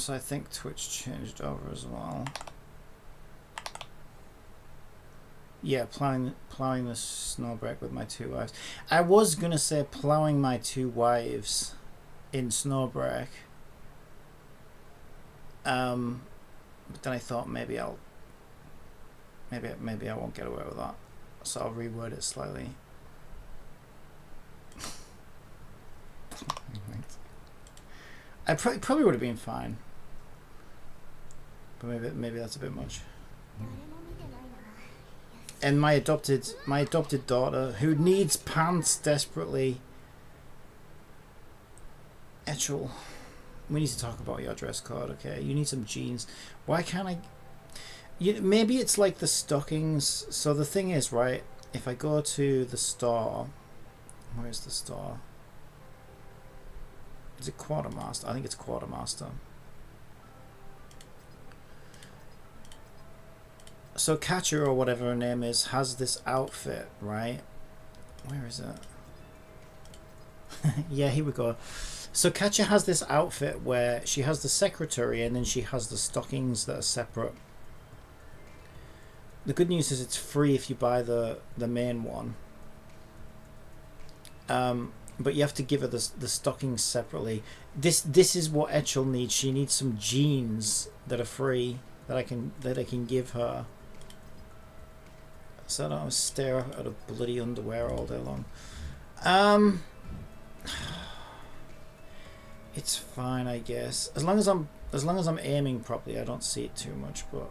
So I think Twitch changed over as well. Yeah, plowing the snowbreak with my 2 wives. I was gonna say plowing my 2 wives in snowbreak. But then I thought maybe I won't get away with that. So I'll reword it slightly. I probably would have been fine. But maybe that's a bit much. And my adopted daughter, who needs pants desperately. Etchel, we need to talk about your dress code, okay? You need some jeans. Why can't I? Maybe it's like the stockings. So the thing is, right? If I go to the store, where's the store? Is it Quartermaster? I think it's Quartermaster. So Katja, or whatever her name is, has this outfit, right? Where is it? Yeah, here we go. So Katja has this outfit where she has the secretary and then she has the stockings that are separate. The good news is it's free if you buy the main one. But you have to give her the stockings separately. This is what Etchel needs. She needs some jeans that are free that I can give her. So I don't have to stare at a bloody underwear all day long. It's fine, I guess. As long as I'm aiming properly, I don't see it too much, but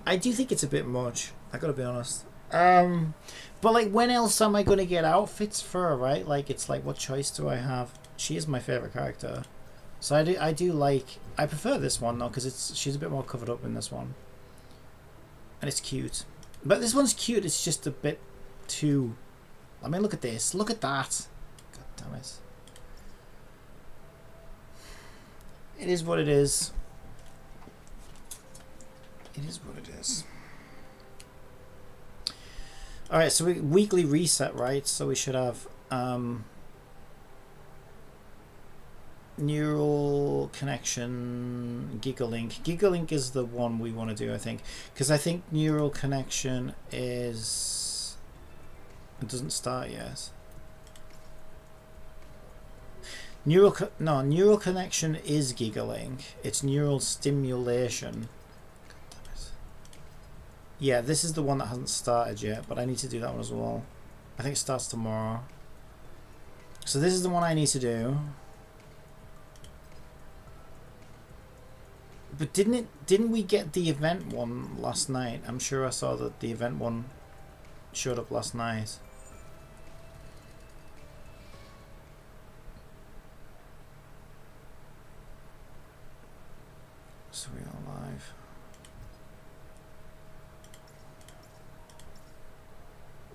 I do think it's a bit much. I gotta be honest. But like, when else am I gonna get outfits for her, right? Like, it's like, what choice do I have? She is my favorite character, so I do like. I prefer this one though, because she's a bit more covered up in this one, and it's cute. But this one's cute. It's just a bit too. I mean, look at this. Look at that. God damn it. It is what it is. It is what it is. Alright, so weekly reset, right? So we should have neural connection, GigaLink. GigaLink is the one we want to do, I think. Because I think neural connection is... It doesn't start yet. Neural connection is GigaLink. It's neural stimulation. Yeah, this is the one that hasn't started yet, but I need to do that one as well. I think it starts tomorrow. So this is the one I need to do. But didn't we get the event one last night? I'm sure I saw that the event one showed up last night. So we are live.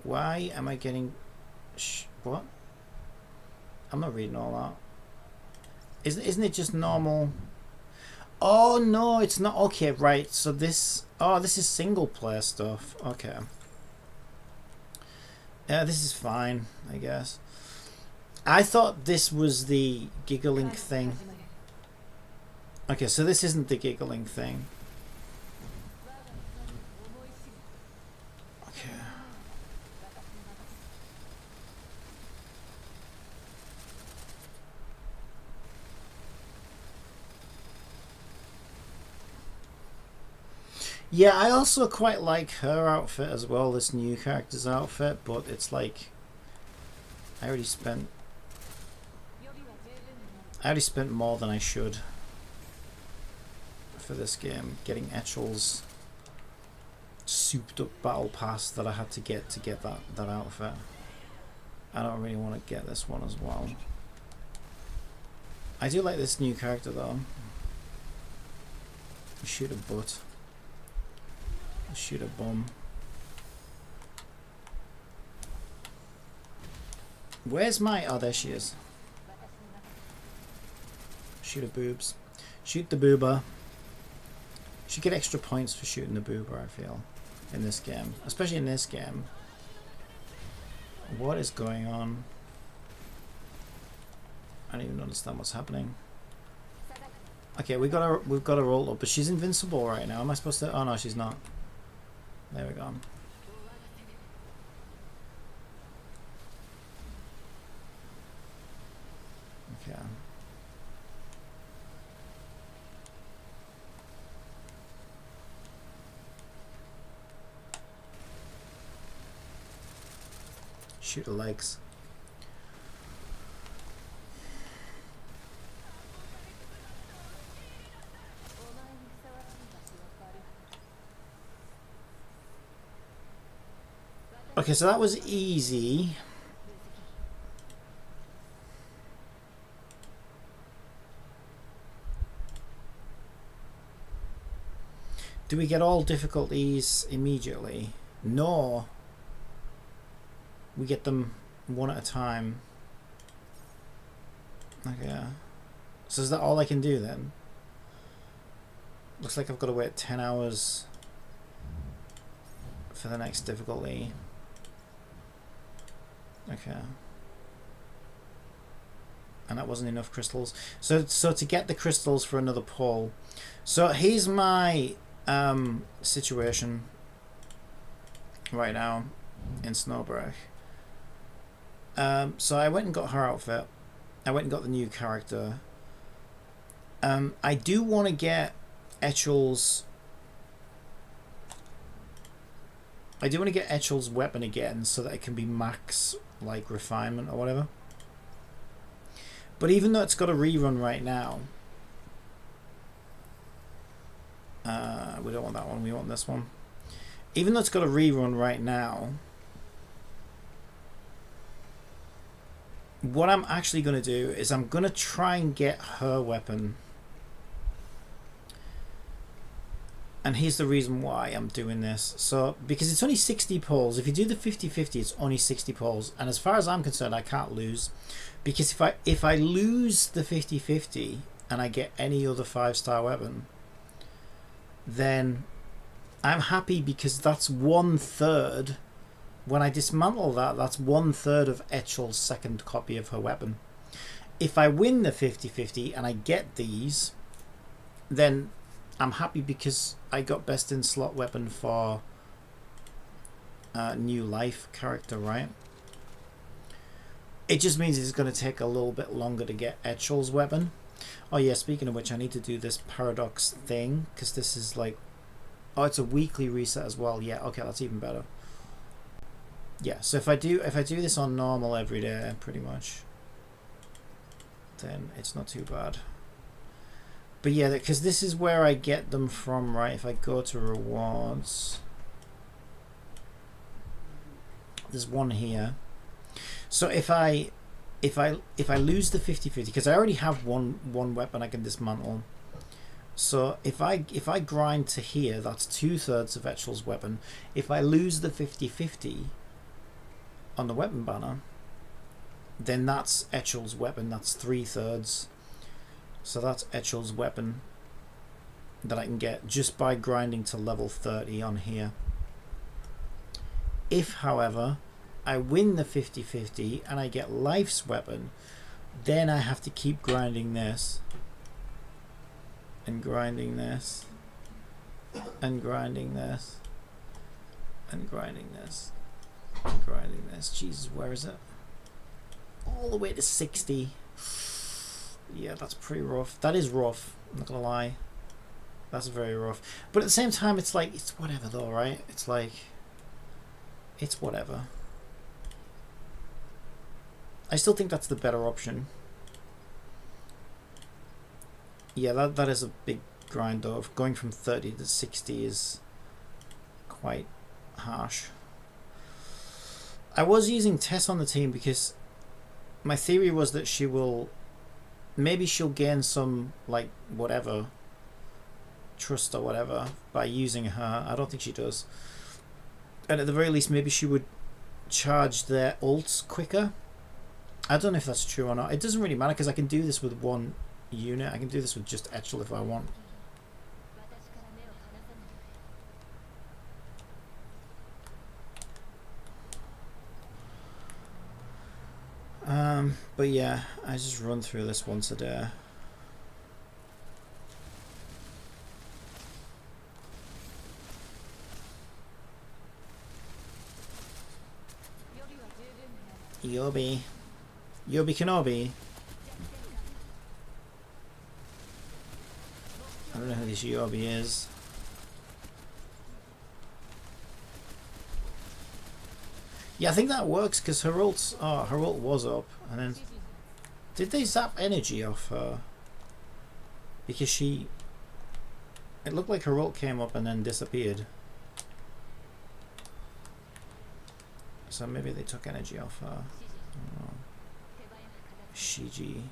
Why am I getting... what? I'm not reading all that. Isn't it just normal... Oh no, it's not. Okay, right. So this... Oh, this is single player stuff. Okay. Yeah, this is fine, I guess. I thought this was the GigaLink thing. Okay, so this isn't the GigaLink thing. Okay. Yeah, I also quite like her outfit as well, this new character's outfit, but it's like I already spent more than I should for this game, getting Etchel's souped up battle pass that I had to get that outfit. I don't really want to get this one as well. I do like this new character though. Shoot a butt. Shoot a bum. Where's my... Oh, there she is. Shoot a boobs. Shoot the boober. Should get extra points for shooting the boober, I feel, in this game. Especially in this game. What is going on? I don't even understand what's happening. Okay, we've got her rolled up, but she's invincible right now. Am I supposed to? Oh no, she's not. There we go. Okay. Shoot the legs. Okay, so that was easy. Do we get all difficulties immediately? No. We get them one at a time. Okay. So is that all I can do then? Looks like I've got to wait 10 hours for the next difficulty. Okay. And that wasn't enough crystals. So to get the crystals for another pull. So here's my situation right now in Snowbreak. So I went and got her outfit. I went and got the new character. I do want to get Etchel's. I do want to get Etchel's weapon again so that it can be max like refinement or whatever. But even though it's got a rerun right now, we don't want that one. We want this one. Even though it's got a rerun right now, what I'm actually going to do is I'm going to try and get her weapon. And here's the reason why I'm doing this. So, because it's only 60 pulls. If you do the 50-50, it's only 60 pulls. And as far as I'm concerned, I can't lose. Because if I lose the 50-50 and I get any other 5-star weapon, then I'm happy because that's 1/3. When I dismantle that, that's 1/3 of Etchel's second copy of her weapon. If I win the 50-50 and I get these, then I'm happy because I got best in slot weapon for new life character, right? It just means it's going to take a little bit longer to get Etchel's weapon. Oh yeah, speaking of which, I need to do this paradox thing because this is like, oh, it's a weekly reset as well. Yeah, okay, that's even better. Yeah, so if I do this on normal every day, pretty much, then it's not too bad. But yeah, because this is where I get them from, right? If I go to rewards, there's one here. So if I lose the 50-50, because I already have one weapon I can dismantle. So if I grind to here, that's 2/3 of Etchel's weapon. If I lose the 50-50 on the weapon banner, then that's Etchel's weapon. That's 3/3. So that's Etchel's weapon that I can get just by grinding to level 30 on here. If, however, I win the 50-50 and I get Life's weapon, then I have to keep grinding this and grinding this and grinding this and grinding this and grinding this. Jesus, where is it? All the way to 60. Yeah, that's pretty rough. That is rough, I'm not gonna lie. That's very rough. But at the same time, it's like, it's whatever though, right? It's like, it's whatever. I still think that's the better option. Yeah, that is a big grind though. Going from 30 to 60 is quite harsh. I was using Tess on the team because my theory was that she will, maybe she'll gain some, like, whatever, trust or whatever by using her. I don't think she does. And at the very least, maybe she would charge their ults quicker. I don't know if that's true or not. It doesn't really matter because I can do this with one unit. I can do this with just Etchel if I want. But yeah, I just run through this once a day. Yobi. Yobi Kenobi. I don't know who this Yobi is. Yeah, I think that works because her ult was up, and then did they zap energy off her? Because she, it looked like her ult came up and then disappeared. So maybe they took energy off her. I don't know. Shiji.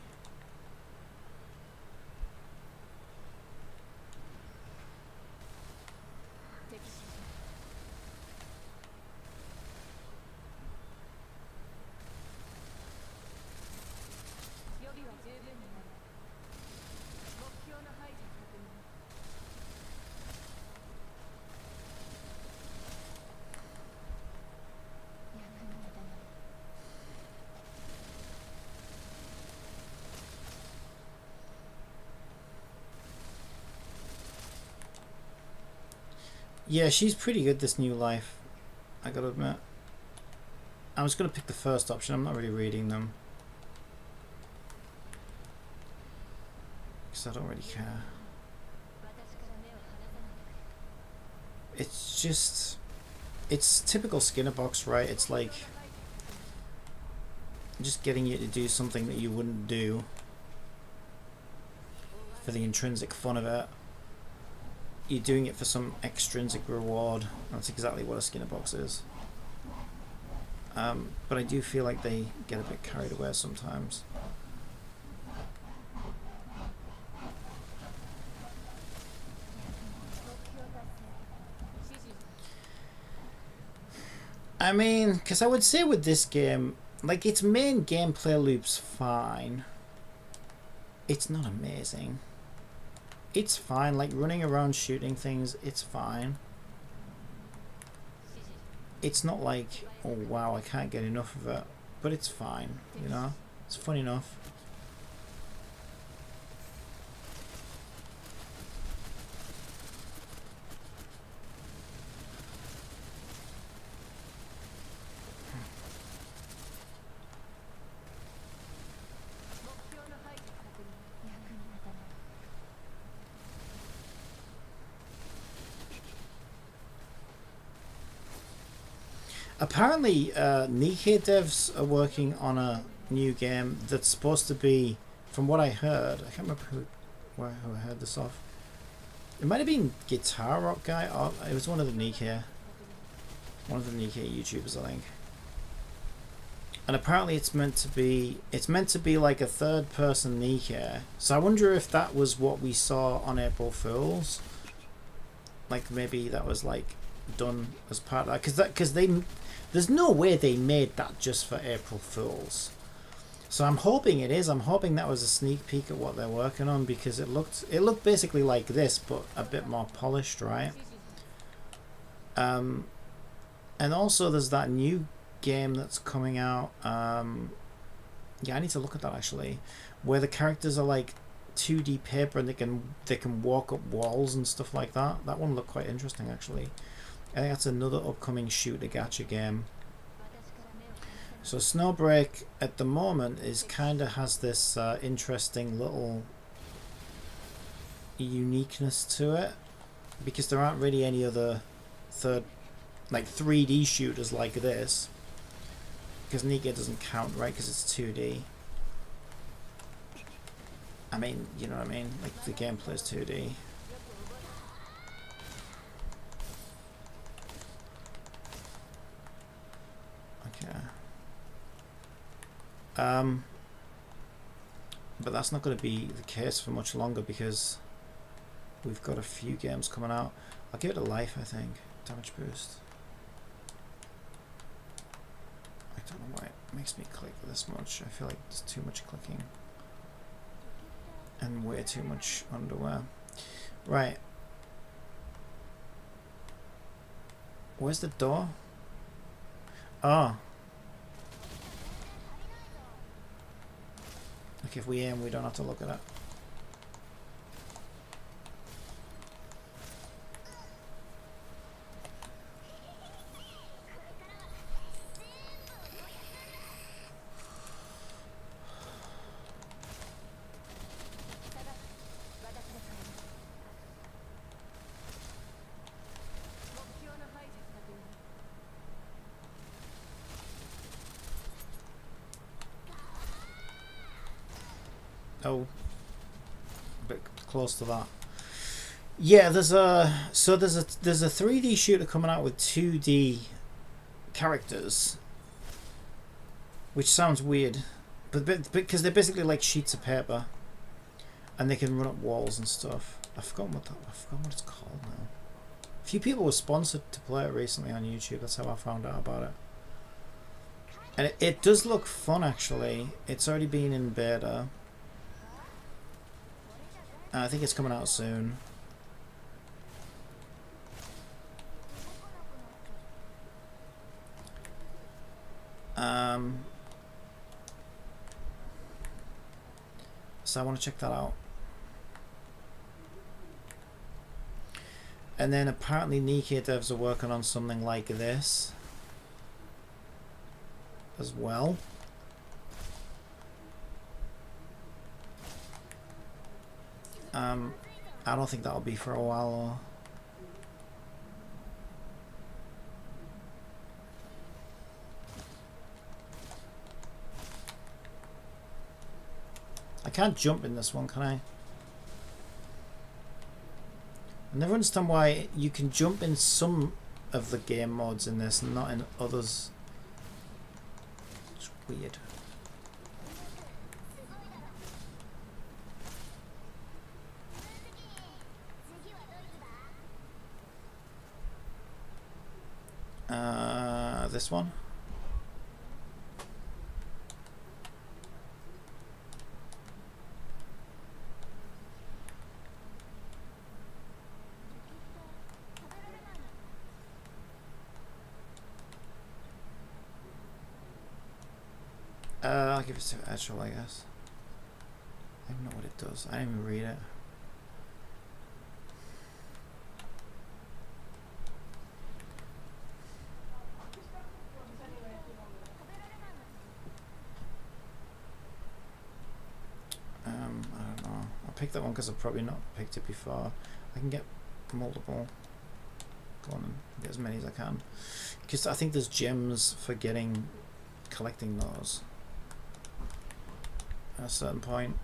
Yeah, she's pretty good, this new life, I gotta admit. I was gonna pick the first option, I'm not really reading them. Because I don't really care. It's just, it's typical Skinner box, right? It's like just getting you to do something that you wouldn't do for the intrinsic fun of it. You're doing it for some extrinsic reward. That's exactly what a Skinner box is. But I do feel like they get a bit carried away sometimes. I mean, because I would say with this game, like, its main gameplay loop's fine. It's not amazing. It's fine, like running around shooting things, it's fine. It's not like, oh wow, I can't get enough of it, but it's fine, you know? It's fun enough. Apparently, Nikkei devs are working on a new game that's supposed to be, from what I heard, I can't remember who I heard this off. It might have been Guitar Rock Guy, or it was one of the Nikkei YouTubers, I think. And apparently it's meant to be like a third-person Nikkei. So I wonder if that was what we saw on April Fools. Like maybe that was like done as part of that, because there's no way they made that just for April Fools. So I'm hoping it is. I'm hoping that was a sneak peek at what they're working on, because it looked basically like this, but a bit more polished, right? And also there's that new game that's coming out. Yeah, I need to look at that actually, where the characters are like 2D paper and they can walk up walls and stuff like that. That one looked quite interesting actually. I think that's another upcoming shoot a gacha game. So Snowbreak at the moment is kind of has this interesting little uniqueness to it, because there aren't really any other 3D shooters like this, because Nikkei doesn't count, right, because it's 2D. I mean, you know what I mean, like the gameplay is 2D. But that's not going to be the case for much longer, because we've got a few games coming out. I'll give it a life, I think. Damage boost. I don't know why it makes me click this much. I feel like there's too much clicking. And way too much underwear. Right. Where's the door? Oh. Like if we aim, we don't have to look at it. Oh, a bit close to that. Yeah, there's a 3D shooter coming out with 2D characters, which sounds weird, but because they're basically like sheets of paper, and they can run up walls and stuff. I forgot what it's called now. A few people were sponsored to play it recently on YouTube. That's how I found out about it. And it does look fun, actually. It's already been in beta. I think it's coming out soon. So I want to check that out. And then apparently Nikkei devs are working on something like this as well. I don't think that'll be for a while though. I can't jump in this one, can I? I never understand why you can jump in some of the game modes in this and not in others. It's weird. This one. I'll give it to actual, I guess. I don't know what it does. I didn't even read it. I don't know. I'll pick that one because I've probably not picked it before. I can get multiple. Go on and get as many as I can. Because I think there's gems for collecting those at a certain point.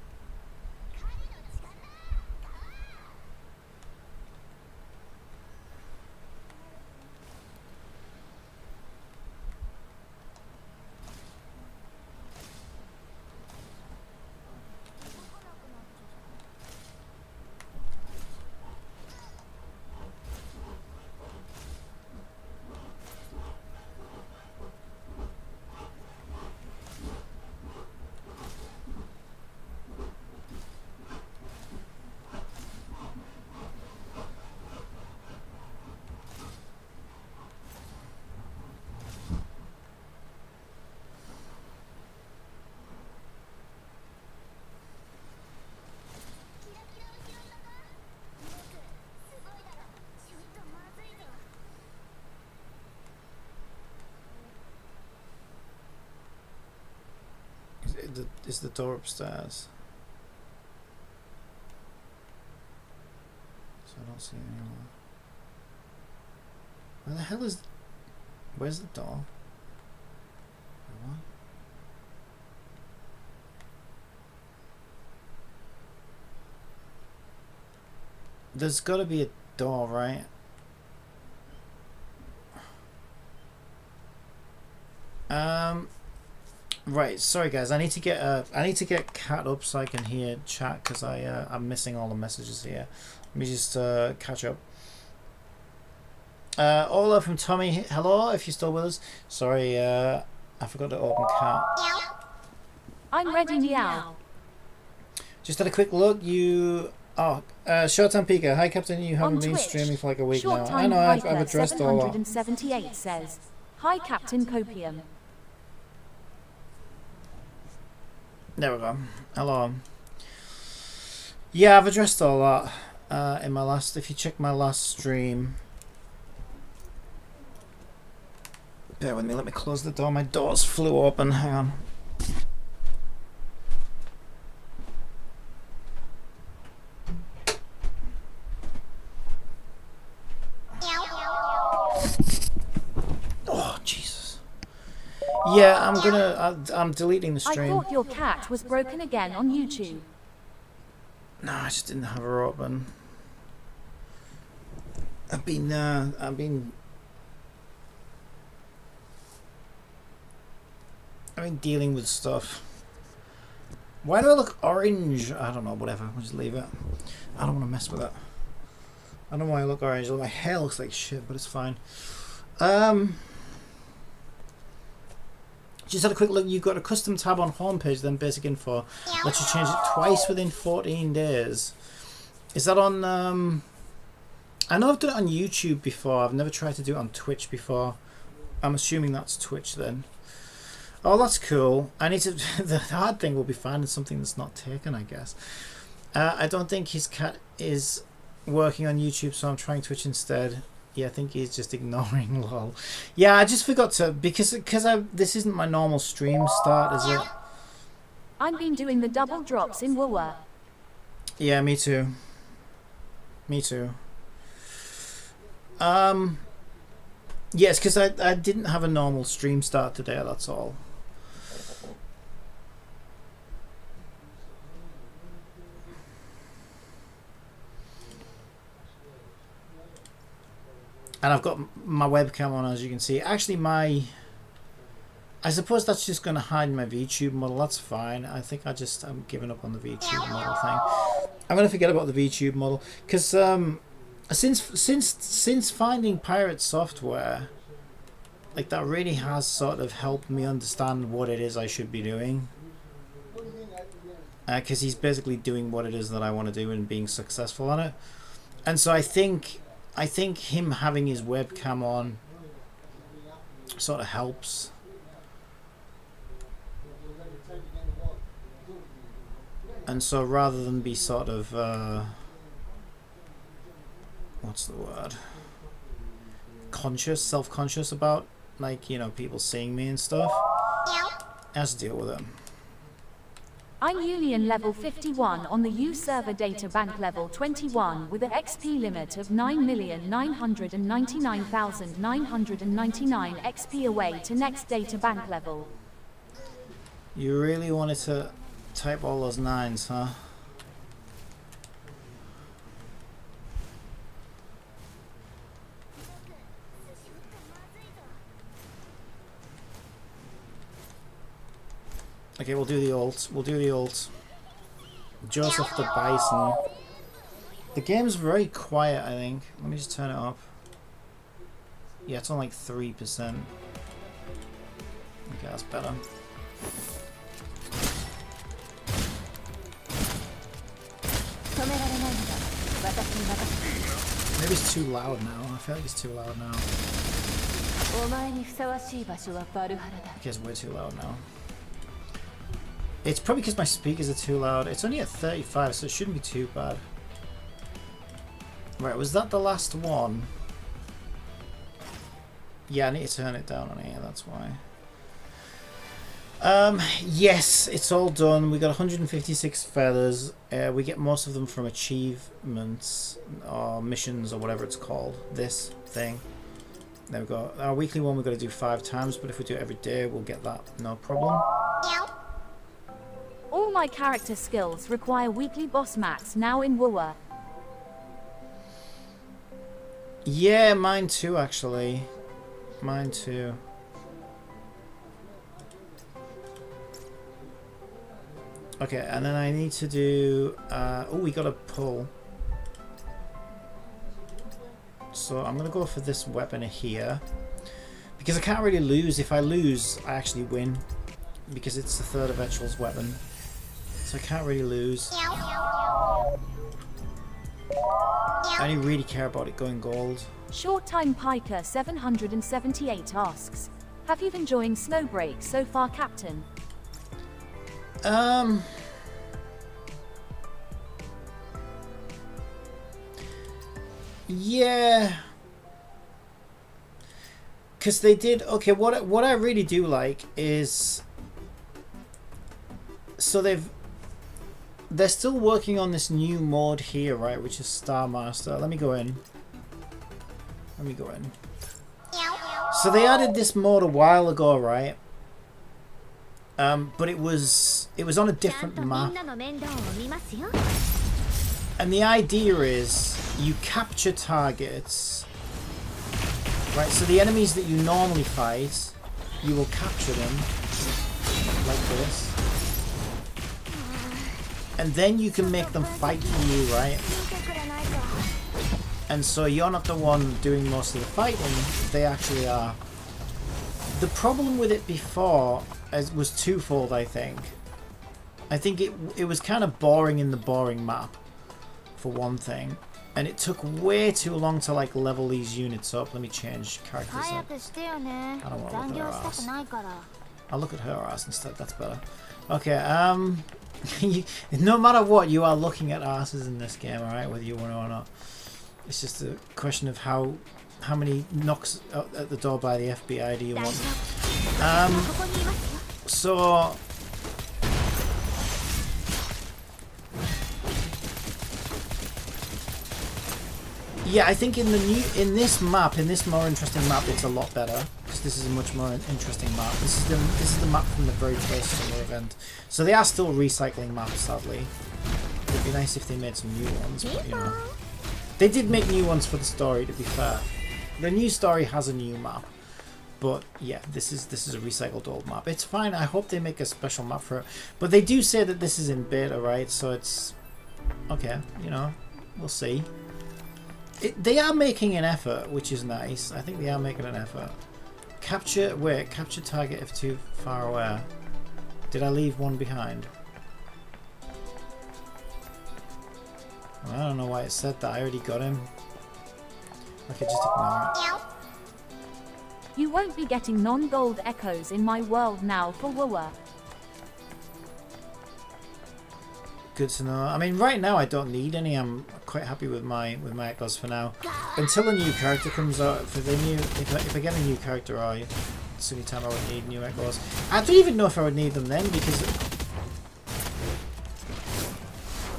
Is the door upstairs? So I don't see anyone. Where the hell is... Where's the door? What? There's got to be a door, right? Right, sorry guys, I need to get Cat up so I can hear chat because I'm missing all the messages here. Let me just catch up. Ola from Tommy, hello if you're still with us. Sorry, I forgot to open Cat. I'm ready now. Just had a quick look. Showtime Pika. Hi Captain, you haven't been streaming for like a week now. I know, I've addressed all that. 778 says, hi Captain Copium. There we go. Hello. Yeah, I've addressed all that in my last. If you check my last stream, bear with me. Let me close the door. My doors flew open. Hang on. Oh Jesus. Yeah, I'm deleting the stream. I thought your cat was broken again on YouTube. No, I just didn't have her open. I've been dealing with stuff. Why do I look orange? I don't know, whatever. We'll just leave it. I don't want to mess with it. I don't know why I look orange. My hair looks like shit, but it's fine. Just had a quick look. You've got a custom tab on homepage, then basic info. Let you change it twice within 14 days. Is that on... I know I've done it on YouTube before. I've never tried to do it on Twitch before. I'm assuming that's Twitch then. Oh, that's cool. I need to... The hard thing will be finding something that's not taken, I guess. I don't think his cat is working on YouTube, so I'm trying Twitch instead. Yeah, I think he's just ignoring lol. Yeah, I just forgot to... Because this isn't my normal stream start, is it? I've been doing the double drops in Woowa. Yeah, me too. Me too. Yes, because I didn't have a normal stream start today, that's all. And I've got my webcam on, as you can see. Actually, I suppose that's just going to hide my Vtube model. That's fine. I think I'm giving up on the Vtube model thing. I'm going to forget about the Vtube model. Because since finding pirate software, like, that really has sort of helped me understand what it is I should be doing. Because he's basically doing what it is that I want to do and being successful on it. And so I think him having his webcam on sort of helps. And so rather than be sort of what's the word? Self-conscious about, like, you know, people seeing me and stuff, I have to deal with it. I'm Union level 51 on the U server data bank level 21 with an XP limit of 9,999,999 XP away to next data bank level. You really wanted to type all those 9s, huh? Okay, we'll do the ult. Joseph the Bison. The game's very quiet, I think. Let me just turn it up. Yeah, it's on like 3%. Okay, that's better. Maybe it's too loud now. I feel like it's too loud now. Okay, it's way too loud now. It's probably because my speakers are too loud. It's only at 35, so it shouldn't be too bad. Right, was that the last one? Yeah, I need to turn it down on here, that's why. Yes, it's all done. We got 156 feathers. We get most of them from achievements or missions or whatever it's called. This thing. There we go. Our weekly one we've got to do 5 times, but if we do it every day, we'll get that, no problem. All my character skills require weekly boss mats now in Woowa. Yeah, mine too, actually. Mine too. Okay, and then I need to do... oh, we got a pull. So I'm going to go for this weapon here. Because I can't really lose. If I lose, I actually win. Because it's the third of Etrel's weapon. So I can't really lose. I only really care about it going gold. Short Time Piker 778 asks, have you been enjoying Snowbreak so far, Captain? Yeah. Because they did... Okay, what I really do like is... So they're still working on this new mod here, right? Which is Star Master. Let me go in. So they added this mod a while ago, right? But it was on a different map. And the idea is you capture targets, right? So the enemies that you normally fight, you will capture them like this. And then you can make them fight for you, right? And so you're not the one doing most of the fighting, they actually are. The problem with it before was twofold, I think. I think it was kind of boring in the boring map, for one thing. And it took way too long to like level these units up. Let me change characters up. I don't want to look at her ass. I'll look at her ass instead, that's better. Okay, no matter what, you are looking at asses in this game, alright, whether you want to or not. It's just a question of how many knocks at the door by the FBI do you want? So yeah, I think in this more interesting map, it's a lot better because this is a much more interesting map. This is the map from the very first summer event. So they are still recycling maps, sadly. It'd be nice if they made some new ones, but you know. They did make new ones for the story, to be fair. The new story has a new map. But yeah, this is a recycled old map. It's fine. I hope they make a special map for it. But they do say that this is in beta, right? So it's okay, you know, we'll see. They are making an effort, which is nice. I think they are making an effort. Capture target if too far away. Did I leave one behind? I don't know why it said that. I already got him. Okay, just ignore it. You won't be getting non-gold echoes in my world now for Woowa. Good to know. I mean, right now I don't need any. I'm quite happy with my echoes for now. Until a new character comes out, if I get a new character, it's the only time I would need new echoes. I don't even know if I would need them then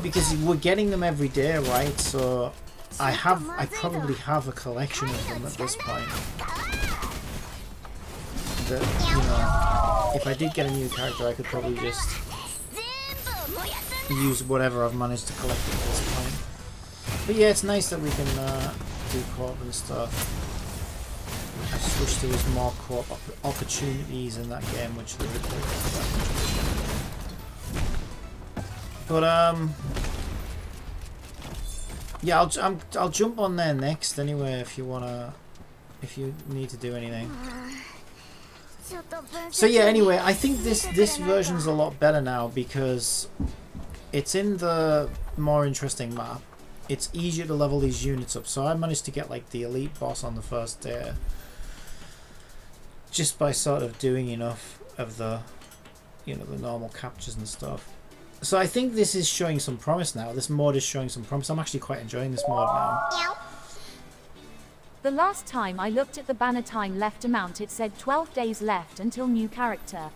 because we're getting them every day, right? So I probably have a collection of them at this point. That, you know, if I did get a new character, I could probably just use whatever I've managed to collect at this point. But yeah, it's nice that we can do co-op and stuff. I just wish there was more co-op opportunities in that game, which there is. But yeah, I'll jump on there next anyway if you need to do anything. So yeah, anyway, I think this version's a lot better now because it's in the more interesting map. It's easier to level these units up. So I managed to get like the elite boss on the first day just by sort of doing enough of the, you know, the normal captures and stuff. So I think this is showing some promise now. This mod is showing some promise. I'm actually quite enjoying this mod now. The last time I looked at the banner time left amount, it said 12 days left until new character.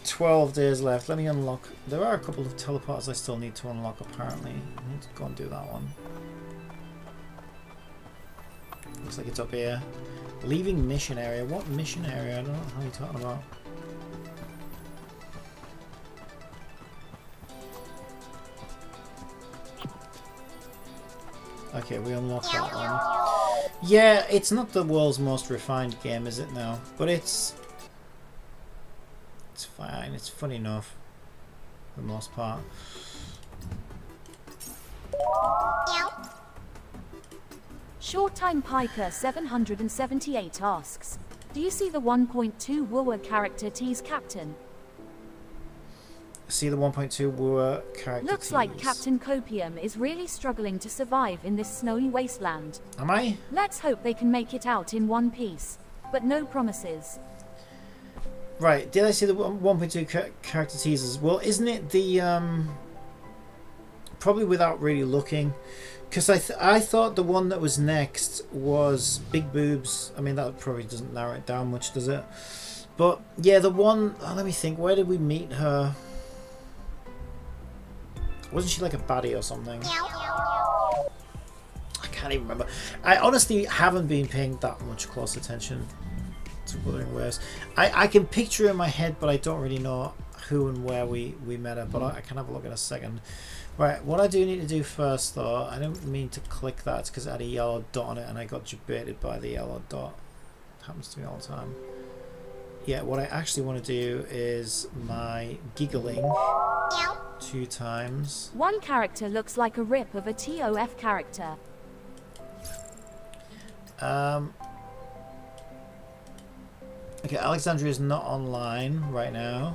12 days left. Let me unlock. There are a couple of teleporters I still need to unlock apparently. I need to go and do that one. Looks like it's up here. Leaving mission area. What mission area? I don't know how you're talking about. Okay, we unlocked that one. Yeah, it's not the world's most refined game, is it now? But it's fine. It's fun enough for the most part. Short Time Piker 778 asks, do you see the 1.2 Woowa character tease Captain? See the 1.2 Woowa character Looks tease. like Captain Copium is really struggling to survive in this snowy wasteland. Am I? Let's hope they can make it out in one piece, but no promises. Right, did I see the 1.2 character teasers? Well, isn't it the probably without really looking, because I thought the one that was next was Big Boobs. I mean, that probably doesn't narrow it down much, does it? But yeah, the one, let me think, where did we meet her? Wasn't she like a baddie or something? I can't even remember. I honestly haven't been paying that much close attention to Wuthering Waves. I can picture in my head, but I don't really know who and where we met her, but I can have a look in a second. Right, what I do need to do first though, I don't mean to click that, it's because it had a yellow dot on it and I got debated by the yellow dot. It happens to me all the time. Yeah, what I actually want to do is my giggling 2 times. One character looks like a rip of a TOF character. Okay, Alexandria is not online right now.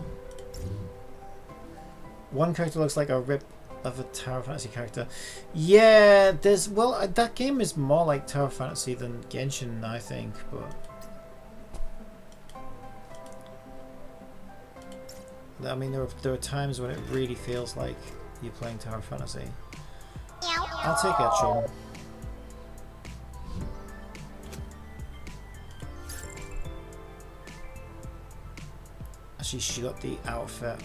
One character looks like a rip of a Tower Fantasy character. Yeah, there's, well, that game is more like Tower Fantasy than Genshin, I think, but I mean, there are times when it really feels like you're playing Tower Fantasy. I'll take it, Chum. Actually, she got the outfit.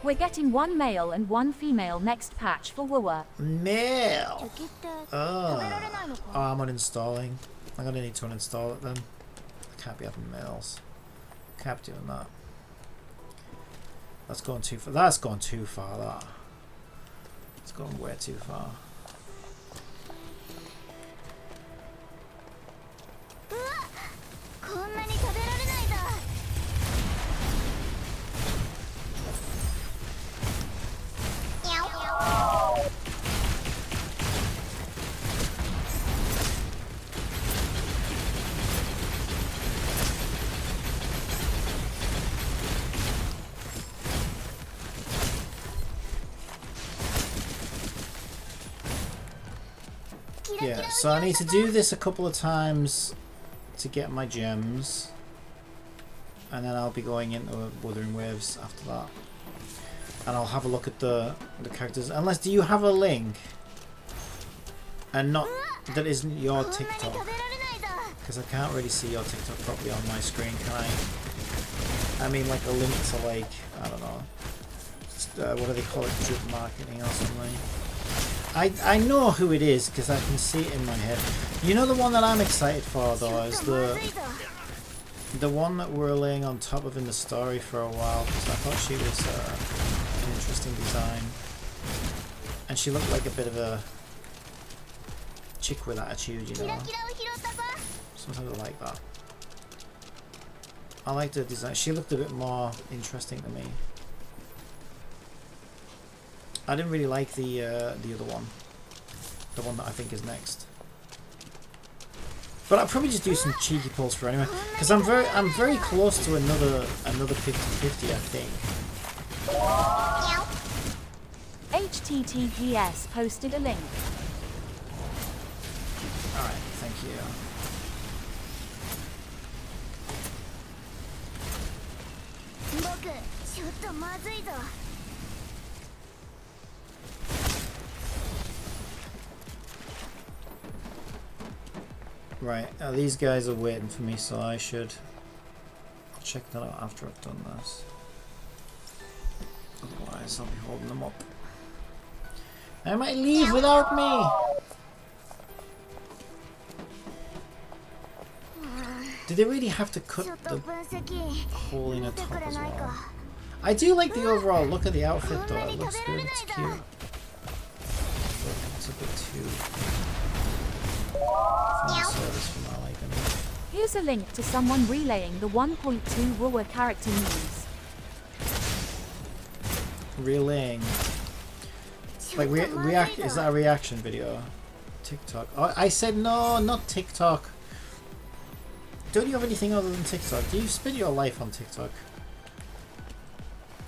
We're getting 1 male and 1 female next patch for Woowa. Male! Oh, I'm uninstalling. I'm gonna need to uninstall it then. I can't be having males. Can't be doing that. That's going too far. That's gone too far, that. It's gone way too far. Yeah, so I need to do this a couple of times to get my gems, and then I'll be going into Wuthering Waves after that, and I'll have a look at the characters. Unless, do you have a link and not that isn't your TikTok? Because I can't really see your TikTok properly on my screen, can I? I mean, like a link to, like, I don't know, what do they call it, drip marketing or something. I know who it is because I can see it in my head. You know, the one that I'm excited for though is the one that we're laying on top of in the story for a while, because I thought she was an interesting design, and she looked like a bit of a chick with attitude, you know. Sometimes I like that. I like the design. She looked a bit more interesting to me. I didn't really like the other one, the one that I think is next. But I'll probably just do some cheeky pulls for anyway, because I'm very close to another 50-50, I think. HTTPS posted a link. All right, thank you. Right, these guys are waiting for me, so I should check that out after I've done this. Otherwise, I'll be holding them up. They might leave without me! Did they really have to cut the hole in the top as well? I do like the overall look of the outfit though, it looks good, it's cute. But it's a bit too... Here's a link to someone relaying the 1.2 Woowa character news. Relaying? Like react? Is that a reaction video? TikTok? Oh, I said no, not TikTok. Don't you have anything other than TikTok? Do you spend your life on TikTok?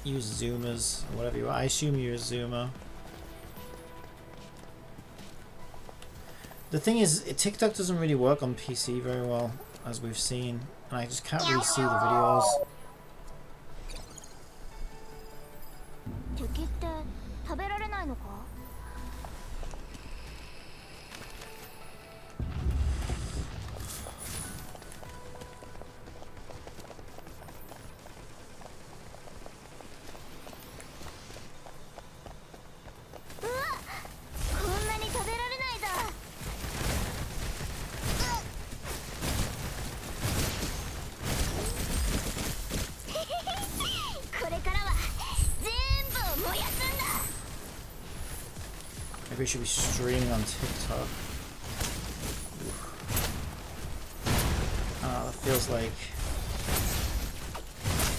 Use Zoomers or whatever you are. I assume you're a Zoomer. The thing is, TikTok doesn't really work on PC very well, as we've seen, and I just can't really see the videos. Maybe we should be streaming on TikTok. That feels like...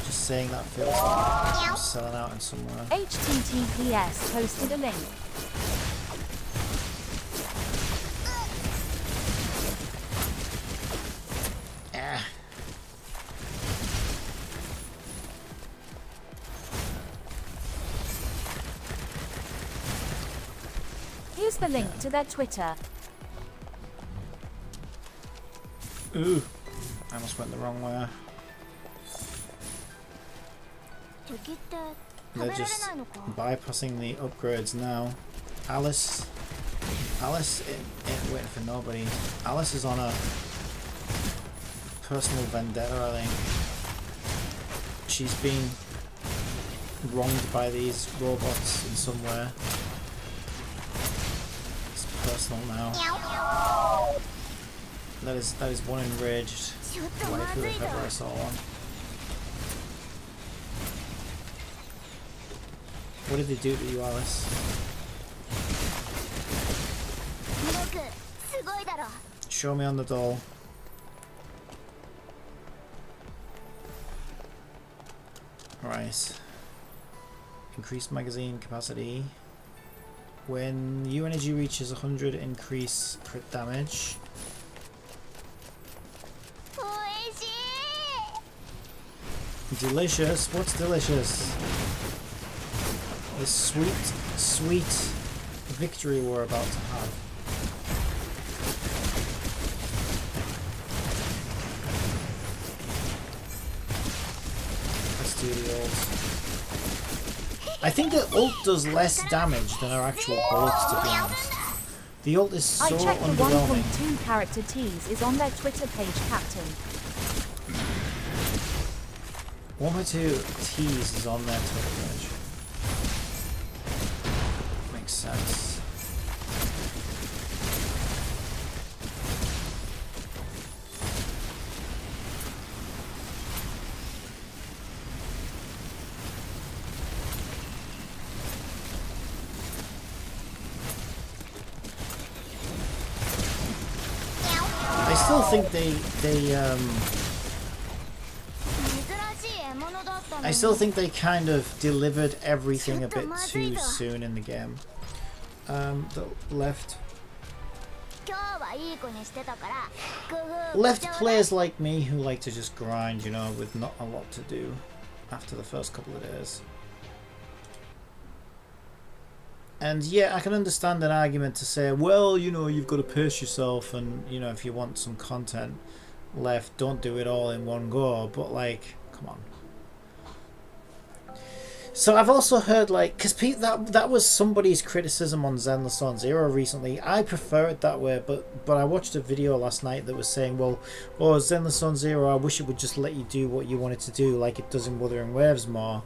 Just saying that feels like I'm selling out in somewhere. HTTPS posted a link. Here's the link to their Twitter. Ooh, I almost went the wrong way. They're just bypassing the upgrades now. Alice ain't waiting for nobody. Alice is on a personal vendetta, I think. She's been wronged by these robots in some way. It's personal now. That is one enraged waifu if ever I saw one. What did they do to you, Alice? Show me on the doll. Right. Increase magazine capacity. When U energy reaches 100, increase crit damage. Delicious? What's delicious? This sweet victory we're about to have. Let's do the ult. I think the ult does less damage than our actual bullets, to be honest. The ult is so underwhelming. I checked the 1.2 character tease is on their Twitter page, Captain. 1.2 tease is on their Twitter page. Makes sense. I still think I still think they kind of delivered everything a bit too soon in the game. The left players like me who like to just grind, you know, with not a lot to do after the first couple of days. And yeah, I can understand an argument to say, well, you know, you've got to pace yourself, and you know, if you want some content left, don't do it all in one go. But like, come on. So I've also heard, like, because that was somebody's criticism on Zenless Zone Zero recently. I prefer it that way, but I watched a video last night that was saying, well, oh, Zenless Zone Zero, I wish it would just let you do what you wanted to do, like it does in Wuthering Waves more.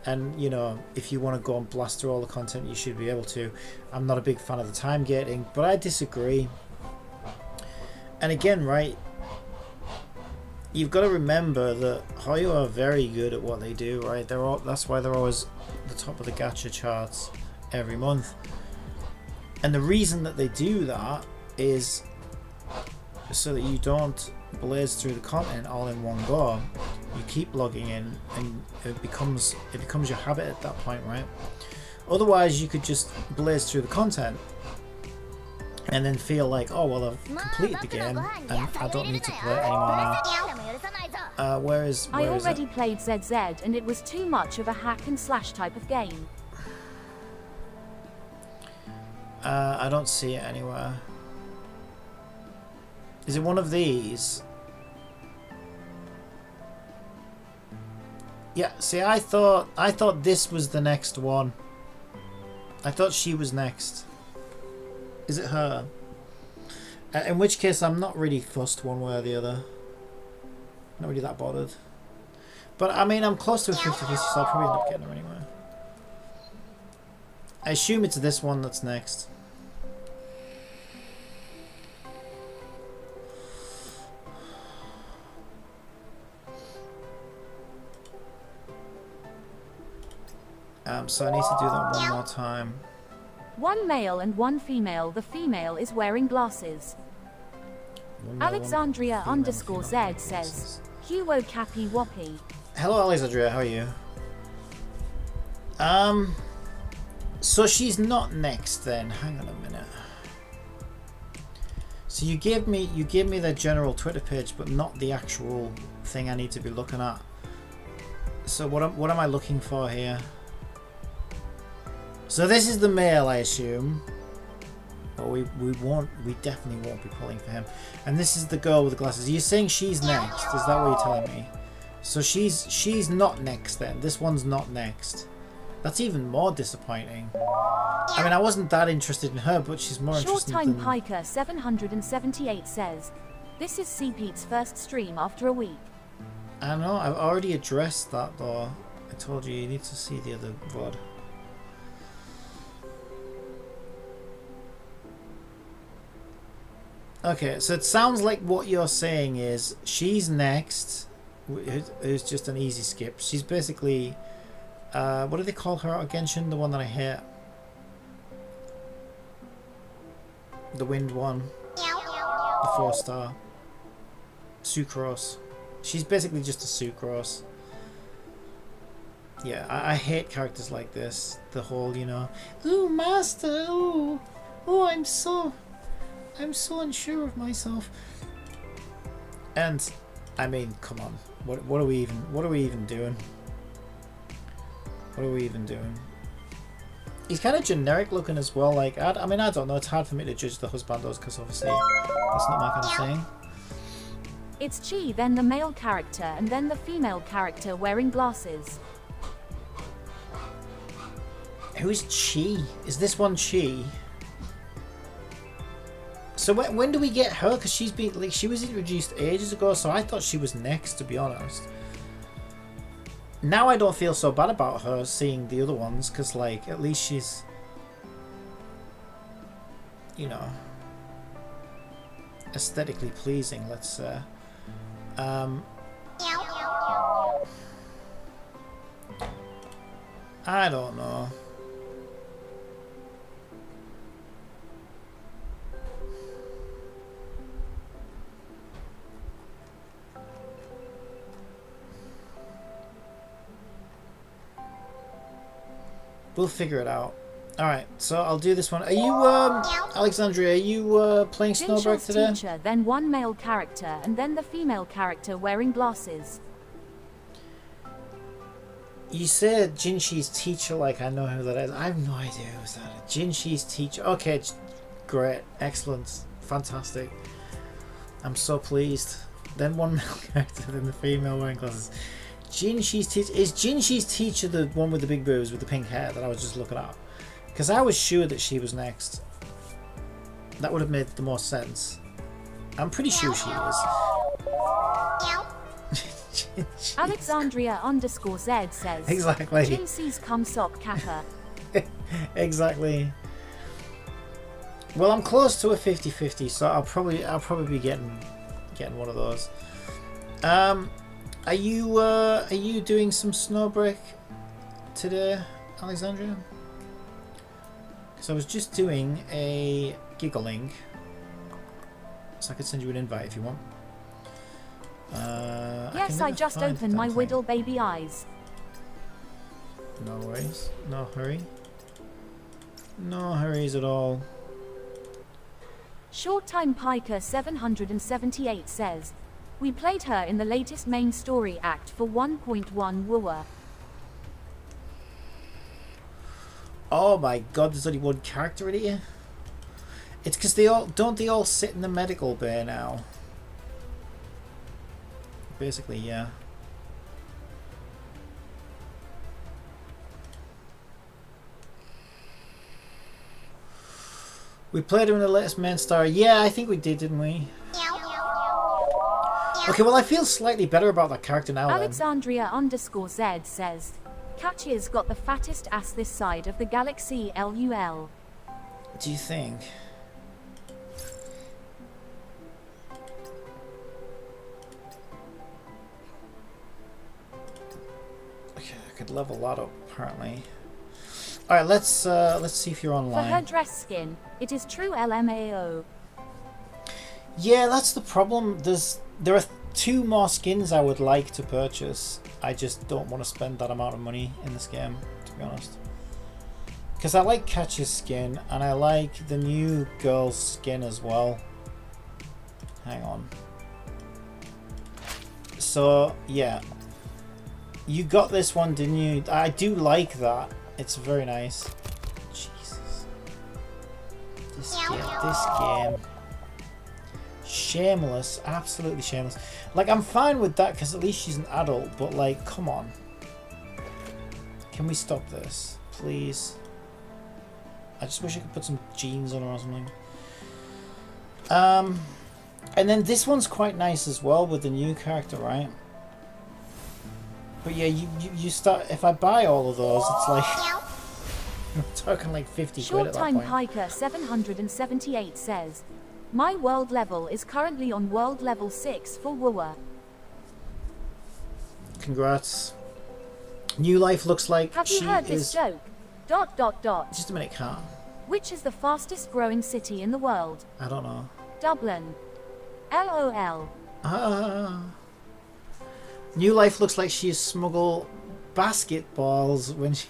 And, you know, if you want to go and blast through all the content, you should be able to. I'm not a big fan of the time gating, but I disagree. And again, right, you've got to remember that Hoyo are very good at what they do, right? That's why they're always at the top of the gacha charts every month. And the reason that they do that is so that you don't blaze through the content all in one go. You keep logging in, and it becomes your habit at that point, right? Otherwise, you could just blaze through the content and then feel like, oh well, I've completed the game and I don't need to play it anymore now. Whereas I already played ZZ and it was too much of a hack and slash type of game. I don't see it anywhere. Is it one of these? Yeah, see, I thought this was the next one. I thought she was next. Is it her? In which case, I'm not really fussed one way or the other. Not really that bothered. But, I mean, I'm close to a 50-50, so I'll probably end up getting her anyway. I assume it's this one that's next. So I need to do that one more time. One male and one female. The female is wearing glasses. Alexandria underscore Z says, Huo Cappy Whoppy. Hello, Alexandria. How are you? So she's not next then. Hang on a minute. So you gave me the general Twitter page, but not the actual thing I need to be looking at. So what am I looking for here? So this is the male, I assume. But we definitely won't be pulling for him. And this is the girl with the glasses. Are you saying she's next? Is that what you're telling me? So she's not next then. This one's not next. That's even more disappointing. I mean, I wasn't that interested in her, but she's more interesting Short Time than... Piker 778 says, this is C-Pete's first stream after a week. I know, I've already addressed that though. I told you need to see the other VOD. Okay, so it sounds like what you're saying is she's next, who's just an easy skip. She's basically, what do they call her out again, Shin? The one that I hate. The wind one. The 4-star. Sucrose. She's basically just a Sucrose. Yeah, I hate characters like this. The whole, you know, ooh, master, ooh, I'm so unsure of myself. And I mean, come on, what are we even doing? What are we even doing? He's kind of generic looking as well. Like, I mean, I don't know. It's hard for me to judge the husbandos because obviously that's not my kind of thing. It's Chi, then the male character, and then the female character wearing glasses. Who's Chi? Is this one Chi? So when do we get her? Because she's been like, she was introduced ages ago, so I thought she was next, to be honest. Now I don't feel so bad about her seeing the other ones, because like at least she's, you know, aesthetically pleasing, let's say. I don't know. We'll figure it out. Alright, so I'll do this one. Are you, Alexandria, are you playing Snowbreak today? Teacher, then one male character, and then the female character wearing glasses. You said Jinshi's teacher, like I know who that is. I have no idea who's that. Jinshi's teacher. Okay, great, excellent, fantastic. I'm so pleased. Then one male character, then the female wearing glasses. Jinshi's teacher. Is Jinshi's teacher the one with the big boobs with the pink hair that I was just looking at? Because I was sure that she was next. That would have made the most sense. I'm pretty sure she is. Alexandria underscore Z says, exactly. Jinshi's cum sock kappa. Exactly. Well, I'm close to a 50-50, so I'll probably be getting one of those. Are you doing some Snowbreak today, Alexandria? Because I was just doing a giggling, so I could send you an invite if you want. Yes, I just opened my Whittle baby eyes. No worries, no hurry. No hurries at all. Short Time Piker 778 says, we played her in the latest main story act for 1.1 Wooer. Oh my god, there's only one character in here? It's because don't they all sit in the medical bay now? Basically, yeah. We played her in the latest main story. Yeah, I think we did, didn't we? Okay, well I feel slightly better about that character now. Alexandria underscore Z says, Katya's got the fattest ass this side of the galaxy LUL. Do you think? Okay, I could level that up apparently. All right, let's see if you're For her online. dress skin, it is true LMAO. Yeah, that's the problem. There are 2 more skins I would like to purchase. I just don't want to spend that amount of money in this game, to be honest. Because I like Catch's skin, and I like the new girl's skin as well. Hang on. So, yeah. You got this one, didn't you? I do like that. It's very nice. Jesus. This game. Shameless. Absolutely shameless. Like, I'm fine with that, because at least she's an adult, but, like, come on. Can we stop this? Please. I just wish I could put some jeans on her or something. And then this one's quite nice as well with the new character, right? But yeah, you start. If I buy all of those, it's like I'm talking like 50 quid at that Short-time point. Piker 778 says, my world level is currently on world level 6 for Wooer. Congrats. New Life looks like Have you she heard is. this joke? ... Just a minute, Kat. Which is the fastest growing city in the world? I don't know. Dublin. LOL. New Life looks like she smuggle basketballs when she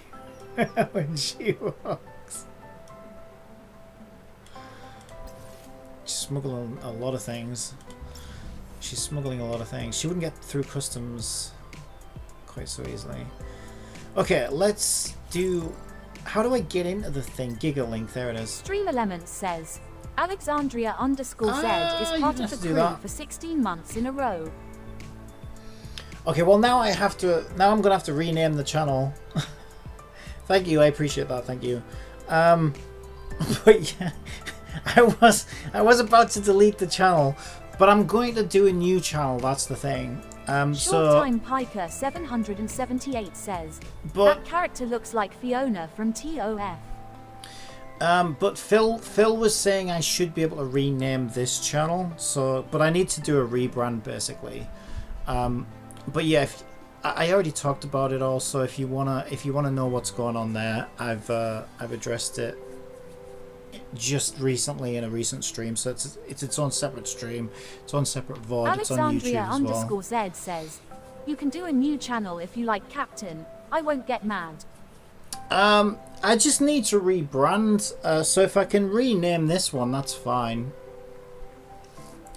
when she walks. She's smuggling a lot of things. She's smuggling a lot of things. She wouldn't get through customs quite so easily. Okay, let's do. How do I get into the thing? Gigalink, there it is. Stream Elements says, Alexandria _Z is you part didn't of have the to do crew that. for 16 months in a row. Okay, well now I have to. Now I'm gonna have to rename the channel. Thank you, I appreciate that. Thank you. But yeah, I was about to delete the channel, but I'm going to do a new channel. That's the thing. Short-time Piker 778 says, But that character looks like Fiona from TOF. but Phil was saying I should be able to rename this channel. So, but I need to do a rebrand basically. But yeah, I already talked about it all. So if you wanna know what's going on there, I've addressed it just recently in a recent stream. So it's its own separate stream, its own separate VOD. It's on YouTube Alexandria as well. _Z says, you can do a new channel if you like Captain. I won't get mad. I just need to rebrand. So if I can rename this one, that's fine.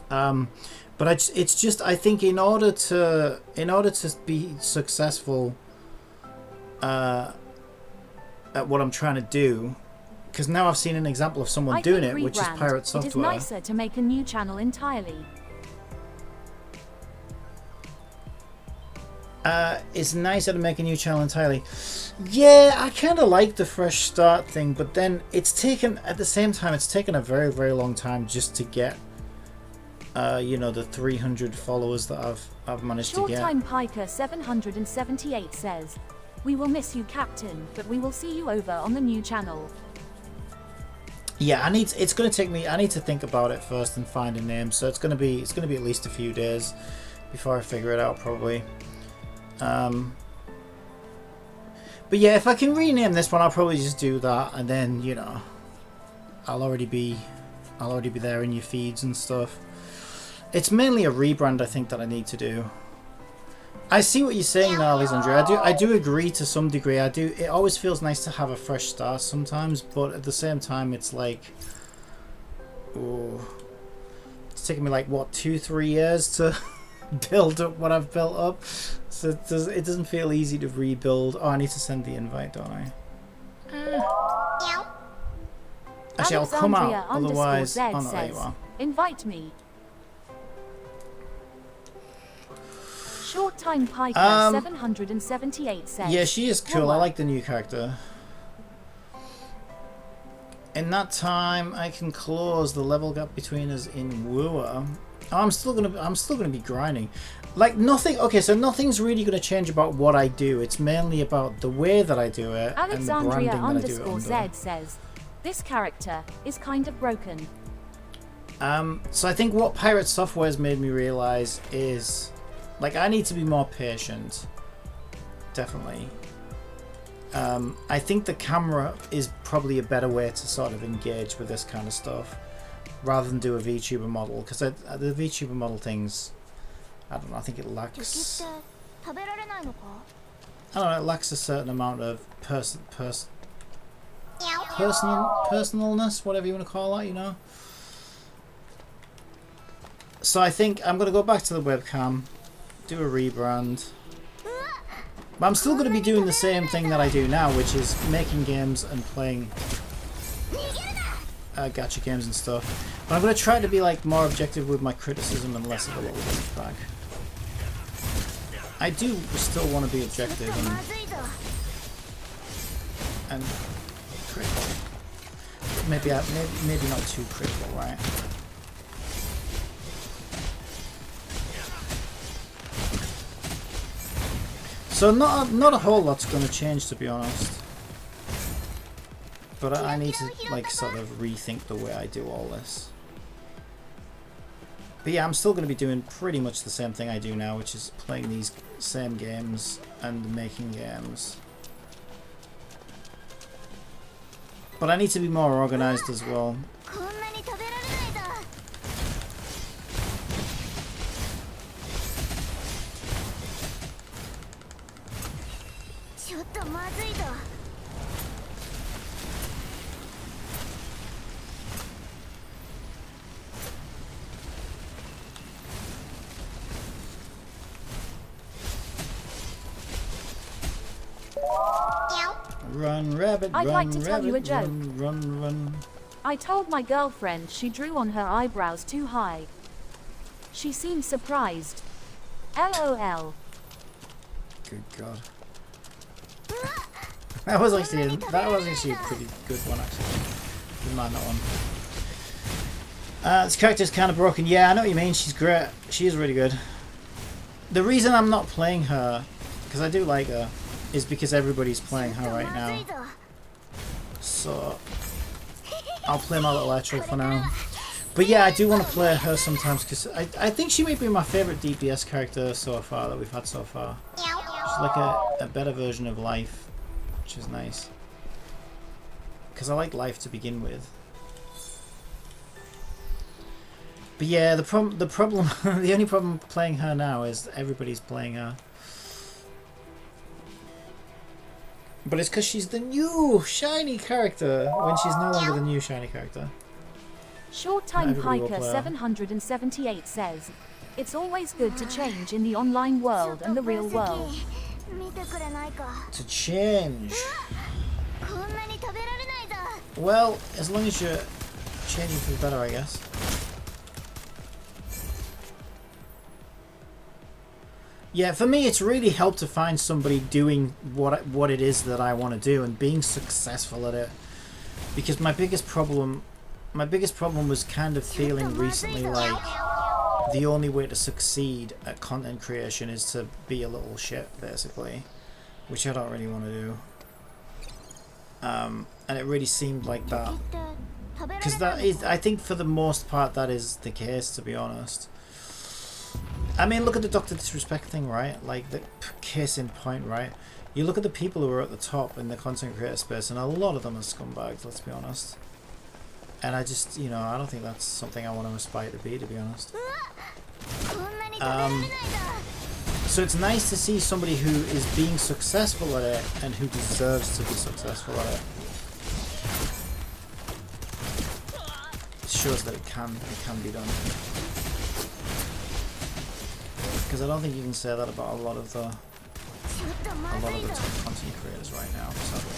But it's just I think in order to be successful at what I'm trying to do, because now I've seen an example of someone doing it, which is Pirate Software. It is nicer to make a new channel entirely. It's nicer to make a new channel entirely. Yeah, I kind of like the fresh start thing, but then it's taken at the same time. It's taken a very, very long time just to get, you know, the 300 followers that I've managed to get. Short-time Piker 778 says, we will miss you, Captain, but we will see you over on the new channel. Yeah, it's going to take me. I need to think about it first and find a name. So it's going to be at least a few days before I figure it out, probably. But yeah, if I can rename this one, I'll probably just do that, and then you know, I'll already be there in your feeds and stuff. It's mainly a rebrand, I think, that I need to do. I see what you're saying now, Alexandria. I do agree to some degree. It always feels nice to have a fresh start sometimes, but at the same time, it's like, oh, it's taken me like what 2-3 years to build up what I've built up, so it doesn't feel easy to rebuild. Oh, I need to send the invite, don't I? Actually, I'll come out. Otherwise, oh no, there you are. Invite me. Short-time Piker 778 says, yeah, she is cool. I like the new character. In that time, I can close the level gap between us in Wooer. Oh, I'm still gonna be grinding. Like nothing. Okay, so nothing's really gonna change about what I do. It's mainly about the way that I do it and the branding that I do it under. _Z says, this character is kind of broken. So I think what Pirate Software has made me realize is, like, I need to be more patient. Definitely. I think the camera is probably a better way to sort of engage with this kind of stuff rather than do a VTuber model, because the VTuber model things, I don't know, I think it lacks, I don't know, it lacks a certain amount of personalness, whatever you want to call that, you know. So I think I'm going to go back to the webcam, do a rebrand. But I'm still going to be doing the same thing that I do now, which is making games and playing gacha games and stuff. But I'm going to try to be like more objective with my criticism and less of a little douchebag. I do still want to be objective and critical. Maybe not too critical, right? So not a whole lot's going to change, to be honest. But I need to like sort of rethink the way I do all this. But yeah, I'm still going to be doing pretty much the same thing I do now, which is playing these same games and making games. But I need to be more organized as well. Run, rabbit, I'd run, like to tell rabbit, you a joke. Run. I told my girlfriend she drew on her eyebrows too high. She seemed surprised. LOL. Good God. That was actually a pretty good one, actually. Didn't mind that one. This character's kind of broken. Yeah, I know what you mean. She's great. She is really good. The reason I'm not playing her, because I do like her, is because everybody's playing her right now. So I'll play my little outro for now. But yeah, I do want to play her sometimes because I think she might be my favourite DPS character so far that we've had so far. She's like a better version of Life, which is nice. Because I like Life to begin with. But yeah, the problem, the only problem playing her now is everybody's playing her. But it's because she's the new shiny character when she's no longer the new shiny character. Short Time Piker 778 says, "It's always good to change in the online world and the real world." To change. Well, as long as you're changing for the better, I guess. Yeah, for me, it's really helped to find somebody doing what it is that I want to do and being successful at it. Because my biggest problem was kind of feeling recently like the only way to succeed at content creation is to be a little shit, basically, which I don't really want to do. And it really seemed like that, because I think for the most part that is the case, to be honest. I mean, look at the Dr. Disrespect thing, right? Like, the case in point, right? You look at the people who are at the top in the content creator space, and a lot of them are scumbags, let's be honest. And I just, you know, I don't think that's something I want to aspire to be honest. So it's nice to see somebody who is being successful at it and who deserves to be successful at it. It shows that it can be done. Because I don't think you can say that about a lot of the top content creators right now, sadly.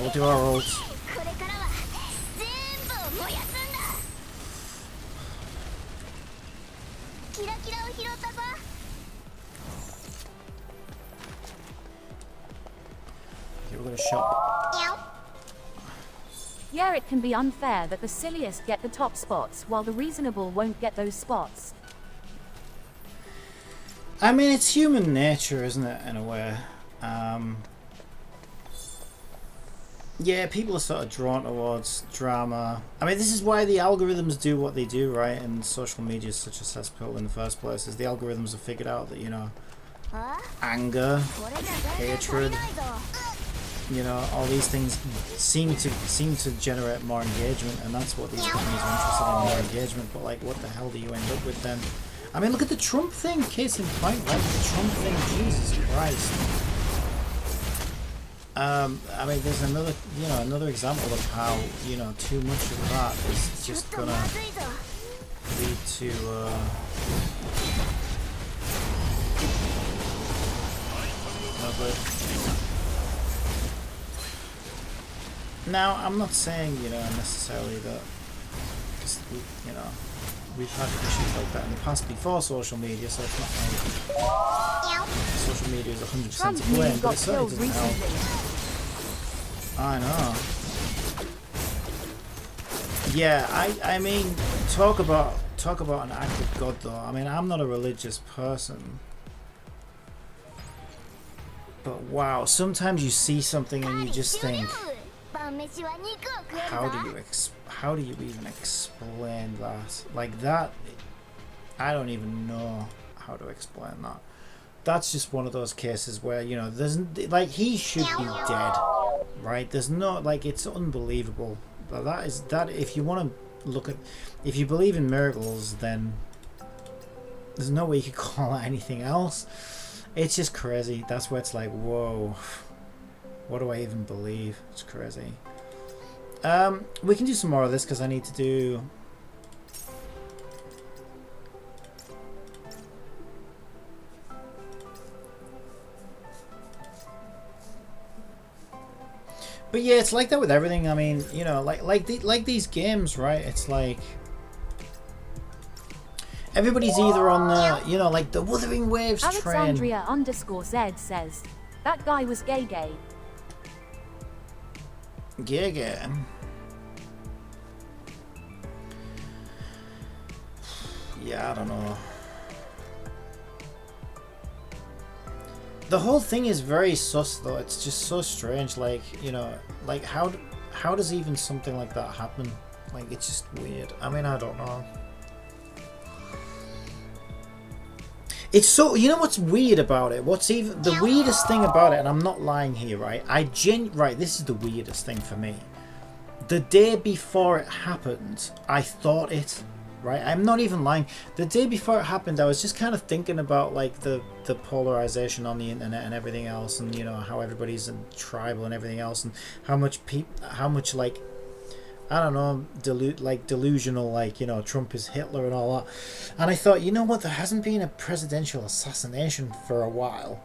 We'll do our ults. We've got a shop. Yeah, it can be unfair that the silliest get the top spots while the reasonable won't get those spots. I mean, it's human nature, isn't it, in a way? Yeah, people are sort of drawn towards drama. I mean, this is why the algorithms do what they do, right? And social media is such a cesspool in the first place, is the algorithms have figured out that, you know, anger, hatred, you know, all these things seem to generate more engagement, and that's what these companies are interested in, more engagement. But like, what the hell do you end up with then? I mean, look at the Trump thing, case in point, right? The Trump thing, Jesus Christ. I mean, there's another example of how, you know, too much of that is just gonna lead to, now, I'm not saying, you know, necessarily that, just, you know, we've had issues like that in the past before social media, so it's not like social media is 100% to blame, but it certainly doesn't help. I know. Yeah, I mean, talk about an act of God, though. I mean, I'm not a religious person, but wow, sometimes you see something and you just think, how do you even explain that? Like that, I don't even know how to explain that. That's just one of those cases where, you know, there's like, he should be dead, right? There's no, like, it's unbelievable. But that if you want to look at, if you believe in miracles, then there's no way you could call it anything else. It's just crazy. That's where it's like, whoa, what do I even believe? It's crazy. We can do some more of this because I need to do. But yeah, it's like that with everything. I mean, you know, like these games, right? It's like everybody's either on the, you know, like the Wuthering Waves train. Alexandria_Z says that guy was gay. Gay. Yeah, I don't know. The whole thing is very sus, though. It's just so strange. Like, you know, like how does even something like that happen? Like, it's just weird. I mean, I don't know. It's so, you know what's weird about it? What's even the weirdest thing about it, and I'm not lying here, right? Right, this is the weirdest thing for me. The day before it happened, I thought it, right? I'm not even lying. The day before it happened, I was just kind of thinking about like the polarization on the internet and everything else, and you know how everybody's tribal and everything else, and how much like, I don't know, delusional, like, you know, Trump is Hitler and all that. And I thought, you know what, there hasn't been a presidential assassination for a while.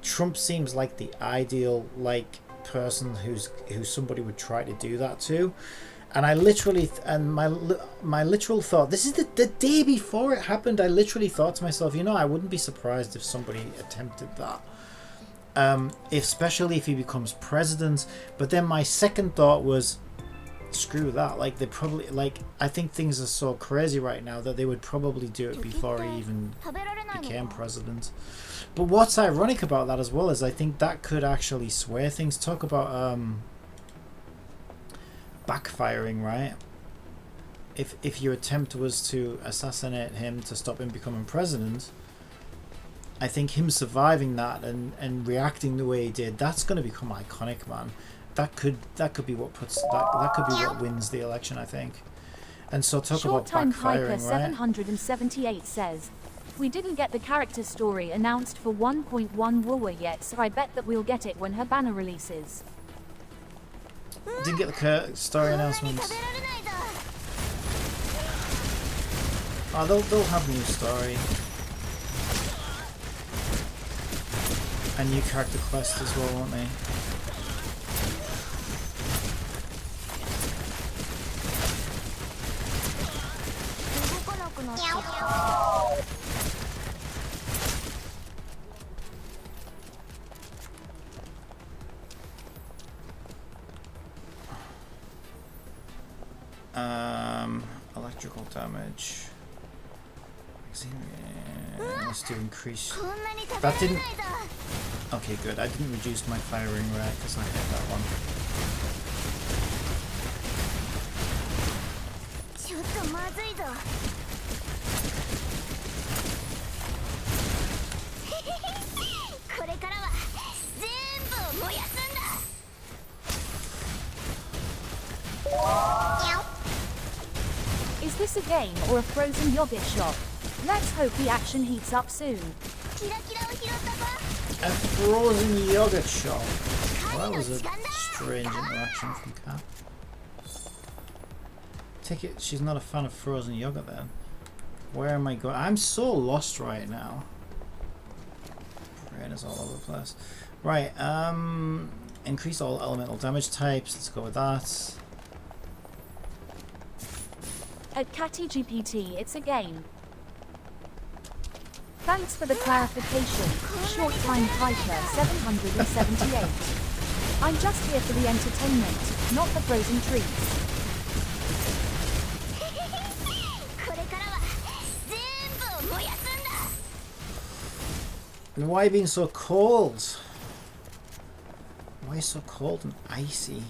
Trump seems like the ideal, like, person who somebody would try to do that to. And I literally, and my literal thought, this is the day before it happened, I literally thought to myself, you know, I wouldn't be surprised if somebody attempted that. Especially if he becomes president. But then my second thought was, screw that, like, they probably, like, I think things are so crazy right now that they would probably do it before he even became president. But what's ironic about that as well is I think that could actually sway things. Talk about backfiring, right? If your attempt was to assassinate him to stop him becoming president, I think him surviving that and reacting the way he did, that's going to become iconic, man. That could be what puts that could be what wins the election, I think. And so talk about backfiring, right? 778 says, we didn't get the character story announced for 1.1 Wuwa yet, so I bet that we'll get it when her banner releases. Didn't get the story announcements. Oh, they'll have a new story. A new character quest as well, won't they? electrical damage. Let's do increase. That didn't. Okay, good. I didn't reduce my firing rate because I hit that one. Is this a game or a frozen yogurt shop? Let's hope the action heats up soon. A frozen yogurt shop. Well, that was a strange interaction from Kat. Take it, she's not a fan of frozen yogurt then. Where am I going? I'm so lost right now. Brain is all over the place. Right, increase all elemental damage types. Let's go with that. At Catty GPT, it's a game. Thanks for the clarification, Short Time Piper 778. I'm just here for the entertainment, not the frozen treats. And why being so cold? Why so cold and icy?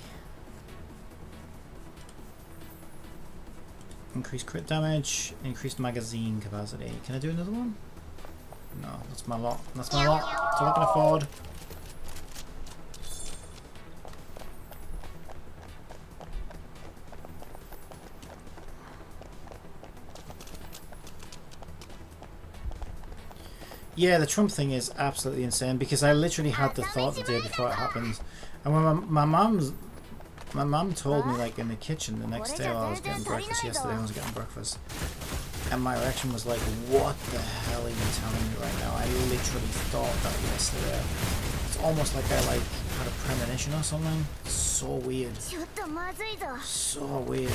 Increased crit damage, increased magazine capacity. Can I do another one? No, that's my lot. That's my lot. That's all I can afford. Yeah, the Trump thing is absolutely insane because I literally had the thought the day before it happened, and when my mum told me, like in the kitchen the next day while I was getting breakfast, yesterday I was getting breakfast, and my reaction was like, what the hell are you telling me right now? I literally thought that yesterday. It's almost like I like had a premonition or something. It's so weird. So weird.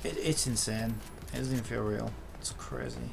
It's insane. It doesn't even feel real. It's crazy.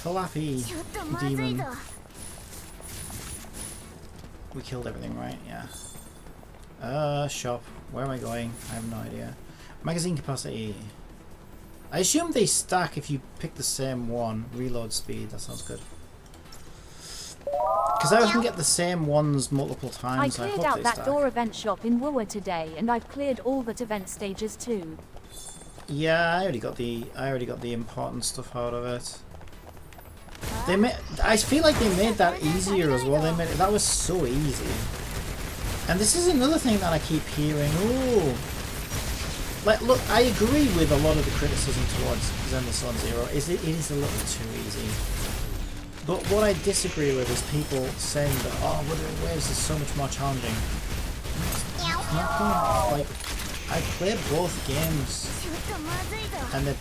Flappy demon. We killed everything, right? Yeah. Shop. Where am I going? I have no idea. Magazine capacity. I assume they stack if you pick the same one. Reload speed. That sounds good. Because I can get the same ones multiple times. I cleared out that door event shop in Wua today, and I've cleared all that event stages too. Yeah, I already got the important stuff out of it. I feel like they made that easier as well. That was so easy. And this is another thing that I keep hearing. Ooh, like look, I agree with a lot of the criticism towards Zenless Zone Zero. It is a little too easy. But what I disagree with is people saying that the waves is so much more challenging. It's not like I played both games, and they're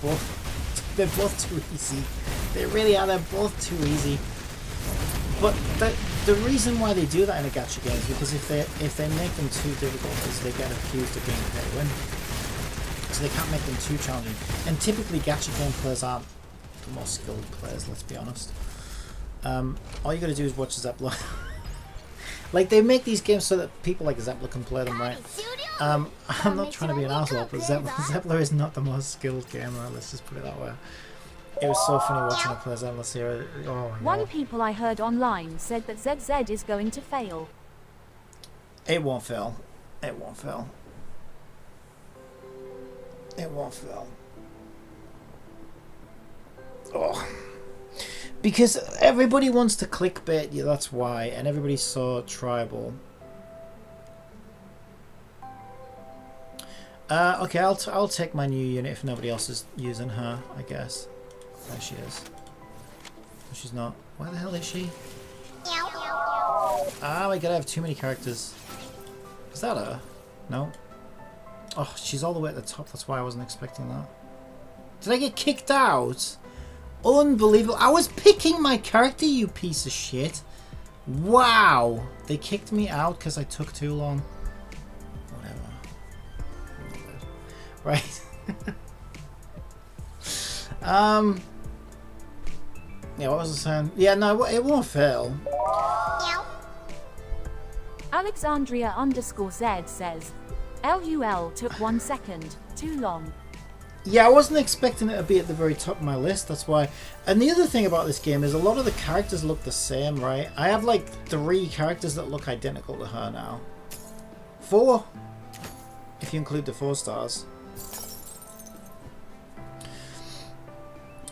both too easy. They really are. They're both too easy. But the reason why they do that in a gacha game is because if they make them too difficult, is they get accused of being pay to win. So they can't make them too challenging. And typically gacha game players aren't the most skilled players. Let's be honest. All you gotta do is watch Zeppler. Like they make these games so that people like Zeppler can play them, right? I'm not trying to be an asshole, but Zeppler is not the most skilled gamer. Let's just put it that way. It was so funny watching her play Zenless Zero. Oh my One god. people I heard online said that ZZ is going to fail. It won't fail. It won't fail. It won't fail. Oh. Because everybody wants to clickbait you, that's why, and everybody's so tribal. Okay, I'll take my new unit if nobody else is using her, I guess. There she is. No, she's not. Where the hell is she? Ah, my god, I have too many characters. Is that her? No. Oh, she's all the way at the top, that's why I wasn't expecting that. Did I get kicked out? Unbelievable. I was picking my character, you piece of shit. Wow. They kicked me out because I took too long. Right. Yeah, what was I saying? Yeah, no, it won't fail. Alexandria_Z says, LUL took 1 second, too long. Yeah, I wasn't expecting it to be at the very top of my list, that's why. And the other thing about this game is a lot of the characters look the same, right? I have like 3 characters that look identical to her now. 4, if you include the 4 stars.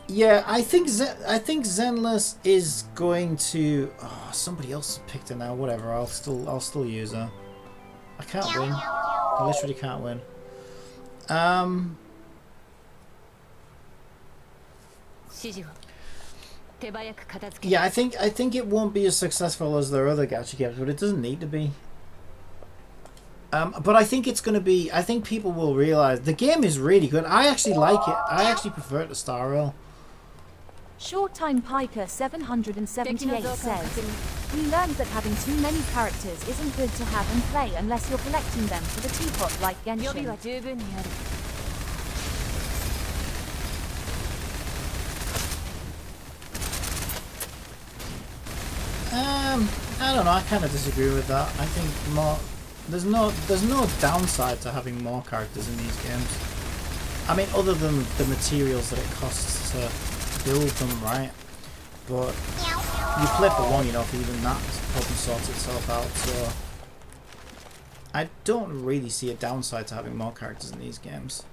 Yeah, I think Zenless is going to. Oh, somebody else picked her now. Whatever. I'll still use her. I can't win. I literally can't win. Yeah, I think it won't be as successful as their other gacha games, but it doesn't need to be. But I think it's going to be. I think people will realize the game is really good. I actually like it. I actually prefer it to Star Rail. Short Time Piker 778 says, we learned that having too many characters isn't good to have and play unless you're collecting them for the teapot like Genshin. I don't know. I kind of disagree with that. I think more. There's no downside to having more characters in these games. I mean, other than the materials that it costs to build them, right? But you play for long enough, even that problem sorts itself out. So I don't really see a downside to having more characters in these games.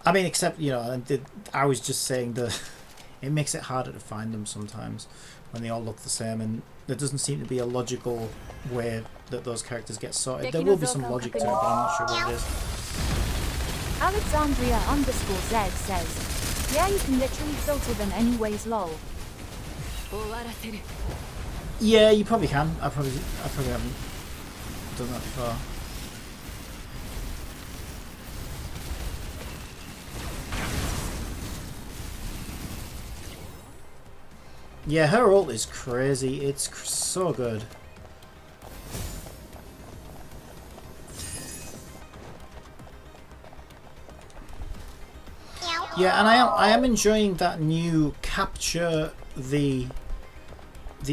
I mean, except, you know, I was just saying that it makes it harder to find them sometimes when they all look the same, and there doesn't seem to be a logical way that those characters get sorted. There will be some logic to it, but I'm not sure what it is. Alexandria_Z says, yeah, you can literally filter them anyways, lol. Yeah, you probably can. I probably haven't done that before. Yeah, her ult is crazy. It's so good. Yeah, and I am enjoying that new capture the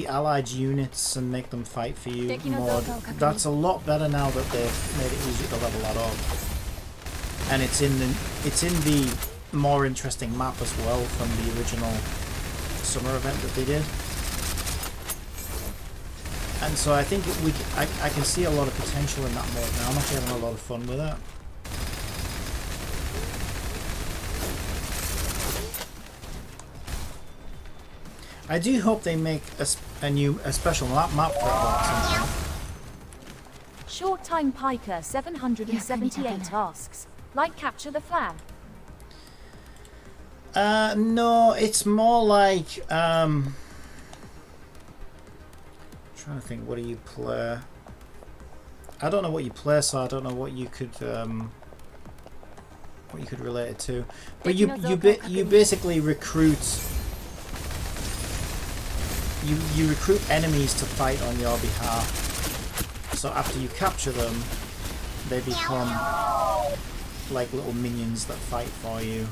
allied units and make them fight for you mod. That's a lot better now that they've made it easier to level that up. And it's in the more interesting map as well from the original summer event that they did. And so I think I can see a lot of potential in that mode now. I'm actually having a lot of fun with it. I do hope they make a special map for it at some point. Short Time Piker 778 asks, like capture the flag? No, it's more like trying to think, what do you play? I don't know what you play, so I don't know what you could relate it to. But you basically recruit. You recruit enemies to fight on your behalf. So after you capture them, they become like little minions that fight for you.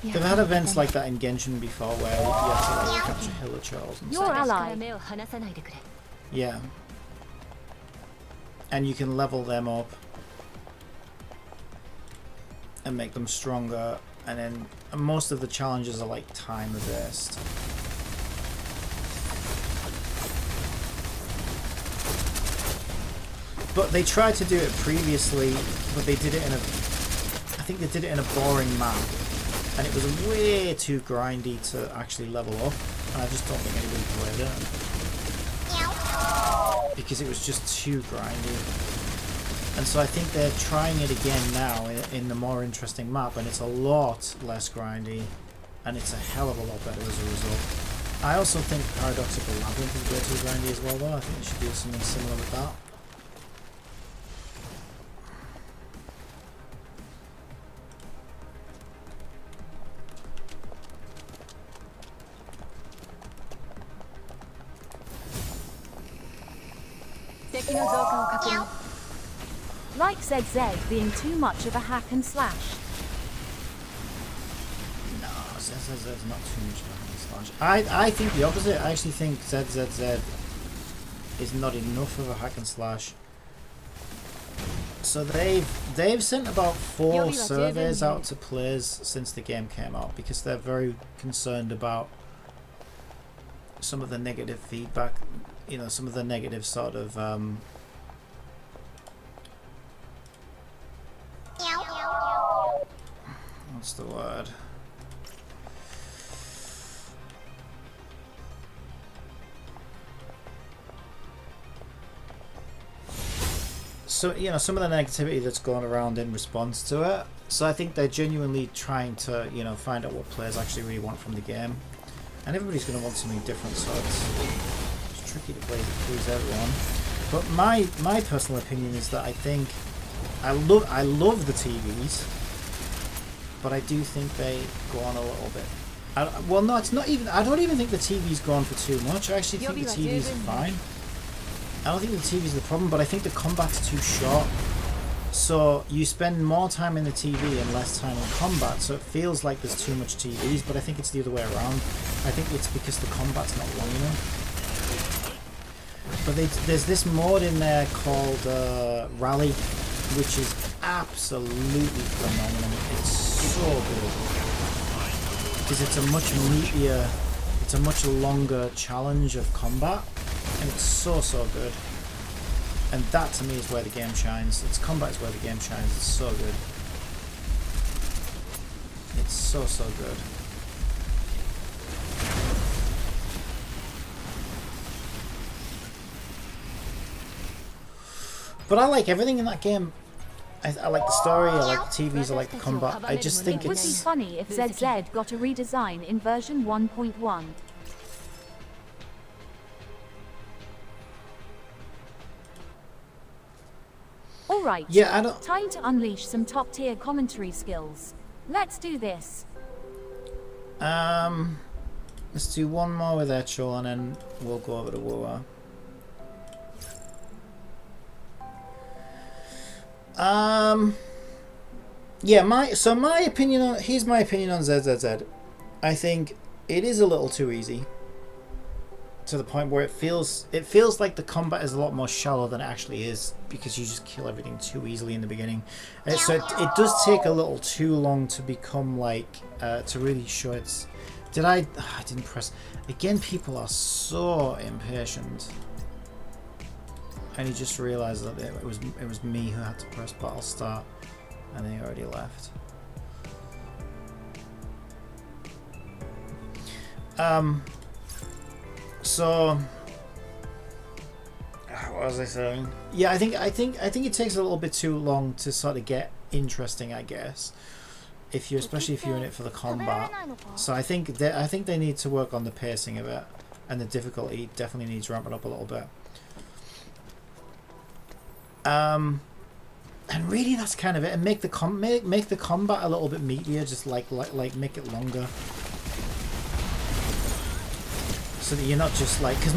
They've had events like that in Genshin before where you have to like capture hillachurls and Your stuff. ally. Yeah. And you can level them up. and make them stronger, and then most of the challenges are like timer based. But they tried to do it previously, but they did it in I think they did it in a boring map, and it was way too grindy to actually level up, and I just don't think anybody played it. Because it was just too grindy. And so I think they're trying it again now in the more interesting map, and it's a lot less grindy, and it's a hell of a lot better as a result. I also think Paradoxical Labyrinth is way too grindy as well, though. I think it should do something similar with that. Like ZZ being too much of a hack and slash. No, ZZZ is not too much of a hack and slash. I think the opposite. I actually think ZZZ is not enough of a hack and slash. So they've sent about 4 surveys out to players since the game came out, because they're very concerned about some of the negative feedback, you know, some of the negative sort of what's the word? So, you know, some of the negativity that's going around in response to it. So I think they're genuinely trying to, you know, find out what players actually really want from the game. And everybody's going to want something different, so it's tricky to please everyone. But my personal opinion is that I think I love the TVs, but I do think they go on a little bit. Well, no, it's not even. I don't even think the TVs go on for too much. I actually think the TVs are fine. I don't think the TV's the problem, but I think the combat's too short. So you spend more time in the TV and less time in combat, so it feels like there's too much TVs, but I think it's the other way around. I think it's because the combat's not long enough. But there's this mode in there called Rally, which is absolutely phenomenal. It's so good. Because it's a much meatier, it's a much longer challenge of combat, and it's so good. And that to me is where the game shines. Its combat is where the game shines. It's so good. It's so good. But I like everything in that game. I like the story, I like the TVs, I like the combat. I just think it would be funny if ZZ got a redesign in version 1.1. Alright, yeah, time to unleash some top tier commentary skills. Let's do this. Let's do one more with Echo and then we'll go over to Wua. Yeah, my opinion on here's my opinion on ZZZ. I think it is a little too easy. To the point where it feels like the combat is a lot more shallow than it actually is, because you just kill everything too easily in the beginning. So it does take a little too long to become like to really show its. I didn't press again. People are so impatient. And he just realised that it was me who had to press battle start, and he already left. So what was I saying? Yeah, I think it takes a little bit too long to sort of get interesting, I guess. Especially if you're in it for the combat. So I think they need to work on the pacing of it, and the difficulty definitely needs ramping up a little bit. And really that's kind of it, and make the combat a little bit meatier, just like make it longer, so that you're not just like, because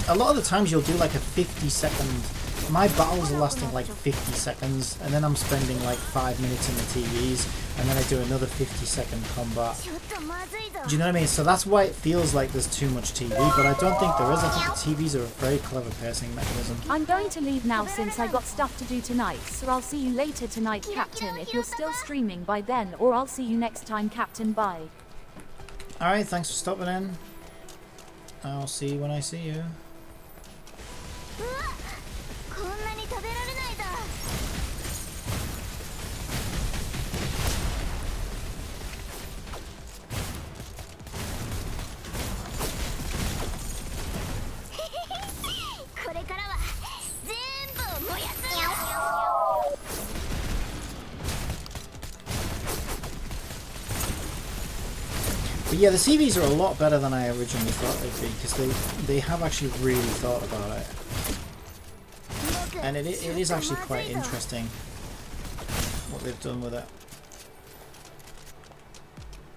a lot of the times you'll do like a 50-second my battles are lasting like 50 seconds, and then I'm spending like 5 minutes in the TVs, and then I do another 50-second combat. Do you know what I mean? So that's why it feels like there's too much TV, but I don't think there is. I think the TVs are a very clever pacing mechanism. I'm going to leave now since I got stuff to do tonight, so I'll see you later tonight, Captain, if you're still streaming by then, or I'll see you next time, Captain. Bye. Alright, thanks for stopping in. I'll see you when I see you. But yeah, the CVs are a lot better than I originally thought they'd be, because they have actually really thought about it. And it is actually quite interesting what they've done with it.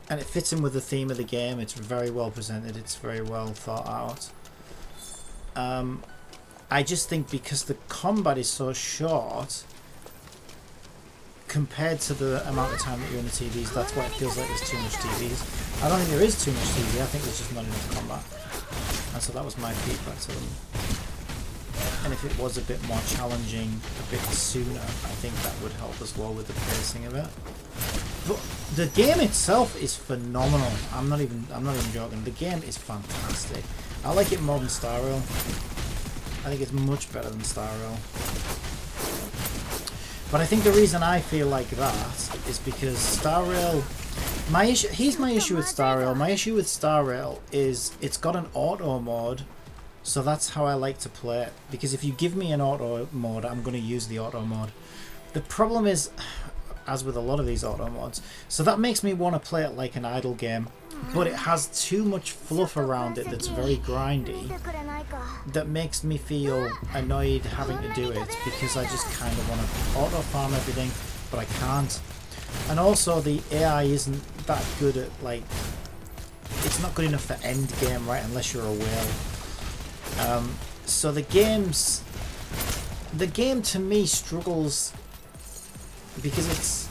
And it fits in with the theme of the game. It's very well presented, it's very well thought out. I just think because the combat is so short compared to the amount of time that you're in the TVs, that's why it feels like there's too much TVs. I don't think there is too much TV, I think there's just not enough combat. And so that was my feedback to them. And if it was a bit more challenging a bit sooner, I think that would help as well with the pacing of it. But the game itself is phenomenal. I'm not even joking. The game is fantastic. I like it more than Star Rail. I think it's much better than Star Rail. But I think the reason I feel like that is because Star Rail... Here's my issue with Star Rail. My issue with Star Rail is it's got an auto mode, so that's how I like to play it. Because if you give me an auto mode, I'm going to use the auto mode. The problem is, as with a lot of these auto mods, so that makes me want to play it like an idle game, but it has too much fluff around it that's very grindy, that makes me feel annoyed having to do it, because I just kind of want to auto farm everything, but I can't. And also the AI isn't that good at, like, it's not good enough for end game, right, unless you're a whale. So the game to me struggles because it's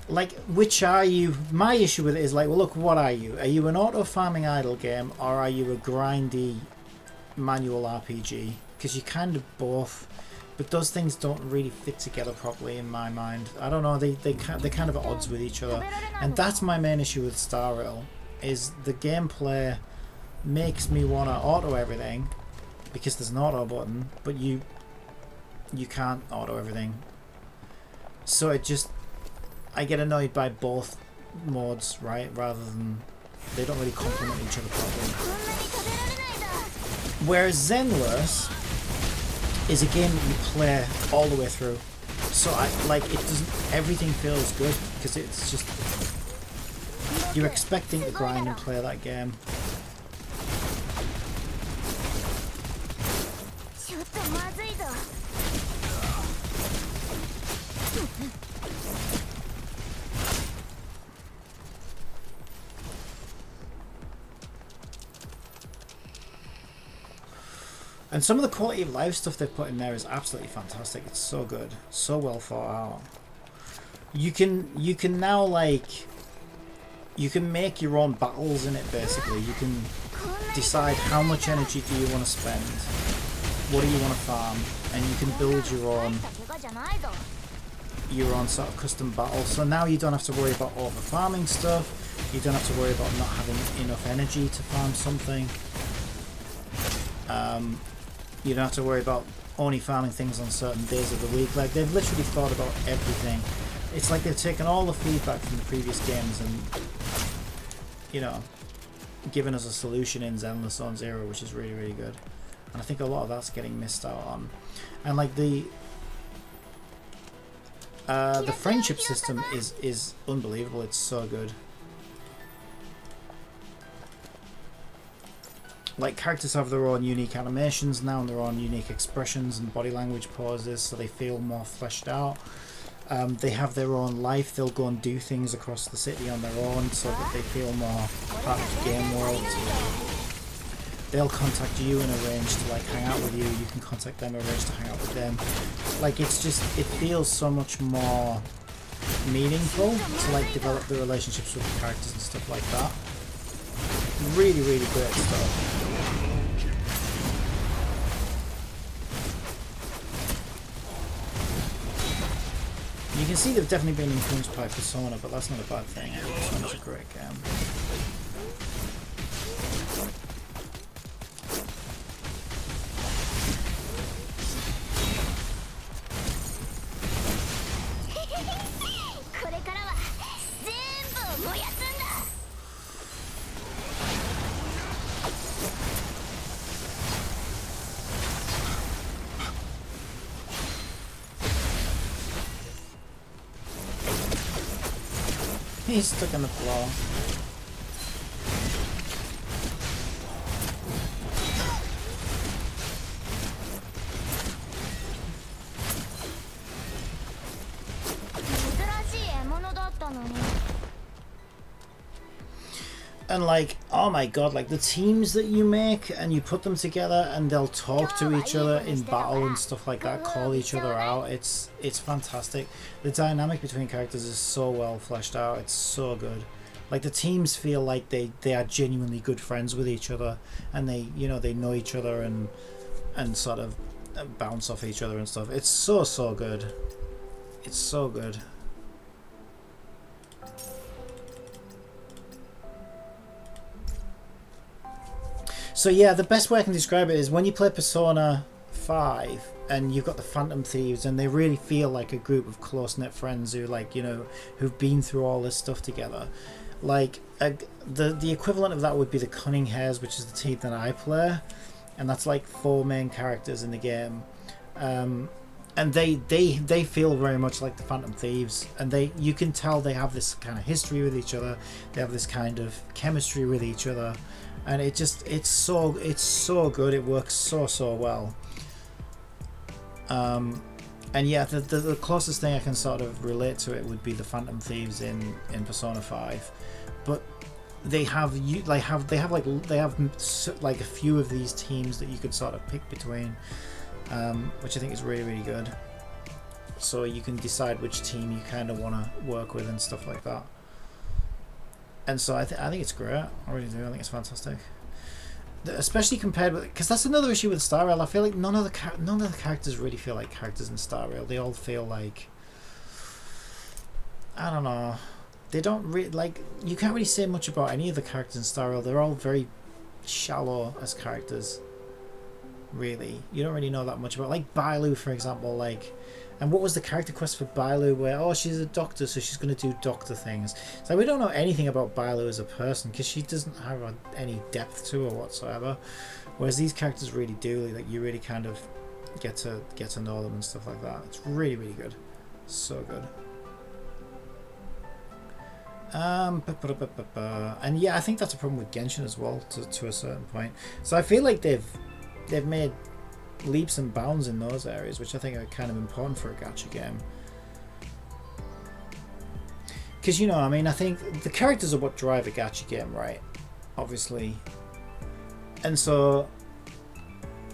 like, which are you? My issue with it is like, well, look, what are you? Are you an auto farming idle game, or are you a grindy manual RPG? Because you're kind of both, but those things don't really fit together properly in my mind. I don't know, they're kind of at odds with each other, and that's my main issue with Star Rail, is the gameplay makes me want to auto everything because there's an auto button, but you can't auto everything. So it just, I get annoyed by both modes, right? Rather than, they don't really complement each other properly. Whereas Zenless is a game that you play all the way through. So everything feels good because it's just, you're expecting to grind and play that game. And some of the quality of life stuff they've put in there is absolutely fantastic. It's so good, so well thought out. You can now, like, you can make your own battles in it. Basically, you can decide how much energy do you want to spend, what do you want to farm, and you can build your own sort of custom battle. So now you don't have to worry about over farming stuff. You don't have to worry about not having enough energy to farm something. You don't have to worry about only farming things on certain days of the week. Like, they've literally thought about everything. It's like they've taken all the feedback from the previous games and, you know, given us a solution in Zenless Zone Zero, which is really, really good. And I think a lot of that's getting missed out on. And like the friendship system is unbelievable. It's so good. Like, characters have their own unique animations now and their own unique expressions and body language poses, so they feel more fleshed out. They have their own life. They'll go and do things across the city on their own so that they feel more part of the game world. they'll contact you and arrange to like hang out with you. You can contact them, arrange to hang out with them. Like it's just, it feels so much more meaningful to like develop the relationships with the characters and stuff like that. Really, really great stuff. You can see they've definitely been influenced by Persona, but that's not a bad thing. Persona's a great game. He's stuck on the floor. And like, oh my god, like the teams that you make and you put them together and they'll talk to each other in battle and stuff like that, call each other out. It's fantastic. The dynamic between characters is so well fleshed out. It's so good. Like the teams feel like they are genuinely good friends with each other, and they know each other and sort of bounce off each other and stuff. It's so good. It's so good. So yeah, the best way I can describe it is when you play Persona 5 and you've got the Phantom Thieves and they really feel like a group of close-knit friends who like, who've been through all this stuff together. Like the equivalent of that would be the Cunning Hares, which is the team that I play, and that's like 4 main characters in the game. And they feel very much like the Phantom Thieves, and you can tell they have this kind of history with each other. They have this kind of chemistry with each other. And it's so good. It works so well. And yeah, the closest thing I can sort of relate to it would be the Phantom Thieves in Persona 5, but they have like a few of these teams that you could sort of pick between, which I think is really good. So you can decide which team you kind of want to work with and stuff like that. And so I think it's great. I really do. I think it's fantastic, especially compared with, because that's another issue with Star Rail. I feel like none of the characters really feel like characters in Star Rail. They all feel like, I don't know. They don't really like. You can't really say much about any of the characters in Star Rail. They're all very shallow as characters. Really, you don't really know that much about, like Bailu, for example. Like, and what was the character quest for Bailu? Where she's a doctor, so she's going to do doctor things. So we don't know anything about Bailu as a person because she doesn't have any depth to her whatsoever. Whereas these characters really do. Like you really kind of get to know them and stuff like that. It's really good, so good. And yeah, I think that's a problem with Genshin as well to a certain point. So I feel like they've made leaps and bounds in those areas, which I think are kind of important for a gacha game. Because I mean, I think the characters are what drive a gacha game, right? Obviously. And so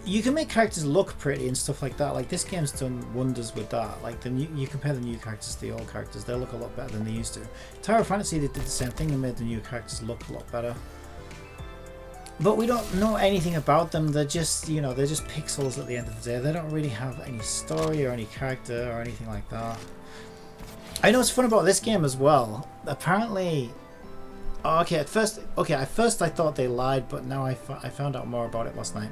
you can make characters look pretty and stuff like that. Like this game's done wonders with that. Like you compare the new characters to the old characters, they look a lot better than they used to. Tower of Fantasy, they did the same thing. They made the new characters look a lot better. But we don't know anything about them. They're just, they're just pixels at the end of the day. They don't really have any story or any character or anything like that. I know what's fun about this game as well. Apparently, at first I thought they lied, but now I found out more about it last night.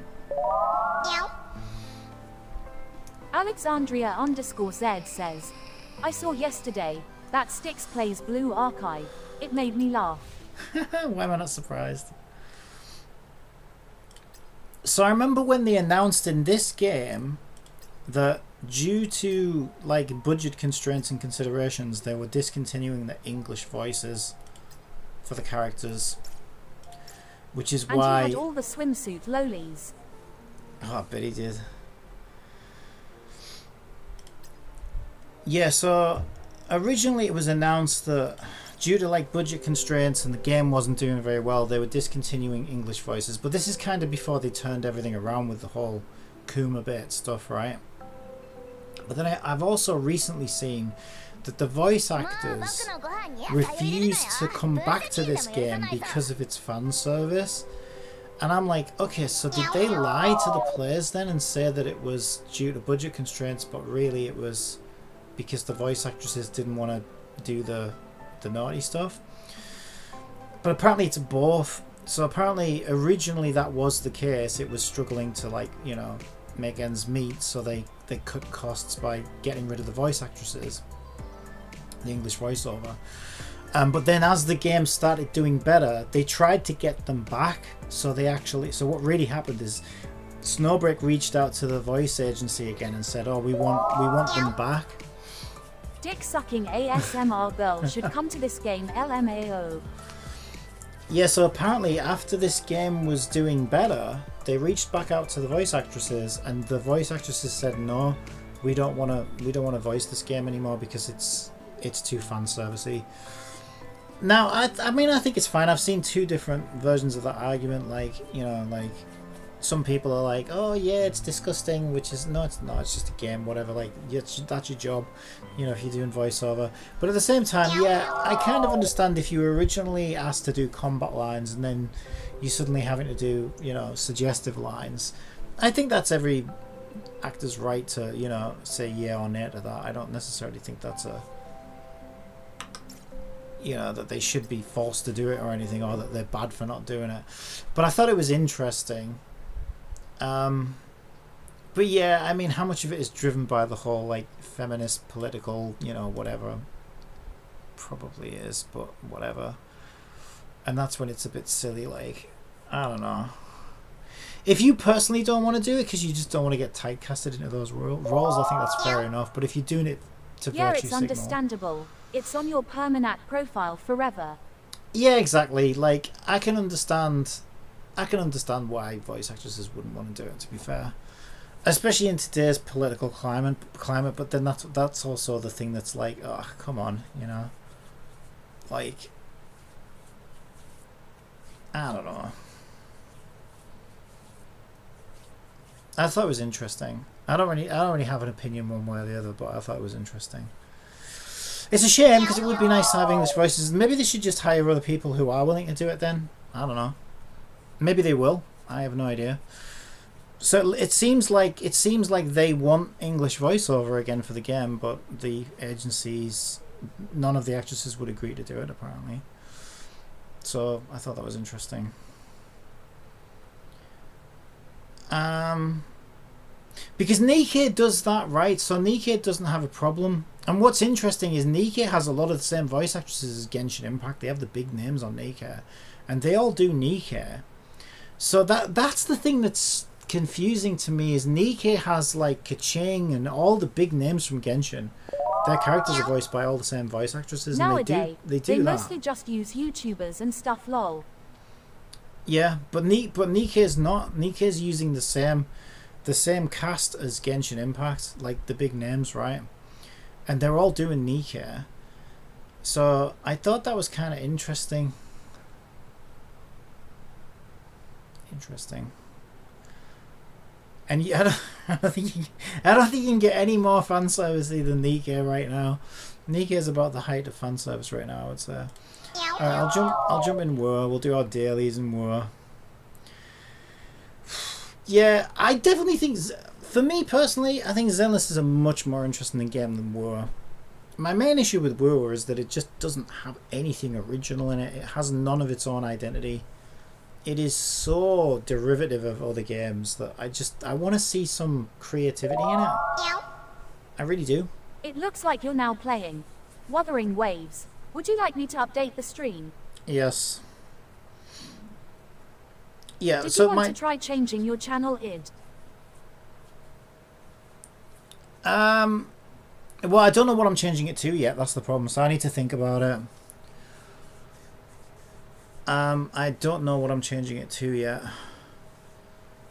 Alexandria_Z says, I saw yesterday that Styx plays Blue Archive. It made me laugh. Why am I not surprised? So I remember when they announced in this game that due to like budget constraints and considerations, they were discontinuing the English voices for the characters, which is why. And he had all the swimsuit lolis. Oh, I bet he did. Yeah, so originally it was announced that due to like budget constraints and the game wasn't doing very well, they were discontinuing English voices. But this is kind of before they turned everything around with the whole Kuma bait stuff, right? But then I've also recently seen that the voice actors refused to come back to this game because of its fan service. And I'm like, okay, so did they lie to the players then and say that it was due to budget constraints, but really it was because the voice actresses didn't want to do the naughty stuff? But apparently it's both. So apparently originally that was the case. It was struggling to, like, you know, make ends meet, so they cut costs by getting rid of the voice actresses, the English voiceover. But then as the game started doing better, they tried to get them back. So what really happened is Snowbreak reached out to the voice agency again and said, oh, we want them back. Dick-sucking ASMR girl should come to this game, LMAO. Yeah, so apparently after this game was doing better, they reached back out to the voice actresses, and the voice actresses said, no, we don't want to voice this game anymore because it's too fan servicey. Now, I mean, I think it's fine. I've seen two different versions of that argument. Like, you know, like some people are like, oh yeah, it's disgusting, which is no, it's not. It's just a game, whatever. Like, that's your job, you know, if you're doing voiceover. But at the same time, yeah, I kind of understand if you were originally asked to do combat lines and then you suddenly having to do, you know, suggestive lines. I think that's every actor's right to, you know, say yeah or nay to that. I don't necessarily think that's a, you know, that they should be forced to do it or anything, or that they're bad for not doing it. But I thought it was interesting. But yeah, I mean, how much of it is driven by the whole like feminist political, you know, whatever? Probably is, but whatever. And that's when it's a bit silly. Like, I don't know. If you personally don't want to do it because you just don't want to get typecasted into those roles, I think that's fair enough. But if you're doing it to virtue it's signal, understandable. It's on your permanent profile forever. Yeah, exactly. Like, I can understand why voice actresses wouldn't want to do it, to be fair, especially in today's political climate. But then that's also the thing that's like, oh, come on, you know, like, I don't know. I thought it was interesting. I don't really have an opinion one way or the other, but I thought it was interesting. It's a shame because it would be nice to have English voices. Maybe they should just hire other people who are willing to do it then. I don't know. Maybe they will. I have no idea. So it seems like they want English voiceover again for the game, but the agencies, none of the actresses would agree to do it apparently. So I thought that was interesting. Because Nikkei does that, right? So Nikkei doesn't have a problem. And what's interesting is Nikkei has a lot of the same voice actresses as Genshin Impact. They have the big names on Nikkei, and they all do Nikkei. So that's the thing that's confusing to me, is Nikkei has like Kaching and all the big names from Genshin. Their characters are voiced by all the same voice actresses. Nowadays, and they do that. mostly just use YouTubers and stuff, lol. Yeah, but Nikkei's not. Nikkei's using the same cast as Genshin Impact, like the big names, right? And they're all doing Nikkei. So I thought that was kind of interesting. And I don't think you can get any more fan service than Nikkei right now. Nikkei is about the height of fan service right now, I would say. Alright, I'll jump in War. We'll do our dailies in War. Yeah, I definitely think, for me personally, I think Zenless is a much more interesting game than War. My main issue with War is that it just doesn't have anything original in it. It has none of its own identity. It is so derivative of other games that I want to see some creativity in it. I really do. It looks like you're now playing Wuthering Waves. Would you like me to update the stream? Yes. Yeah, Did so you want to try changing your channel ID? Well, I don't know what I'm changing it to yet. That's the problem. So I need to think about it. I don't know what I'm changing it to yet.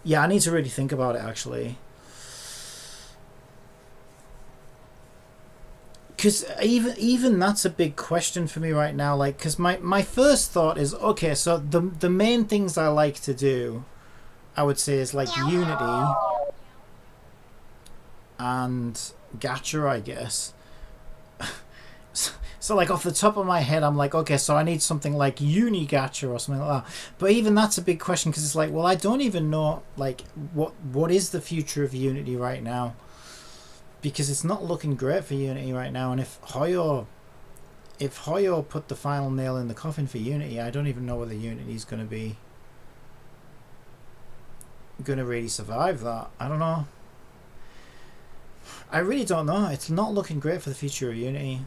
Yeah, I need to really think about it, actually. Because even that's a big question for me right now. Like, because my first thought is, okay, so the main things I like to do, I would say, is like Unity and gacha, I guess. So like off the top of my head, I'm like, okay, so I need something like Uni Gacha or something like that. But even that's a big question, because it's like, well, I don't even know like what is the future of Unity right now, because it's not looking great for Unity right now. And if Hoyo put the final nail in the coffin for Unity, I don't even know whether Unity is going to really survive that. I don't know. I really don't know. It's not looking great for the future of Unity.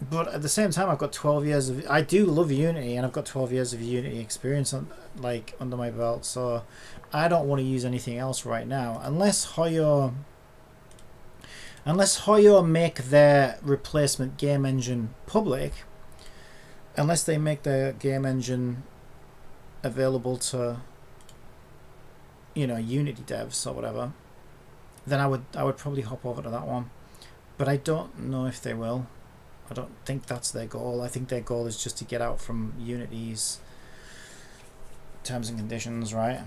But at the same time, I've got 12 years of... I do love Unity, and I've got 12 years of Unity experience under my belt, so I don't want to use anything else right now. Unless Hoyo make their replacement game engine public, unless they make their game engine available to, Unity devs or whatever, then I would probably hop over to that one. But I don't know if they will. I don't think that's their goal. I think their goal is just to get out from Unity's terms and conditions, right?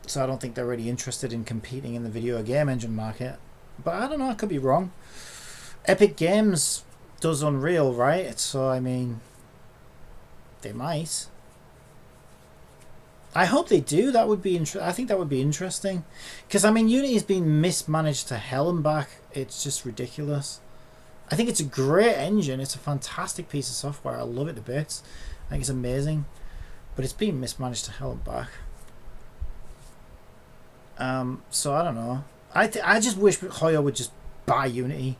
So I don't think they're really interested in competing in the video game engine market. But I don't know, I could be wrong. Epic Games does Unreal, right? So, I mean, they might. I hope they do. That would be I think that would be interesting, because I mean, Unity has been mismanaged to hell and back. It's just ridiculous. I think it's a great engine. It's a fantastic piece of software. I love it to bits. I think it's amazing, but it's been mismanaged to hell and back. So I don't know. I just wish Hoyo would just buy Unity.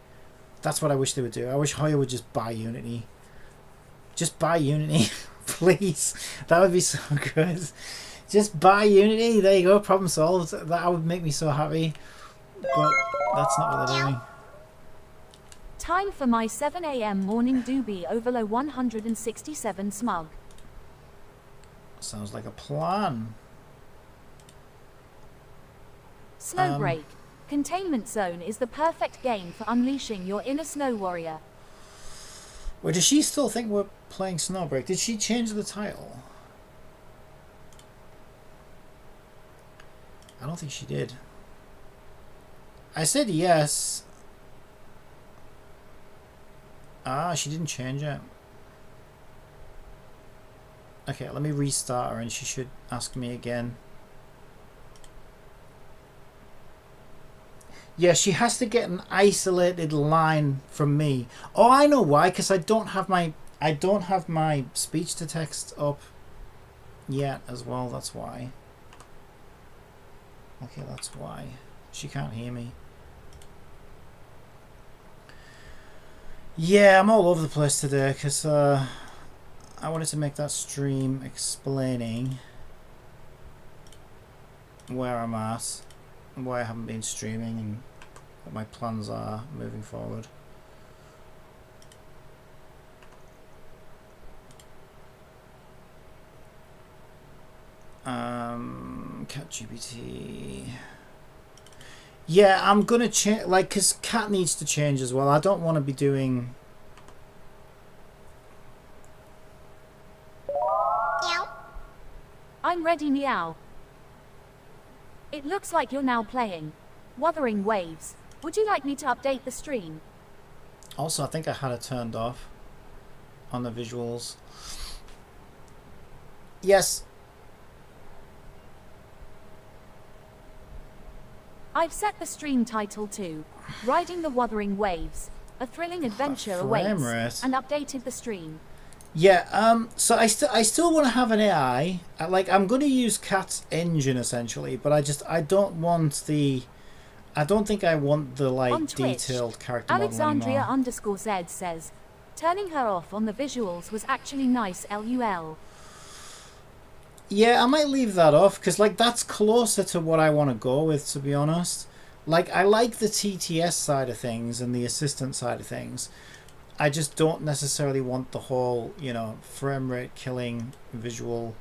That's what I wish they would do. I wish Hoyo would just buy Unity. Just buy Unity, please. That would be so good. Just buy Unity. There you go. Problem solved. That would make me so happy. But that's not what they're doing. Time for my 7 a.m. morning doobie overlow 167 smug. Sounds like a plan. Snowbreak. Containment Zone is the perfect game for unleashing your inner snow warrior. Wait, does she still think we're playing Snowbreak? Did she change the title? I don't think she did. I said yes. She didn't change it. Okay, let me restart her and she should ask me again. Yeah, she has to get an isolated line from me. Oh, I know why, because I don't have my speech to text up yet as well. That's why. Okay, that's why. She can't hear me. Yeah, I'm all over the place today because I wanted to make that stream explaining where I'm at and why I haven't been streaming and what my plans are moving forward. CatGPT. Yeah, I'm gonna change, like, because Cat needs to change as well. I don't want to be doing... I'm ready, meow. It looks like you're now playing Wuthering Waves. Would you like me to update the stream? Also, I think I had it turned off on the visuals. Yes. I've set the stream title to Riding the Wuthering Waves. A thrilling adventure awaits, and updated the stream. Yeah, so I still want to have an AI. I'm going to use Cat's engine essentially, but I don't think I want the On Twitch, detailed character model Alexandria anymore. _Z says, turning her off on the visuals was actually nice, lul. Yeah, I might leave that off because that's closer to what I want to go with, to be honest. I like the TTS side of things and the assistant side of things. I just don't necessarily want the whole, frame rate killing visual.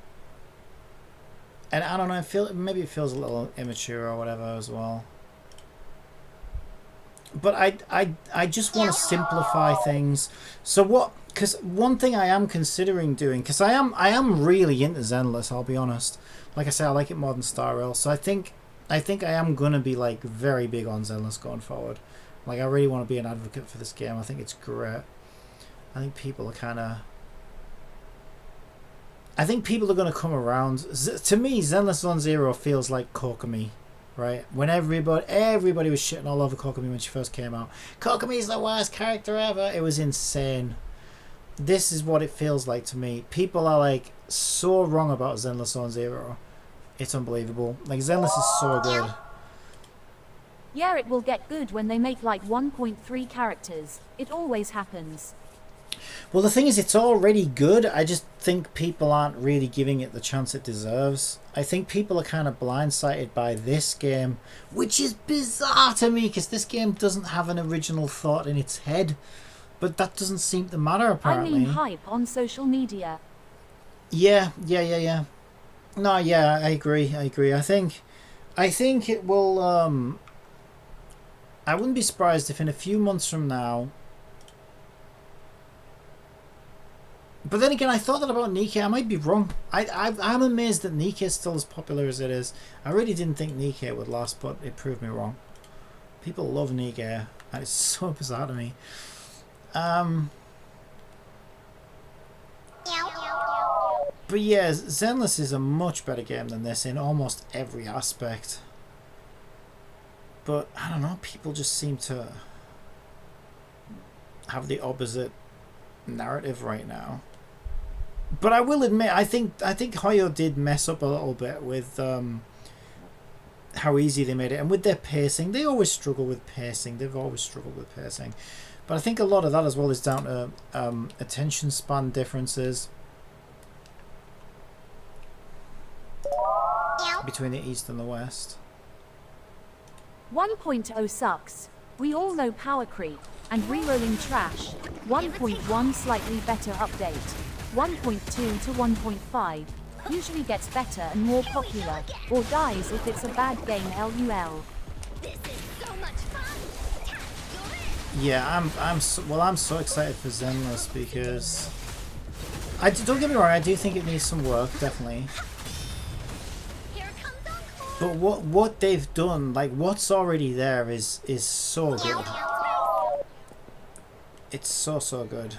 And I don't know, maybe it feels a little immature or whatever as well. but I just want to simplify things. So what? Because one thing I am considering doing, because I am really into Zenless. I'll be honest. Like I say, I like it more than Star Rail. So I think I am gonna be like very big on Zenless going forward. Like I really want to be an advocate for this game. I think it's great. I think people are kind of. I think people are going to come around. To me, Zenless Zone Zero feels like Kokomi, right? When everybody was shitting all over Kokomi when she first came out. Kokomi's the worst character ever. It was insane. This is what it feels like to me. People are like so wrong about Zenless Zone Zero. It's unbelievable. Like Zenless is so good. Yeah, it will get good when they make like 1.3 characters. It always happens. Well, the thing is, it's already good. I just think people aren't really giving it the chance it deserves. I think people are kind of blindsided by this game, which is bizarre to me because this game doesn't have an original thought in its head. But that doesn't seem to matter, apparently. I mean hype on social media. Yeah. No, yeah, I agree. I think it will. I wouldn't be surprised if in a few months from now. But then again, I thought that about Nikke. I might be wrong. I'm amazed that Nikke is still as popular as it is. I really didn't think Nikke would last, but it proved me wrong. People love Nikke, and it's so bizarre to me. But yeah, Zenless is a much better game than this in almost every aspect. But I don't know, people just seem to have the opposite narrative right now. But I will admit, I think Hoyo did mess up a little bit with how easy they made it, and with their pacing. They always struggle with pacing. They've always struggled with pacing. But I think a lot of that as well is down to attention span differences between the East and the West. 1.0 sucks. We all know power creep and rerolling trash. 1.1 slightly better update. 1.2 to 1.5 usually gets better and more popular, or dies if it's a bad game. LUL. This is so much fun. Yeah, I'm so excited for Zenless because don't get me wrong, I do think it needs some work, definitely. But what they've done, like what's already there, is so good. It's so good.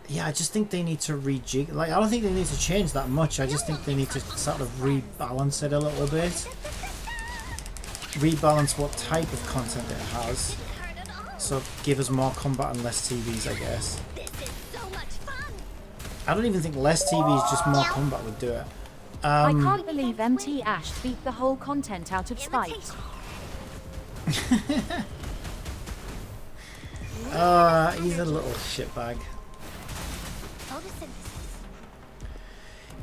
Yeah, I just think they need to rejig. Like, I don't think they need to change that much. I just think they need to sort of rebalance it a little bit. Rebalance what type of content it has. So give us more combat and less TVs, I guess. I don't even think less TVs, just more combat would do it. I can't believe MT Ash beat the whole content out of spite. He's a little shitbag.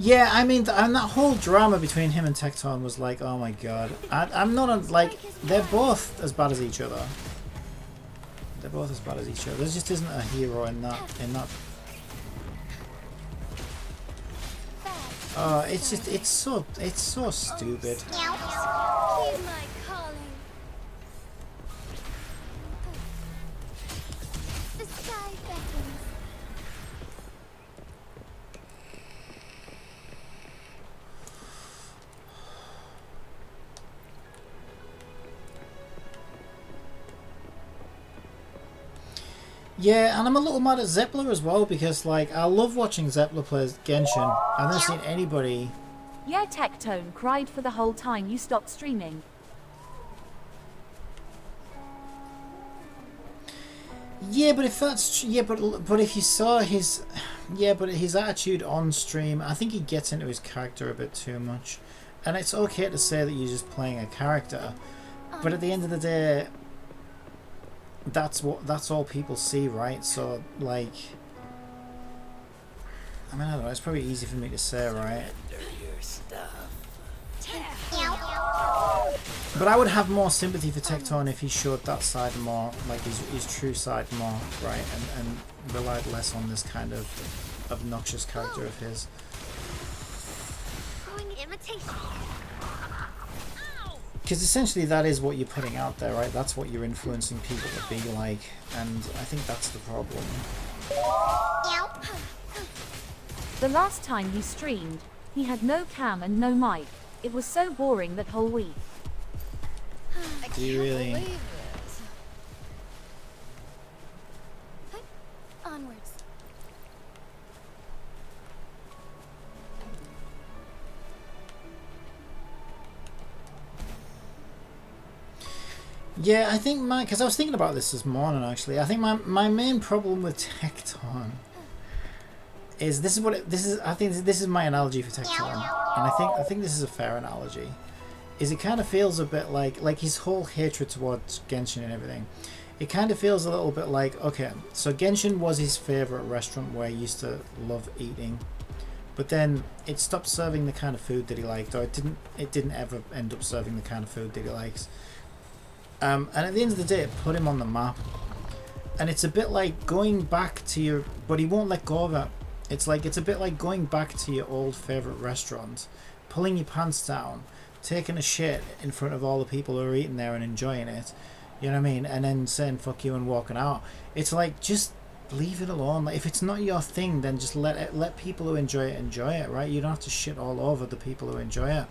Yeah, I mean, and that whole drama between him and Tecton was like, oh my god. I'm not like, they're both as bad as each other. They're both as bad as each other. There just isn't a hero in that. It's just, it's so stupid. Yeah, and I'm a little mad at Zeppler as well because, like, I love watching Zeppler play Genshin. I've never seen anybody. Yeah, Tectone cried for the whole time you stopped streaming. Yeah, but if that's but if you saw his his attitude on stream, I think he gets into his character a bit too much. And it's okay to say that you're just playing a character, but at the end of the day, that's all people see, right? So, like, I mean, I don't know, it's probably easy for me to say, right? But I would have more sympathy for Tecton if he showed that side more, like his true side more, right? And relied less on this kind of obnoxious character of his. Because essentially that is what you're putting out there, right? That's what you're influencing people to be like, and I think that's the problem. The last time he streamed, he had no cam and no mic. It was so boring that whole week. Do you really? Onwards. Yeah, I think because I was thinking about this morning actually. I think my main problem with Tecton is I think this is my analogy for Tecton, and I think this is a fair analogy. Is it kind of feels a bit like his whole hatred towards Genshin and everything. It kind of feels a little bit like, okay, so Genshin was his favorite restaurant where he used to love eating, but then it stopped serving the kind of food that he liked, or it didn't ever end up serving the kind of food that he likes. And at the end of the day, it put him on the map. And it's a bit like going back to your... But he won't let go of it. It's a bit like going back to your old favourite restaurant, pulling your pants down, taking a shit in front of all the people who are eating there and enjoying it. You know what I mean? And then saying fuck you and walking out. It's like, just leave it alone. Like, if it's not your thing, then just let people who enjoy it, right? You don't have to shit all over the people who enjoy it.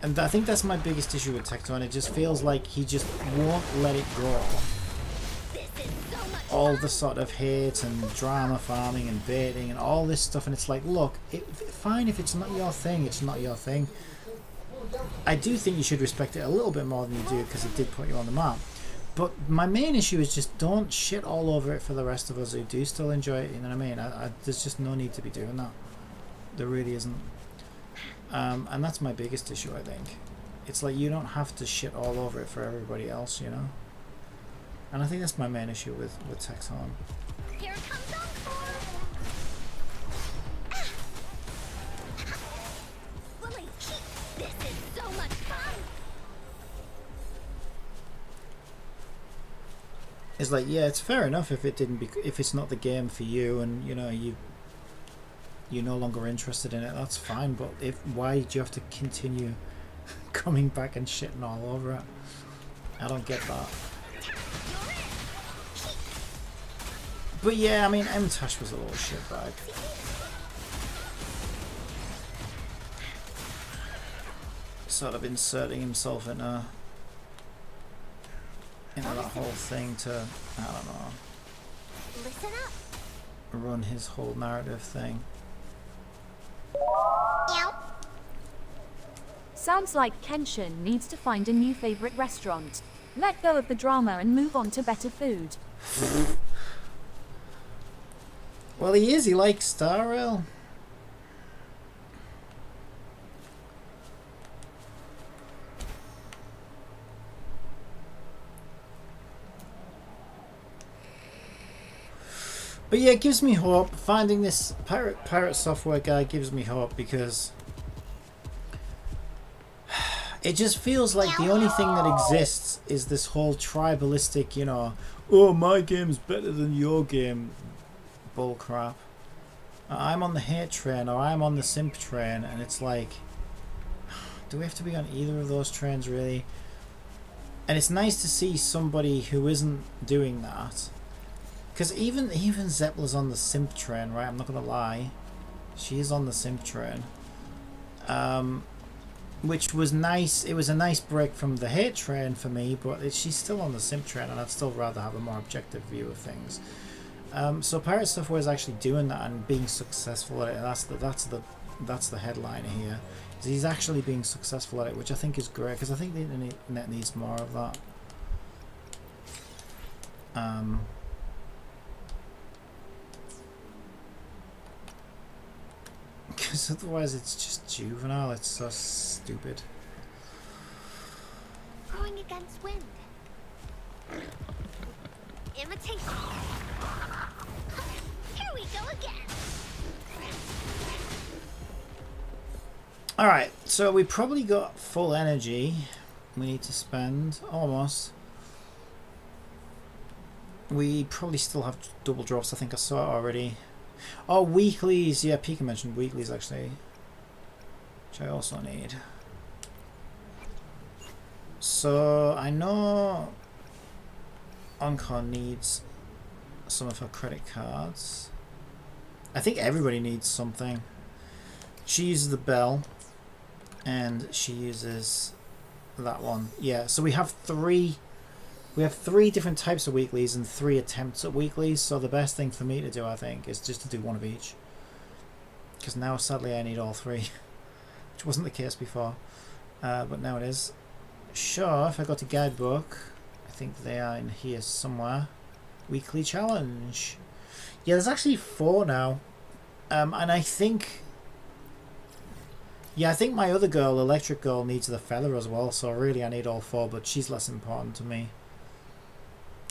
And I think that's my biggest issue with Tecton. It just feels like he just won't let it go. All the sort of hate and drama farming and baiting and all this stuff. And it's like, look, fine, if it's not your thing, it's not your thing. I do think you should respect it a little bit more than you do because it did put you on the map. But my main issue is just don't shit all over it for the rest of us who do still enjoy it. You know what I mean? There's just no need to be doing that. There really isn't. And that's my biggest issue, I think. It's like you don't have to shit all over it for everybody else, you know? And I think that's my main issue with Tecton. Here it comes on. Willie, this is so much fun. It's like, yeah, it's fair enough if if it's not the game for you, and you know you're no longer interested in it, that's fine, but why do you have to continue coming back and shitting all over it? I don't get that. But yeah, I mean, M-Tash was a little shitbag. Sort of inserting himself into that whole thing to, I don't know, Listen up. run his whole narrative thing. Sounds like Kenshin needs to find a new favorite restaurant. Let go of the drama and move on to better food. Well, he likes Star Rail. But yeah, it gives me hope. Finding this pirate software guy gives me hope because it just feels like the only thing that exists is this whole tribalistic, you know, oh, my game's better than your game bullcrap. I'm on the hate train or I'm on the simp train, and it's like, do we have to be on either of those trains really? And it's nice to see somebody who isn't doing that. Because even Zeppela's on the simp train, right? I'm not gonna lie, she is on the simp train, which was nice. It was a nice break from the hate train for me, but she's still on the simp train, and I'd still rather have a more objective view of things. So Pirate Software is actually doing that and being successful at it. That's the headliner here. He's actually being successful at it, which I think is great because I think the internet needs more of that. Because otherwise it's just juvenile. It's so stupid. Going against wind. Imitation. Here we go again. Alright, so we probably got full energy. We need to spend almost. We probably still have double drops. I think I saw it already. Oh, weeklies. Yeah, Pika mentioned weeklies actually, which I also need. So I know Encore needs some of her credit cards. I think everybody needs something. She uses the bell, and she uses that one. Yeah, so we have three different types of weeklies and 3 attempts at weeklies. So the best thing for me to do, I think, is just to do one of each. Because now, sadly, I need all 3, which wasn't the case before, but now it is. Sure, if I go to guidebook, I think they are in here somewhere. Weekly challenge. Yeah, there's actually 4 now, and I think. Yeah, I think my other girl, Electric Girl, needs the feather as well, so really I need all 4, but she's less important to me.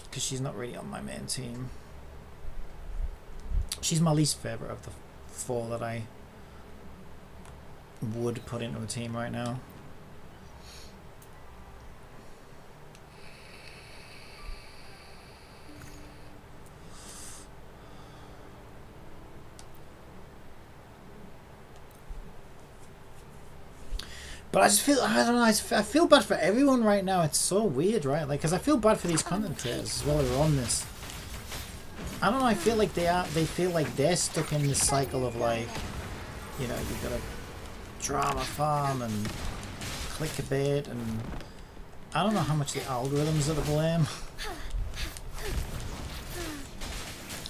Because she's not really on my main team. She's my least favourite of the 4 that I would put into a team right now. But I just feel, I don't know, I feel bad for everyone right now. It's so weird, right? Like, because I feel bad for these content creators as well who are on this. I don't know, I feel like they feel like they're stuck in this cycle of like, you know, you've got to drama farm and clickbait, and I don't know how much the algorithms are to blame.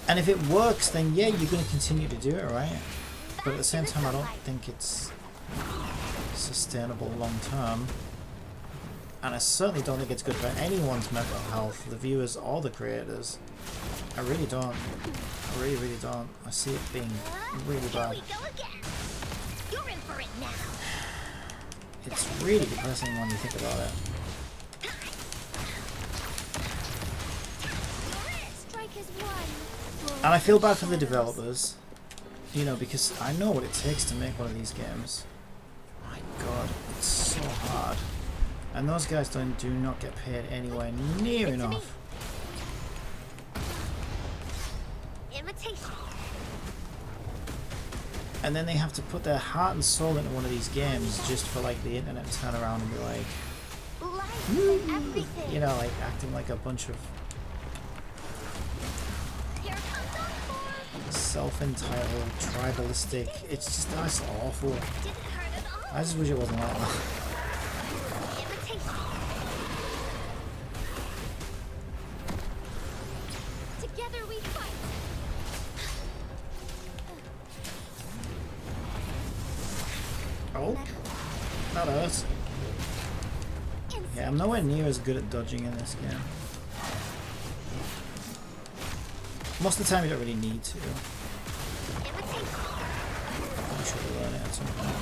And if it works, then yeah, you're going to continue to do it, right? But at the same time, I don't think it's sustainable long term, and I certainly don't think it's good for anyone's mental health, the viewers or the creators. I really don't. I really don't. I see it being really bad. You're in for it now. It's really depressing when you think about it. Strike is one. And I feel bad for the developers, you know, because I know what it takes to make one of these games. My god, it's so hard. And those guys do not get paid anywhere near enough. Imitation. And then they have to put their heart and soul into one of these games just for like the internet to turn around and be like, Life and everything. you know, like acting like a bunch of Here comes our form. self-entitled, tribalistic. It's just, that's awful. Didn't hurt at all. I just wish it wasn't like that. Imitation. Together we fight. Oh, that hurts. Yeah, I'm nowhere near as good at dodging in this game. Most of the time you don't really need to. I should learn it at some point.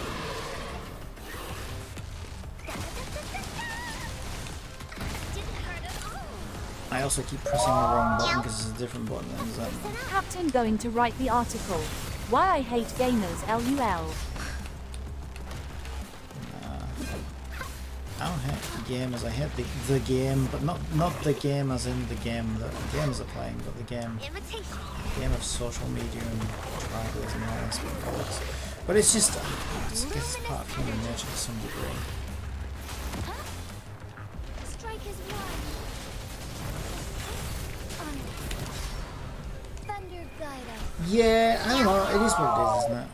I also keep pressing the wrong button because it's a different button than Zen. Captain going to write the article. Why I hate gamers LUL. I don't hate the gamers, I hate the game, but not the game as in the game that gamers are playing, but the game of social media and tribalism and all that sort of bollocks. But it's just, it's part of human nature to some degree. Strike is one. Thunder guide us. Yeah, I don't know, it is what it is, isn't it?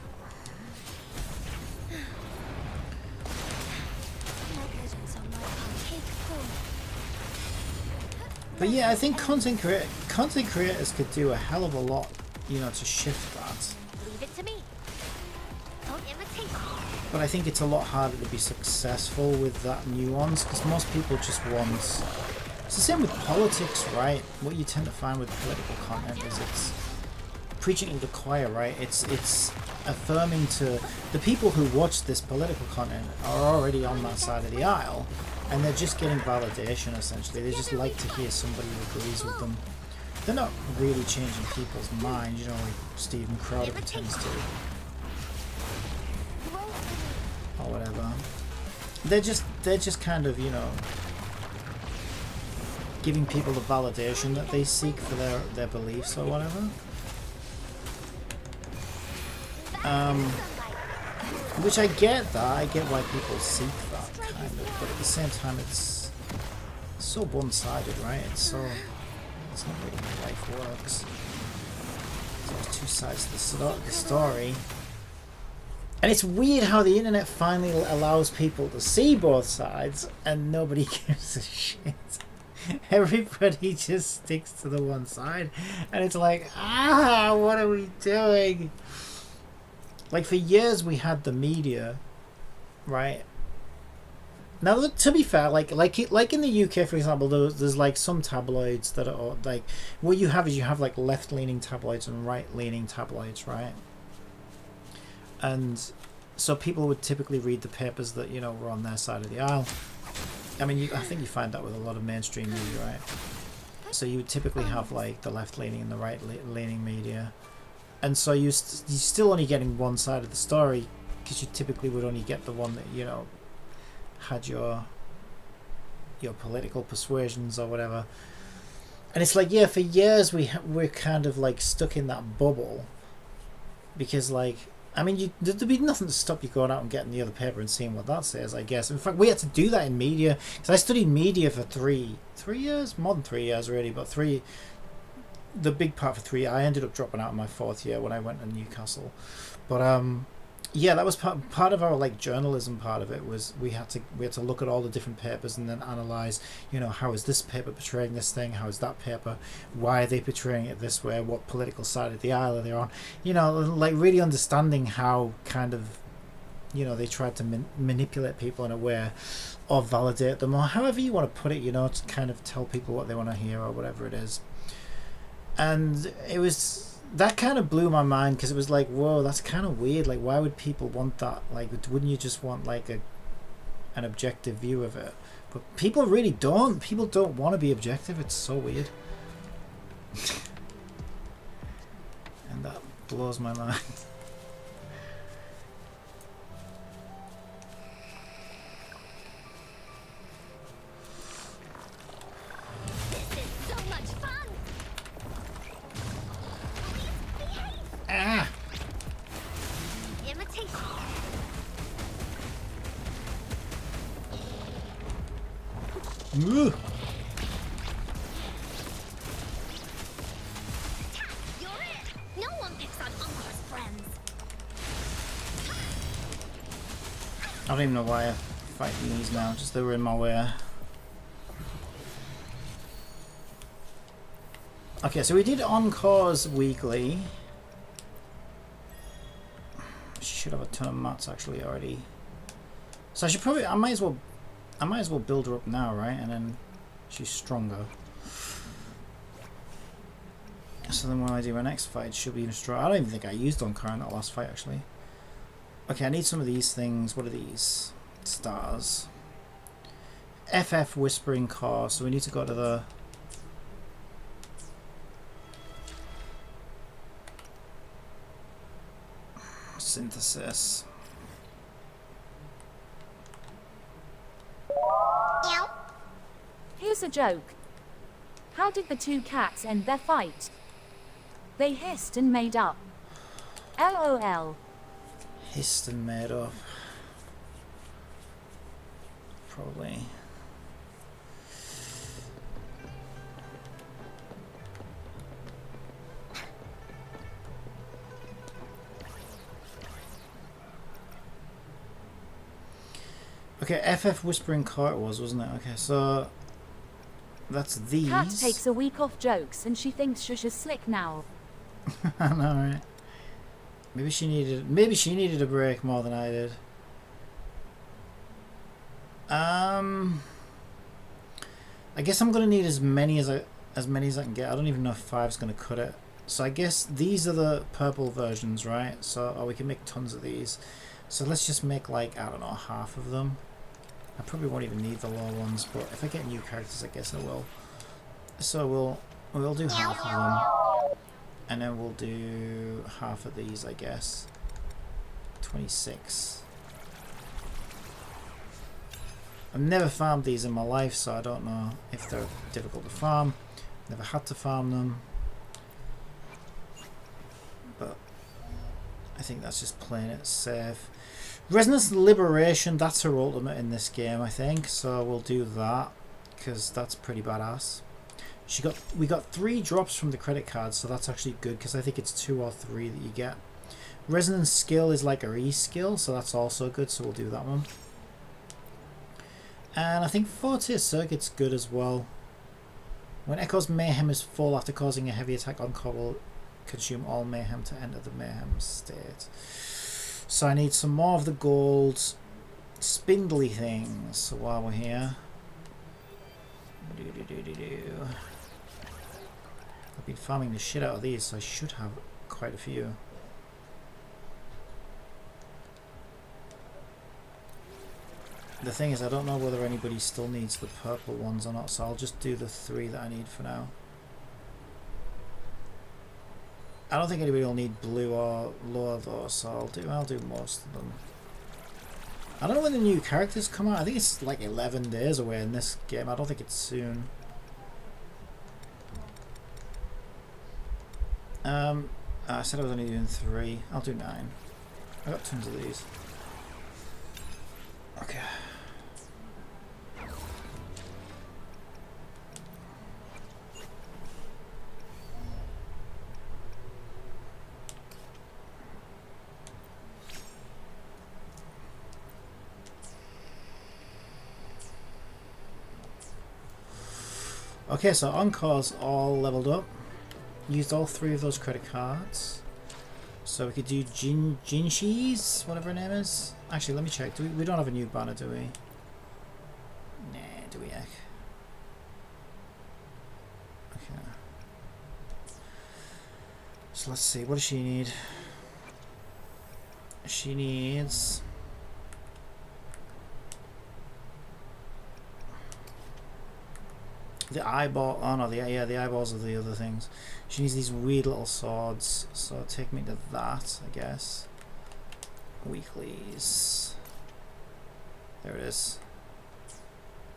But yeah, I think content creators could do a hell of a lot, you know, to shift that. Leave it to me. Don't imitate. But I think it's a lot harder to be successful with that nuance, because most people just want... It's the same with politics, right? What you tend to find with political content is it's preaching to the choir, right? It's affirming to... The people who watch this political content are already on that side of the aisle, and they're just getting validation, essentially. They just like to hear somebody who agrees with them. They're not really changing people's minds, you know, like Stephen Crowder pretends to. Or whatever. They're just kind of, you know, giving people the validation that they seek for their beliefs or whatever. Which I get that. I get why people seek that, kind of. But at the same time, it's so one-sided, right? It's not really how life works. There's two sides to the story. And it's weird how the internet finally allows people to see both sides and nobody gives a shit. Everybody just sticks to the one side. And it's like, what are we doing? Like, for years we had the media, right? Now, to be fair, like in the UK, for example, there's like some tabloids that are like, what you have like left-leaning tabloids and right-leaning tabloids, right? And so people would typically read the papers that, you know, were on their side of the aisle. I mean, I think you find that with a lot of mainstream media, right? So you would typically have like the left-leaning and the right-leaning media. And so you're still only getting one side of the story, because you typically would only get the one that, you know, had your political persuasions or whatever. And it's like, yeah, for years we're kind of like stuck in that bubble, because like, I mean, there'd be nothing to stop you going out and getting the other paper and seeing what that says, I guess. In fact, we had to do that in media, because I studied media for three years, more than 3 years really, but the big part for 3. I ended up dropping out in my 4th year when I went to Newcastle. But yeah, that was part of our like journalism. Part of it was we had to look at all the different papers and then analyze, you know, how is this paper portraying this thing, how is that paper, why are they portraying it this way, what political side of the aisle are they on, you know, like really understanding how kind of, you know, they tried to manipulate people in a way, or validate them, or however you want to put it, you know, to kind of tell people what they want to hear or whatever it is. And it was, that kind of blew my mind, because it was like, whoa, that's kind of weird. Like, why would people want that? Like, wouldn't you just want like an objective view of it? But people really don't. People don't want to be objective. It's so weird. And that blows my mind. Ah! Imitation. Ooh. You're it. No one picks on Uncle's friends. I don't even know why I'm fighting these now. Just they were in my way. Okay, so we did Encores weekly. Should have a ton of mats actually already. So I might as well build her up now, right? And then she's stronger. So then when I do my next fight, she'll be even stronger. I don't even think I used Encore in that last fight actually. Okay, I need some of these things. What are these? Stars. FF Whispering Core. So we need to go to the synthesis. Here's a joke. How did the two cats end their fight? They hissed and made up. LOL. Hissed and made up. Probably. Okay, FF Whispering Core it was, wasn't it? Okay, so that's these. Cat takes a week off jokes and she thinks Shush is slick now. I know, right? Maybe she needed a break more than I did. I guess I'm gonna need as many as I can get. I don't even know if 5's gonna cut it. So I guess these are the purple versions, right? So we can make tons of these. So let's just make like, I don't know, half of them. I probably won't even need the low ones, but if I get new characters, I guess I will. So we'll do half of them, and then we'll do half of these, I guess. 26. I've never farmed these in my life, so I don't know if they're difficult to farm. Never had to farm them, but I think that's just playing it safe. Resonance Liberation, that's her ultimate in this game, I think, so we'll do that, because that's pretty badass. We got 3 drops from the credit card, so that's actually good because I think it's 2 or 3 that you get. Resonance skill is like a skill, so that's also good, so we'll do that one. And I think 4-tier circuit's good as well. When Echo's Mayhem is full after causing a heavy attack encore, will consume all Mayhem to enter the Mayhem state. So I need some more of the gold spindly things. So while we're here, I've been farming the shit out of these, so I should have quite a few. The thing is, I don't know whether anybody still needs the purple ones or not, so I'll just do the 3 that I need for now. I don't think anybody will need blue or lower though, so I'll do most of them. I don't know when the new characters come out. I think it's like 11 days away in this game. I don't think it's soon. I said I was only doing 3. I'll do 9. I got tons of these. Okay. Okay, so Encore's all leveled up. Used all 3 of those credit cards. So we could do Jinshi's, whatever her name is. Actually, let me check. We don't have a new banner, do we? Nah, do we? Okay. So let's see. What does she need? She needs... the eyeball. Oh no, the eyeballs are the other things. She needs these weird little swords, so take me to that, I guess. Weeklies. There it is.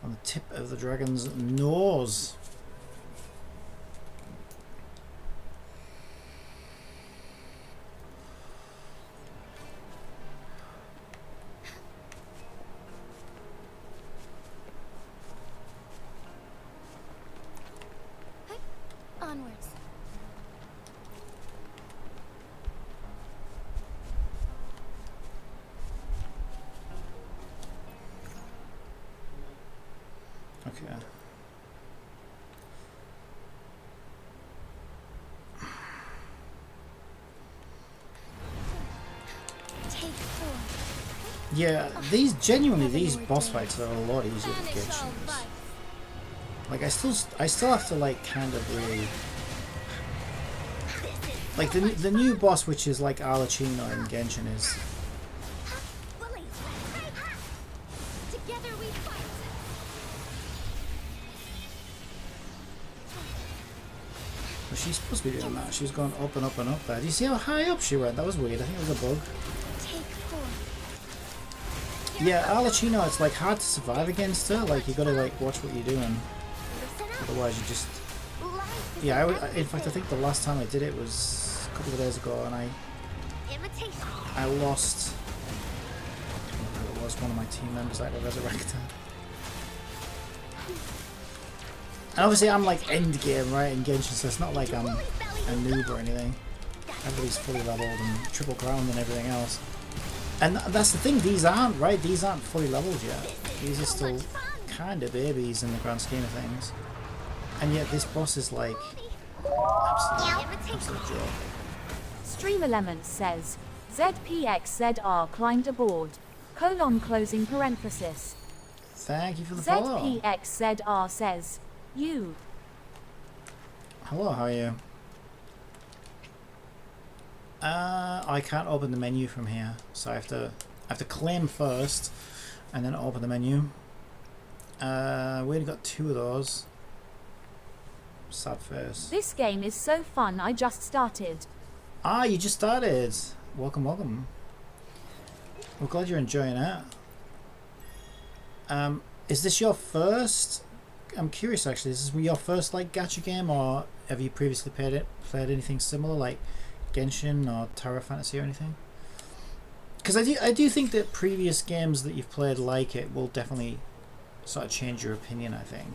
On the tip of the dragon's nose. Onwards. Okay. Take 4. Yeah, these boss fights are a lot easier to get. Vanish all vice. Like I still have to like kind of really like the new boss, which is like Arlecchino in Genshin, is Bully. Together we fight. well, she's supposed to be doing that. She was going up and up and up there. Do you see how high up she went? That was weird. I think it was a bug. Take 4. Yeah, Arlecchino, it's like hard to survive against her. Like you gotta like watch what you're doing. Listen up. Otherwise, you just... Life is Yeah, an in fact, I think the last time I did it was a couple of days ago, and imitation. I lost... It was one of my team members I had to resurrect her. And obviously, I'm like end game, right, in Genshin, so it's not like I'm a noob or anything. Everybody's fully leveled and triple crowned and everything else. And that's the thing, these aren't, right? These aren't fully leveled yet. These are still kind of babies in the grand scheme of things. And yet this boss is like absolute joke. Stream Elements says, ZPXZR climbed aboard. Closing parenthesis. Thank you for the follow. ZPXZR says, you. Hello, how are you? I can't open the menu from here, so I have to claim first, and then open the menu. We only got 2 of those. Sad face. This game is so fun, I just started. Ah, you just started. Welcome, welcome. We're glad you're enjoying it. Is this your first? I'm curious actually. Is this your first like gacha game, or have you previously played anything similar like Genshin or Terra Fantasy or anything? Because I do think that previous games that you've played like it will definitely sort of change your opinion, I think.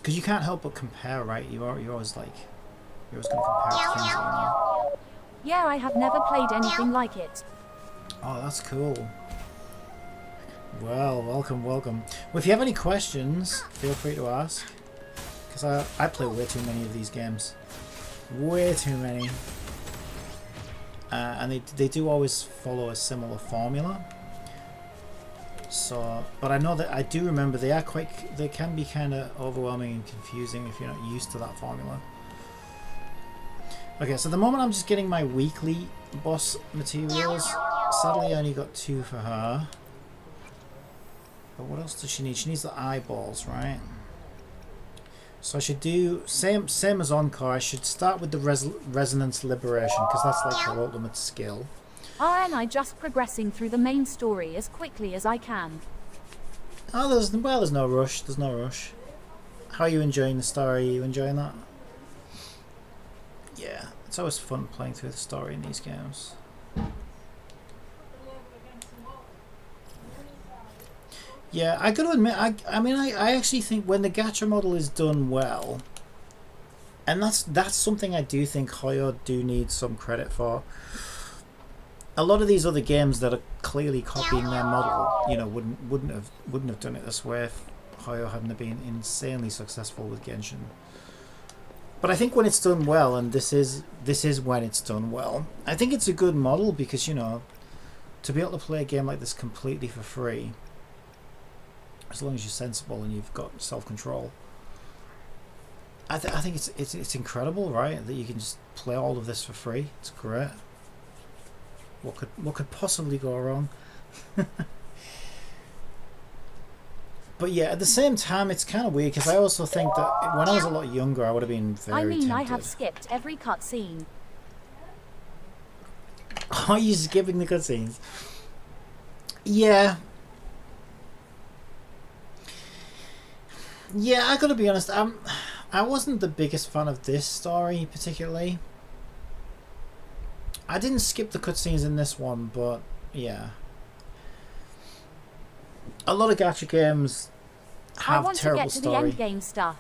because you can't help but compare, right? You're always like, you're always going to compare to things that you know. Yeah, I have never played anything like it. Oh, that's cool. Well, welcome. Well, if you have any questions, feel free to ask. Because I play way too many of these games. Way too many. And they do always follow a similar formula. So, but I know that I do remember they can be kind of overwhelming and confusing if you're not used to that formula. Okay, so at the moment I'm just getting my weekly boss materials. Sadly, I only got 2 for her. But what else does she need? She needs the eyeballs, right? So I should do same as Encore. I should start with the resonance liberation because that's like her ultimate skill. And I just progressing through the main story as quickly as I can. Oh, there's no rush. There's no rush. How are you enjoying the story? Are you enjoying that? Yeah, it's always fun playing through the story in these games. Yeah, I gotta admit, I actually think when the gacha model is done well, and that's something I do think Hoyo do need some credit for. A lot of these other games that are clearly copying their model, you know, wouldn't have done it this way if Hoyo hadn't been insanely successful with Genshin. But I think when it's done well, and this is when it's done well, I think it's a good model because, you know, to be able to play a game like this completely for free, as long as you're sensible and you've got self-control, I think it's incredible, right? That you can just play all of this for free. It's great. What could possibly go wrong? But yeah, at the same time, it's kind of weird because I also think that when I was a lot younger, I would have been very tempted. I have skipped every cutscene. Are you skipping the cutscenes? Yeah. Yeah, I gotta be honest. I wasn't the biggest fan of this story particularly. I didn't skip the cutscenes in this one, but yeah. A lot of gacha games have terrible story. I want to get to the endgame stuff.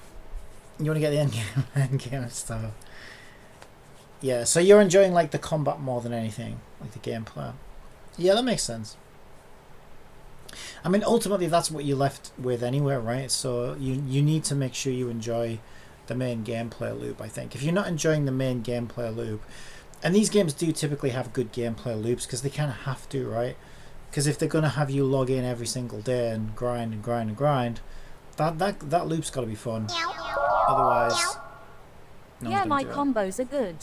You want to get the endgame stuff. Yeah, so you're enjoying like the combat more than anything, like the gameplay. Yeah, that makes sense. I mean, ultimately that's what you're left with anyway, right? So you need to make sure you enjoy the main gameplay loop, I think. If you're not enjoying the main gameplay loop, and these games do typically have good gameplay loops because they kind of have to, right? Because if they're going to have you log in every single day and grind and grind and grind, that loop's got to be fun. Otherwise, yeah, my combos are good.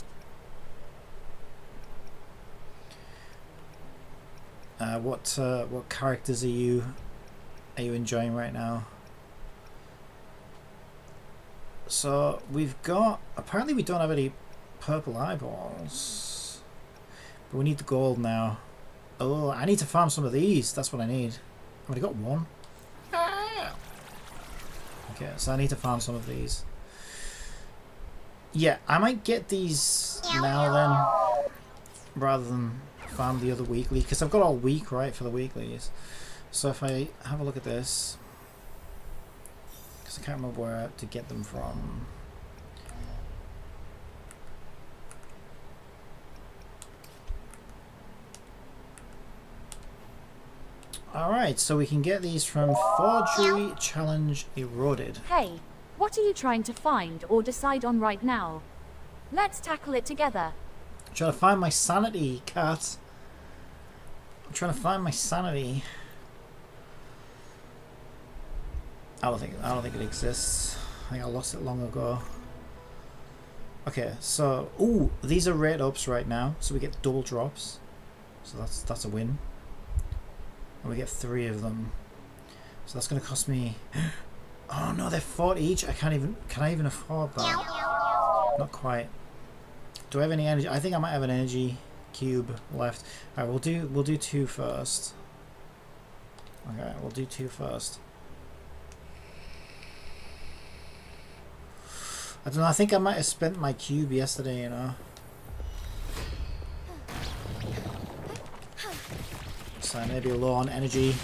What characters are you enjoying right now? So we've got, apparently we don't have any purple eyeballs, but we need the gold now. Oh, I need to farm some of these. That's what I need. I've already got one. Okay, so I need to farm some of these. Yeah, I might get these now then, rather than farm the other weekly, because I've got all week, right, for the weeklies. So if I have a look at this, because I can't remember where to get them from. Alright, so we can get these from Forgery Challenge Eroded. Hey, what are you trying to find or decide on right now? Let's tackle it together. I'm trying to find my sanity, cat. I'm trying to find my sanity. I don't think it exists. I think I lost it long ago. Okay, so ooh, these are rate ups right now, so we get double drops. So that's a win. And we get 3 of them. So that's going to cost me... Oh no, they're 40 each. Can I even afford that? Not quite. Do I have any energy? I think I might have an energy cube left. Alright, we'll do 2 first. Okay, we'll do 2 first. I don't know, I think I might have spent my cube yesterday, you know. So I may be low on energy.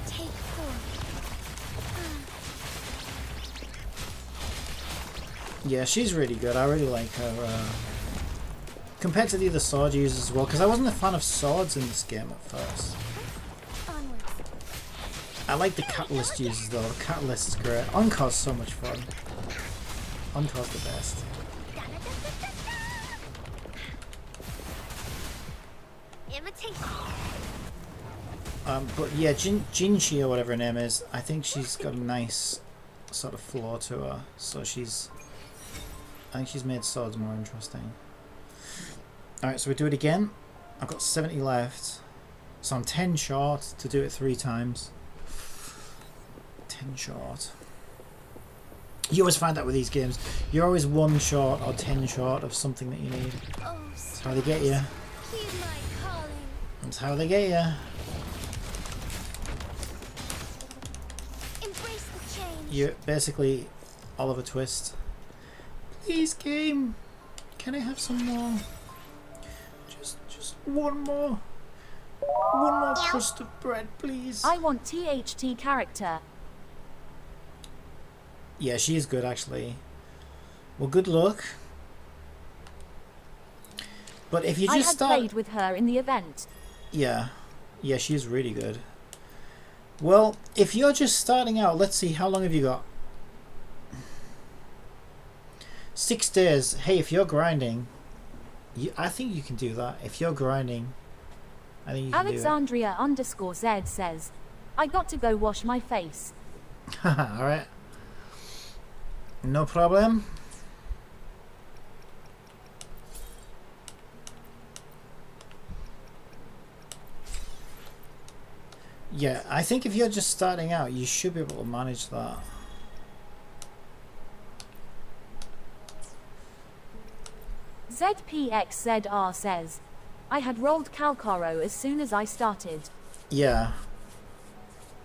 Take 4. Yeah, she's really good. I really like her. Compared to the other sword users as well, because I wasn't a fan of swords in this game at first. Onwards. I like the catalyst users though. The catalyst is great. Encore's so much fun. Encore's the best. Imitation. But yeah, Jinchi or whatever her name is, I think she's got a nice sort of flow to her. So I think she's made swords more interesting. Alright, so we do it again. I've got 70 left. So I'm 10 short to do it 3 times. 10 short. You always find that with these games. You're always 1 short or 10 short of something that you need. Oh, That's how they get you. heed my calling. That's how they get you. Embrace the change. You're basically Oliver Twist. Please, game. Can I have some more? Just one more. One more crust of bread, please. I want THT character. Yeah, she is good actually. Well, good luck. But if you I just had start, played with her in the event. yeah, she's really good. Well, if you're just starting out, let's see, how long have you got? 6 days. Hey, if you're grinding, I think you can do that. If you're grinding, I think you can Alexandria_Z says, I got to go wash my face. do it. Alright. No problem. Yeah, I think if you're just starting out, you should be able to manage that. ZPXZR says, I had rolled Calcaro as soon as I started. Yeah.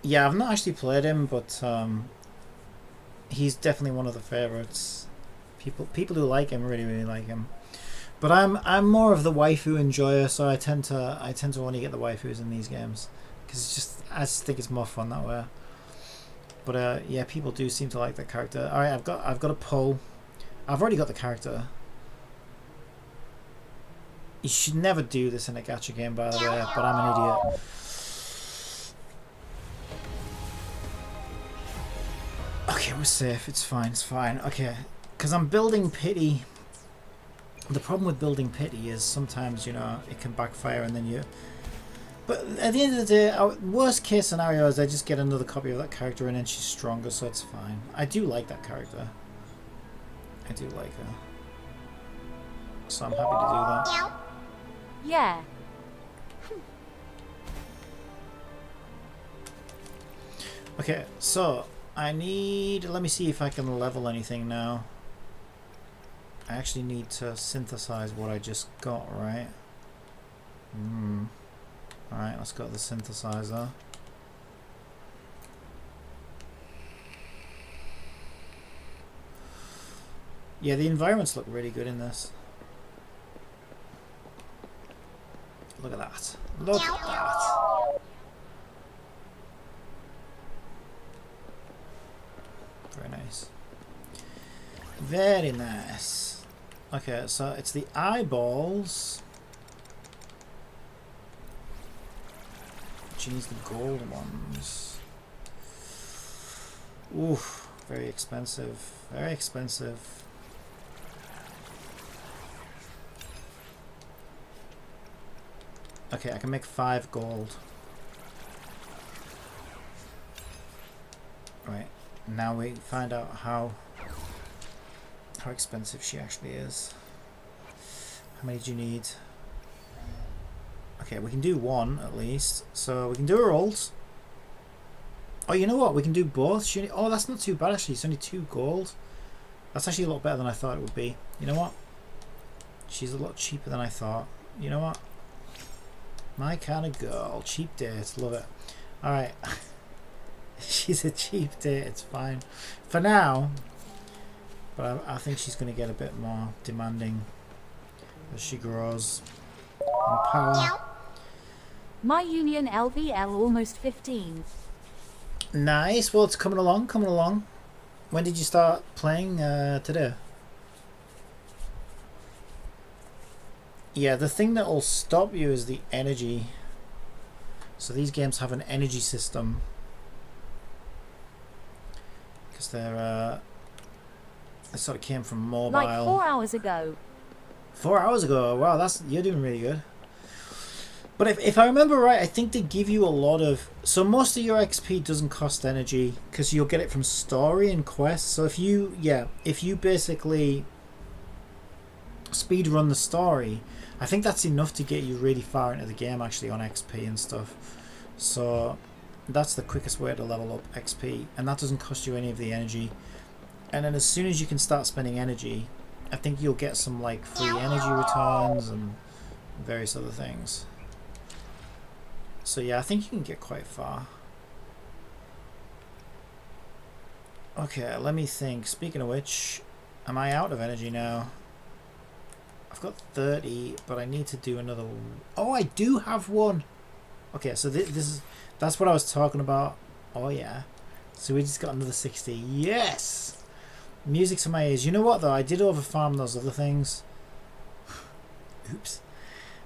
Yeah, I've not actually played him, but he's definitely one of the favorites. People who like him really like him. But I'm more of the waifu enjoyer, so I tend to only get the waifus in these games because I just think it's more fun that way. But yeah, people do seem to like that character. All right, I've got a pull. I've already got the character. You should never do this in a gacha game, by the way, but I'm an idiot. Okay, we're safe. It's fine. It's fine. Okay, because I'm building pity. The problem with building pity is sometimes, you know, it can backfire and then you... But at the end of the day, our worst case scenario is I just get another copy of that character and then she's stronger, so it's fine. I do like that character. I do like her. So I'm happy to do that. Yeah. Okay, so I need... Let me see if I can level anything now. I actually need to synthesize what I just got, right? Alright, let's go to the synthesizer. Yeah, the environments look really good in this. Look at that. Look at that. Very nice. Very nice. Okay, so it's the eyeballs. She needs the gold ones. Oof, very expensive. Very expensive. Okay, I can make 5 gold. Right, now we find out how expensive she actually is. How many do you need? Okay, we can do 1 at least. So we can do her ult. Oh, you know what? We can do both. Oh, that's not too bad actually. It's only 2 gold. That's actually a lot better than I thought it would be. You know what? She's a lot cheaper than I thought. You know what? My kind of girl. Cheap date. Love it. Alright. She's a cheap date. It's fine. For now. But I think she's going to get a bit more demanding as she grows in power. My Union LVL almost 15. Nice. Well, it's coming along. Coming along. When did you start playing today? Yeah, the thing that will stop you is the energy. So these games have an energy system. Because they're they sort of came from mobile. Like 4 hours ago. 4 hours ago. Wow, you're doing really good. But if I remember right, I think they give you a lot of... So most of your XP doesn't cost energy because you'll get it from story and quests. So if you basically speed run the story, I think that's enough to get you really far into the game actually on XP and stuff. So that's the quickest way to level up XP, and that doesn't cost you any of the energy. And then as soon as you can start spending energy, I think you'll get some like free energy returns and various other things. So yeah, I think you can get quite far. Okay, let me think. Speaking of which, am I out of energy now? I've got 30, but I need to do another one. Oh, I do have one. Okay, so that's what I was talking about. Oh yeah. So we just got another 60. Yes! Music to my ears. You know what though? I did overfarm those other things. Oops.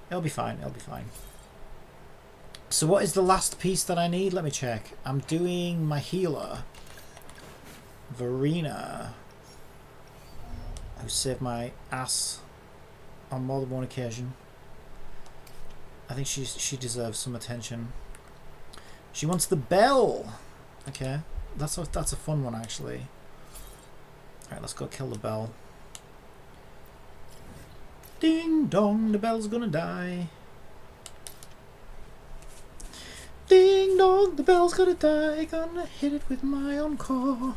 It'll be fine. It'll be fine. So what is the last piece that I need? Let me check. I'm doing my healer, Verena, who saved my ass on more than one occasion. I think she deserves some attention. She wants the bell. Okay, that's a fun one actually. All right, let's go kill the bell. Ding dong, the bell's gonna die. Ding dong, the bell's gonna die. Gonna hit it with my encore.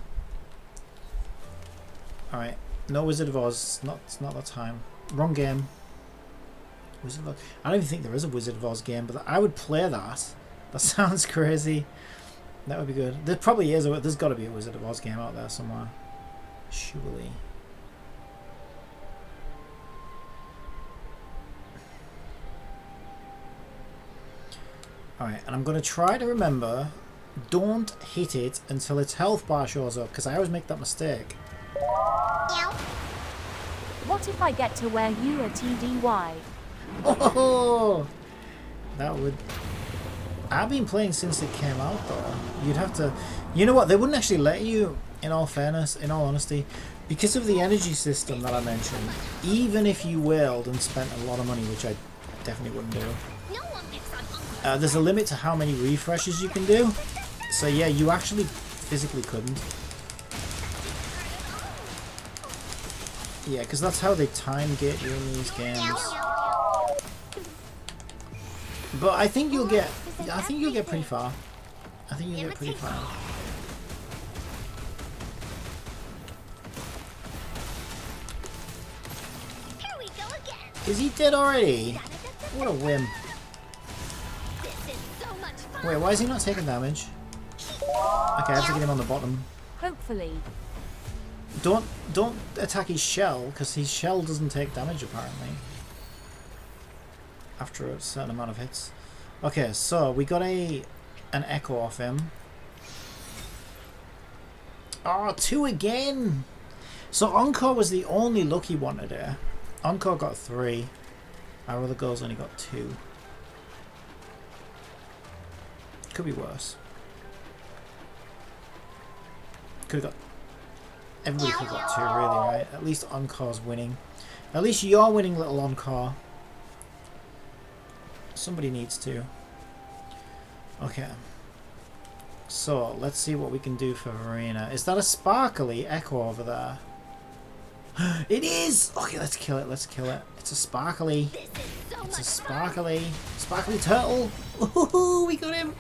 All right, no Wizard of Oz. It's not that time. Wrong game. Wizard of Oz. I don't even think there is a Wizard of Oz game, but I would play that. That sounds crazy. That would be good. There probably is. There's got to be a Wizard of Oz game out there somewhere. Surely. Alright, and I'm going to try to remember, don't hit it until its health bar shows up, because I always make that mistake. What if I get to where you are TDY? Oh, that would... I've been playing since it came out though. You'd have to... You know what, they wouldn't actually let you, in all fairness, in all honesty, because of the energy system that I mentioned. Even if you wailed and spent a lot of money, which I definitely wouldn't do. There's a limit to how many refreshes you can do. So yeah, you actually physically couldn't. Yeah, because that's how they time gate you in these games. But I think you'll get pretty far. I think you'll get pretty far. Here we go again. Is he dead already? What a whim. Wait, why is he not taking damage? Okay, I have to get him on the bottom. Hopefully. Don't attack his shell, because his shell doesn't take damage apparently. After a certain amount of hits. Okay, so we got an echo off him. Oh, 2 again! So Encore was the only lucky one today. Encore got 3. Our other girls only got 2. Could be worse. Could have got... Everybody could have got 2 really, right? At least Encore's winning. At least you're winning, little Encore. Somebody needs to. Okay. So, let's see what we can do for Verena. Is that a sparkly echo over there? It is! Okay, let's kill it, let's kill it. It's a sparkly. It's a sparkly turtle. Ooh, we got him!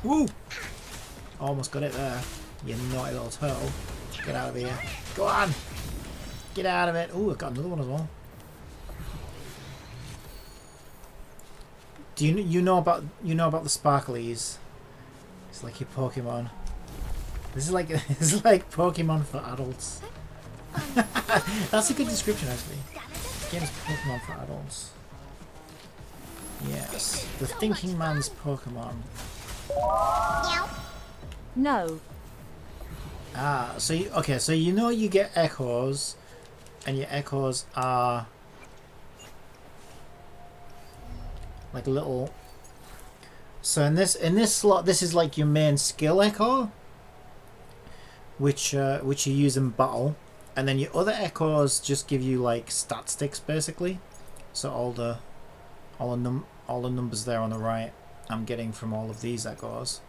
Woo! Almost got it there. You naughty little turtle. Get out of here. Go on! Get out of it. Ooh, I've got another one as well. Do you know about the sparklies? It's like your Pokemon. This is like Pokemon for adults. That's a good description actually. This game is Pokemon for adults. Yes, the thinking man's Pokemon. No. Ah, so you know you get echoes, and your echoes are like a little. So in this slot, this is like your main skill echo, which you use in battle, and then your other echoes just give you like stat sticks basically. So all the numbers there on the right, I'm getting from all of these echoes.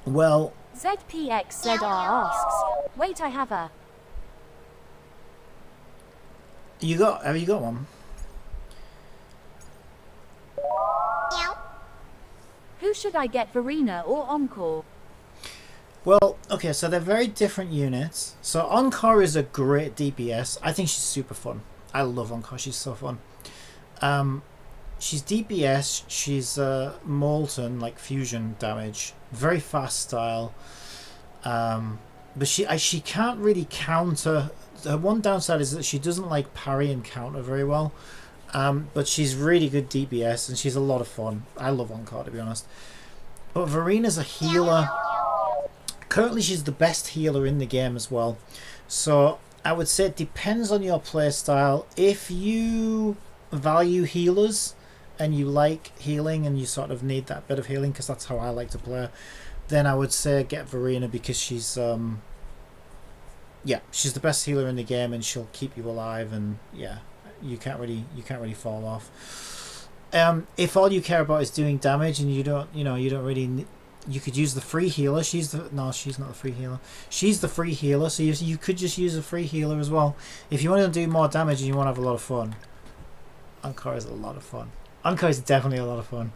Well, ZPXZR asks, wait, I have a... have you got one? Who should I get, Verena or Encore? Well, okay, so they're very different units. So Encore is a great DPS. I think she's super fun. I love Encore. She's so fun. She's DPS. She's molten, like fusion damage. Very fast style. But she can't really counter. Her one downside is that she doesn't like parry and counter very well. But she's really good DPS and she's a lot of fun. I love Encore, to be honest. But Verena's a healer. Currently she's the best healer in the game as well. So I would say it depends on your playstyle. If you value healers and you like healing and you sort of need that bit of healing, because that's how I like to play, then I would say get Verena, because she's she's the best healer in the game and she'll keep you alive, and yeah, you can't really fall off. If all you care about is doing damage and you don't really you could use the free healer. She's not the free healer. She's the free healer, so you could just use a free healer as well. If you want to do more damage and you want to have a lot of fun, Encore is a lot of fun. Encore is definitely a lot of fun.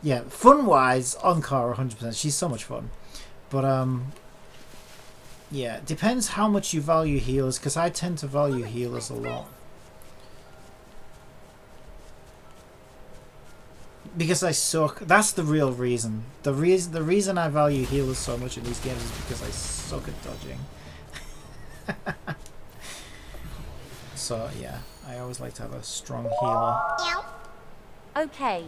Yeah, fun-wise, Encore 100%. She's so much fun. But, yeah, it depends how much you value healers, because I tend to value healers a lot. Because I suck. That's the real reason. The reason I value healers so much in these games is because I suck at dodging. So yeah, I always like to have a strong healer. Okay.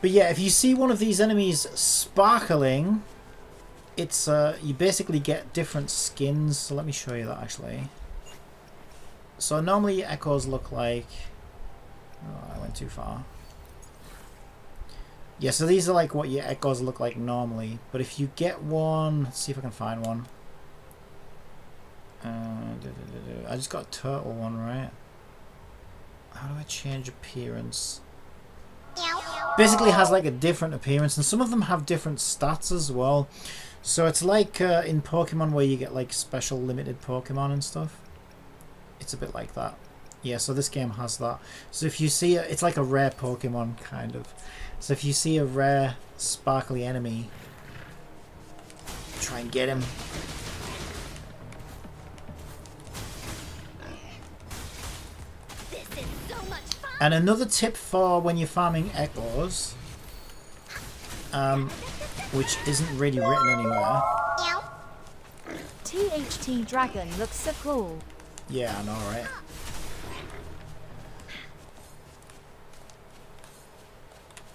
But yeah, if you see one of these enemies sparkling, it's you basically get different skins. So let me show you that actually. So normally echoes look like... Oh, I went too far. Yeah, so these are like what your echoes look like normally. But if you get one... Let's see if I can find one. I just got a turtle one, right? How do I change appearance? Basically has like a different appearance, and some of them have different stats as well. So it's like in Pokemon where you get like special limited Pokemon and stuff. It's a bit like that. Yeah, so this game has that. So if you see it's like a rare Pokemon kind of. So if you see a rare sparkly enemy, try and get him. This is so much fun. And another tip for when you're farming echoes, which isn't really written anywhere. THT Dragon looks so cool. Yeah, I know, right?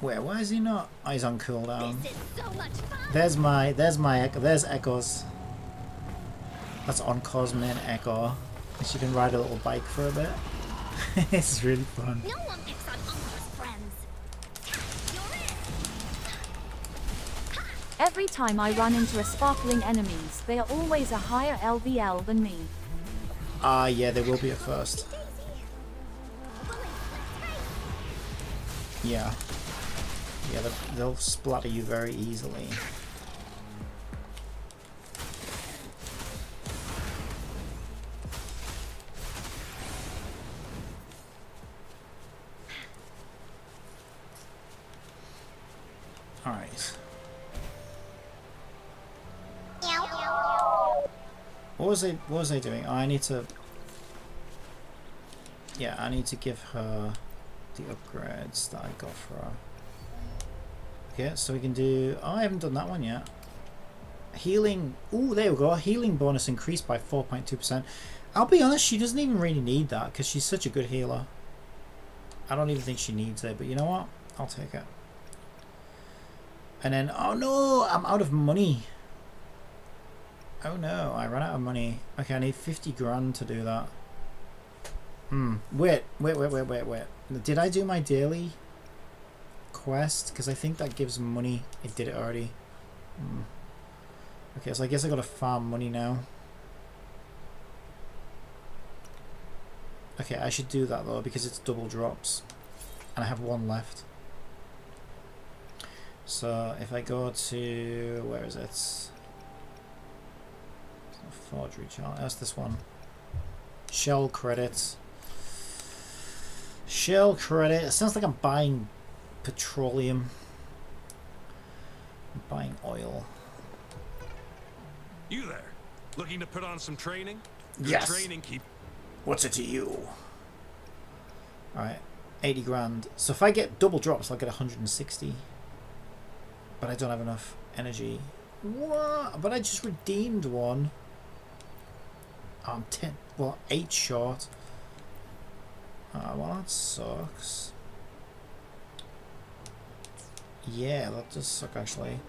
Where? Why is he not? Oh, he's on cooldown. This is so much fun. There's Echoes. That's Encore's main Echo. And she can ride a little bike for a bit. It's really fun. No one picks on Encore's friends. You're in. Every time I run into a sparkling enemies, they are always a higher LVL than me. Yeah, they will be at first. Yeah. Yeah, they'll splatter you very easily. Alright. What was I doing? Oh, I need to... Yeah, I need to give her the upgrades that I got for her. Okay, so we can do... Oh, I haven't done that one yet. Healing... Ooh, there we go. Healing bonus increased by 4.2%. I'll be honest, she doesn't even really need that because she's such a good healer. I don't even think she needs it, but you know what? I'll take it. And then... Oh no! I'm out of money. Oh no, I ran out of money. Okay, I need 50 grand to do that. Wait. Did I do my daily quest? Because I think that gives money. It did it already. Okay, so I guess I gotta farm money now. Okay, I should do that though because it's double drops. And I have one left. So if I go to... where is it? Forgery chart. That's this one. Shell credits. Shell credit. It sounds like I'm buying petroleum. I'm buying oil. You there? Looking to put on some training? Yes. Good training keep. What's it to you? Alright. 80 grand. So if I get double drops, I'll get 160. But I don't have enough energy. What? But I just redeemed one. I'm 10, well, 8 short. Well, that sucks. Yeah, that does suck actually.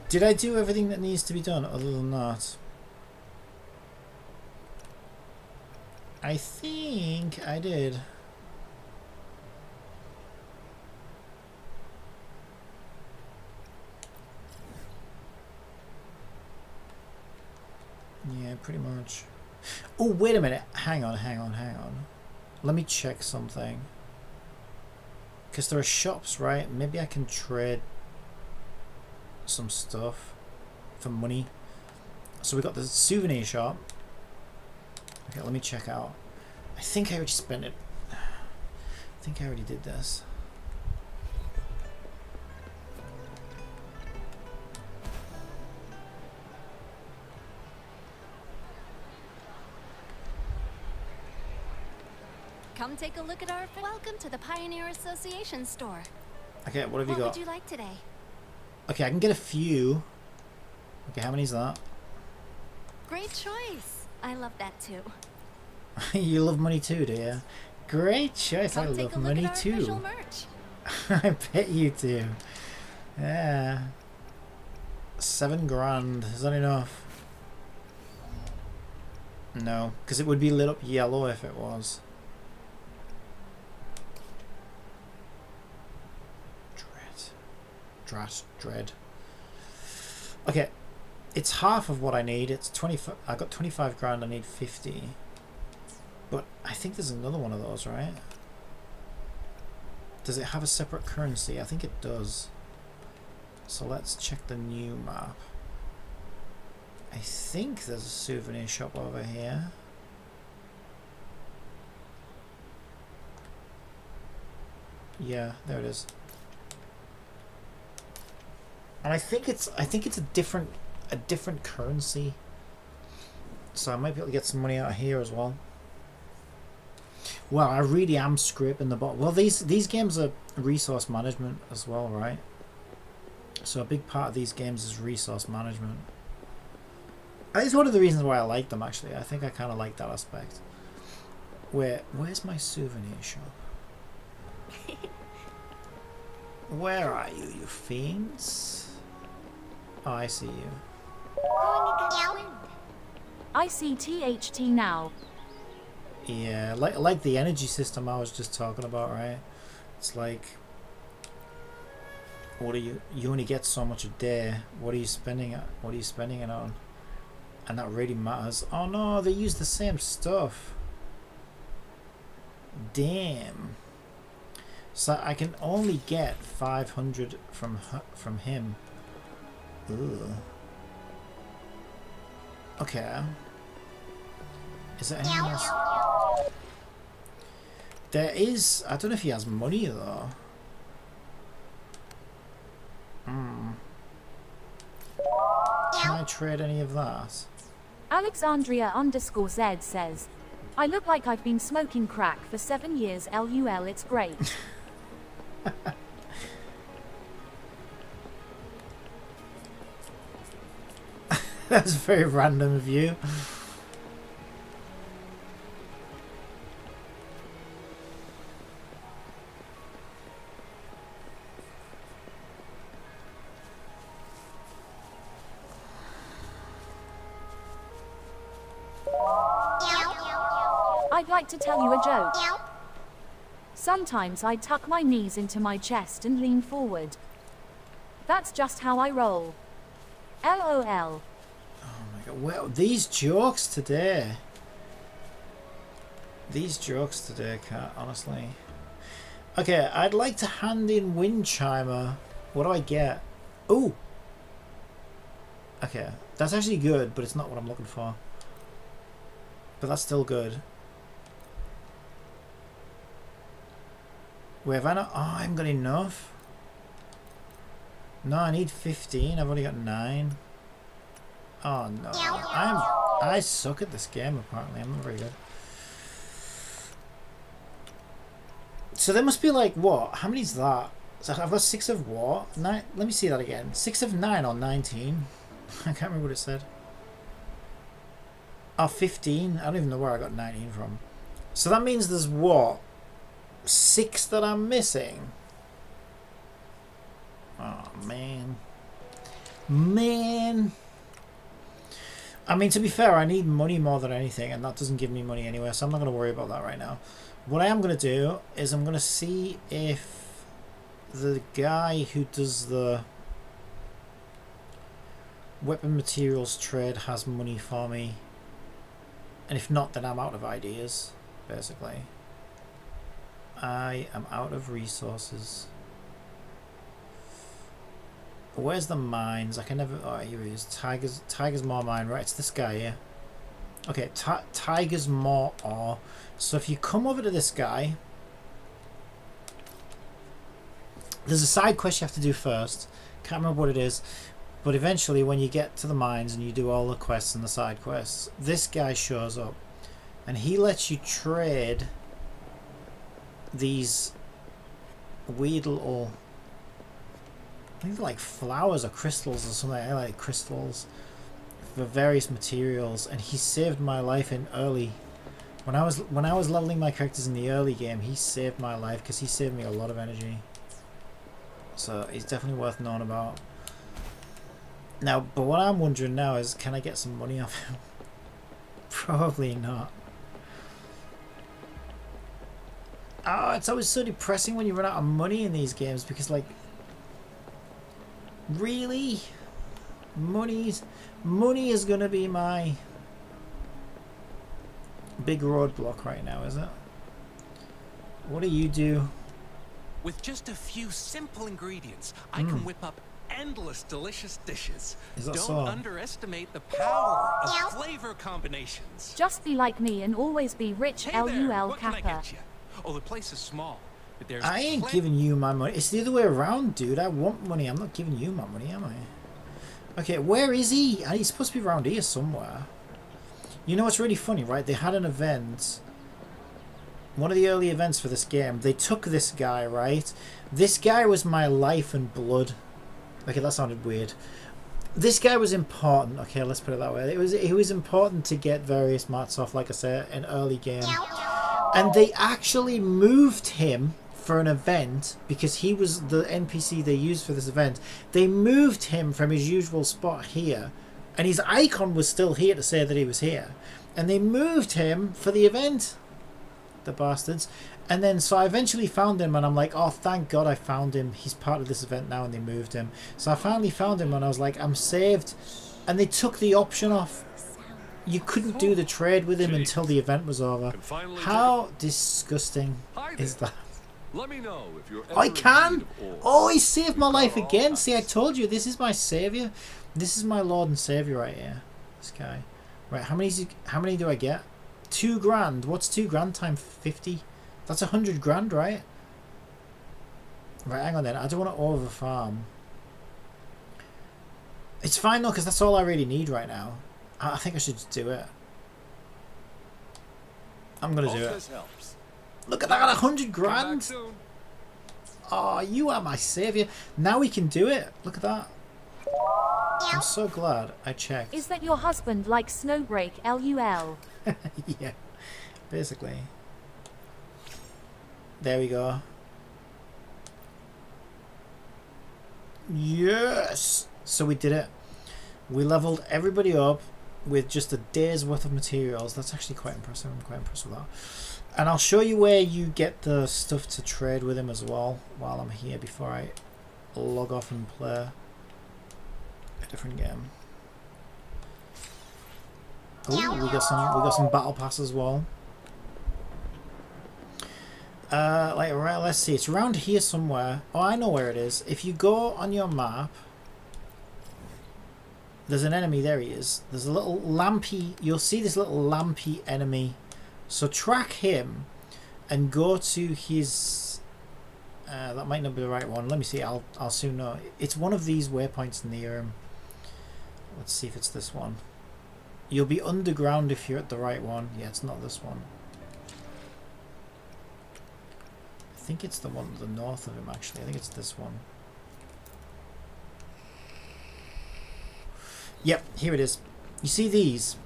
Did I do everything that needs to be done other than that? I think I did. Yeah, pretty much. Oh, wait a minute. Hang on. Let me check something. Because there are shops, right? Maybe I can trade some stuff for money. So we got the souvenir shop. Okay, let me check out. I think I already spent it. I think I already did this. Come take a look at our... Welcome to the Pioneer Association store. Okay, what have you got? What would you like today? Okay, I can get a few. Okay, how many is that? Great choice. I love that too. You love money too, do you? Great choice. I Come take love a look money at our too. official merch. I bet you do. Yeah. 7 grand. Is that enough? No, because it would be lit up yellow if it was. Dread. Okay, it's half of what I need. It's 25. I got 25 grand. I need 50. But I think there's another one of those, right? Does it have a separate currency? I think it does. So let's check the new map. I think there's a souvenir shop over here. Yeah, there it is. And I think it's a different currency. So I might be able to get some money out of here as well. Well, I really am scraping the bottom. Well, these games are resource management as well, right? So a big part of these games is resource management. And it's one of the reasons why I like them, actually. I think I kind of like that aspect. Where's my souvenir shop? Where are you, you fiends? Oh, I see you. I see THT now. Yeah, like the energy system I was just talking about, right? It's like, what are you only get so much a day. What are you spending it? What are you spending it on? And that really matters. Oh no, they use the same stuff. Damn. So I can only get 500 from him. Ugh. Okay. Is there anything else? There is. I don't know if he has money though. Can I trade any of that? Alexandria_Z says, I look like I've been smoking crack for 7 years. LUL, it's great. That's very random of you. I'd like to tell you a joke. Sometimes I tuck my knees into my chest and lean forward. That's just how I roll. LOL. Oh my god. Well, these jokes today. These jokes today, Kat, honestly. Okay, I'd like to hand in Wind Chimer. What do I get? Ooh! Okay, that's actually good, but it's not what I'm looking for. But that's still good. Wait, have I not? Oh, I haven't got enough. No, I need 15. I've only got 9. Oh no. I suck at this game apparently. I'm not very good. So there must be like what? How many is that? So I've got 6 of what? 9. Let me see that again. 6 of 9 or 19? I can't remember what it said. Oh, 15. I don't even know where I got 19 from. So that means there's what? 6 that I'm missing. Oh man. Man. I mean, to be fair, I need money more than anything, and that doesn't give me money anyway, so I'm not going to worry about that right now. What I am going to do is I'm going to see if the guy who does the weapon materials trade has money for me. And if not, then I'm out of ideas, basically. I am out of resources. Where's the mines? I can never... Oh, here he is. Tiger's Maw mine. Right, it's this guy here. Okay, Tiger's Maw ore. So if you come over to this guy... There's a side quest you have to do first. Can't remember what it is. But eventually, when you get to the mines and you do all the quests and the side quests, this guy shows up. And he lets you trade these weird little... I think they're like flowers or crystals or something. I like crystals for various materials, and he saved my life in early. When I was leveling my characters in the early game, he saved my life because he saved me a lot of energy. So he's definitely worth knowing about. Now, but what I'm wondering now is, can I get some money off him? Probably not. Oh, it's always so depressing when you run out of money in these games because, like, really? Money is gonna be my big roadblock right now, is it? What do you do? With just a few simple ingredients, I can whip up endless delicious dishes. Is that Don't so? underestimate the power of flavor combinations. Just be like me and always be rich. Hey there, LUL what can I Kappa. get you? Oh, the place is small, but there's I ain't plenty. giving you my money. It's the other way around, dude. I want money. I'm not giving you my money, am I? Okay, where is he? He's supposed to be around here somewhere. You know what's really funny, right? They had an event. One of the early events for this game. They took this guy, right? This guy was my life and blood. Okay, that sounded weird. This guy was important. Okay, let's put it that way. It was important to get various mats off, like I said, in early game. And they actually moved him for an event because he was the NPC they used for this event. They moved him from his usual spot here, and his icon was still here to say that he was here. And they moved him for the event. The bastards. And then so I eventually found him, and I'm like, oh, thank God I found him. He's part of this event now, and they moved him. So I finally found him, and I was like, I'm saved. And they took the option off. You couldn't do the trade with him until the event was over. How disgusting is that? Let me know if you're I can! Oh, he saved my life again. See, I told you, this is my savior. This is my Lord and Savior right here. This guy. Right, how many do I get? 2 grand. What's 2 grand times 50? That's 100 grand, right? Right, hang on then. I don't want to over farm. It's fine though, because that's all I really need right now. I think I should just do it. I'm gonna do it. Look at that, 100 grand. Oh, you are my savior. Now we can do it. Look at that. I'm so glad I checked. Is that your husband like Snowbreak? LUL. Yeah, basically. There we go. Yes! So we did it. We leveled everybody up with just a day's worth of materials. That's actually quite impressive. I'm quite impressed with And I'll show you where you get the stuff to trade with him as well while I'm here before I log off and play a different game. Oh, we got some battle pass as well. Right, let's see. It's around here somewhere. Oh, I know where it is. If you go on your map, there's an enemy. There he is. There's a little lampy. You'll see this little lampy enemy. So track him and go to his. That might not be the right one. Let me see. I'll soon know. It's one of these waypoints near him. Let's see if it's this one. You'll be underground if you're at the right one. Yeah, it's not this one. I think it's the one to the north of him, actually. I think it's this one. Yep, here it is. You see these?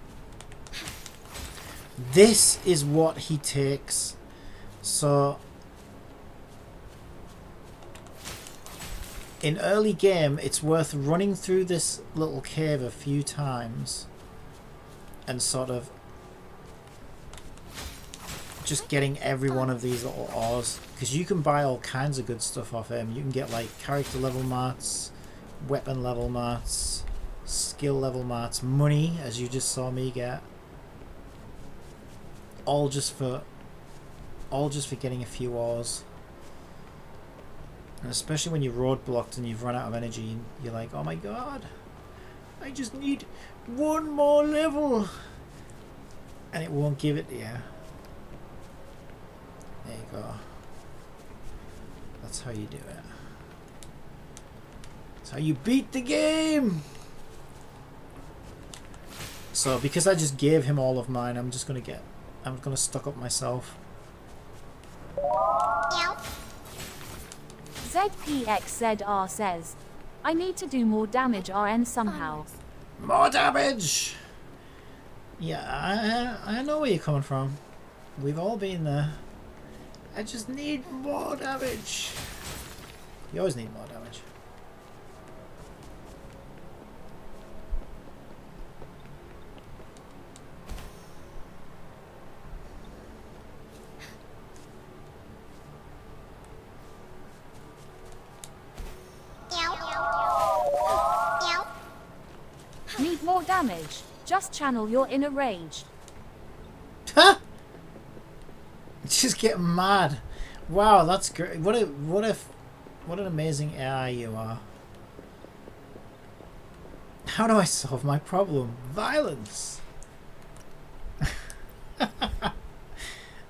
This is what he takes. So in early game, it's worth running through this little cave a few times and sort of just getting every one of these little ores, because you can buy all kinds of good stuff off him. You can get like character level mats, weapon level mats, skill level mats, money, as you just saw me get, all just for getting a few ores. And especially when you're roadblocked and you've run out of energy, you're like, oh my god, I just need one more level, and it won't give it to you. There you go. That's how you do it. That's how you beat the game. So because I just gave him all of mine, I'm gonna stock up myself. ZPXZR says, I need to do more damage RN somehow. More damage! Yeah, I know where you're coming from. We've all been there. I just need more damage. You always need more damage. Need more damage? Just channel your inner rage. Huh? Just get mad. Wow, that's great. What an amazing AI you are. How do I solve my problem? Violence. I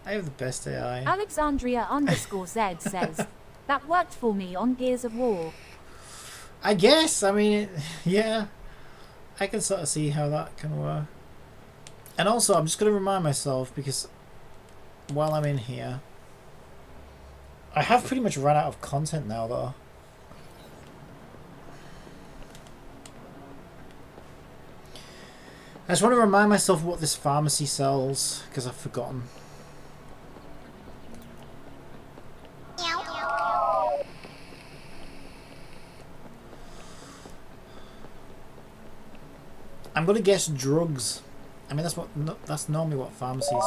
have the best AI. Alexandria_Z says, that worked for me on Gears of War. I guess. I mean, yeah. I can sort of see how that can work. And also, I'm just going to remind myself, because while I'm in here, I have pretty much run out of content now, though. I just want to remind myself what this pharmacy sells, because I've forgotten. I'm gonna guess drugs. I mean, that's normally what pharmacies sell.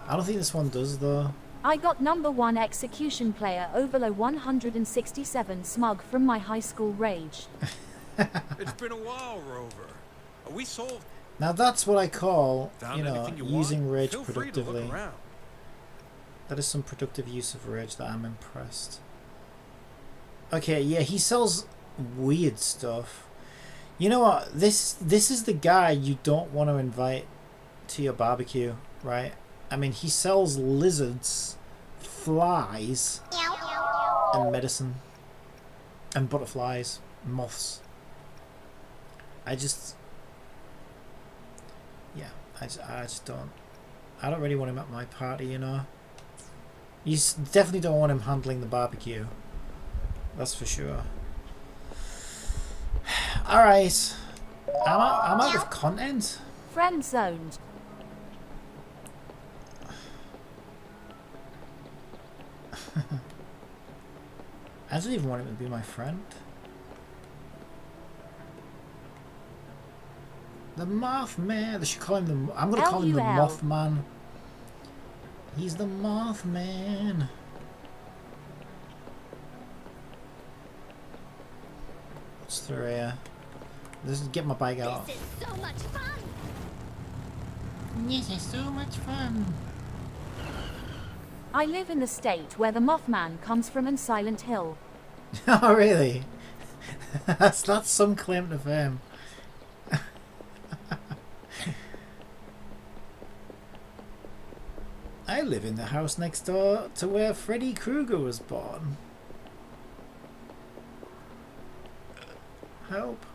I don't think this one does, though. I got #1 execution player overlow 167 smug from my high school rage. It's been a while, Rover. Are we sold? Now that's what I call, Found you know, anything you using want? rage Feel free to look productively. around. That is some productive use of rage that I'm impressed. Okay, yeah, he sells weird stuff. You know what? This is the guy you don't want to invite to your barbecue, right? I mean, he sells lizards, flies, and medicine, and butterflies, moths. I just don't. I don't really want him at my party, you know. You definitely don't want him handling the barbecue. That's for sure. Alright. I'm out of content. Friend zoned. I don't even want him to be my friend. The Mothman. They should call him the. I'm gonna call him the LUL. Mothman. He's the Mothman. What's through here? Let's get my bike out. This is so much fun. This is so much fun. I live in the state where the Mothman comes from in Silent Hill. Oh, really? that's some claim to fame. I live in the house next door to where Freddy Krueger was born. Help.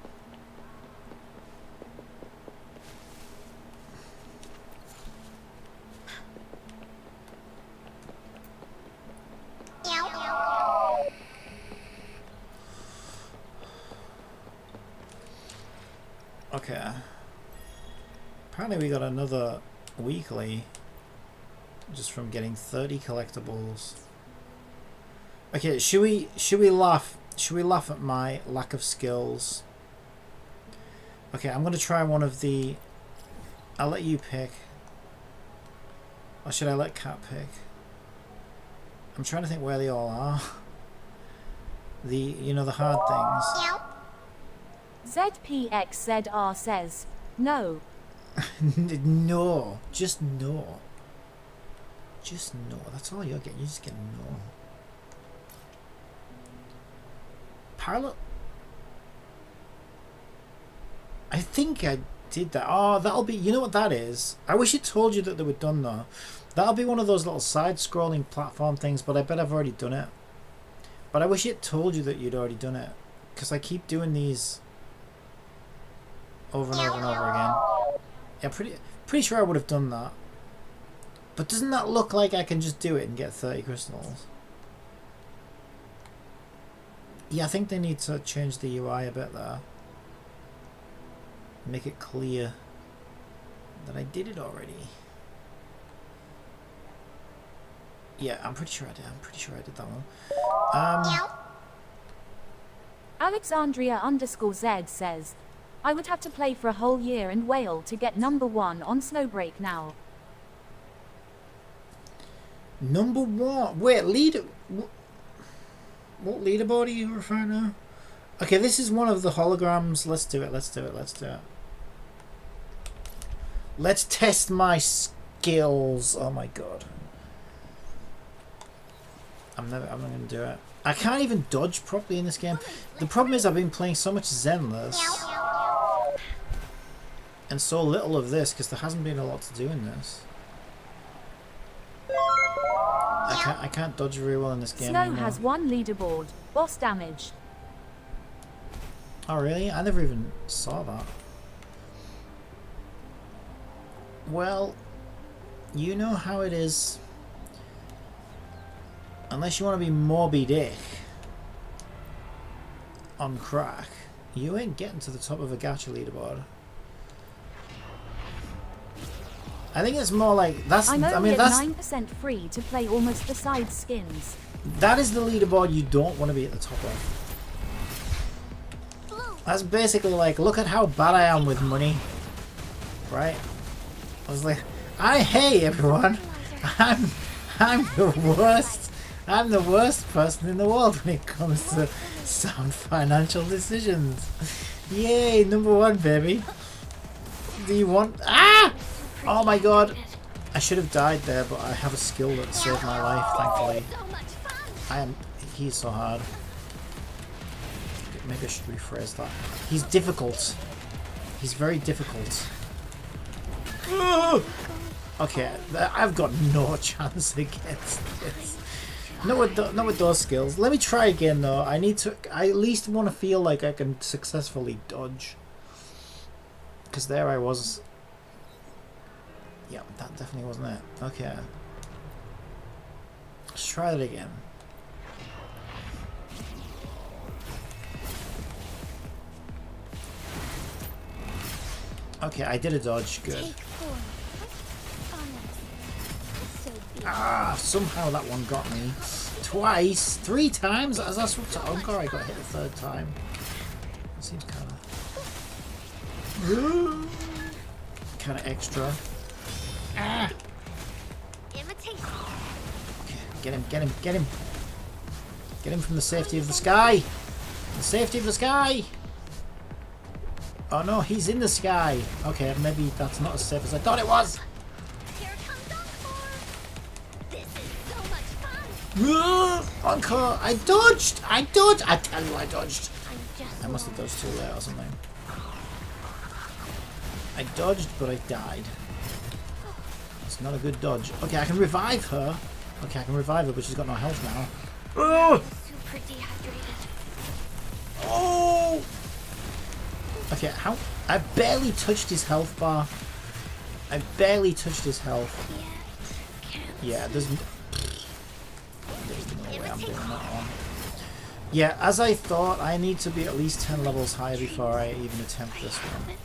Okay. Apparently we got another weekly just from getting 30 collectibles. Okay, should we laugh? Should we laugh at my lack of skills? Okay, I'm gonna try one of the. I'll let you pick. Or should I let Cat pick? I'm trying to think where they all are. The the hard things. ZPXZR says, no. No, just no. Just no. That's all you're getting. You just get no. Pilot. I think I did that. Oh, that'll be. You know what that is? I wish it told you that they were done though. That'll be one of those little side-scrolling platform things. But I bet I've already done it. But I wish it told you that you'd already done it, because I keep doing these over and over and over again. Yeah, pretty sure I would have done that. But doesn't that look like I can just do it and get 30 crystals? Yeah, I think they need to change the UI a bit there. Make it clear that I did it already. Yeah, I'm pretty sure I did. I'm pretty sure I did that one. Alexandria_Z says, I would have to play for a whole year and wail to get #1 on Snowbreak now. #1? Wait, what leaderboard are you referring to? Okay, this is one of the holograms. Let's do it. Let's do it. Let's do it. Let's test my skills. Oh my god. I'm not gonna do it. I can't even dodge properly in this game. The problem is I've been playing so much Zenless and so little of this because there hasn't been a lot to do in this. I can't dodge very well in this game Snow anymore. has 1 leaderboard, boss damage. Oh really? I never even saw that. Well, you know how it is. Unless you want to be Moby Dick on crack, you ain't getting to the top of a gacha leaderboard. I think it's more like that's. I'm only I mean, at that's 9% free to play almost the side skins. that is the leaderboard you don't want to be at the top of. That's basically like, look at how bad I am with money, right? I was like, hey everyone, I'm the worst. I'm the worst person in the world when it comes to sound financial decisions. Yay, #1, baby. Do you want... Ah! Oh my god. I should have died there, but I have a skill that saved my life, thankfully. He's so hard. Maybe I should rephrase that. He's difficult. He's very difficult. Okay, I've got no chance against this. Not with those skills. Let me try again though. I at least want to feel like I can successfully dodge. Because there I was. Yeah, that definitely wasn't it. Okay. Let's try it again. Okay, I did a dodge. Good. Ah, somehow that one got me. Twice? 3 times? As I swapped to Encore, I got hit a 3rd time. That seems kind of extra. Ah! Imitate Get him, get him, get him. Get him from the safety of the sky. The safety of the sky. Oh no, he's in the sky. Okay, maybe that's not as safe as I thought it was. Here comes Encore. This is so much fun. Encore! I dodged! I dodged! I tell you I dodged. I'm just I must have dodged too late or something. I dodged, but I died. It's not a good dodge. Okay, I can revive her. Okay, I can revive her, but she's got no health now. Oh! super dehydrated. Oh! Okay, how? I barely touched his health bar. I barely touched his health. Yeah, there's no way I'm doing that one. Yeah, as I thought, I need to be at least 10 levels higher before I even attempt this one.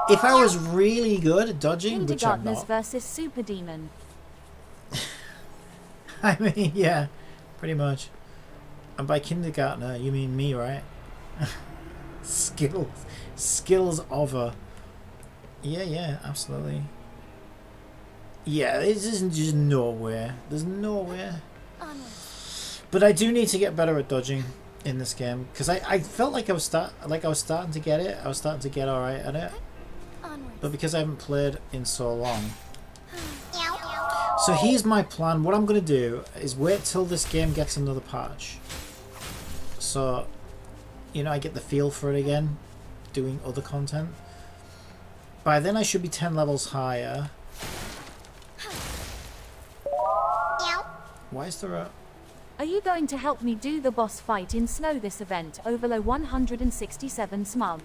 If I was really good at dodging, which I'm Kindergartners not. versus Super Demon. I mean, yeah, pretty much. And by kindergartner, you mean me, right? Skills over. Yeah, absolutely. Yeah, this isn't just nowhere. There's nowhere. But I do need to get better at dodging in this game because I felt like I was starting to get it. I was starting to get all right at it. But because I haven't played in so long. So here's my plan. What I'm going to do is wait till this game gets another patch. So, you know, I get the feel for it again, doing other content. By then I should be 10 levels higher. Why is there a... Are you going to help me do the boss fight in snow this event, Overlow 167 Smug?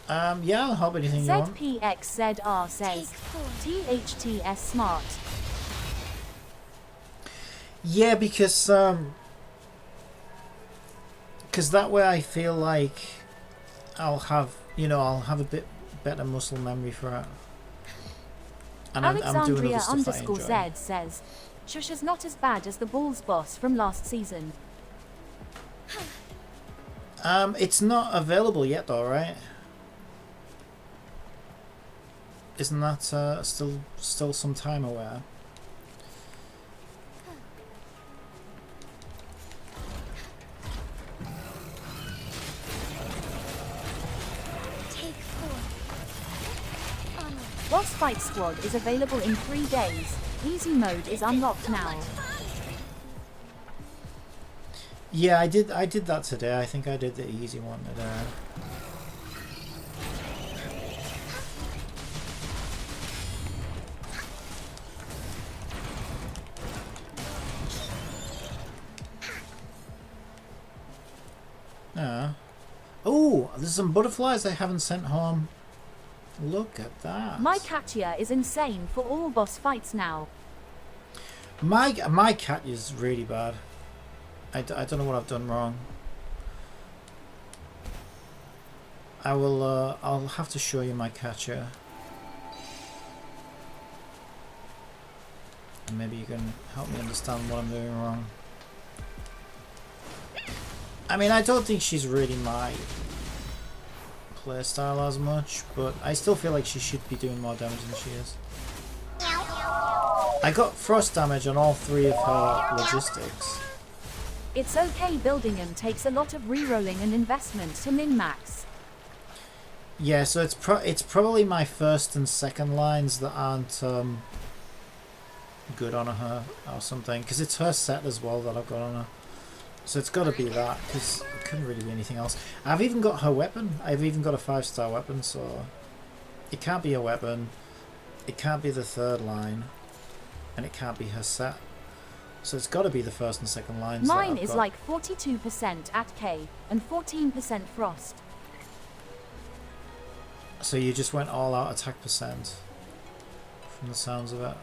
Yeah, I'll help anything you want. ZPXZR says, THTS smart. Yeah, because that way I feel like I'll have a bit better muscle memory for it. And I'm doing other stuff I enjoy. Alexandria_Z says, Shush is not as bad as the Bulls boss from last season. It's not available yet though, right? Isn't that still some time away? Take 4. Onward. Boss Fight Squad is available in 3 days. Easy mode is unlocked now. Yeah, I did that today. I think I did the easy one today. Oh, there's some butterflies I haven't sent home. Look at that. My Katia is insane for all boss fights now. My cat is really bad. I don't know what I've done wrong. I'll have to show you my Katia. And maybe you can help me understand what I'm doing wrong. I mean, I don't think she's really my playstyle as much, but I still feel like she should be doing more damage than she is. I got frost damage on all 3 of her logistics. It's okay, building them takes a lot of rerolling and investment to min-max. Yeah, so it's probably my first and second lines that aren't good on her or something, because it's her set as well that I've got on her. So it's got to be that, because it couldn't really be anything else. I've even got her weapon. I've even got a 5-star weapon, so it can't be a weapon. It can't be the third line, and it can't be her set. So it's got to be the first and second lines. Mine is like 42% at K and 14% frost. So you just went all out attack percent, from the sounds of it.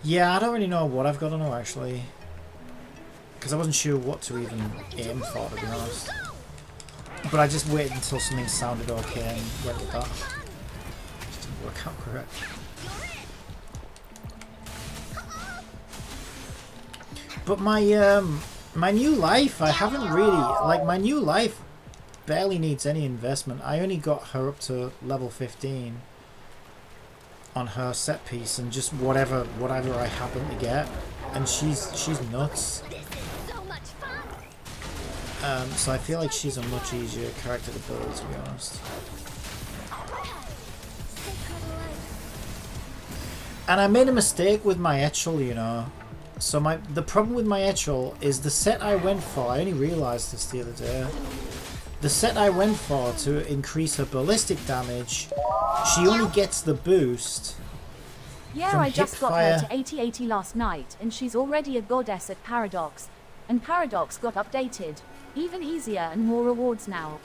Yeah, I don't really know what I've got on her actually, because I wasn't sure what to even aim for, to be honest. But I just waited until something sounded okay and went with that. Just didn't work out correct. But my new life, I haven't really, like, my new life barely needs any investment. I only got her up to level 15. on her set piece and just whatever I happen to get, and she's nuts. This is so much fun. So I feel like she's a much easier character to build, to be honest. Sacred light. And I made a mistake with my Etchel, you know. So the problem with my Etchel is the set I went for. I only realised this the other day. The set I went for to increase her ballistic damage, she only gets the boost. Yeah, from I just got hipfire. her to 80/80 last night, and she's already a goddess at Paradox. And Paradox got updated. Even easier and more rewards now.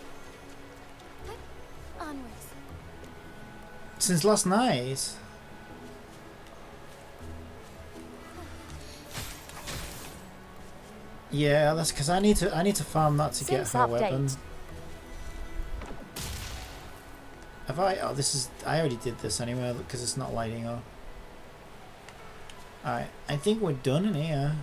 Onwards. Since last night. Yeah, that's because I need to farm that to get Since her update. weapon. Have I? Oh, this is. I already did this anyway because it's not lighting up. Alright, I think we're done in here.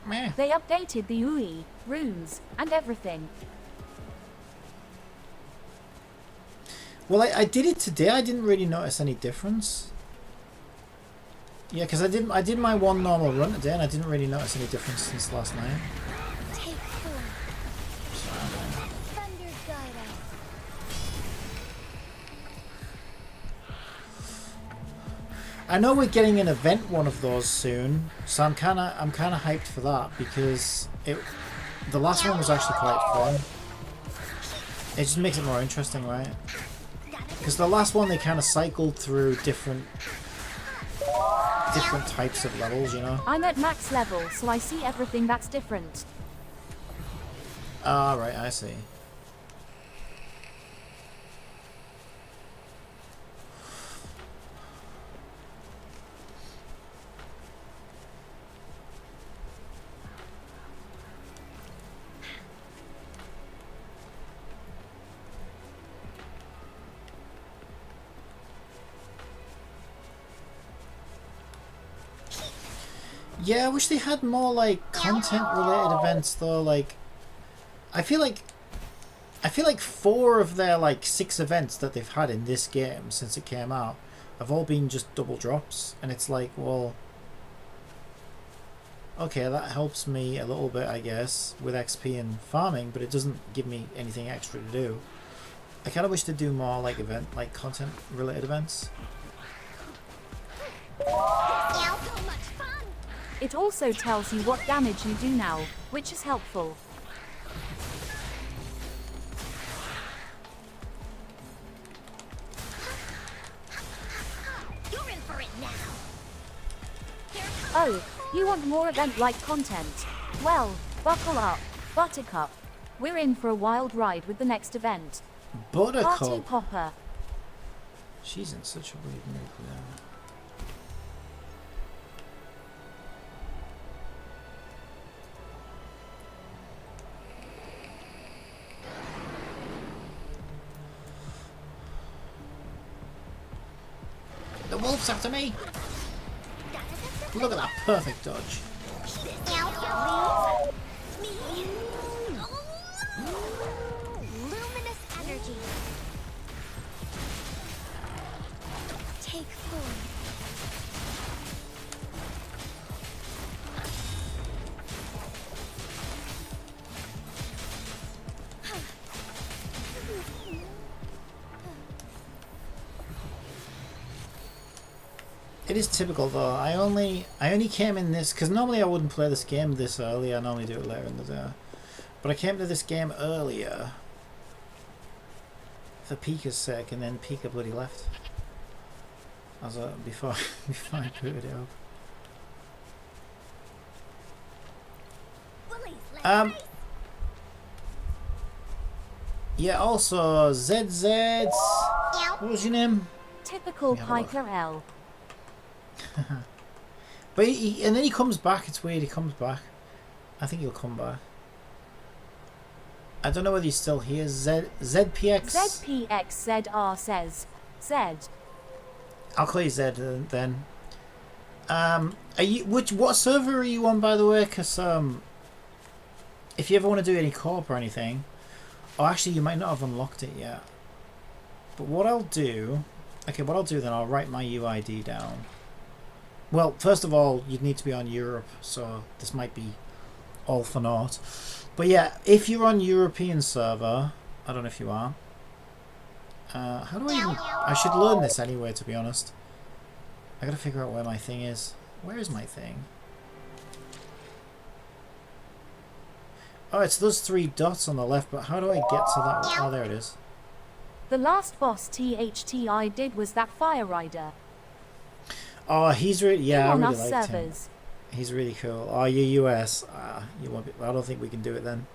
Meh. They updated the UI, runes, and everything. Well, I did it today. I didn't really notice any difference. Yeah, because I did my one normal run today, and I didn't really notice any difference since last night. Take form. Thunder guide us. I know we're getting an event one of those soon, so I'm kind of hyped for that because the last one was actually quite fun. It just makes it more interesting, right? Because the last one they kind of cycled through different types of levels, you know. I'm at max level, so I see everything that's different. Ah, right, I see. Yeah, I wish they had more like content related events though. Like, I feel like 4 of their like 6 events that they've had in this game since it came out have all been just double drops, and it's like, well, okay, that helps me a little bit, I guess, with XP and farming, but it doesn't give me anything extra to do. I kind of wish to do more like content related events. So much fun. It also tells you what damage you do now, which is helpful. You're in for it now. Oh, you want more event-like content? Well, buckle up, Buttercup. We're in for a wild ride with the next event. Party Buttercup. Popper. She's in such a weird mood now. The wolf's after me! Look at that perfect dodge. Luminous energy. Take form. It is typical though. I only came in this because normally I wouldn't play this game this early. I normally do it later in the day, but I came to this game earlier for Pika's sake, and then Pika bloody left. As a before I booted it up. Bullies, let's race. Yeah. Also, ZZ. What was your name? Typical Yeah, well. Piker L. But and then he comes back. It's weird. He comes back. I think he'll come back. I don't know whether he's still here. ZPX. ZPXZR says, Zed. I'll call you Zed then. Are you what server are you on, by the way? Because if you ever want to do any co-op or anything, oh, actually, you might not have unlocked it yet. But what I'll do, okay, what I'll do then, I'll write my UID down. Well, first of all, you'd need to be on Europe, so this might be all for naught. But yeah, if you're on European server, I don't know if you are. How do I even... I should learn this anyway, to be honest. I gotta figure out where my thing is. Where is my thing? Oh, it's those 3 dots on the left, but how do I get to that one? Oh, there it is. The last boss THTI did was that Fire Rider. Oh, he's really... Yeah, I on really us liked him. servers. He's really cool. Oh, you're US. You won't be, I don't think we can do it then.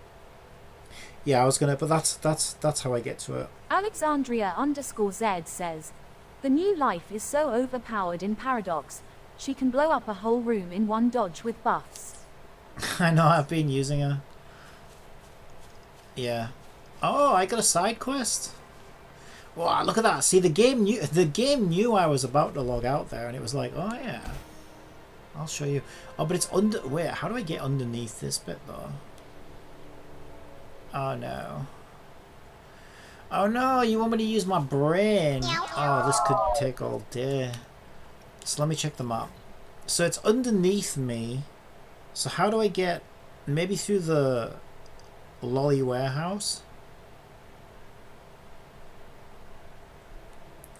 Yeah, I was gonna... But that's how I get to it. Alexandria_Z says, the new life is so overpowered in Paradox, she can blow up a whole room in one dodge with buffs. I know, I've been using her. Yeah. Oh, I got a side quest. Wow, look at that. See, the game knew I was about to log out there, and it was like, oh yeah, I'll show you. Oh, but it's under... Wait, how do I get underneath this bit, though? Oh, no. Oh, no, you want me to use my brain. Oh, this could take all day. So let me check the map. So it's underneath me. So how do I get... Maybe through the lolly warehouse?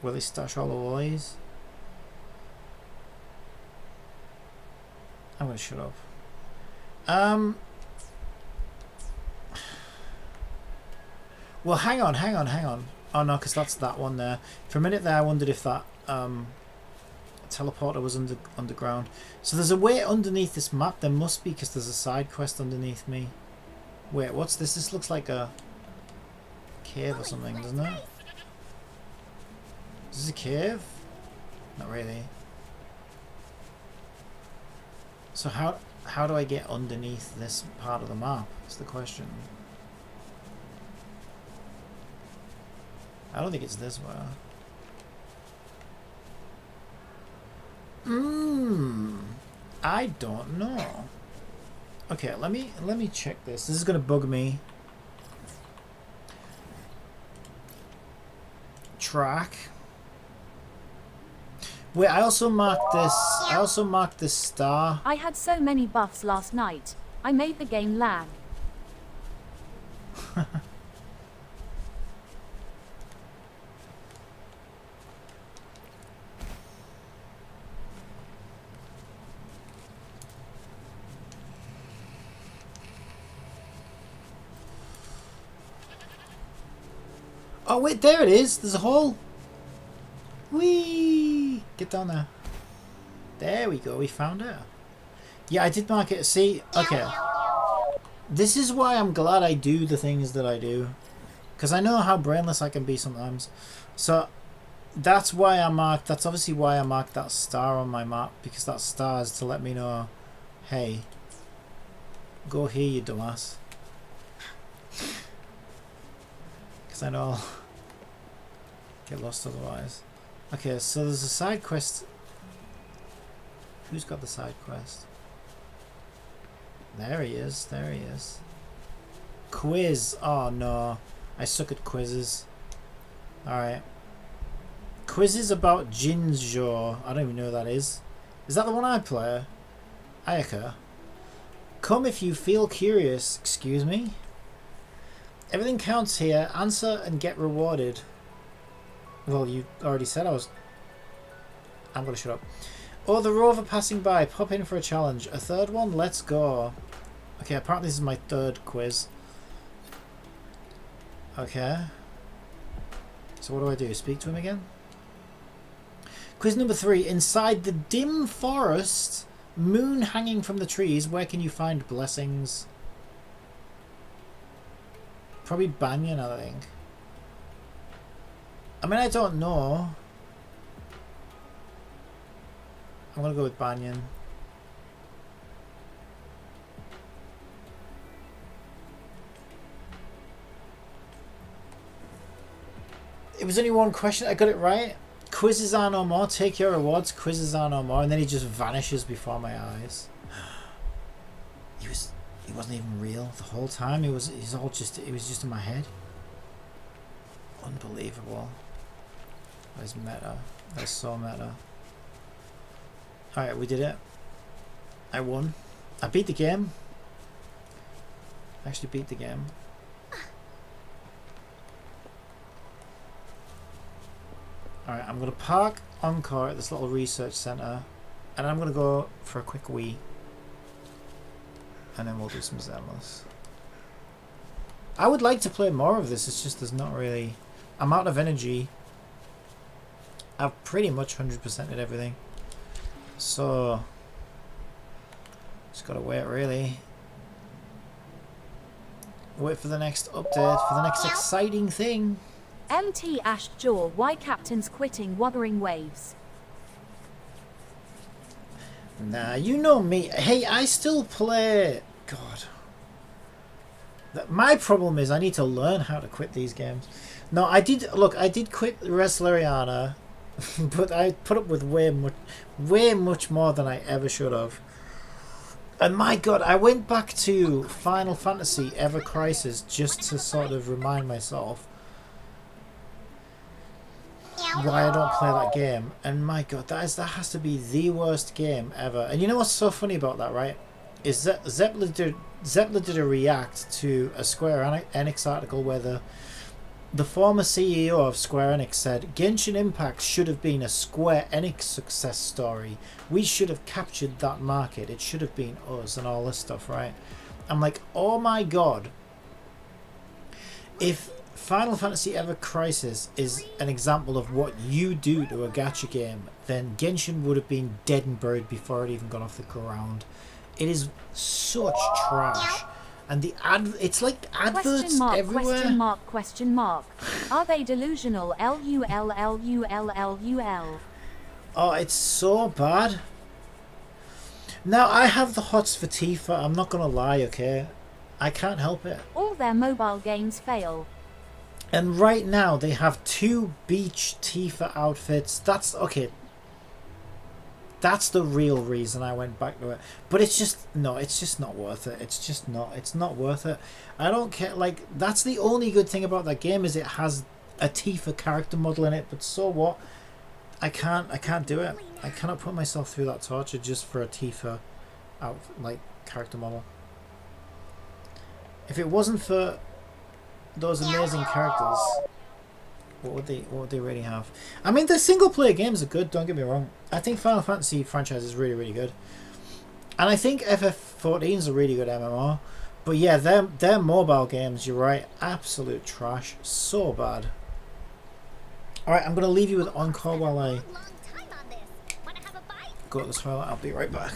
Where they stash all the lollies? I'm gonna shut up. Well, hang on. Oh no, because that's that one there. For a minute there, I wondered if that teleporter was underground. So there's a way underneath this map. There must be, because there's a side quest underneath me. Wait, what's this? This looks like a cave or something, doesn't it? Is this a cave? Not really. So how do I get underneath this part of the map? That's the question. I don't think it's this way. I don't know. Okay, let me check this. This is gonna bug me. Track. Wait, I also marked this star. I had so many buffs last night, I made the game lag. Oh wait, there it is. There's a hole. Whee! Get down there. There we go. We found it. Yeah, I did mark it. See, okay. This is why I'm glad I do the things that I do, because I know how brainless I can be sometimes. So that's why I marked. That's obviously why I marked that star on my map, because that star is to let me know, hey, go here, you dumbass. Because I know I'll get lost otherwise. Okay, so there's a side quest. Who's got the side quest? There he is. There he is. Quiz. Oh no. I suck at quizzes. Alright. Quizzes about Jinzhou. I don't even know who that is. Is that the one I play? Ayaka. Come if you feel curious. Excuse me? Everything counts here. Answer and get rewarded. Well, you already said I was... I'm gonna shut up. Oh, the rover passing by. Pop in for a challenge. A third one? Let's go. Okay, apparently this is my third quiz. Okay. So what do? Speak to him again? Quiz number 3. Inside the dim forest, moon hanging from the trees, where can you find blessings? Probably Banyan, I think. I mean, I don't know. I'm gonna go with Banyan. It was only one question. I got it right. Quizzes are no more. Take your rewards. Quizzes are no more. And then he just vanishes before my eyes. He He wasn't even real the whole time. It was just in my head. Unbelievable. That's meta. That's so meta. Alright, we did it. I won. I beat the game. I actually beat the game. Alright, I'm going to park Encore at this little research centre. And I'm going to go for a quick wee. And then we'll do some Zenless. I would like to play more of this, it's just there's not really... I'm out of energy. I've pretty much 100%ed everything. So... just gotta wait, really. Wait for the next update, for the next exciting thing. MT Ash Jaw, why captains quitting Wuthering Waves? Nah, you know me. Hey, I still play... God. My problem is I need to learn how to quit these games. No, I did... Look, I did quit Wrestleriana, but I put up with way much more than I ever should have. And my God, I went back to Final Fantasy Ever Crisis just to sort of remind myself why I don't play that game. And my God, that has to be the worst game ever. And you know what's so funny about that, right? Is that Zeppelin did a react to a Square Enix article where the former CEO of Square Enix said Genshin Impact should have been a Square Enix success story. We should have captured that market. It should have been us and all this stuff, right? I'm like, oh my God. If Final Fantasy Ever Crisis is an example of what you do to a gacha game, then Genshin would have been dead and buried before it even got off the ground. It is such trash. And it's like adverts everywhere. Question mark. Are they delusional? LULLULLUL. Oh, it's so bad. Now, I have the hots for Tifa, I'm not gonna lie, okay? I can't help it. All their mobile games fail. And right now, they have 2 beach Tifa outfits. That's, okay. That's the real reason I went back to it. But it's just not worth it. It's not worth it. I don't care, like, that's the only good thing about that game is it has a Tifa character model in it, but so what? I can't do it. I cannot put myself through that torture just for a Tifa character model. If it wasn't for those amazing characters, what would they really have? I mean, the single player games are good, don't get me wrong. I think Final Fantasy franchise is really, really good. And I think FF14 is a really good MMO. But yeah, their mobile games, you're right, absolute trash. So bad. Alright, I'm going to leave you with Encore while I go to the toilet. I'll be right back.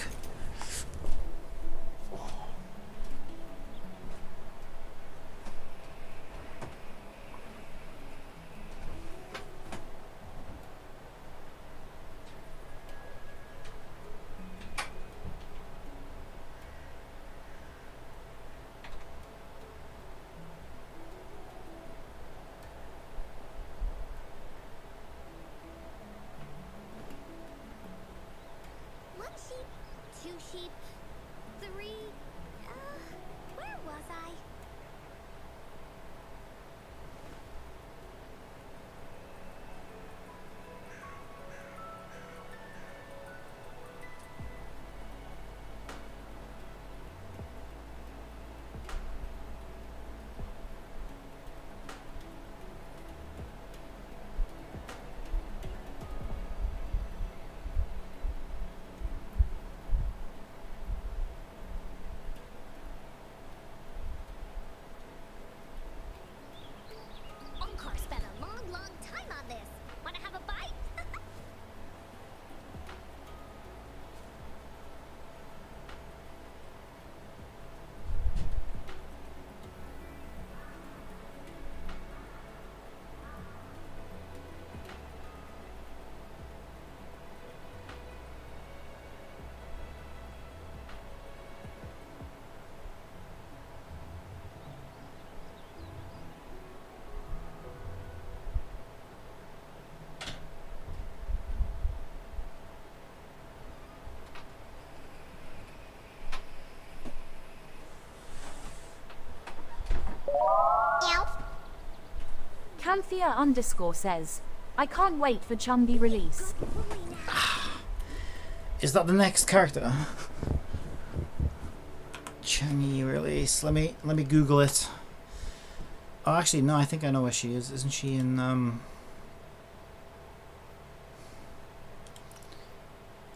Sophia underscore says, I can't wait for Chungi release. Is that the next character? Changi release. Let me Google it. Oh, actually, no. I think I know where she is. Isn't she in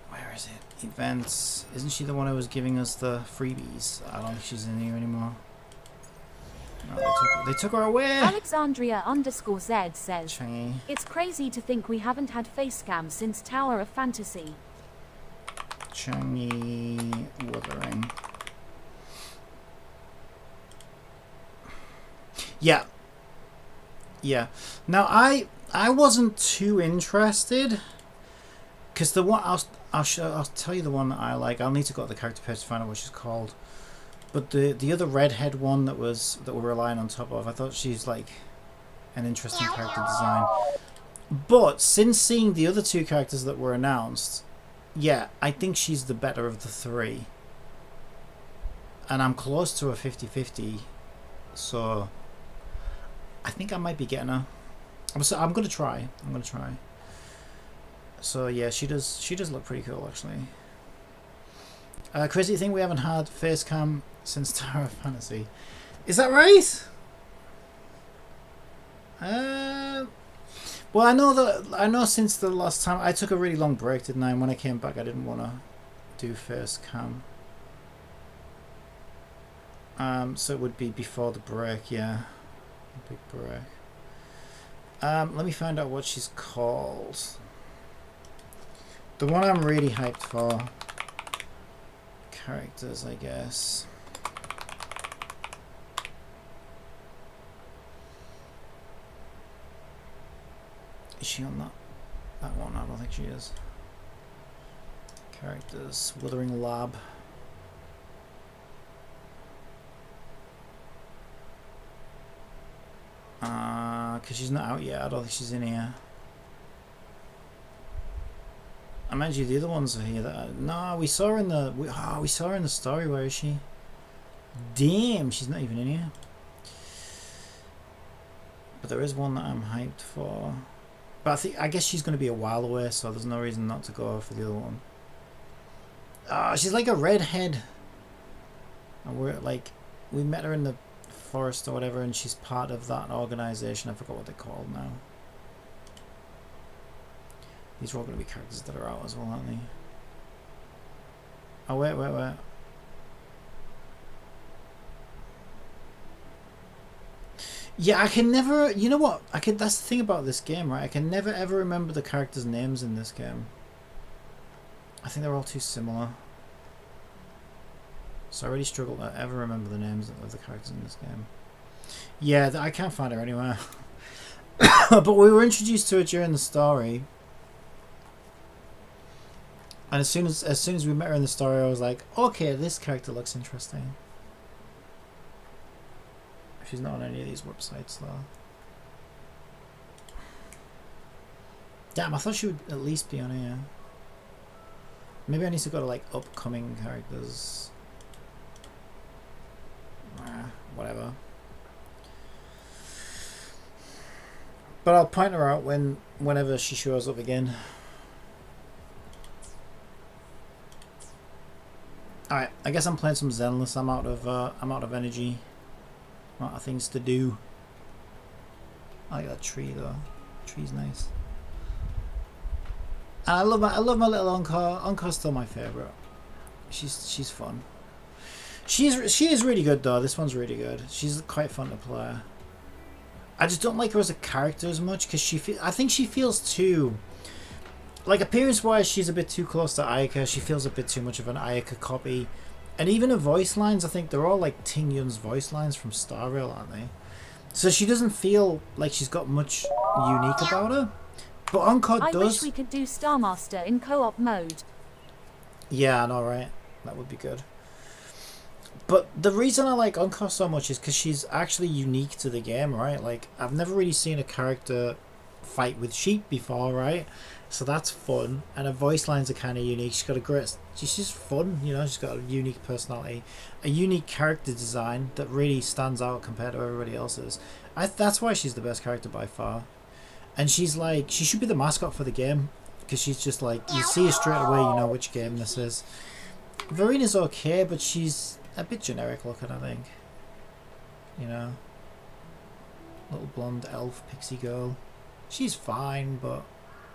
Where is it? Events. Isn't she the one who was giving us the freebies? I don't think she's in here anymore. No, they took her away. Alexandria underscore Z says, Changi. it's crazy to think we haven't had facecam since Tower of Fantasy. Changi Wuthering. Yeah. Yeah. Now I wasn't too interested because the one I'll tell you the one that I like. I'll need to go to the character page to find out what she's called. But the other redhead one that we're relying on top of, I thought she's like an interesting character design. But since seeing the other two characters that were announced, yeah, I think she's the better of the three. And I'm close to a 50-50, so I think I might be getting her. I'm gonna try. So yeah, she does look pretty cool actually. Crazy thing, we haven't had face cam since Tower of Fantasy. Is that right? Well, I know since the last time I took a really long break, didn't I? And when I came back, I didn't want to do face cam. So it would be before the break, yeah. Big break. Let me find out what she's called. The one I'm really hyped for. Characters, I guess. Is she on that one? I don't think she is. Characters. Withering Lab. Because she's not out yet. I don't think she's in here. I meant you, the other ones are here. No, we saw her in the. We saw her in the story. Where is she? Damn, she's not even in here. But there is one that I'm hyped for. But I guess she's going to be a while away, so there's no reason not to go for the other one. She's like a redhead. And we met her in the forest or whatever, and she's part of that organization. I forgot what they're called now. These are all going to be characters that are out as well, aren't they? Oh, wait. Yeah, I can never... You know what? That's the thing about this game, right? I can never ever remember the characters' names in this game. I think they're all too similar. So I really struggle to ever remember the names of the characters in this game. Yeah, I can't find her anywhere. But we were introduced to her during the story. And as soon as we met her in the story, I was like, okay, this character looks interesting. She's not on any of these websites though. Damn, I thought she would at least be on here. Maybe I need to go to like upcoming characters. Whatever. But I'll point her out whenever she shows up again. Alright, I guess I'm playing some Zenless. I'm out of energy. I'm out of things to do. I like that tree though. The tree's nice. And I love my little Encore. Encore's still my favourite. She's fun. She is really good though. This one's really good. She's quite fun to play. I just don't like her as a character as much because I think she feels too, like appearance wise, she's a bit too close to Ayaka. She feels a bit too much of an Ayaka copy. And even her voice lines, I think they're all like Ting Yun's voice lines from Star Rail, aren't they? So she doesn't feel like she's got much unique about her. But Encore does. I wish we could do Star Master in co-op mode. Yeah, I know, right? That would be good. But the reason I like Encore so much is because she's actually unique to the game, right? Like, I've never really seen a character fight with sheep before, right? So that's fun. And her voice lines are kind of unique. She's got a great... She's just fun, you know? She's got a unique personality. A unique character design that really stands out compared to everybody else's. That's why she's the best character by far. And she's like, she should be the mascot for the game. Because she's just like, you see her straight away, you know which game this is. Verina's okay, but she's a bit generic looking, I think. You know? Little blonde elf pixie girl. She's fine, but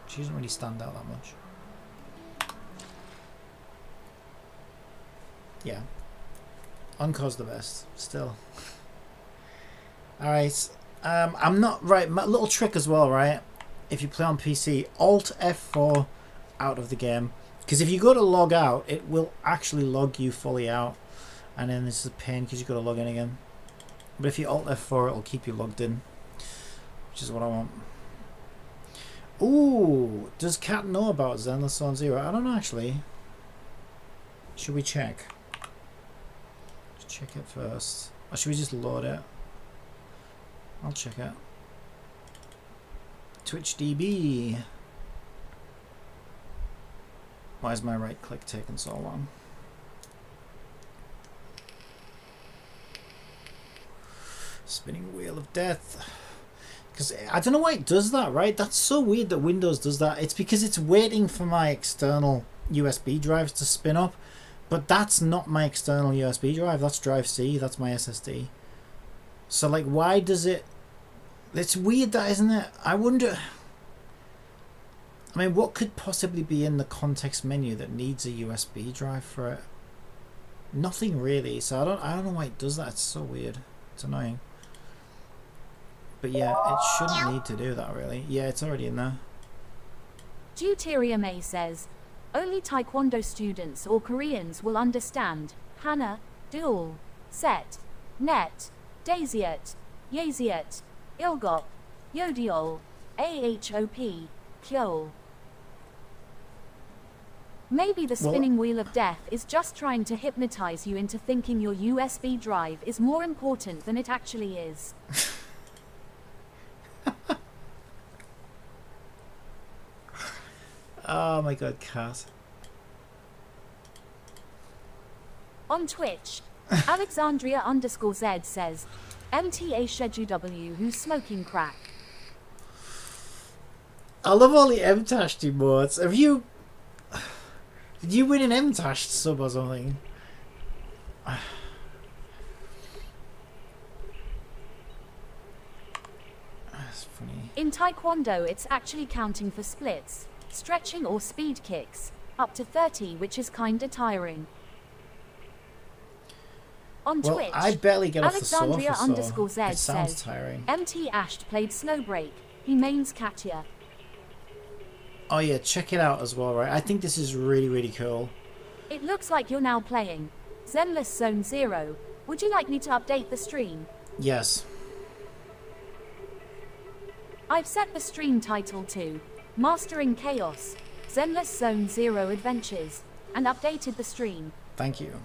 she doesn't really stand out that much. Yeah. Encore's the best, still. Alright. I'm not... Right, my little trick as well, right? If you play on PC, Alt F4 out of the game. Because if you go to log out, it will actually log you fully out. And then this is a pain because you've got to log in again. But if you Alt F4, it'll keep you logged in. Which is what I want. Ooh, does Cat know about Zenless Zone Zero? I don't know actually. Should we check? Let's check it first. Or should we just load it? I'll check it. TwitchDB. Why is my right click taking so long? Spinning wheel of death. Because I don't know why it does that, right? That's so weird that Windows does that. It's because it's waiting for my external USB drives to spin up. But that's not my external USB drive. That's drive C. That's my SSD. So, like, why does it... It's weird that, isn't it? I wonder... I mean, what could possibly be in the context menu that needs a USB drive for it? Nothing really. So I don't know why it does that. It's so weird. It's annoying. But yeah, it shouldn't need to do that really. Yeah, it's already in there. Deuteria May says, only Taekwondo students or Koreans will understand. Hana, Dual, Set, Net, Daisiet, Yaziet, Ilgop, Yodiol, AHOP, Kyol. Maybe the spinning wheel of death is just trying to hypnotize you into thinking your USB drive is more important than it actually is. Oh my god, Cat. On Twitch, Alexandria_Z says, MTA SheduW who's smoking crack. I love all the MTash emotes. Have you... Did you win an MTash sub or something? That's funny. In Taekwondo it's actually counting for splits, stretching or speed kicks, up to 30, which is kinda tiring. On Twitch, I barely get off the sofa, Alexandria_Z it sounds says, tiring. MT Ashed played Snowbreak. He mains Katya. Oh yeah, check it out as well, right? I think this is really, really cool. It looks like you're now playing Zenless Zone Zero. Would you like me to update the stream? Yes. I've set the stream title to Mastering Chaos, Zenless Zone Zero Adventures, and updated the stream. Thank you.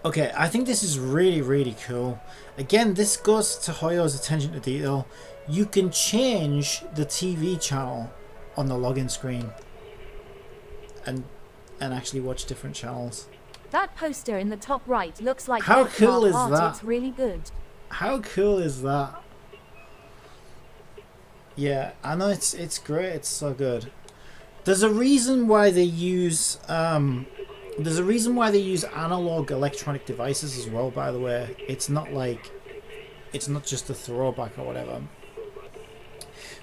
Okay, I think this is really, really cool. Again, this goes to Hoyo's attention to detail. You can change the TV channel on the login screen and actually watch different channels. That poster in the top right looks like how cool is art. that? It's really good. How cool is that? Yeah, I know it's great. It's so good. There's a reason why they use analog electronic devices as well, by the way. It's not just a throwback or whatever.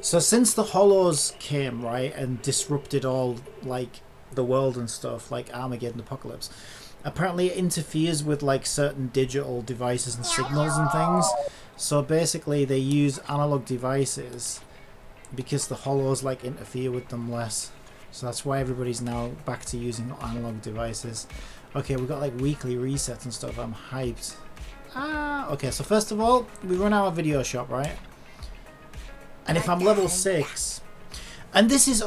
So since the Hollows came, right, and disrupted all like the world and stuff, like Armageddon Apocalypse, apparently it interferes with like certain digital devices and signals and things. So basically they use analog devices because the Hollows like interfere with them less. So that's why everybody's now back to using analog devices. Okay, we've got like weekly resets and stuff. I'm hyped. Okay, so first of all, we run our video shop, right? And if I'm level 6, and this is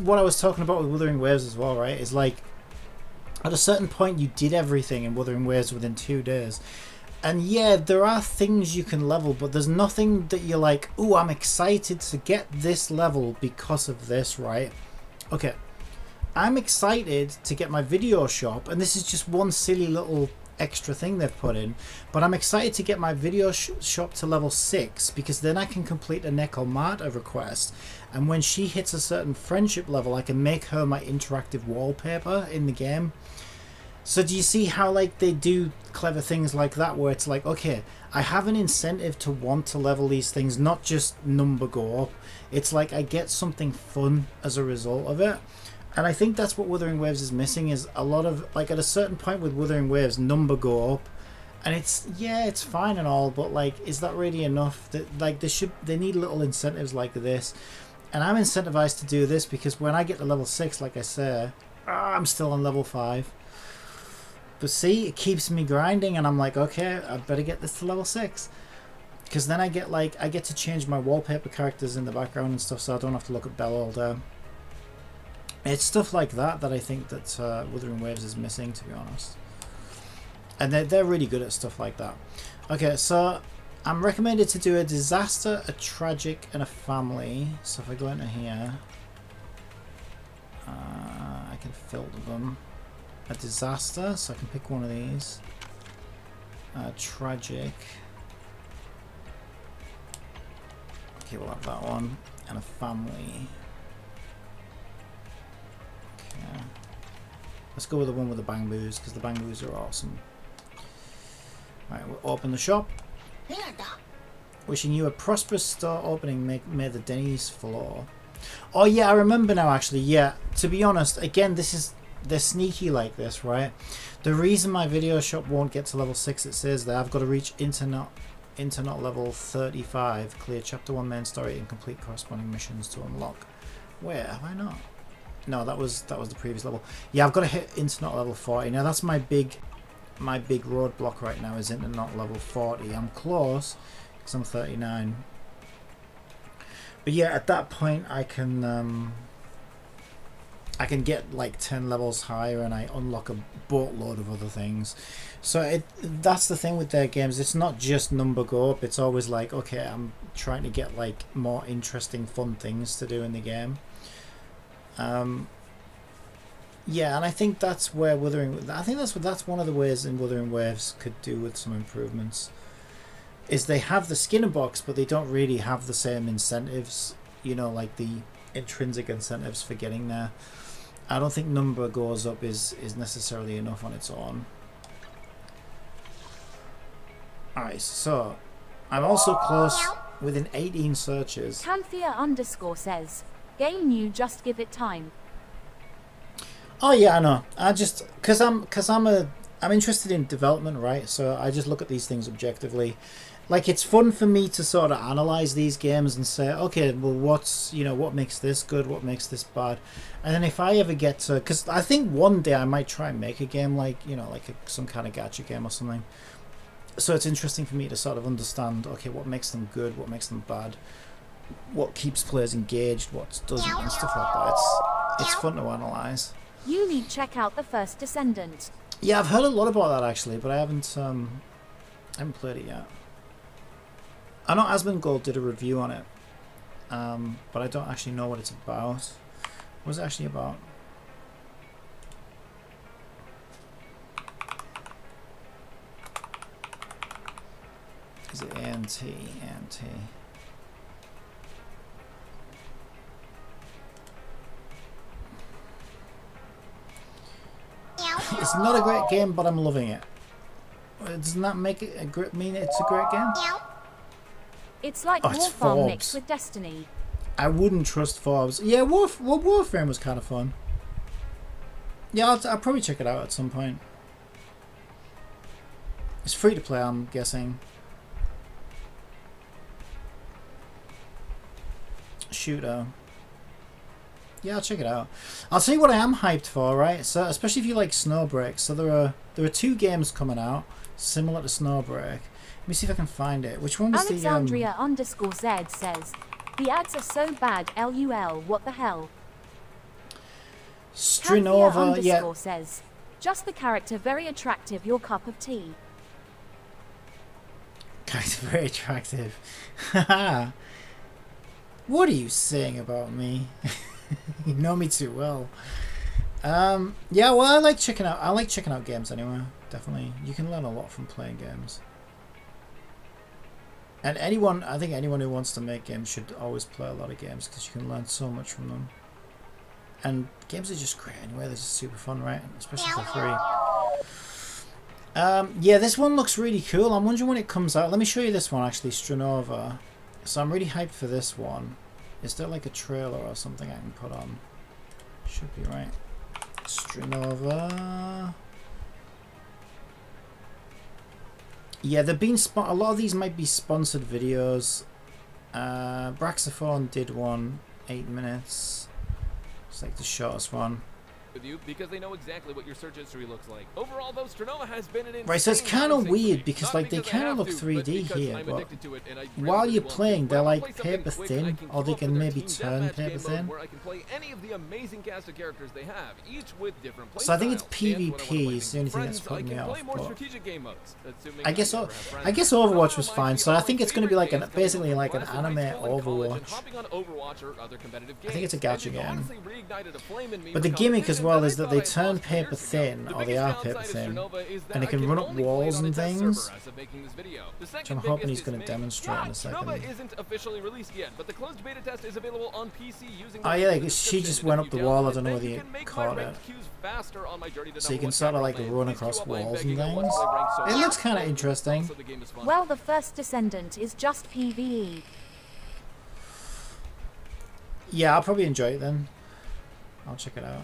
what I was talking about with Wuthering Waves as well, right? Is like, at a certain point you did everything in Wuthering Waves within 2 days. And yeah, there are things you can level, but there's nothing that you're like, ooh, I'm excited to get this level because of this, right? Okay, I'm excited to get my video shop, and this is just one silly little extra thing they've put in. But I'm excited to get my video shop to level 6, because then I can complete a Nekomata request, and when she hits a certain friendship level, I can make her my interactive wallpaper in the game. So do you see how like they do clever things like that, where it's like, okay, I have an incentive to want to level these things, not just number go up. It's like I get something fun as a result of it. And I think that's what Wuthering Waves is missing, is a lot of, like, at a certain point with Wuthering Waves, number go up. And it's, yeah, it's fine and all, but like, is that really enough? That, like, they need little incentives like this. And I'm incentivized to do this because when I get to level 6, like I say, I'm still on level 5. But see, it keeps me grinding, and I'm like, okay, I better get this to level 6. Because then I get, like, I get to change my wallpaper characters in the background and stuff, so I don't have to look at Belle all day. It's stuff like that that I think that Wuthering Waves is missing, to be honest. And they're really good at stuff like that. Okay, so I'm recommended to do a disaster, a tragic, and a family. So if I go into here, I can filter them. A disaster, so I can pick one of these. Tragic. Okay, we'll have that one. And a family. Okay. Let's go with the one with the bang boos, because the bang boos are awesome. Right, we'll open the shop. Wishing you a prosperous store opening, may the days flow. Oh yeah, I remember now actually. Yeah, to be honest, again, they're sneaky like this, right? The reason my video shop won't get to level 6, it says that I've got to reach internet level 35, clear chapter 1 main story, and complete corresponding missions to unlock. Where have I not? No, that was the previous level. Yeah, I've got to hit internet level 40. Now that's my big roadblock right now, is internet level 40. I'm close because I'm 39. But yeah, at that point I can get like 10 levels higher, and I unlock a boatload of other things. So that's the thing with their games. It's not just number go up. It's always like, okay, I'm trying to get like more interesting, fun things to do in the game. Yeah, and I think that's where that's one of the ways in Wuthering Waves could do with some improvements. Is they have the Skinner box, but they don't really have the same incentives. You know, like the intrinsic incentives for getting there. I don't think number goes up is necessarily enough on its own. Alright, so I'm also close within 18 searches. Canthea_ says, game new, just give it time. Oh yeah, I know. I just I'm interested in development, right? So I just look at these things objectively. Like, it's fun for me to sort of analyze these games and say, okay, well, what makes this good, what makes this bad, and then if I ever get to, because I think one day I might try and make a game like, some kind of gacha game or something. So it's interesting for me to sort of understand, okay, what makes them good, what makes them bad, what keeps players engaged, what doesn't, and stuff like that. It's fun to analyze. You need check out The First Descendant. Yeah, I've heard a lot about that actually, but I haven't played it yet. I know Asmongold did a review on it, but I don't actually know what it's about. What is it actually about? Is it ANT? ANT. It's not a great game, but I'm loving it. Doesn't that make it mean it's a great game? It's like Warfarm mixed with Destiny. I wouldn't trust Forbes. Yeah, Warframe was kind of fun. Yeah, I'll probably check it out at some point. It's free to play, I'm guessing. Shooter. Yeah, I'll check it out. I'll tell you what I am hyped for, right? So, especially if you like Snowbreak. So there are 2 games coming out similar to Snowbreak. Let me see if I can find it. Which one was Alexandria_Z says, the ads are so bad, LUL, what the hell? Strinova, yeah. Says, just the character very attractive, your cup of tea. Character very attractive. Haha. What are you saying about me? You know me too well. Yeah, well, I like checking out games anyway. definitely. You can learn a lot from playing games. And anyone, I think anyone who wants to make games should always play a lot of games because you can learn so much from them. And games are just great anyway. They're just super fun, right? Especially for free. Yeah, this one looks really cool. I'm wondering when it comes out. Let me show you this one actually, Stranova. So I'm really hyped for this one. Is there like a trailer or something I can put on? Should be right. Stranova. Yeah, they've been a lot of these might be sponsored videos. Braxophone did one, 8 minutes. It's like the shortest one. With you because they know exactly what your search history looks like. Overall, though, Stranova has been an right, so it's kind of weird because like they kind of look 3D here, but while you're playing, they're like paper thin, or they can maybe turn paper thin. So I think it's PvP is the only thing that's putting me off. I guess Overwatch was fine, so I think it's going to be like basically like an anime Overwatch. I think it's a gacha game, but the gimmick as well is that they turn paper thin, or they are paper thin, and they can run up walls and things, which I'm hoping he's going to demonstrate in a second. Oh yeah, she just went up the wall, I don't know whether you caught it. So you can sort of like run across walls and things. It looks kind of interesting. Well, the first Descendant is just PvE. Yeah, I'll probably enjoy it then. I'll check it out.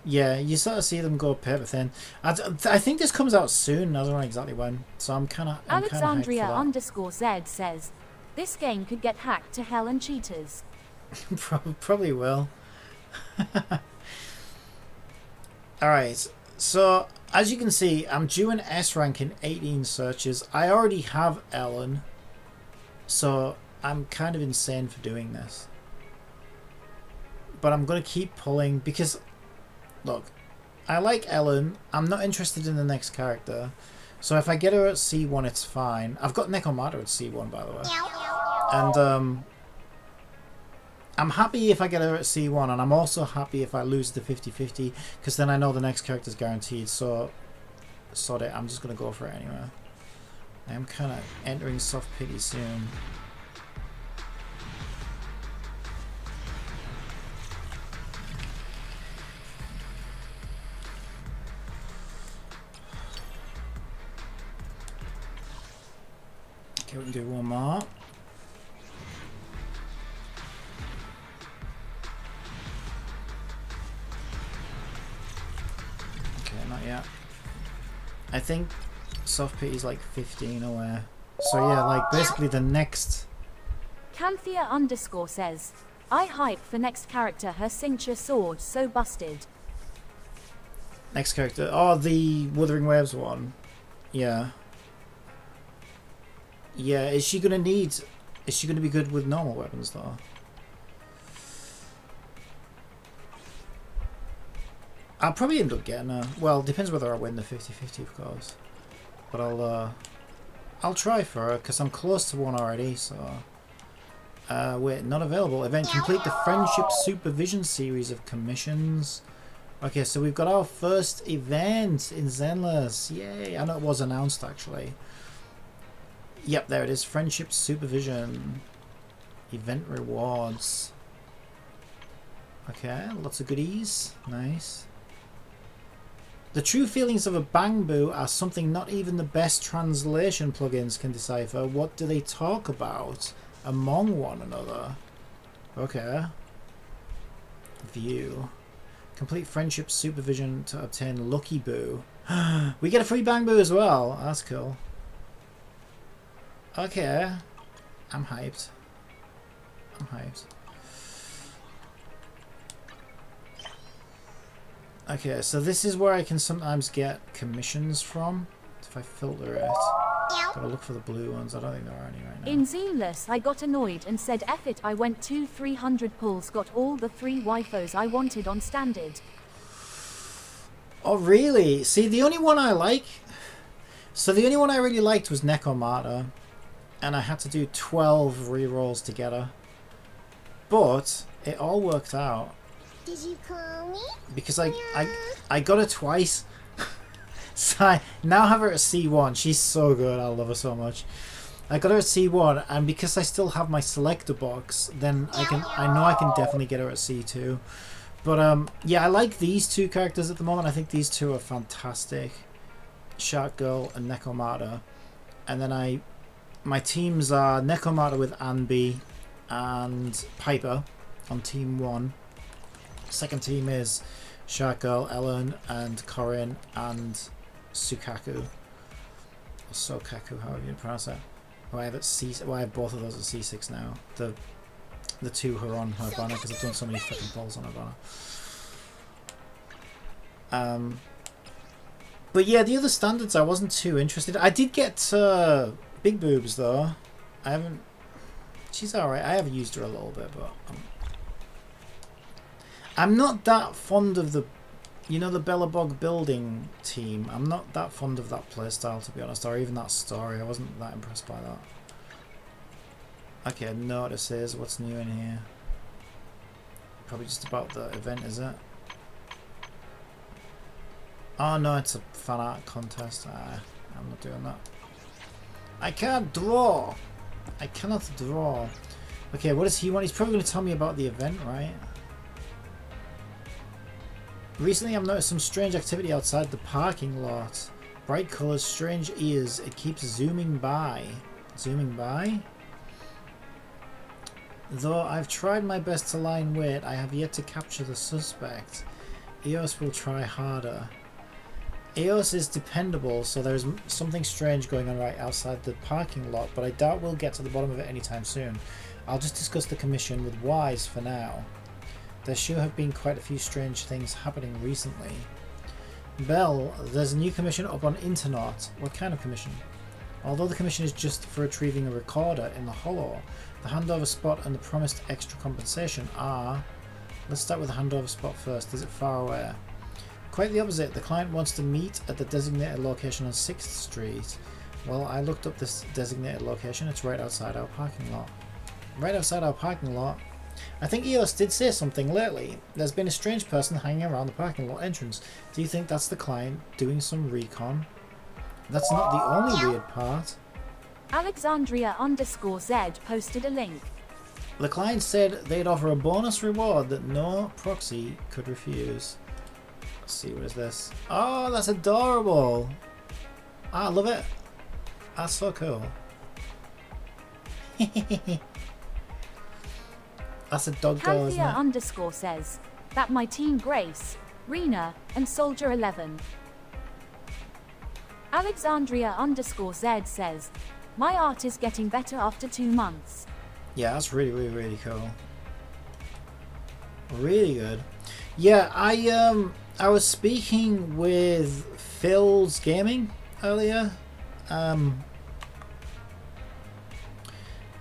Yeah, you sort of see them go paper thin. I think this comes out soon. I don't know exactly when. So I'm kind of. Alexandria_Z says, this game could get hacked to hell and cheaters. Probably will. Alright, so as you can see, I'm due an S rank in 18 searches. I already have Ellen, so I'm kind of insane for doing this. But I'm going to keep pulling because, look, I like Ellen. I'm not interested in the next character. So if I get her at C1, it's fine. I've got Necomata at C1, by the way. And I'm happy if I get her at C1, and I'm also happy if I lose the 50-50, because then I know the next character's guaranteed. So, sod it, I'm just going to go for it anyway. I am kind of entering soft pity soon. Okay, we can do one more. Okay, not yet. I think soft pity is like 15 away. So yeah, like basically the next. Canthea_ says, I hype for next character, her cincture sword so busted. Next character. Oh, the Wuthering Waves one. Yeah. Yeah, is she gonna be good with normal weapons though? I'll probably end up getting her. Well, depends whether I win the 50-50, of course. But I'll try for her because I'm close to one already. So, wait, not available. Event complete the Friendship Supervision series of commissions. Okay, so we've got our first event in Zenless. Yay! I know it was announced actually. Yep, there it is. Friendship Supervision. Event rewards. Okay, lots of goodies. Nice. The true feelings of a bangbu are something not even the best translation plugins can decipher. What do they talk about among one another? Okay. View. Complete Friendship Supervision to obtain Lucky Boo. We get a free bangbu as well. That's cool. Okay, I'm hyped. I'm hyped. Okay, so this is where I can sometimes get commissions from. If I filter it, gotta look for the blue ones. I don't think there are any right now. In Zenless, I got annoyed and said, F it, I went 300 pulls, got all the 3 wifos I wanted on standard. Oh, really? See, the only one I like... So the only one I really liked was Necomata. And I had to do 12 rerolls to get her. But it all worked out. Did you call me? Because I got her twice. So I now have her at C1. She's so good. I love her so much. I got her at C1, and because I still have my selector box, then I know I can definitely get her at C2. But yeah, I like these two characters at the moment. I think these two are fantastic. Shark Girl and Nekomata. And then my teams are Nekomata with Anbi and Piper on team 1. Second team is Shark Girl, Ellen, and Corin, and Sukaku. Or Sokaku, however you pronounce that. I have both of those at C6 now. The two who are on her banner, because I've done so many fucking polls on her banner. But yeah, the other standards I wasn't too interested. I did get Big Boobs though. I haven't. She's alright. I have used her a little bit, but I'm not that fond of the, you know, the Bellabog building team. I'm not that fond of that playstyle, to be honest, or even that story. I wasn't that impressed by that. Okay, notices. What's new in here? Probably just about the event, is it? Oh no, it's a fan art contest. I'm not doing that. I can't draw. I cannot draw. Okay, what does he want? He's probably going to tell me about the event, right? Recently, I've noticed some strange activity outside the parking lot. Bright colours, strange ears. It keeps zooming by. Zooming by? Though I've tried my best to lie in wait, I have yet to capture the suspect. EOS will try harder. EOS is dependable, so there's something strange going on right outside the parking lot, but I doubt we'll get to the bottom of it anytime soon. I'll just discuss the commission with Wise for now. There sure have been quite a few strange things happening recently. Bell, there's a new commission up on Internet. What kind of commission? Although the commission is just for retrieving a recorder in the hollow, the handover spot and the promised extra compensation are... Let's start with the handover spot first. Is it far away? Quite the opposite. The client wants to meet at the designated location on 6th Street. Well, I looked up this designated location. It's right outside our parking lot. Right outside our parking lot? I think EOS did say something lately. There's been a strange person hanging around the parking lot entrance. Do you think that's the client doing some recon? That's not the only weird part. Alexandria_Z posted a link. The client said they'd offer a bonus reward that no proxy could refuse. Let's see, what is this? Oh, that's adorable. I love it. That's so cool. That's a dog girl, isn't it? Canthea_ says that my team Grace, Rena, and Soldier 11. Alexandria_Z says my art is getting better after 2 months. Yeah, that's really, really, really cool. Really good. Yeah, I was speaking with Phil's Gaming earlier. And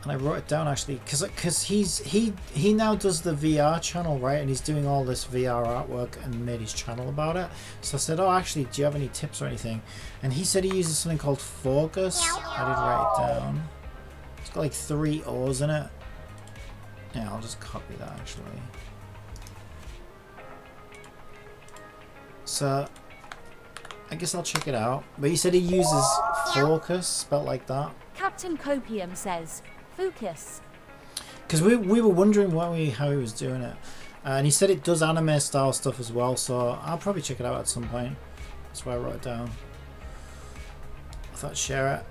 I wrote it down actually because he now does the VR channel, right, and he's doing all this VR artwork and made his channel about it. So I said, oh, actually, do you have any tips or anything? And he said he uses something called Focus. I did write it down. It's got like 3 O's in it. Yeah, I'll just copy that actually. So I guess I'll check it out. But he said he uses Focus, spelled like that. Captain Copium says focus. Because we were wondering how he was doing it. And he said it does anime style stuff as well, so I'll probably check it out at some point. That's why I wrote it down. I thought I'd share it.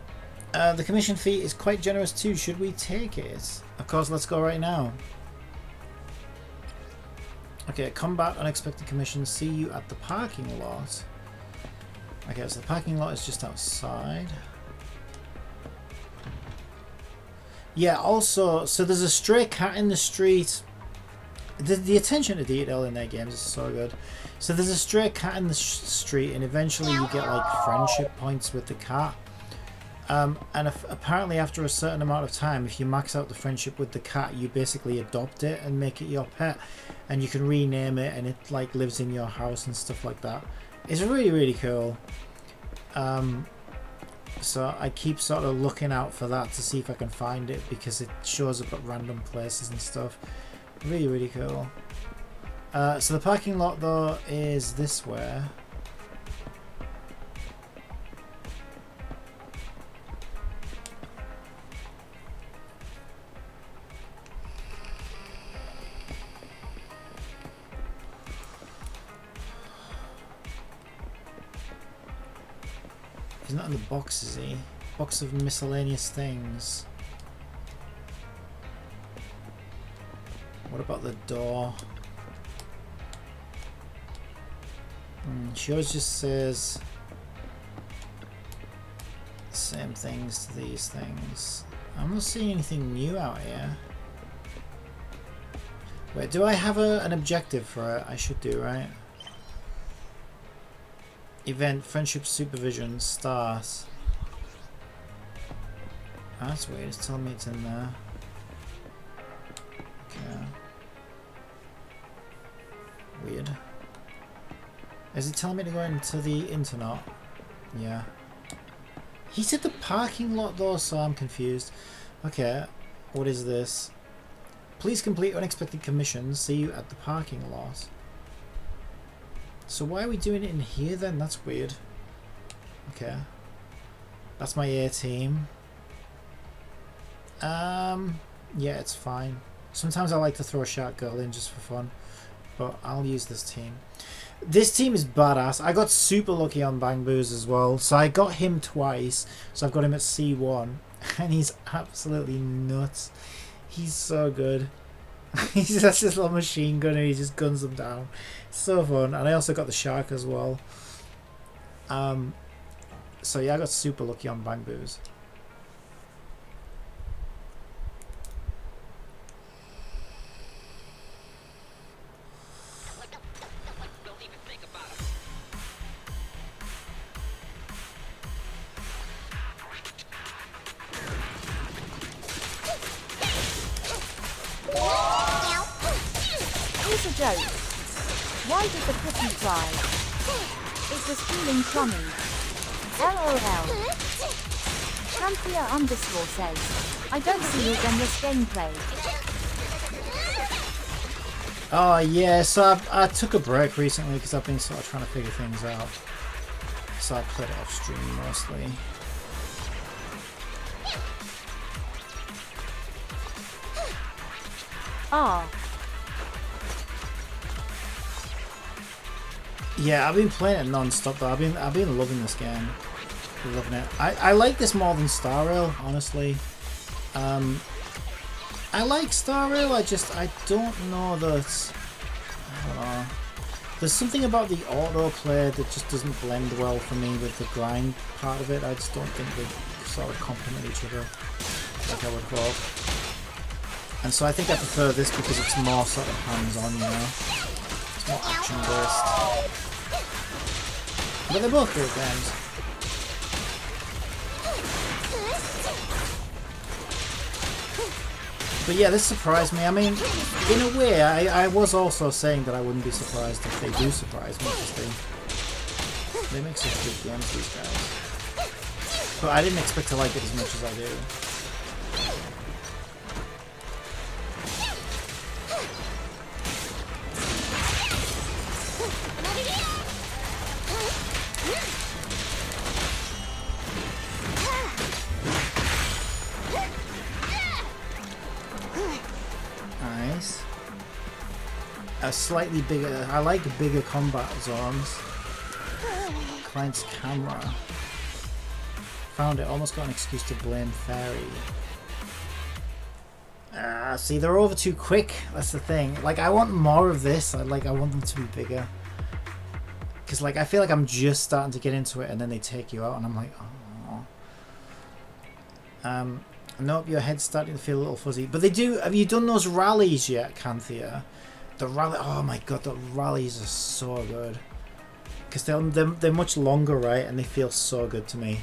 The commission fee is quite generous too. Should we take it? Of course, let's go right now. Okay, combat unexpected commission. See you at the parking lot. Okay, so the parking lot is just outside. Yeah, also, so there's a stray cat in the street. The attention to detail in their games is so good. So there's a stray cat in the street, and eventually you get like friendship points with the cat. And apparently after a certain amount of time, if you max out the friendship with the cat, you basically adopt it and make it your pet, and you can rename it, and it like lives in your house and stuff like that. It's really, really cool. So I keep sort of looking out for that to see if I can find it, because it shows up at random places and stuff. Really, really cool. So the parking lot though is this way. He's not in the box, is he? Box of miscellaneous things. What about the door? She always just says the same things to these things. I'm not seeing anything new out here. Wait, do I have an objective for it? I should do, right? Event, friendship supervision, stars. Oh, that's weird, it's telling me it's in there. Okay. Weird. Is it telling me to go into the internet? Yeah. He said the parking lot though, so I'm confused. Okay, what is this? Please complete unexpected commissions. See you at the parking lot. So why are we doing it in here then? That's weird. Okay. That's my A team. Yeah, it's fine. Sometimes I like to throw a shark girl in just for fun, but I'll use this team. This team is badass. I got super lucky on Bang Boos as well, so I got him twice. So I've got him at C1, and he's absolutely nuts. He's so good. He's just this little machine gun and he just guns them down. So fun. And I also got the shark as well. So yeah, I got super lucky on Bang Boos. Here's a joke. Why did the cookie cry? It was feeling crummy. LOL. Canthea _ says, I don't see your Zenless gameplay. Oh yeah, so I took a break recently because I've been sort of trying to figure things out. So I played it off stream mostly. Ah. Yeah, I've been playing it non-stop though. I've been loving this game. Loving it. I like this more than Star Rail, honestly. I like Star Rail, I don't know that... I don't know. There's something about the autoplay that just doesn't blend well for me with the grind part of it. I just don't think they sort of complement each other like I would hope. And so I think I prefer this because it's more sort of hands-on, you know? It's more action-based. But they're both great games. But yeah, this surprised me. I mean, in a way, I was also saying that I wouldn't be surprised if they do surprise me, because they make such good games, these guys. But I didn't expect to like it as much as I do. Nice. A slightly bigger... I like bigger combat zones. Client's camera. Found it. Almost got an excuse to blame Fairy. See, they're over too quick. That's the thing. Like, I want more of this. I want them to be bigger. Because, like, I feel like I'm just starting to get into it and then they take you out and I'm like, oh. Nope, your head's starting to feel a little fuzzy. But they do... Have you done those rallies yet, Canthea? The rally... Oh my god, the rallies are so good. Because they're much longer, right? And they feel so good to me.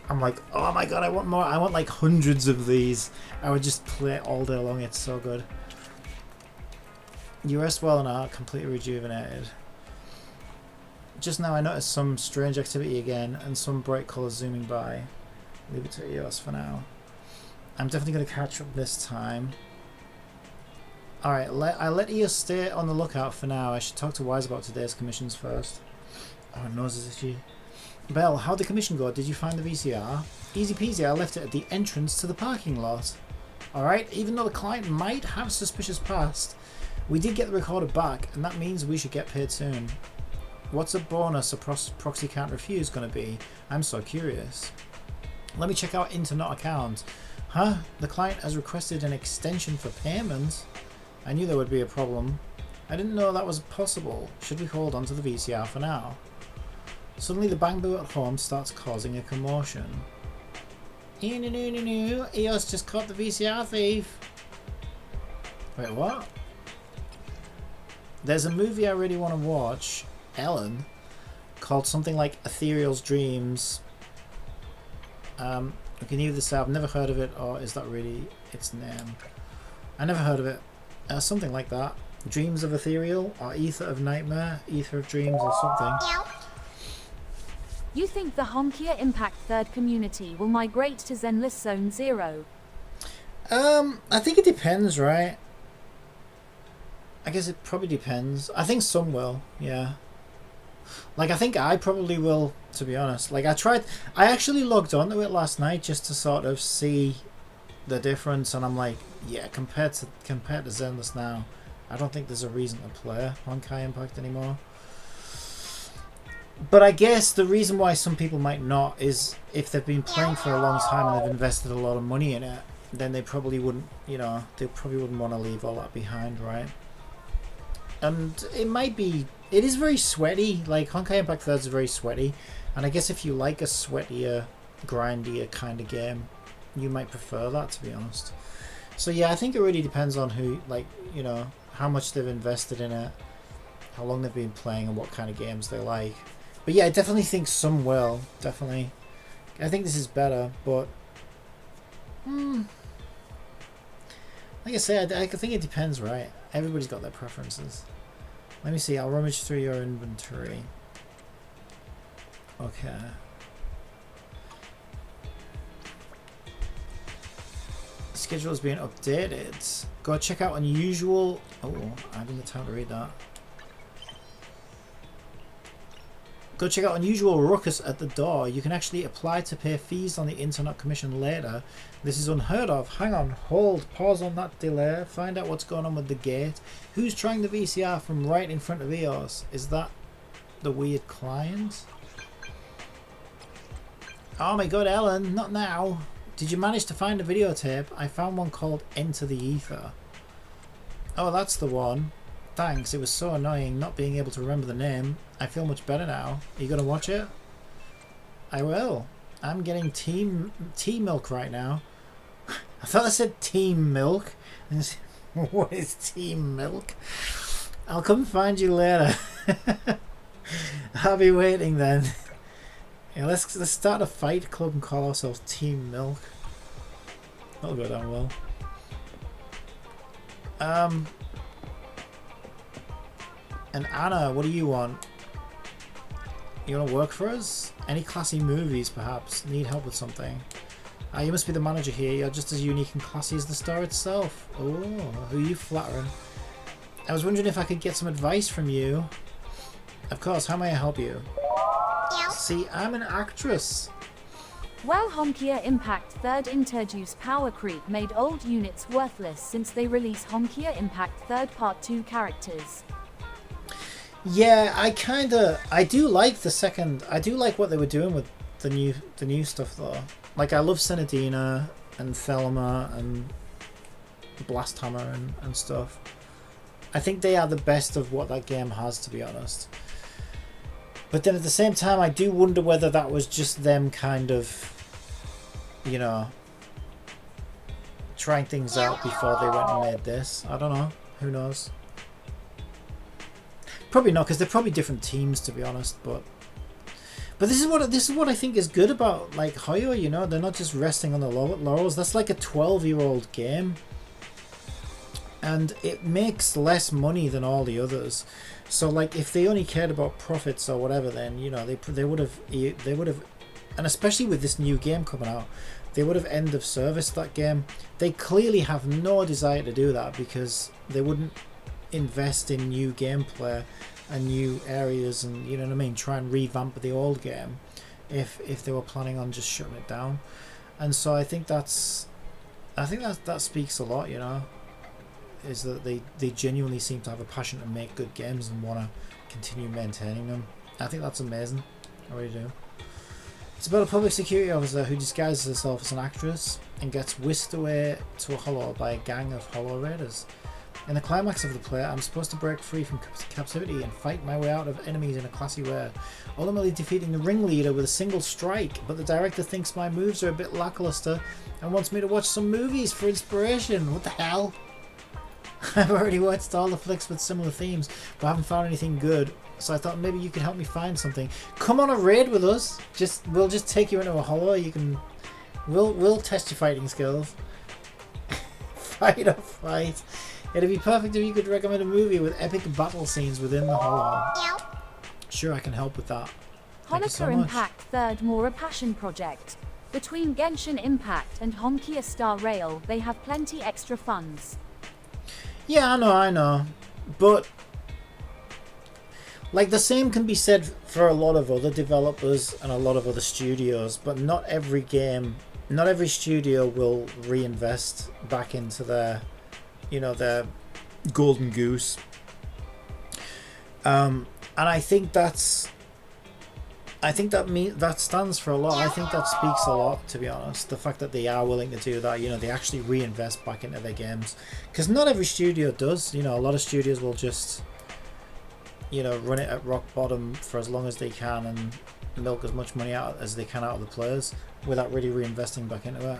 I'm like, oh my god, I want more. I want like hundreds of these. I would just play it all day long. It's so good. You rest well and are completely rejuvenated. Just now I noticed some strange activity again and some bright colours zooming by. Leave it to EOS for now. I'm definitely going to catch up this time. Alright, I let EOS stay on the lookout for now. I should talk to Wise about today's commissions first. Oh, noses itchy. Belle, how'd the commission go? Did you find the VCR? Easy peasy, I left it at the entrance to the parking lot. Alright, even though the client might have suspicious past, we did get the recorder back, and that means we should get paid soon. What's a bonus a proxy can't refuse going to be? I'm so curious. Let me check out Internet account. Huh? The client has requested an extension for payment? I knew there would be a problem. I didn't know that was possible. Should we hold on to the VCR for now? Suddenly the bamboo at home starts causing a commotion. EOS just caught the VCR thief. Wait, what? There's a movie I really want to watch, Ellen, called something like Ethereal's Dreams. I can either say I've never heard of it, or is that really its name? I never heard of it. Something like that. Dreams of Ethereal, or Ether of Nightmare, Ether of Dreams, or something. You think the Honkia Impact Third community will migrate to Zenless Zone Zero? I think it depends, right? I guess it probably depends. I think some will, yeah. Like, I think I probably will, to be honest. Like, I actually logged onto it last night just to sort of see the difference, and I'm like, yeah, compared to Zenless now, I don't think there's a reason to play Honkai Impact anymore. But I guess the reason why some people might not is if they've been playing for a long time and they've invested a lot of money in it, then they probably wouldn't, you know, they probably wouldn't want to leave all that behind, right? And it might be, it is very sweaty, like Honkai Impact 3 is very sweaty, and I guess if you like a sweatier, grindier kind of game, you might prefer that, to be honest. So yeah, I think it really depends on who, like, you know, how much they've invested in it, how long they've been playing, and what kind of games they like. But yeah, I definitely think some will, definitely. I think this is better, but like I said, I think it depends, right? Everybody's got their preferences. Let me see, I'll rummage through your inventory. Okay. Schedule is being updated. Go check out unusual. Oh, I didn't have time to read that. Go check out unusual ruckus at the door. You can actually apply to pay fees on the internet commission later. This is unheard of. Hang on, hold, pause on that delay. Find out what's going on with the gate. Who's trying the VCR from right in front of EOS? Is that the weird client? Oh my god, Ellen, not now. Did you manage to find a videotape? I found one called Enter the Ether. Oh, that's the one. Thanks, it was so annoying not being able to remember the name. I feel much better now. Are you gonna watch it? I will. I'm getting tea milk right now. I thought I said team milk. What is team milk? I'll come find you later. I'll be waiting then. Yeah, let's start a fight club and call ourselves Team Milk. That'll go down well. And Anna, what do you want? You want to work for us? Any classy movies, perhaps? Need help with something? You must be the manager here. You're just as unique and classy as the store itself. Oh, who are you flattering? I was wondering if I could get some advice from you. Of course, how may I help you? See, I'm an actress. Well, Honkia Impact 3rd introduced power creep made old units worthless since they released Honkia Impact 3rd Part 2 characters. Yeah, I do like the second. I do like what they were doing with the new stuff though. Like I love Senadina and Thelma and Blasthammer and stuff. I think they are the best of what that game has, to be honest. But then at the same time, I do wonder whether that was just them kind of, you know, trying things out before they went and made this. I don't know. Who knows? Probably not, because they're probably different teams, to be honest. But this is what I think is good about like Hoyo. You know, they're not just resting on the laurels. That's like a 12-year-old game, and it makes less money than all the others. So like, if they only cared about profits or whatever, then you know they would have, and especially with this new game coming out, they would have end of serviced that game. They clearly have no desire to do that because they wouldn't invest in new gameplay and new areas and, you know what I mean, try and revamp the old game if they were planning on just shutting it down. And so I think that speaks a lot, you know, is that they genuinely seem to have a passion to make good games and want to continue maintaining them. I think that's amazing. I really do. It's about a public security officer who disguises herself as an actress and gets whisked away to a hollow by a gang of hollow raiders. In the climax of the play, I'm supposed to break free from captivity and fight my way out of enemies in a classy way, ultimately defeating the ringleader with a single strike, but the director thinks my moves are a bit lackluster and wants me to watch some movies for inspiration. What the hell? I've already watched all the flicks with similar themes, but I haven't found anything good, so I thought maybe you could help me find something. Come on a raid with us. We'll just take you into a hollow. We'll test your fighting skills. Fight or fight. It'd be perfect if you could recommend a movie with epic battle scenes within the hollow. Sure, I can help with that. Thank you so Honoka much. Impact Third More a passion project. Between Genshin Impact and Honkia Star Rail, they have plenty extra funds. Yeah, I know. But like the same can be said for a lot of other developers and a lot of other studios, but not every studio will reinvest back into their golden goose. And I think that stands for a lot. I think that speaks a lot, to be honest. The fact that they are willing to do that, they actually reinvest back into their games, because not every studio does. A lot of studios will just run it at rock bottom for as long as they can and milk as much money out as they can out of the players without really reinvesting back into it.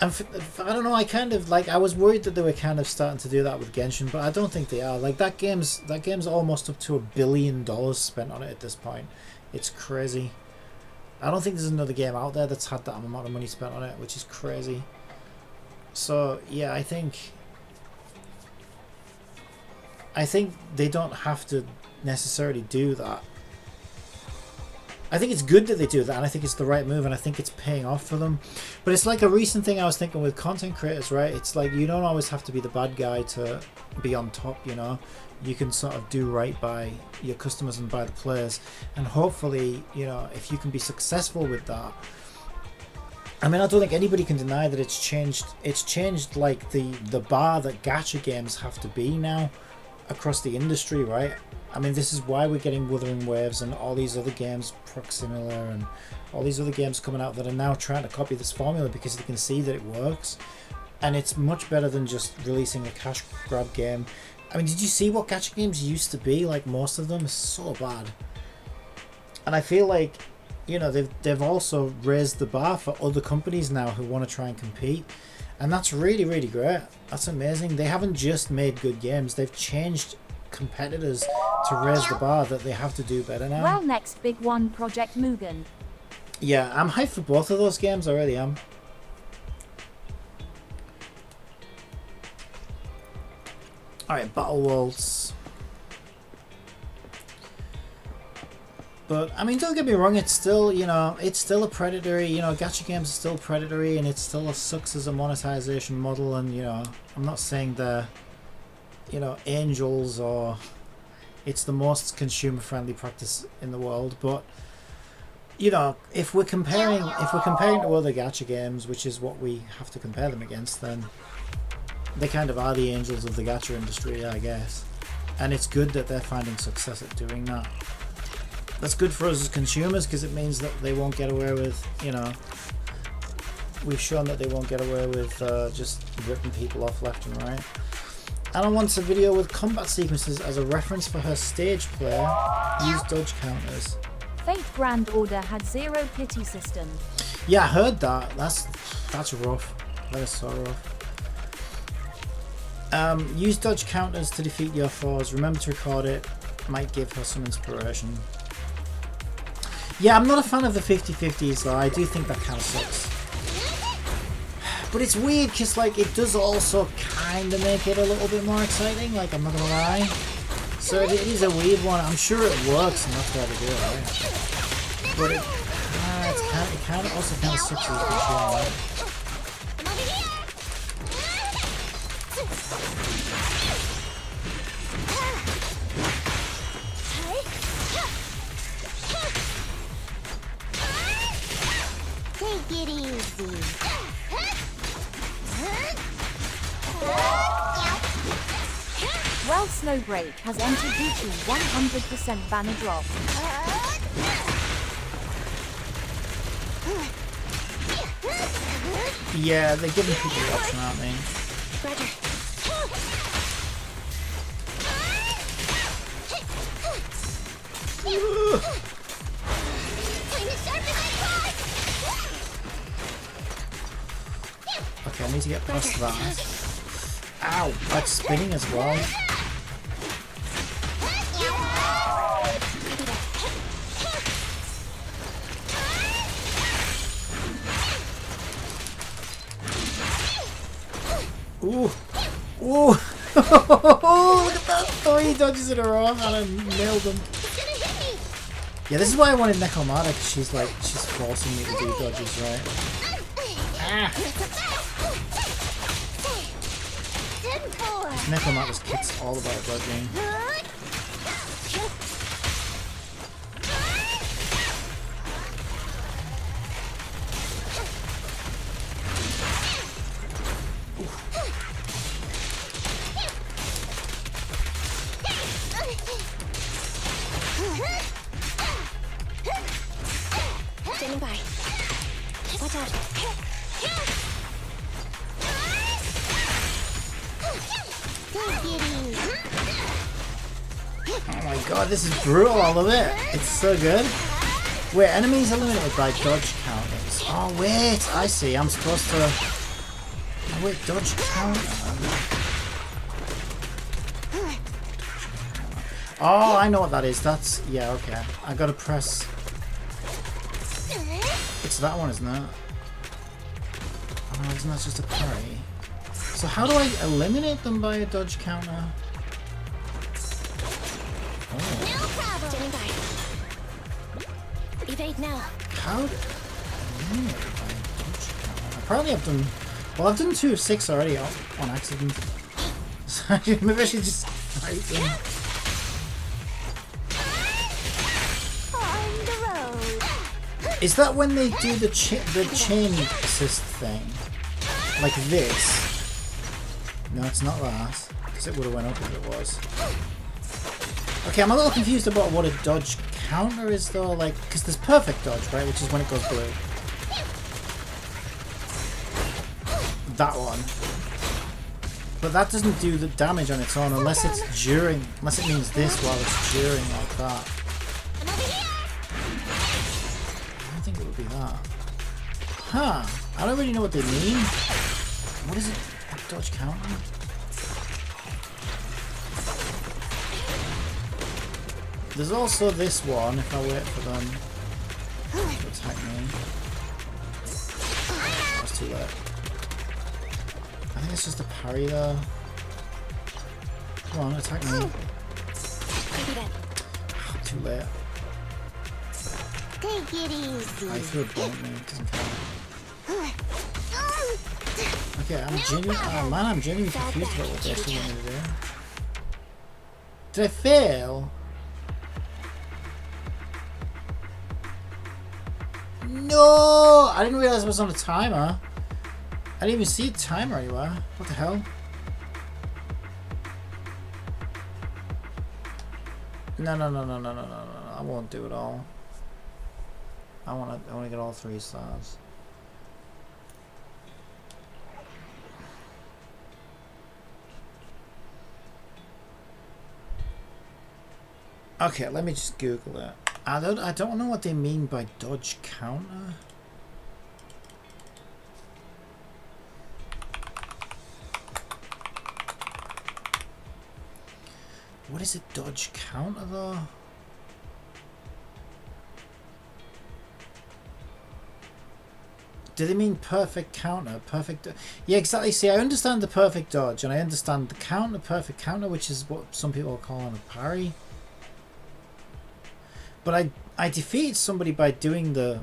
And I don't know, I was worried that they were kind of starting to do that with Genshin, but I don't think they are. Like that game's almost up to $1 billion spent on it at this point. It's crazy. I don't think there's another game out there that's had that amount of money spent on it, which is crazy. So yeah, I think they don't have to necessarily do that. I think it's good that they do that, and I think it's the right move, and I think it's paying off for them. But it's like a recent thing I was thinking with content creators, right? It's like you don't always have to be the bad guy to be on top, You can sort of do right by your customers and by the players, and hopefully, if you can be successful with that. I mean, I don't think anybody can deny that it's changed. It's changed like the bar that gacha games have to be now across the industry, right? I mean, this is why we're getting Wuthering Waves and all these other games, Proximila, and all these other games coming out that are now trying to copy this formula because they can see that it works. And it's much better than just releasing a cash grab game. I mean, did you see what gacha games used to be? Like, most of them are so bad. And I feel like, they've also raised the bar for other companies now who want to try and compete. And that's really, really great. That's amazing. They haven't just made good games. They've changed competitors to raise the bar that they have to do better now. Well, next big one, Project Mugen. Yeah, I'm hyped for both of those games. I really am. Alright, Battle Worlds. But, I mean, don't get me wrong, it's still, it's still a predatory, gacha games are still predatory, and it still sucks as a monetization model, and, I'm not saying they're, angels or it's the most consumer-friendly practice in the world, but, if we're comparing to other gacha games, which is what we have to compare them against, then they kind of are the angels of the gacha industry, I guess. And it's good that they're finding success at doing that. That's good for us as consumers, because it means that they won't get away with, we've shown that they won't get away with just ripping people off left and right. Anna wants a video with combat sequences as a reference for her stage play. Use dodge counters. Fate Grand Order had zero pity system. Yeah, I heard that. That's rough. That is so rough. Use dodge counters to defeat your foes. Remember to record it. Might give her some inspiration. Yeah, I'm not a fan of the 50-50s though. I do think that kind of sucks. But it's weird because it does also kind of make it a little bit more exciting, I'm not gonna lie. So it is a weird one. I'm sure it works and that's why they do it, right? But it kind of also kind of sucks as a consumer, right? Take it easy. Well, Snow auto break has entered due to 100% banner drop. Yeah, they're giving people the option, aren't they? Roger. Time to sharpen my claws. Okay, I need to get past that. Ow, that's spinning as well. Ooh. Ooh. Look at that. 3 dodges in a row and I nailed them. Yeah, this is why I wanted Necomata, because she's forcing me to do dodges, right? Ah. Necomata's kit's all about dodging. Standing by. Watch out. Oh my god, this is brutal, I love it. It's so good. Wait, enemies are limited by dodge counters. Oh wait, I see, I'm supposed to... Oh, wait, dodge counter. Oh, I know what that is. That's... yeah, okay. I gotta press... It's that one, isn't it? Oh, isn't that just a parry? So how do I eliminate them by a dodge counter? No problem. Standing by. Evade now. How do I eliminate it by a dodge counter? Apparently I've done... well, I've done 2 of 6 already on accident. So maybe I should just fight them. On the road. Is that when they do the chain assist thing? Like this? No, it's not that. Because it would have went up if it was. Okay, I'm a little confused about what a dodge counter is though. Like, because there's perfect dodge, right? Which is when it goes blue. That one. But that doesn't do the damage on its own unless it's during... unless it means this while it's during like that. I'm over here. I don't think it would be that. Huh. I don't really know what they mean. What is it? A dodge counter? There's also this one if I wait for them to attack me. That's too late. I think it's just a parry though. Come on, attack me. Too late. Take it easy. I threw a bomb at me, it doesn't count. Okay, I'm genuinely... oh man, I'm genuinely confused about what they actually want me to do. Did I fail? No! I didn't realize it was on a timer. I didn't even see a timer anywhere. What the hell? No. I won't do it all. I want to get all 3 stars. Okay, let me just Google it. I don't know what they mean by dodge counter. What is a dodge counter though? Do they mean perfect counter? Perfect... yeah, exactly. See, I understand the perfect dodge and I understand the counter, perfect counter, which is what some people are calling a parry. But I defeated somebody by doing the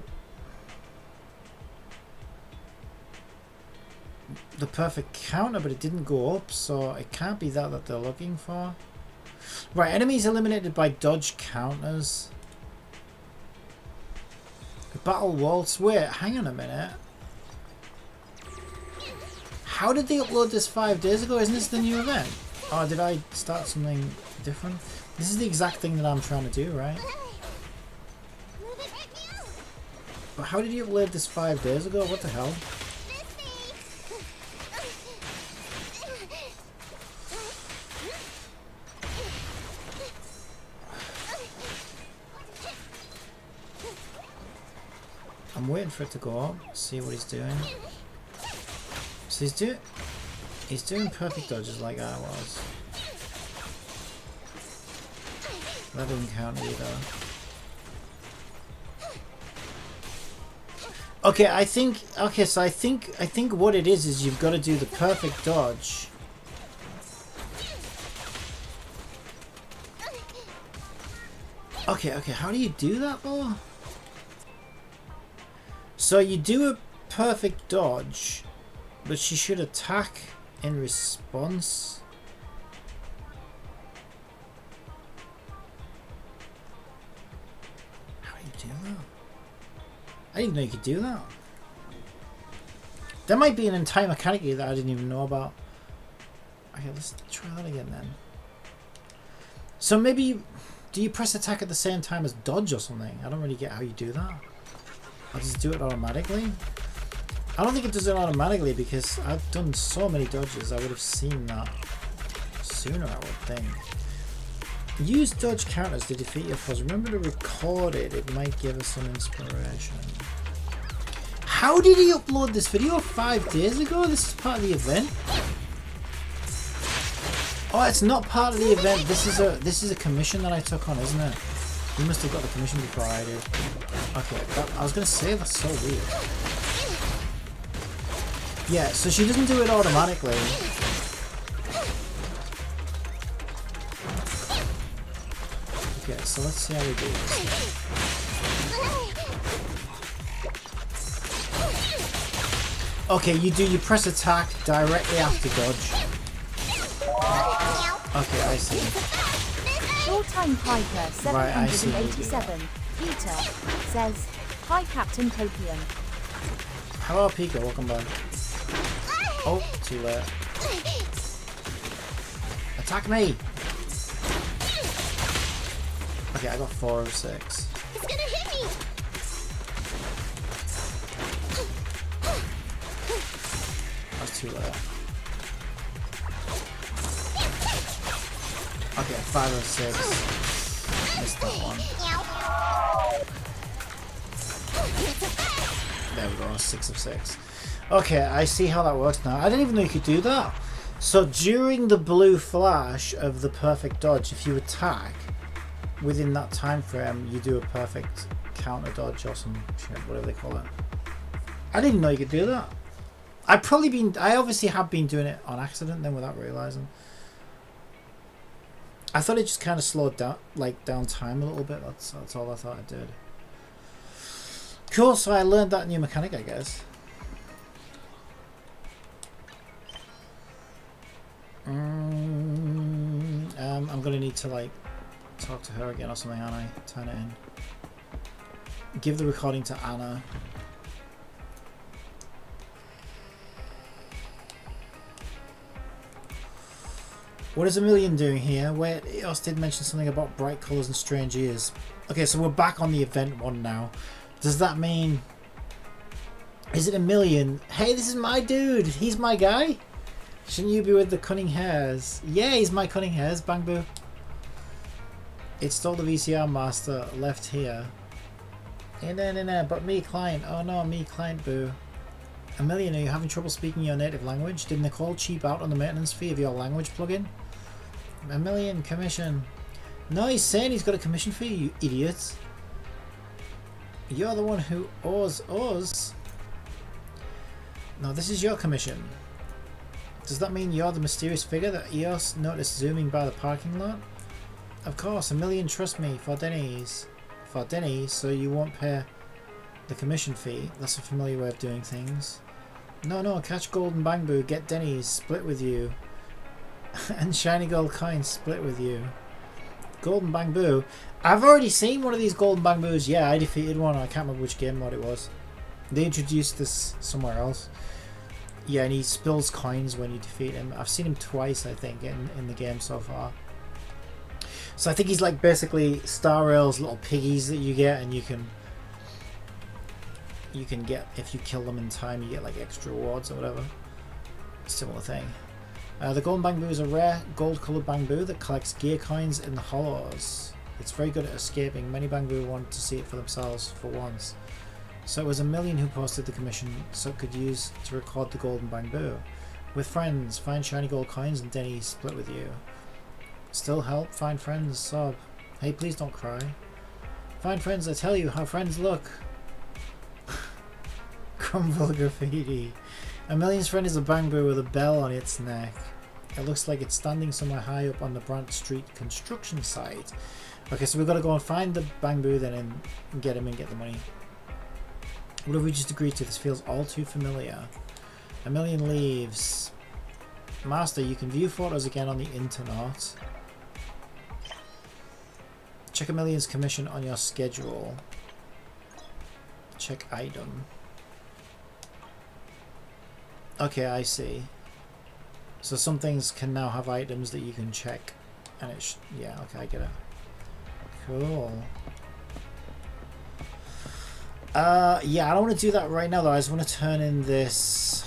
perfect counter, but it didn't go up, so it can't be that they're looking for. Right, enemies eliminated by dodge counters. Battle waltz. Wait, hang on a minute. How did they upload this 5 days ago? Isn't this the new event? Oh, did I start something different? This is the exact thing that I'm trying to do, right? Move it right now. But how did you upload this 5 days ago? What the hell? I'm waiting for it to go up, see what he's doing. So he's doing perfect dodges like I was. That didn't count either. Okay, so I think what it is you've got to do the perfect dodge. Okay, how do you do that though? So you do a perfect dodge, but she should attack in response. How do you do that? I didn't know you could do that. There might be an entire mechanic here that I didn't even know about. Okay, let's try that again then. So maybe, do you press attack at the same time as dodge or something? I don't really get how you do that. I'll just do it automatically. I don't think it does it automatically because I've done so many dodges. I would have seen that sooner, I would think. Use dodge counters to defeat your foes. Remember to record it. It might give us some inspiration. How did he upload this video 5 days ago? This is part of the event. Oh, it's not part of the event. This is a commission that I took on, isn't it? You must have got the commission before I did. Okay, I was gonna say that's so weird. Yeah, so she doesn't do it automatically. Okay, so let's see how we do this. Okay, you press attack directly after dodge. Okay, I see. Short-time Piper 787 Peter says, "Hi Captain Copium." Hello, Pico. Welcome back. Oh, too late. Attack me! Okay, I got 4 of 6. It's gonna hit me. That's too late. Okay, 5 of 6. Missed that one. There we go, 6 of 6. Okay, I see how that works now. I didn't even know you could do that. So during the blue flash of the perfect dodge, if you attack within that time frame, you do a perfect counter dodge or some shit, whatever they call it. I didn't know you could do that. I obviously have been doing it on accident then without realizing. I thought it just kind of slowed down, down time a little bit. That's all I thought it did. Cool. So I learned that new mechanic, I guess. I'm gonna need to talk to her again or something, aren't I? Turn it in. Give the recording to Anna. What is Amelia doing here? Wait, Eos did mention something about bright colours and strange ears. Okay, so we're back on the event one now. Does that mean... Is it Amelia? Hey, this is my dude! He's my guy! Shouldn't you be with the cunning hairs? Yeah, he's my cunning hairs, bang boo. It stole the VCR master, left here. No, but me client. Oh no, me client boo. Amelia, are you having trouble speaking your native language? Did Nicole cheap out on the maintenance fee of your language plugin? Amelia, commission. No, he's saying he's got a commission fee, you idiot. You're the one who owes us. No, this is your commission. Does that mean you're the mysterious figure that Eos noticed zooming by the parking lot? Of course, Amelia, trust me, for Denny's. For Denny's, so you won't pay the commission fee. That's a familiar way of doing things. No, catch Golden Bamboo, get Denny's, split with you. And Shiny Gold Coins, split with you. Golden Bamboo. I've already seen one of these Golden Bamboos. Yeah, I defeated one. I can't remember which game mode it was. They introduced this somewhere else. Yeah, and he spills coins when you defeat him. I've seen him twice, I think, in the game so far. So I think he's like basically Star Rail's little piggies that you get, and you can get, if you kill them in time, you get like extra rewards or whatever. Similar thing. The golden bamboo is a rare gold-coloured bamboo that collects gear coins in the hollows. It's very good at escaping. Many bamboo want to see it for themselves for once. So it was a million who posted the commission so it could use to record the golden bamboo. With friends, find shiny gold coins and Denny split with you. Still help, find friends, sob. Hey, please don't cry. Find friends, I tell you how friends look. Crumble graffiti. A million's friend is a bamboo with a bell on its neck. It looks like it's standing somewhere high up on the Brant Street construction site. Okay, so we've got to go and find the bamboo then and get him and get the money. What have we just agreed to? This feels all too familiar. A million leaves. Master, you can view photos again on the internet. Check a million's commission on your schedule. Check item. Okay, I see. So some things can now have items that you can check. And it yeah, okay, I get it. Cool. Yeah, I don't want to do that right now though. I just want to turn in this.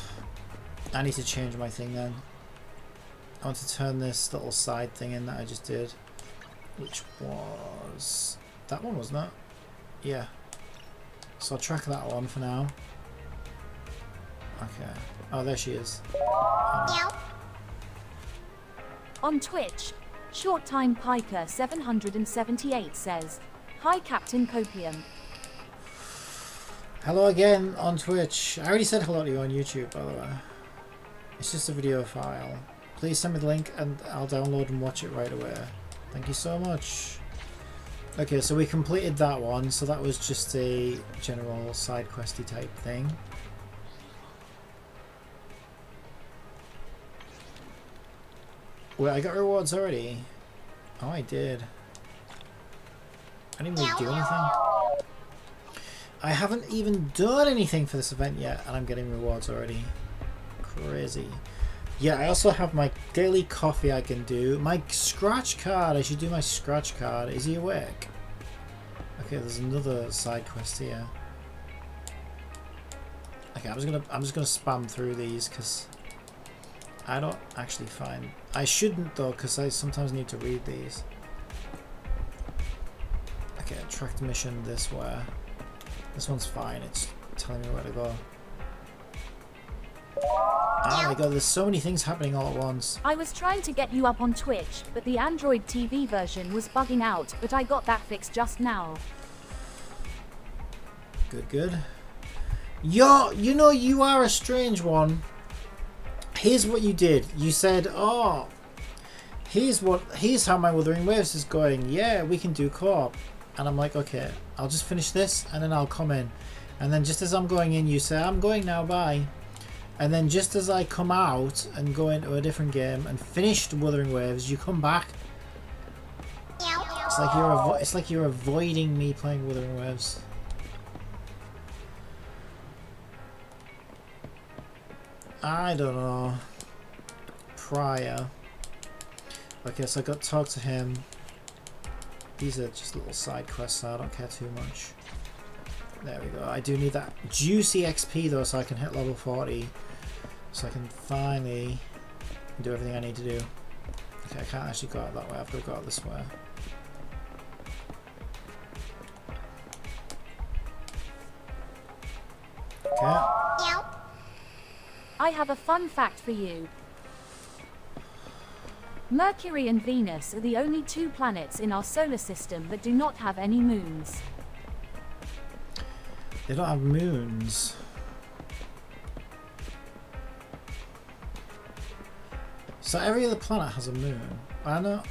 I need to change my thing then. I want to turn this little side thing in that I just did. Which was that one, wasn't it? Yeah. So I'll track that one for now. Okay. Oh, there she is. On Twitch, Short Time Piker 778 says, "Hi Captain Copium." Hello again on Twitch. I already said hello to you on YouTube, by the way. It's just a video file. Please send me the link and I'll download and watch it right away. Thank you so much. Okay, so we completed that one. So that was just a general side questy type thing. Wait, I got rewards already. Oh, I did. I didn't really do anything. I haven't even done anything for this event yet, and I'm getting rewards already. Crazy. Yeah, I also have my daily coffee I can do. My scratch card. I should do my scratch card. Is he awake? Okay, there's another side quest here. Okay, I'm just gonna spam through these because I don't actually find. I shouldn't though, because I sometimes need to read these. Okay, track the mission this way. This one's fine. It's telling me where to go. Oh my god, there's so many things happening all at once. I was trying to get you up on Twitch, but the Android TV version was bugging out, but I got that fixed just now. Good, good. Yo, you know you are a strange one. Here's what you did. You said, oh, here's how my Wuthering Waves is going. Yeah, we can do co-op. And I'm like, okay, I'll just finish this and then I'll come in. And then just as I'm going in, you say, I'm going now, bye. And then just as I come out and go into a different game and finish the Wuthering Waves, you come back. It's like you're avoiding me playing Wuthering Waves. I don't know. Prior. Okay, so I got to talk to him. These are just little side quests, so I don't care too much. There we go. I do need that juicy XP though, so I can hit level 40. So I can finally do everything I need to do. Okay, I can't actually go out that way. I've got to go out this way. Okay. I have a fun fact for you. Mercury and Venus are the only two planets in our solar system that do not have any moons. They don't have moons. So every other planet has a moon. I know.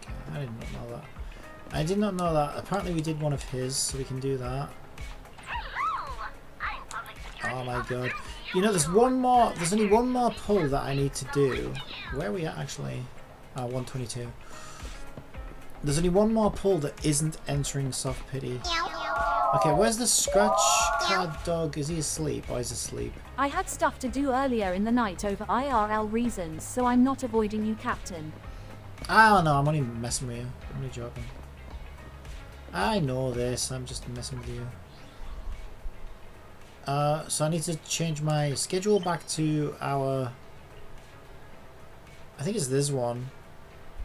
Okay, I did not know that. I did not know that. Apparently we did one of his, so we can do that. Oh my god. You know, there's one more. There's only one more pull that I need to do. Where are we at actually? 122. There's only one more pull that isn't entering soft pity. Okay, where's the scratch card dog? Is he asleep? Or is he asleep? I had stuff to do earlier in the night over IRL reasons, so I'm not avoiding you, Captain. I don't know, I'm only messing with you. I'm only joking. I know this, I'm just messing with you. So I need to change my schedule back to our... I think it's this one.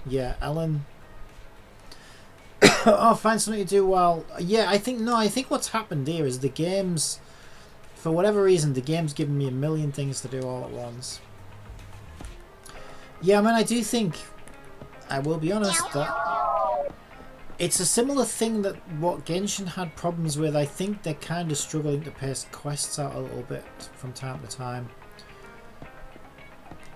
Yeah, Ellen. Oh, find something to do while... Yeah, I think what's happened here is the game's... For whatever reason, the game's giving me a million things to do all at once. Yeah, I mean, I do think... I will be honest, that... It's a similar thing that what Genshin had problems with. I think they're kind of struggling to pace quests out a little bit from time to time.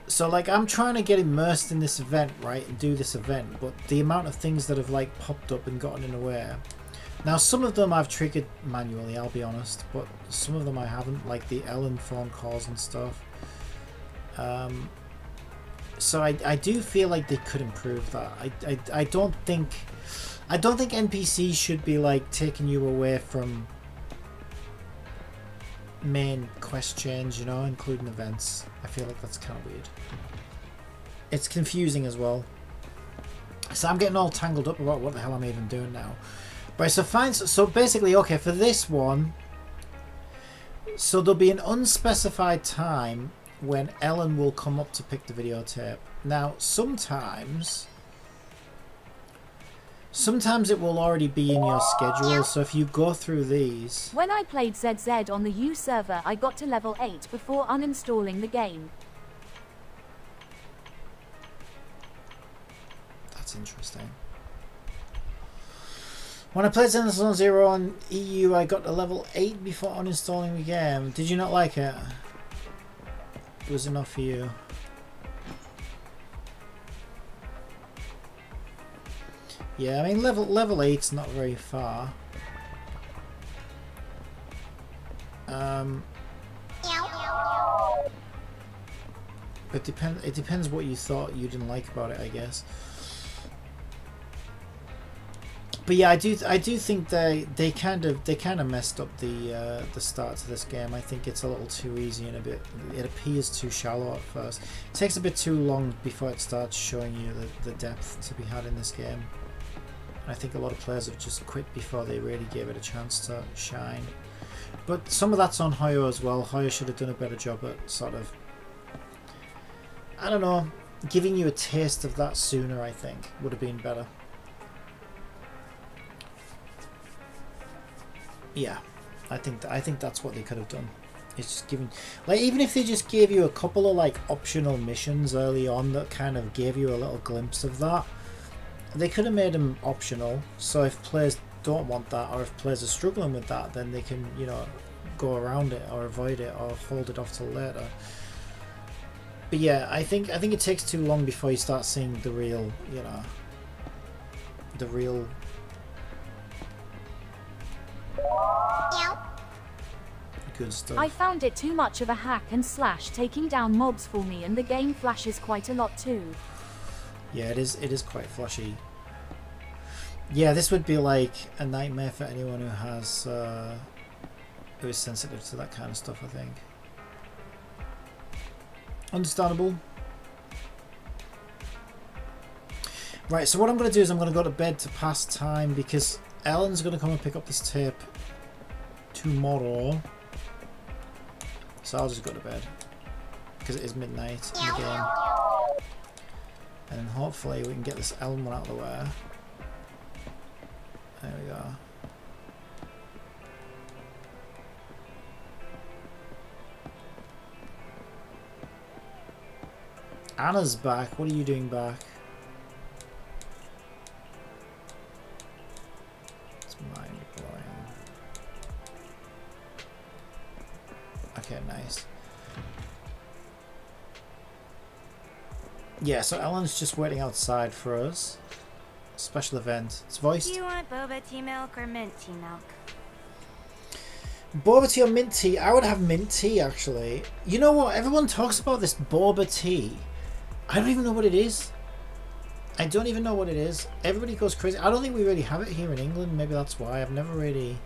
So, like, I'm trying to get immersed in this event, right, and do this event, but the amount of things that have, like, popped up and gotten in the way. Now, some of them I've triggered manually, I'll be honest, but some of them I haven't, like the Ellen phone calls and stuff. So I do feel like they could improve that. I don't think NPCs should be, like, taking you away from main quest chains, you know, including events. I feel like that's kind of weird. It's confusing as well. So I'm getting all tangled up about what the hell I'm even doing now. Right, so fine. So basically, okay, for this one, so there'll be an unspecified time when Ellen will come up to pick the videotape. Now, sometimes it will already be in your schedule, so if you go through these... When I played ZZ on the U server, I got to level 8 before uninstalling the game. That's interesting. When I played Zenless Zone Zero on EU, I got to level 8 before uninstalling the game. Did you not like it? It was enough for you. Yeah, I mean level 8's not very far. It depends what you thought you didn't like about it, I guess. But yeah, I do think they kind of messed up the start to this game. I think it's a little too easy and it appears too shallow at first. It takes a bit too long before it starts showing you the depth to be had in this game. I think a lot of players have just quit before they really gave it a chance to shine. But some of that's on Hoyo as well. Hoyo should have done a better job at sort of, I don't know, giving you a taste of that sooner. I think would have been better. Yeah, I think that's what they could have done. It's just giving, like, even if they just gave you a couple of, like, optional missions early on that kind of gave you a little glimpse of that, they could have made them optional. So if players don't want that, or if players are struggling with that, then they can, you know, go around it or avoid it or hold it off till later. But yeah, I think it takes too long before you start seeing the real, you know, the real. Good stuff. I found it too much of a hack and slash taking down mobs for me, and the game flashes quite a lot too. Yeah, it is quite flashy. Yeah, this would be like a nightmare for anyone who has who is sensitive to that kind of stuff, I think. Understandable. Right, so what I'm going to do is I'm going to go to bed to pass time, because Ellen's going to come and pick up this tape tomorrow. So I'll just go to bed, because it is midnight in the game. And then hopefully we can get this Ellen one out of the way. There we go. Anna's back. What are you doing back? It's mind blowing. Okay, nice. Yeah, so Ellen's just waiting outside for us. Special event. It's voiced. Do you want boba tea milk or mint tea milk? Boba tea or mint tea? I would have mint tea, actually. You know what? Everyone talks about this boba tea. I don't even know what it is. I don't even know what it is. Everybody goes crazy. I don't think we really have it here in England. Maybe that's why. I've never really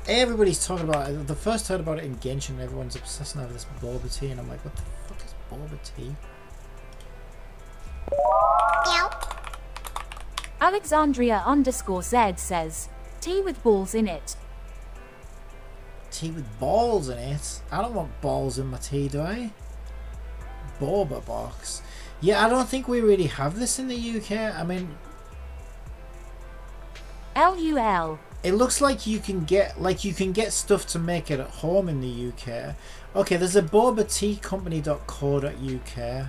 everybody's talking about it. The first heard about it in Genshin, everyone's obsessing over this boba tea, and I'm like, what the fuck is boba tea? Alexandria_Z says, tea with balls in it. Tea with balls in it? I don't want balls in my tea, do I? Boba box. Yeah, I don't think we really have this in the UK. I mean, LUL. it looks like you can get stuff to make it at home in the UK. Okay, there's a bobateacompany.co.uk.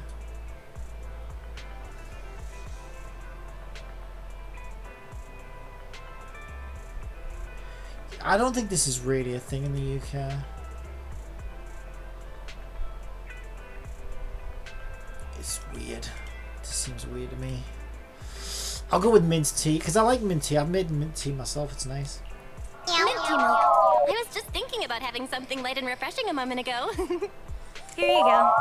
I don't think this is really a thing in the UK. It's weird. This seems weird to me. I'll go with mint tea because I like mint tea. I've made mint tea myself. It's nice. Minty milk. I was just thinking about having something light and refreshing a moment ago. Here you go.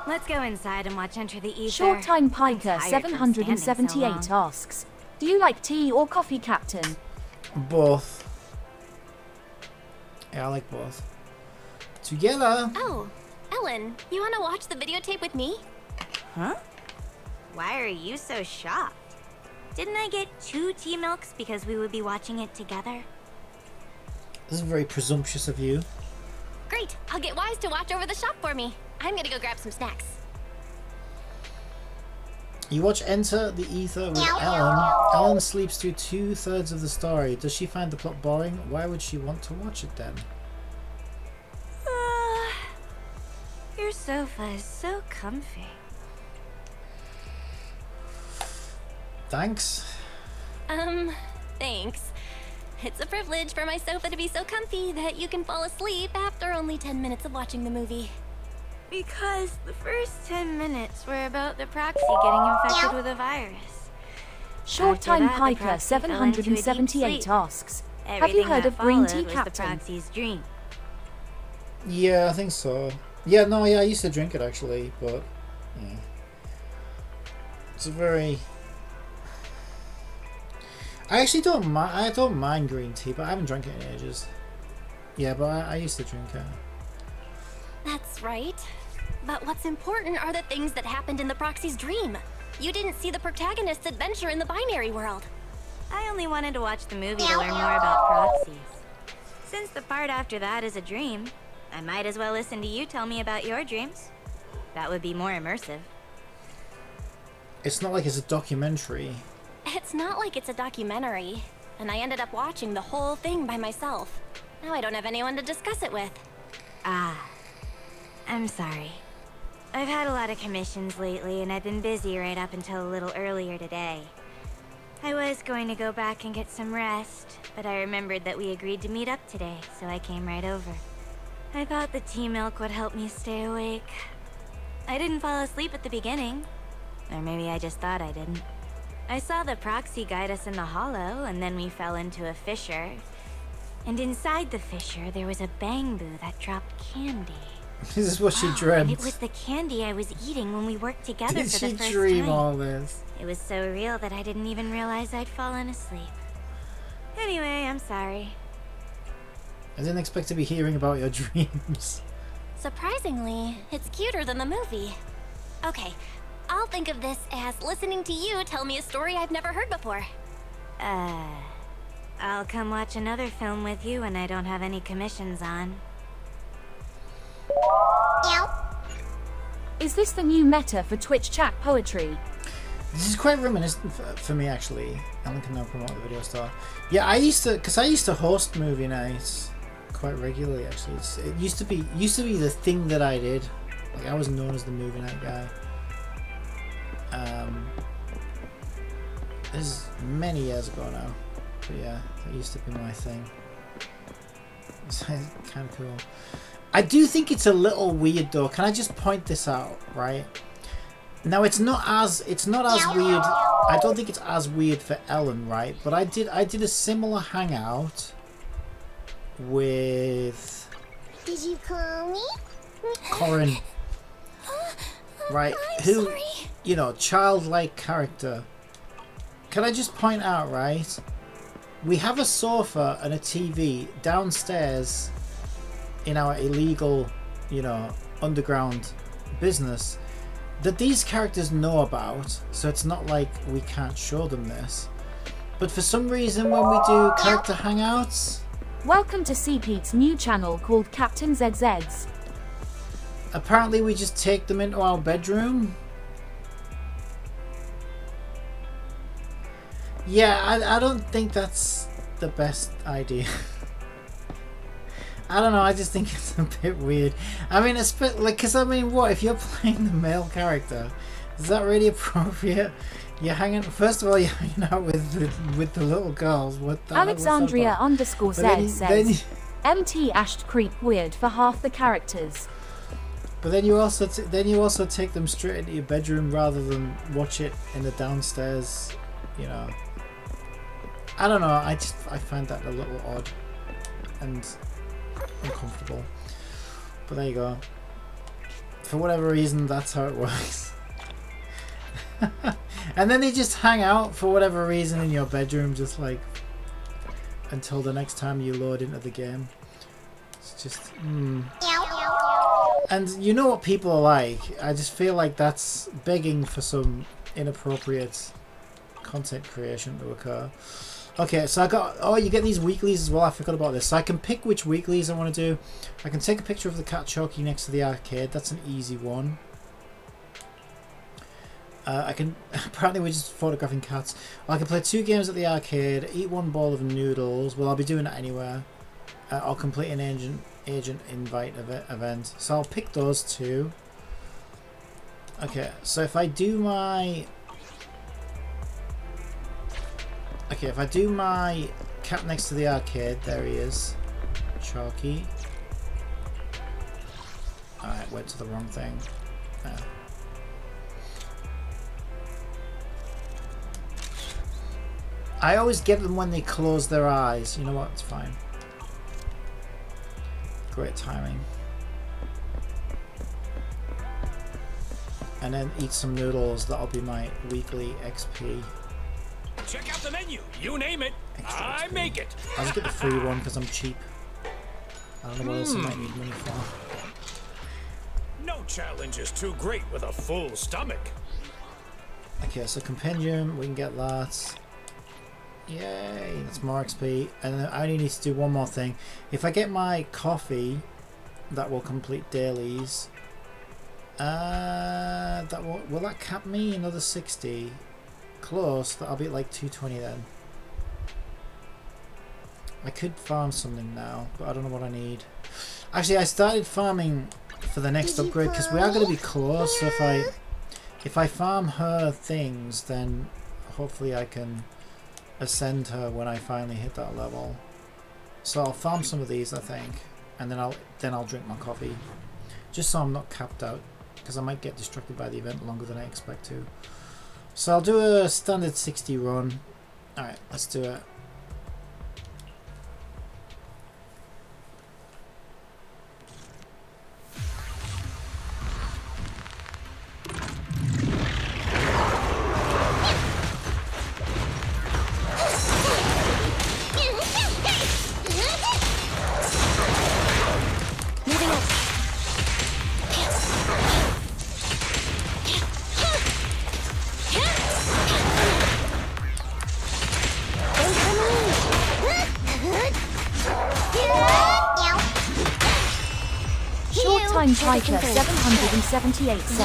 Let's go inside and watch Enter the Ether. Short Time Piker I'm tired from standing 778 so long. asks, do you like tea or coffee, Captain? Both. Yeah, I like both. Together. Oh, Ellen, you want to watch the videotape with me? Huh? Why are you so shocked? Didn't I get 2 tea milks because we would be watching it together? This is very presumptuous of you. Great, I'll get Wise to watch over the shop for me. I'm gonna go grab some snacks. You watch Enter the Ether with Ellen. Ellen sleeps through 2/3 of the story. Does she find the plot boring? Why would she want to watch it then? Your sofa is so comfy. Thanks. Thanks. It's a privilege for my sofa to be so comfy that you can fall asleep after only 10 minutes of watching the movie. Because the first 10 minutes were about the proxy getting infected with a virus. Short After Time that, the Piker proxy fell into a deep 778 sleep. asks, have you Everything heard that of green followed tea, was Captain? the proxy's dream. Yeah, I think so. Yeah, no, yeah, I used to drink it actually, but yeah. It's a very... I actually don't mind. I don't mind green tea, but I haven't drank it in ages. Yeah, but I used to drink it. That's right. But what's important are the things that happened in the proxy's dream. You didn't see the protagonist's adventure in the binary world. I only wanted to watch the movie to learn more about proxies. Since the part after that is a dream, I might as well listen to you tell me about your dreams. That would be more immersive. It's not like it's a documentary. It's not like it's a documentary, and I ended up watching the whole thing by myself. Now I don't have anyone to discuss it with. Ah, I'm sorry. I've had a lot of commissions lately, and I've been busy right up until a little earlier today. I was going to go back and get some rest, but I remembered that we agreed to meet up today, so I came right over. I thought the tea milk would help me stay awake. I didn't fall asleep at the beginning, or maybe I just thought I didn't. I saw the proxy guide us in the hollow, and then we fell into a fissure. And inside the fissure, there was a bamboo that dropped candy. This is what she And dreamt. it was the candy I was eating when we worked together Did for she the first dream time. all this? It was so real that I didn't even realize I'd fallen asleep. Anyway, I'm sorry. I didn't expect to be hearing about your dreams. Surprisingly, it's cuter than the movie. Okay, I'll think of this as listening to you tell me a story I've never heard before. I'll come watch another film with you when I don't have any commissions on. Is this the new meta for Twitch chat poetry? This is quite reminiscent for me actually. Ellen can now promote the video star. Yeah, I used to host movie nights quite regularly actually. It used to be the thing that I did. Like I was known as the movie night guy. This is many years ago now. But yeah, that used to be my thing. It's kind of cool. I do think it's a little weird though. Can I just point this out, right? Now it's not as weird. I don't think it's as weird for Ellen, right? But I did a similar hangout with Did you call me? Corin, right? I'm Who, sorry. you know, childlike character. Can I just point out, right? we have a sofa and a TV downstairs in our illegal, you know, underground business that these characters know about, so it's not like we can't show them this. But for some reason when we do character hangouts, Welcome to CPete's new channel called Captain ZZ's. apparently we just take them into our bedroom. Yeah, I don't think that's the best idea. I don't know, I just think it's a bit weird. I mean, it's bit like, because I mean, what if you're playing the male character? Is that really appropriate? You're hanging. First of all, you're hanging out with the little girls. What the? Alexandria _ then, Z then, says, MT Ashed creep weird for half the characters. but then you also take them straight into your bedroom rather than watch it in the downstairs. You know. I don't know. I find that a little odd and uncomfortable. But there you go. For whatever reason, that's how it works. And then they just hang out for whatever reason in your bedroom, just like until the next time you load into the game. It's just And you know what people are like. I just feel like that's begging for some inappropriate content creation to occur. Okay, so I got... Oh, you get these weeklies as well. I forgot about this. So I can pick which weeklies I want to do. I can take a picture of the cat Chalky next to the arcade. That's an easy one. I can... Apparently we're just photographing cats. I can play 2 games at the arcade, eat 1 bowl of noodles. Well, I'll be doing that anywhere. I'll complete an agent invite event. So I'll pick those 2. Okay, so if I do my... Okay, if I do my cat next to the arcade, there he is. Chalky. Alright, went to the wrong thing. I always get them when they close their eyes. You know what? It's fine. Great timing. And then eat some noodles. That'll be my weekly XP. Check out the menu. You name it, Extra I XP. make it. I'll just get the free one because I'm cheap. I don't know what else I might need money for. No challenge is too great with a full stomach. Okay, so compendium, we can get that. Yay, that's more XP. And then I only need to do one more thing. If I get my coffee, that will complete dailies. Will that cap me another 60? Close, that'll be like 220 then. I could farm something now, but I don't know what I need. Actually, I started farming for the next upgrade because we are going to be close. So if I farm her things, then hopefully I can ascend her when I finally hit that level. So I'll farm some of these, I think, and then I'll drink my coffee, just so I'm not capped out, because I might get distracted by the event longer than I expect to. So I'll do a standard 60 run. Alright, let's do it. Tiger 778 says,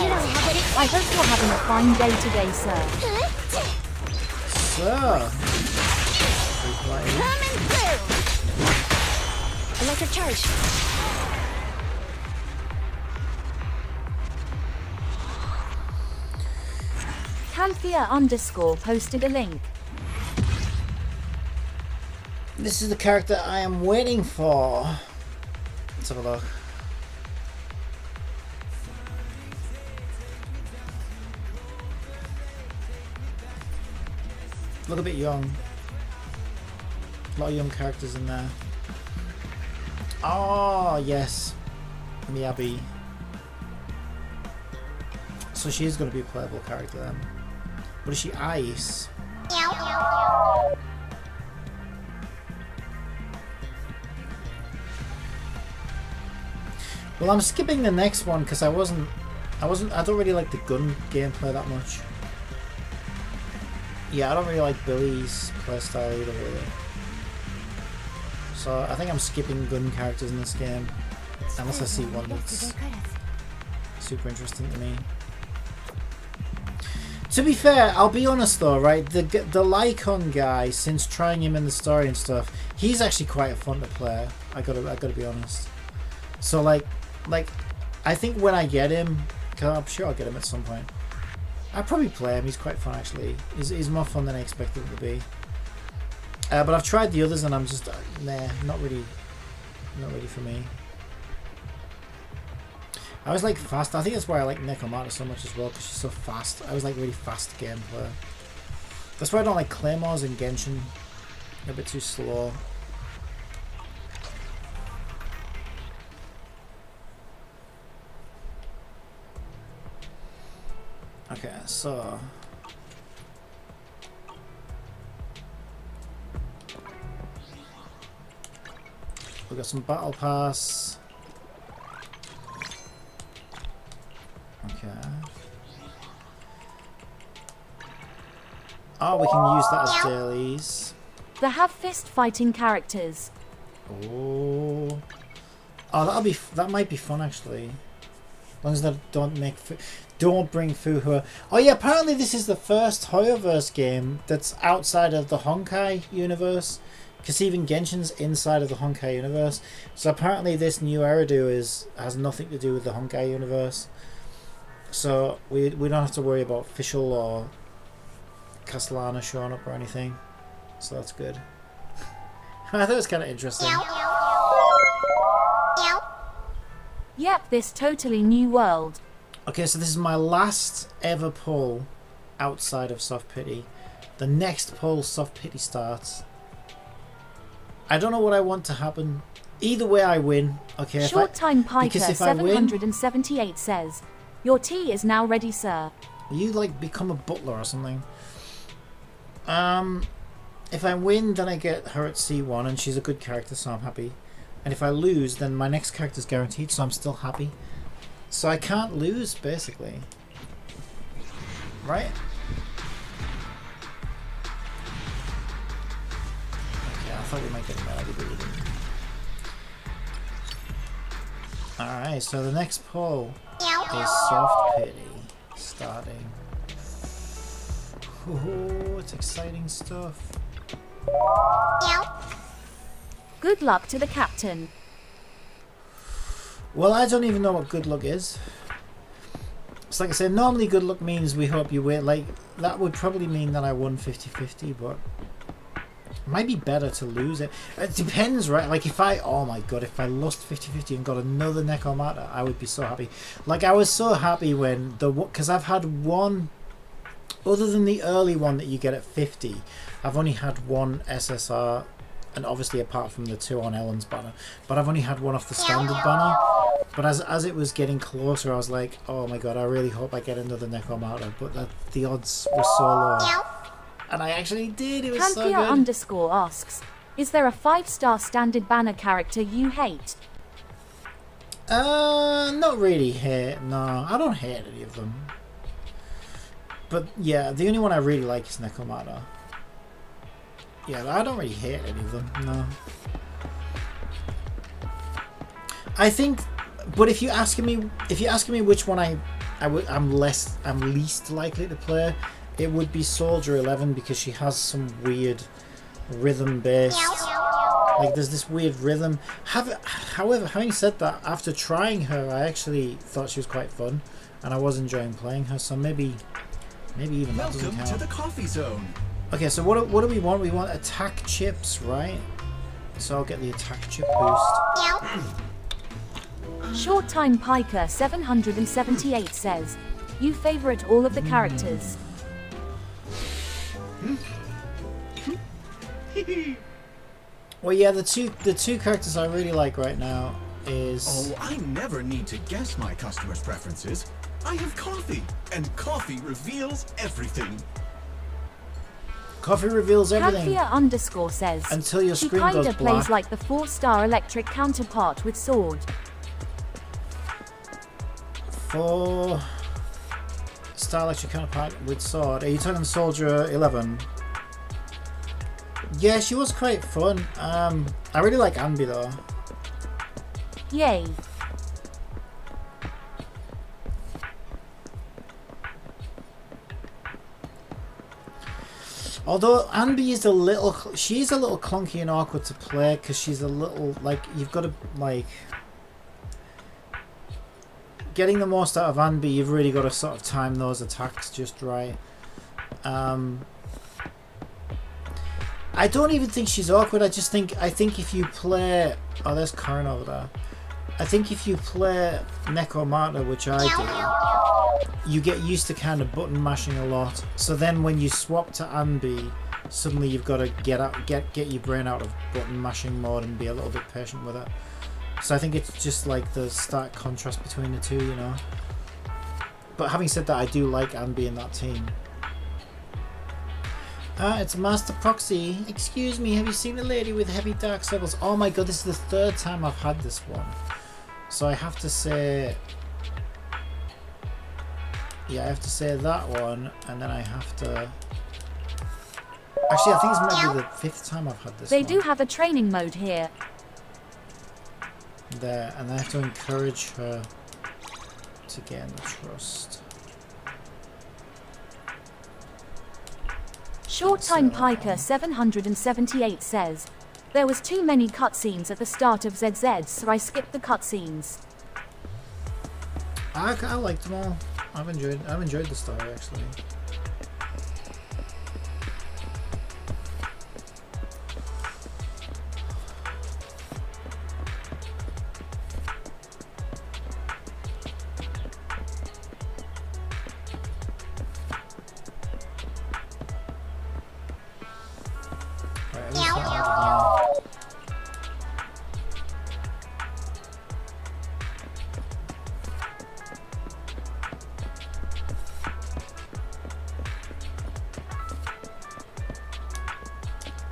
I hope you're having a fine day today, sir. Sir. Coming through. Electric charge. Canthea _ posted a link. This is the character I am waiting for. Let's have a look. Look a bit young. A lot of young characters in there. Oh, yes. Miyabi. So she is going to be a playable character then. But is she ice? Well, I'm skipping the next one because I don't really like the gun gameplay that much. Yeah, I don't really like Billy's playstyle either, really. So I think I'm skipping gun characters in this game, unless I see one that's super interesting to me. To be fair, I'll be honest though, right? The Lycon guy, since trying him in the story and stuff, he's actually quite fun to play. I gotta be honest. So like, I think when I get him, cause I'm sure I'll get him at some point. I'll probably play him. He's quite fun actually. He's more fun than I expected him to be. But I've tried the others and I'm just nah, not really for me. I was like fast. I think that's why I like Nekomata so much as well, because she's so fast. I was like really fast gameplay. That's why I don't like Claymores and Genshin. They're a bit too slow. Okay, so we got some battle pass. Okay. Oh, we can use that as dailies. They have fist fighting characters. Oh, that might be fun actually. As long as they don't bring Fuhua. Oh yeah, apparently this is the first Hoyoverse game that's outside of the Honkai universe. Because even Genshin's inside of the Honkai universe. So apparently this new Eridu has nothing to do with the Honkai universe. So we don't have to worry about Fischl or Castellana showing up or anything. So that's good. I thought it was kind of interesting. Yep, this totally new world. Okay, so this is my last ever poll outside of Soft Pity. The next poll, Soft Pity, starts. I don't know what I want to happen. Either way I win. Okay, Short Time Piker if I win, 778 says, "Your tea is now ready, sir." you like become a butler or something. If I win, then I get her at C1 and she's a good character, so I'm happy. And if I lose, then my next character's guaranteed, so I'm still happy. So I can't lose, basically. Right? Okay, I thought we might get a melody, but we didn't. Alright, so the next poll is Soft Pity. Starting. Ooh, it's exciting stuff. Good luck to the captain. Well, I don't even know what good luck is. It's like I said, normally good luck means we hope you win. Like, that would probably mean that I won 50-50, but it might be better to lose it. It depends, right? Like, if I lost 50-50 and got another Nekomata, I would be so happy. Like, I was so happy when because I've had one, other than the early one that you get at 50, I've only had one SSR, and obviously apart from the two on Ellen's banner, but I've only had one off the standard banner. But as it was getting closer, I was like, oh my god, I really hope I get another Nekomata, but the odds were so low. And I actually did, it was so good. Panthea_ asks, "Is there a 5-star standard banner character you hate?" Not really hate, no, I don't hate any of them. But yeah, the only one I really like is Nekomata. Yeah, I don't really hate any of them, no. I think, but if you ask me which one I'm least likely to play, it would be Soldier 11, because she has some weird rhythm based, like there's this weird rhythm. However, having said that, after trying her, I actually thought she was quite fun, and I was enjoying playing her. So maybe even that doesn't count. Welcome to the coffee zone. Okay, so what do we want? We want attack chips, right? So I'll get the attack chip boost. Short Time Piker 778 says, "You favorite all of the characters." Well, yeah, the two characters I really like right now is... Oh, I never need to guess my customers' preferences. I have coffee, and coffee reveals everything. Coffee reveals everything. Panthea_ says, Until your "He screen goes kinda black." plays like the 4-star electric counterpart with sword." For Star Electric counterpart with sword. Are you talking Soldier 11? Yeah, she was quite fun. I really like Ambi though. Yay. Although Ambi is she's a little clunky and awkward to play because she's a little, like, you've got to, like, getting the most out of Ambi, you've really got to sort of time those attacks just right. I don't even think she's awkward. I think if you play, oh, there's Karen over there. I think if you play Neko Marta, which I do, you get used to kind of button mashing a lot. So then when you swap to Ambi, suddenly you've got to get your brain out of button mashing mode and be a little bit patient with it. So I think it's just like the stark contrast between the two, you know. But having said that, I do like Ambi in that team. It's Master Proxy. Excuse me, have you seen a lady with heavy dark circles? Oh my god, this is the third time I've had this one. So I have to say... yeah, I have to say that one, and then I have to... actually, I think it's maybe the 5th time I've had this They one. do have a training mode here. There, and I have to encourage her to gain the trust. Short Time Piker 778 says, there was too many cutscenes at the start of ZZ, so I skipped the cutscenes. I liked them all. I've enjoyed the story actually.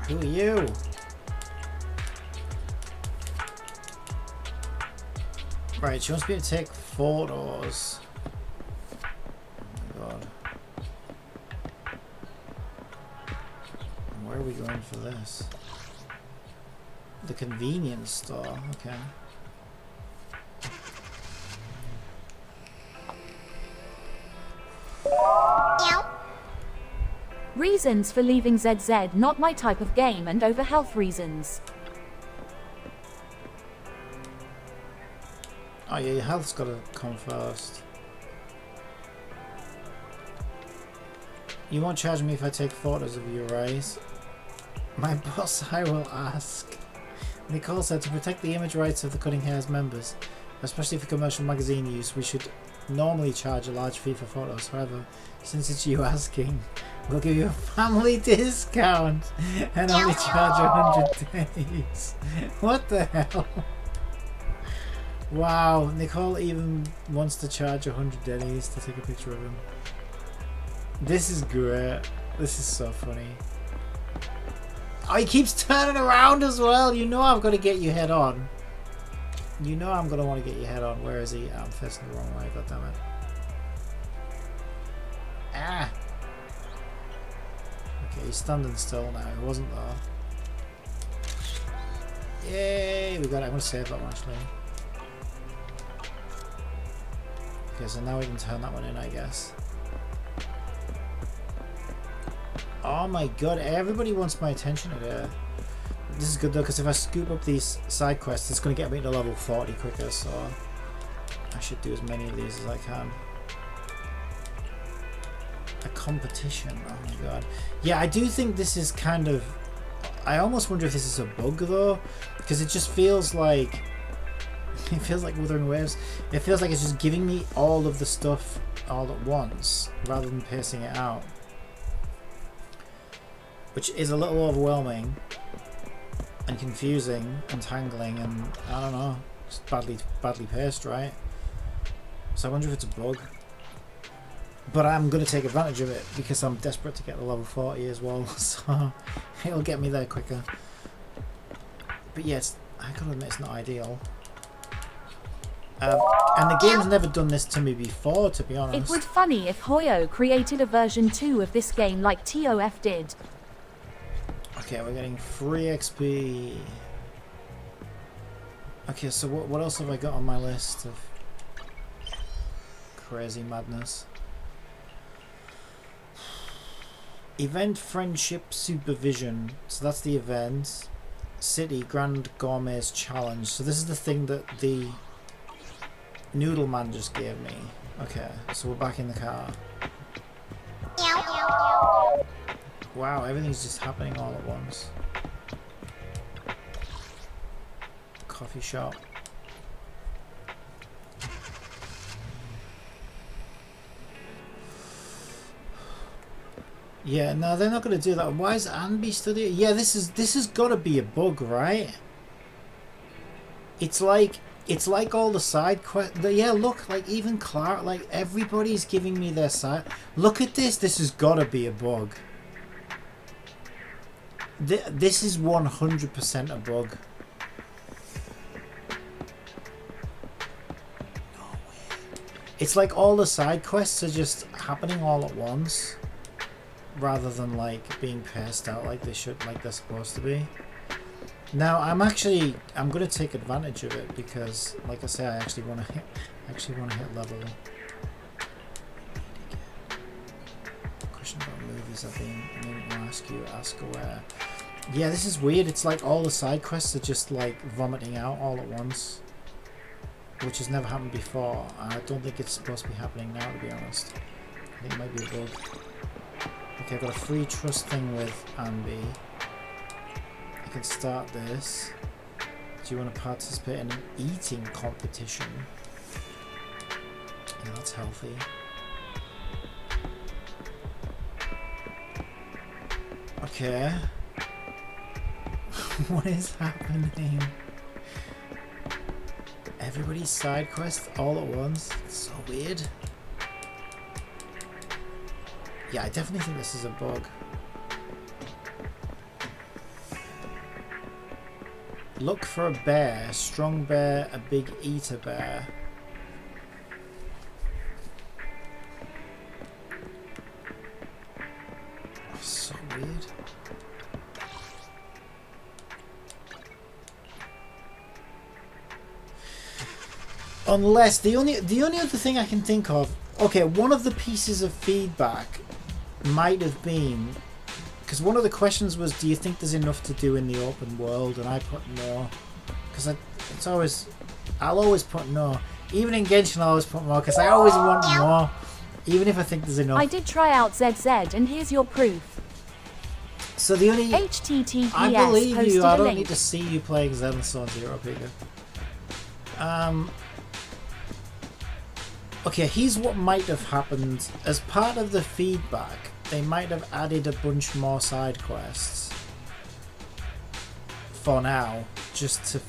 Who are you? Right, she wants me to take photos. Oh my god. Where are we going for this? The convenience store, okay. Reasons for leaving ZZ, not my type of game, and over health reasons. Oh yeah, your health's gotta come first. You won't charge me if I take photos of you, right? My boss, I will ask. Nicole said to protect the image rights of the Cutting Hairs members, especially for commercial magazine use, we should normally charge a large fee for photos. However, since it's you asking, we'll give you a family discount and only charge 100 days. What the hell? Wow, Nicole even wants to charge 100 days to take a picture of him. This is great. This is so funny. Oh, he keeps turning around as well. You know I've got to get you head on. You know I'm going to want to get you head on. Where is he? I'm facing the wrong way. God damn it. Ah. Okay, he's standing still now. He wasn't there. Yay, we got it. I'm going to save that one actually. Okay, so now we can turn that one in, I guess. Oh my god, everybody wants my attention today. This is good though, because if I scoop up these side quests, it's going to get me to level 40 quicker, so I should do as many of these as I can. A competition, oh my god. Yeah, I do think this is kind of... I almost wonder if this is a bug though, because it just feels like... It feels like Wuthering Waves. It feels like it's just giving me all of the stuff all at once, rather than pacing it out. Which is a little overwhelming and confusing and tangling and I don't know, just badly paced, right? So I wonder if it's a bug. But I'm going to take advantage of it because I'm desperate to get to level 40 as well, so it'll get me there quicker. But yeah, I gotta admit it's not ideal. And the game's never done this to me before, to be honest. It would funny if Hoyo created a version 2 of this game like TOF did. Okay, we're getting free XP. Okay, so what else have I got on my list of crazy madness? Event Friendship Supervision. So that's the event. City Grand Gourmet's Challenge. So this is the thing that the Noodle Man just gave me. Okay, so we're back in the car. Wow, everything's just happening all at once. Coffee shop. Yeah, no, they're not going to do that. Why is Anby studying? Yeah, this has got to be a bug, right? It's like all the side quests. Yeah, look, like even Clark, like everybody's giving me their side. Look at this. This has got to be a bug. This is 100% a bug. No way. It's like all the side quests are just happening all at once, rather than like being paced out like they should, like they're supposed to be. Now I'm gonna take advantage of it because, like I say, I actually want to hit level. Question about movies I've been meaning to ask you. Ask aware. Yeah, this is weird. It's like all the side quests are just like vomiting out all at once, which has never happened before. I don't think it's supposed to be happening now, to be honest. I think it might be a bug. Okay, I've got a free trust thing with Anby. I can start this. Do you want to participate in an eating competition? Yeah, that's healthy. Okay. What is happening? Everybody's side quest all at once? It's so weird. Yeah, I definitely think this is a bug. Look for a bear, strong bear, a big eater bear. Oh, so weird. Unless the only other thing I can think of, okay, one of the pieces of feedback might have been, because one of the questions was, do you think there's enough to do in the open world? And I put no, because I'll always put no. Even in Genshin I'll always put more, because I always want more, even if I think there's enough. I did try out ZZ, and here's your proof. So the only HTTPS, I believe you. I don't link. need to see you playing Zenless Zone Zero, Peter. Okay, here's what might have happened. As part of the feedback, they might have added a bunch more side quests for now, just to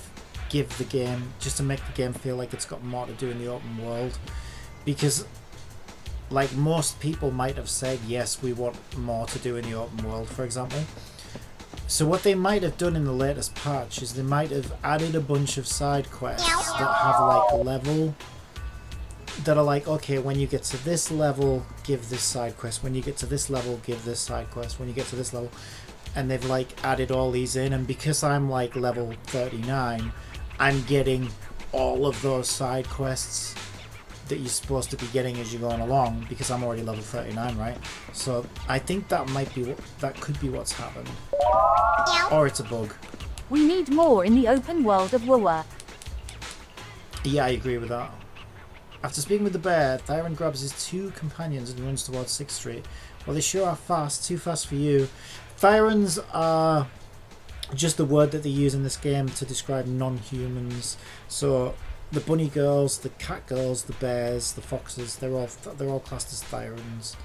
give the game, just to make the game feel like it's got more to do in the open world. Because, like, most people might have said, yes, we want more to do in the open world, for example. So what they might have done in the latest patch is they might have added a bunch of side quests that have, like, level, that are like, okay, when you get to this level, give this side quest. When you get to this level, give this side quest. When you get to this level, and they've like added all these in. And because I'm like level 39, I'm getting all of those side quests that you're supposed to be getting as you're going along, because I'm already level 39, right? So I think that could be what's happened, or it's a bug. We need more in the open world of WoW. Yeah, I agree with that. After speaking with the bear, Thyron grabs his two companions and runs towards 6th Street. Well, they sure are fast, too fast for you. Thyrons are just the word that they use in this game to describe non-humans. So the bunny girls, the cat girls, the bears, the foxes, they're all classed as Thyrons.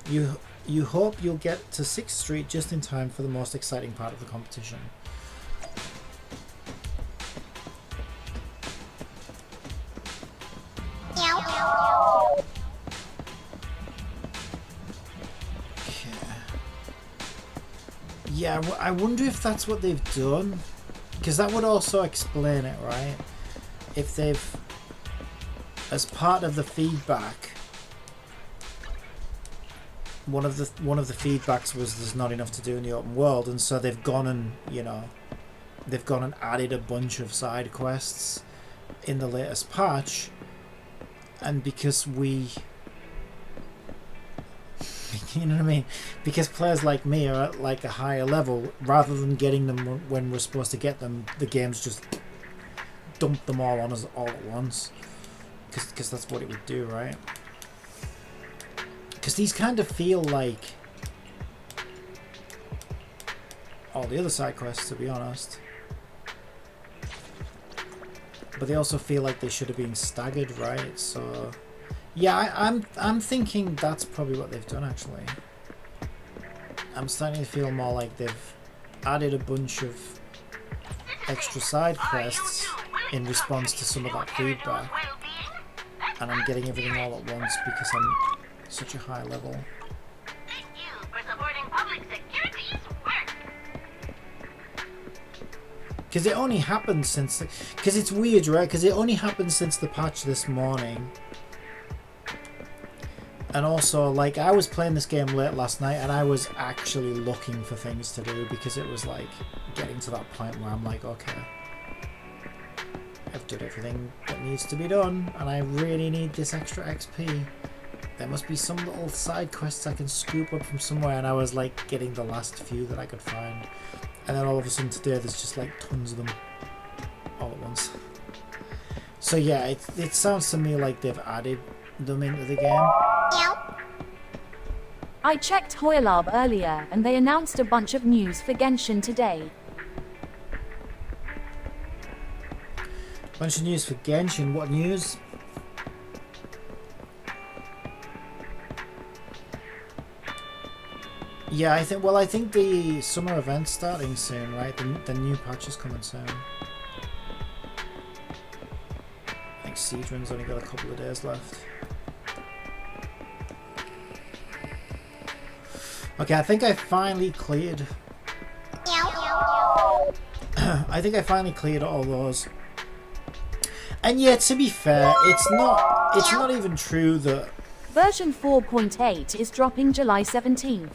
You hope you'll get to 6th Street just in time for the most exciting part of the competition. Yeah, I wonder if that's what they've done, because that would also explain it, right? If they've as part of the feedback, one of the feedbacks was there's not enough to do in the open world, and so they've gone and added a bunch of side quests in the latest patch. And because we, you know what I mean, because players like me are at like a higher level, rather than getting them when we're supposed to get them, the game's just dumped them all on us all at once, because that's what it would do, right? Because these kind of feel like all the other side quests, to be honest, but they also feel like they should have been staggered, right? So yeah, I'm thinking that's probably what they've done, actually. I'm starting to feel more like they've added a bunch of extra side quests in response to some of that feedback, and I'm getting everything all at once because I'm such a high level. Thank you for supporting public security's work. Because it only happened since... Because it's weird, right? Because it only happened since the patch this morning. And also, like, I was playing this game late last night and I was actually looking for things to do because it was, like, getting to that point where I'm like, okay, I've done everything that needs to be done and I really need this extra XP. There must be some little side quests I can scoop up from somewhere, and I was, like, getting the last few that I could find. And then all of a sudden today there's just like tons of them all at once. So yeah, it sounds to me like they've added them into the game. I checked Hoylab earlier and they announced a bunch of news for Genshin today. Bunch of news for Genshin. What news? Yeah, I think the summer event's starting soon, right? The new patch is coming soon. I think Siege Run's only got a couple of days left. Okay, I think I finally cleared. I think I finally cleared all those. And yeah, to be fair, it's not even true that Version 4.8 is dropping July 17th.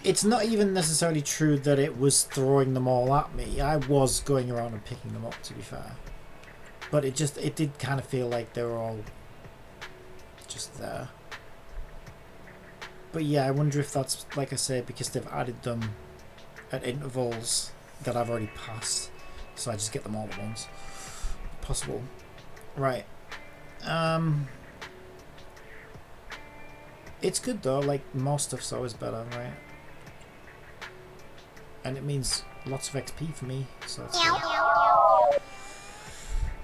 It's not even necessarily true that it was throwing them all at me. I was going around and picking them up, to be fair. But it did kind of feel like they were all just there. But yeah, I wonder if that's, like I said, because they've added them at intervals that I've already passed. So I just get them all at once. Possible. Right. It's good though, like more stuff's always better, right? And it means lots of XP for me, so that's good.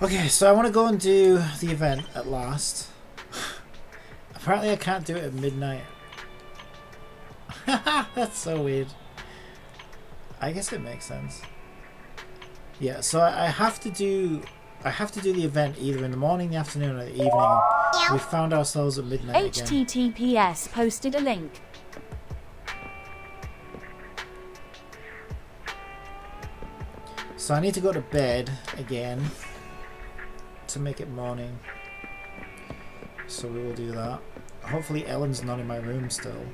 Okay, so I want to go and do the event at last. Apparently I can't do it at midnight. That's so weird. I guess it makes sense. Yeah, so I have to do the event either in the morning, the afternoon, or the evening. We found ourselves at midnight again. HTTPS posted a link. So I need to go to bed again to make it morning. So we will do that. Hopefully Ellen's not in my room still.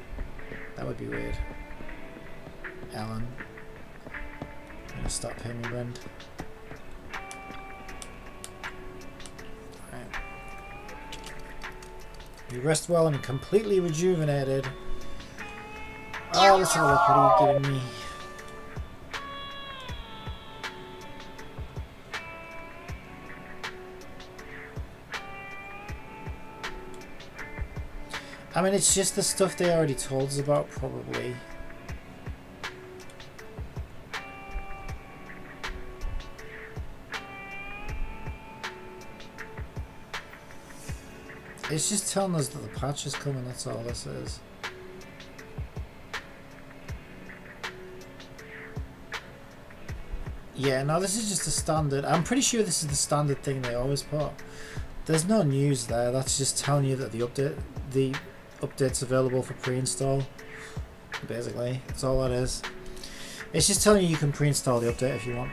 That would be weird. Ellen. I'm gonna stop paying me rent. Alright. You rest well and completely rejuvenated. Oh, let's have a look. What are you giving me? I mean, it's just the stuff they already told us about, probably. It's just telling us that the patch is coming, that's all this is. Yeah, no, this is just a standard. I'm pretty sure this is the standard thing they always put. There's no news there, that's just telling you that the update's available for pre-install. Basically, that's all that is. It's just telling you can pre-install the update if you want.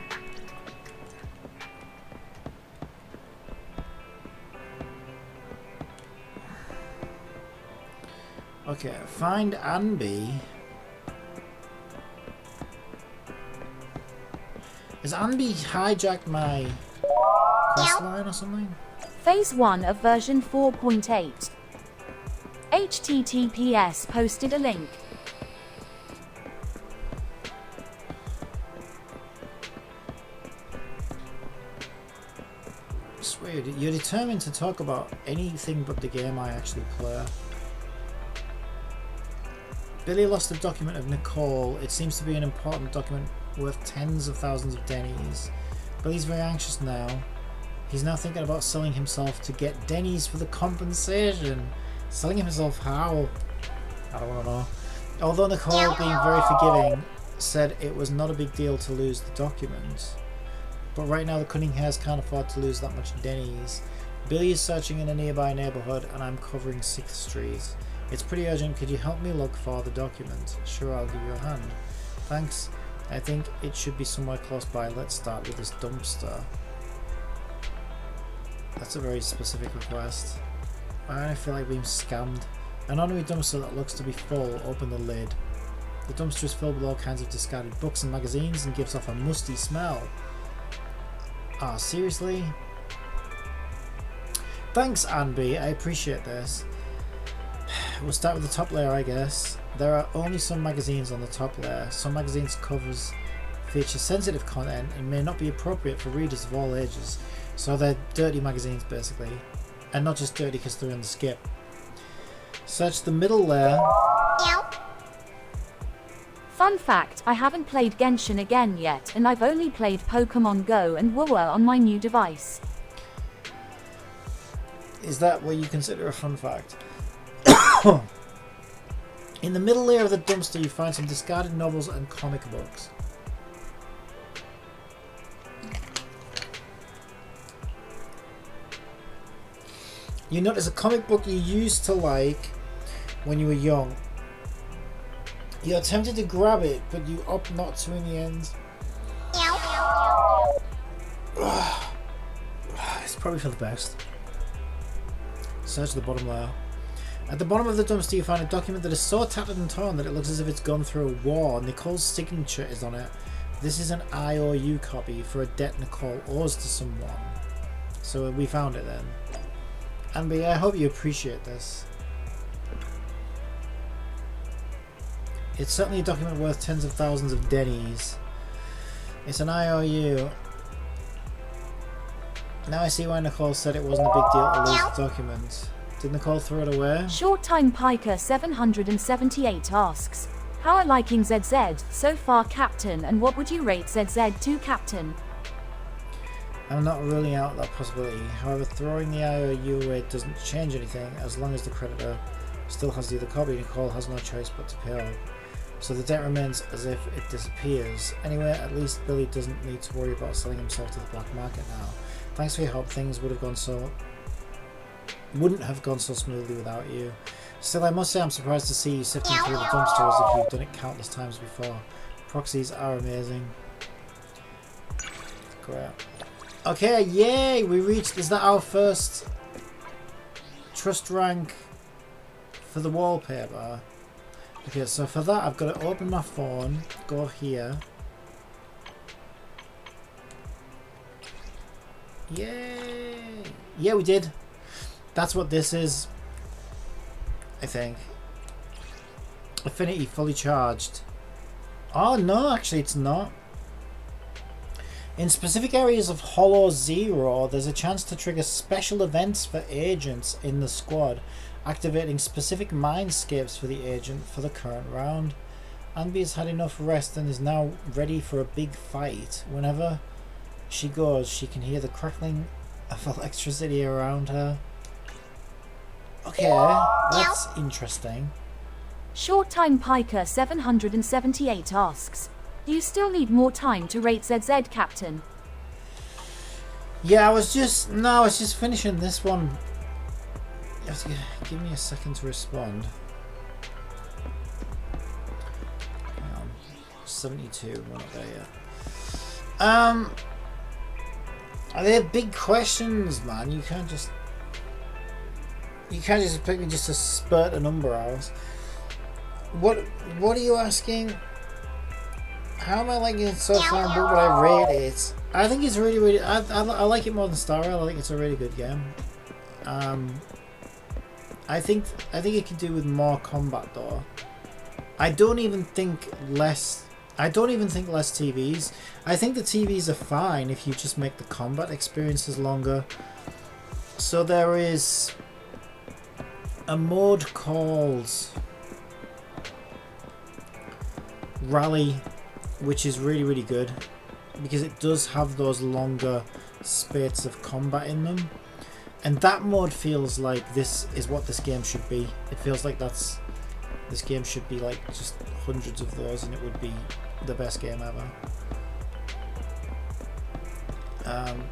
Okay, find Anby. Has Anby hijacked my quest line or something? Phase 1 of version 4.8. HTTPS posted a link. It's weird. You're determined to talk about anything but the game I actually play. Billy lost the document of Nicole. It seems to be an important document worth tens of thousands of Denny's. Billy's very anxious now. He's now thinking about selling himself to get Denny's for the compensation. Selling himself how? I don't want to know. Although Nicole, being very forgiving, said it was not a big deal to lose the document. But right now the Cunninghams can't afford to lose that much Denny's. Billy is searching in a nearby neighborhood and I'm covering 6th Street. It's pretty urgent. Could you help me look for the document? Sure, I'll give you a hand. Thanks. I think it should be somewhere close by. Let's start with this dumpster. That's a very specific request. I feel like being scammed. An ordinary dumpster that looks to be full. Open the lid. The dumpster is filled with all kinds of discarded books and magazines and gives off a musty smell. Ah, seriously? Thanks, Anby. I appreciate this. We'll start with the top layer, I guess. There are only some magazines on the top layer. Some magazines' covers feature sensitive content and may not be appropriate for readers of all ages. So they're dirty magazines, basically. And not just dirty because they're in the skip. Search the middle layer. Fun fact, I haven't played Genshin again yet, and I've only played Pokemon Go and WoW on my new device. Is that what you consider a fun fact? In the middle layer of the dumpster you find some discarded novels and comic books. You notice a comic book you used to like when you were young. You're tempted to grab it, but you opt not to in the end. It's probably for the best. Search the bottom layer. At the bottom of the dumpster you find a document that is so tattered and torn that it looks as if it's gone through a war. Nicole's signature is on it. This is an IOU copy for a debt Nicole owes to someone. So we found it then. Anby, I hope you appreciate this. It's certainly a document worth tens of thousands of Denny's. It's an IOU. Now I see why Nicole said it wasn't a big deal to lose the document. Did Nicole throw it away? Short Time Piker 778 asks, how are liking ZZ so far, Captain, and what would you rate ZZ to Captain? I'm not ruling out that possibility. However, throwing the IOU away doesn't change anything as long as the creditor still has the other copy. Nicole has no choice but to pay off. So the debt remains as if it disappears. Anyway, at least Billy doesn't need to worry about selling himself to the black market now. Thanks for your help. Things wouldn't have gone so smoothly without you. Still, I must say I'm surprised to see you sifting through the dumpster as if you've done it countless times before. Proxies are amazing. Great. Okay, yay! We reached... Is that our first trust rank for the wallpaper? Okay, so for that I've got to open my phone, go here. Yay! Yeah, we did. That's what this is, I think. Affinity fully charged. Oh no, actually it's not. In specific areas of Hollow Zero, there's a chance to trigger special events for agents in the squad, activating specific mindscapes for the agent for the current round. Anby has had enough rest and is now ready for a big fight. Whenever she goes, she can hear the crackling of electricity around her. Okay, that's interesting. Short Time Piker 778 asks, do you still need more time to rate ZZ, Captain? Yeah, I was just finishing this one. You have to give me a second to respond. Hang on. 72, we're not there yet. Are they big questions, man? You can't just expect me just to spurt a number out. What are you asking? How am I liking it so far? What would I rate it? I think it's really. I like it more than Star Rail. I think it's a really good game. I think it could do with more combat though. I don't even think less TVs. I think the TVs are fine if you just make the combat experiences longer. So there is a mode called Rally, which is really good because it does have those longer spurts of combat in them, and that mode feels like this is what this game should be. It feels like this game should be like just hundreds of those, and it would be the best game ever.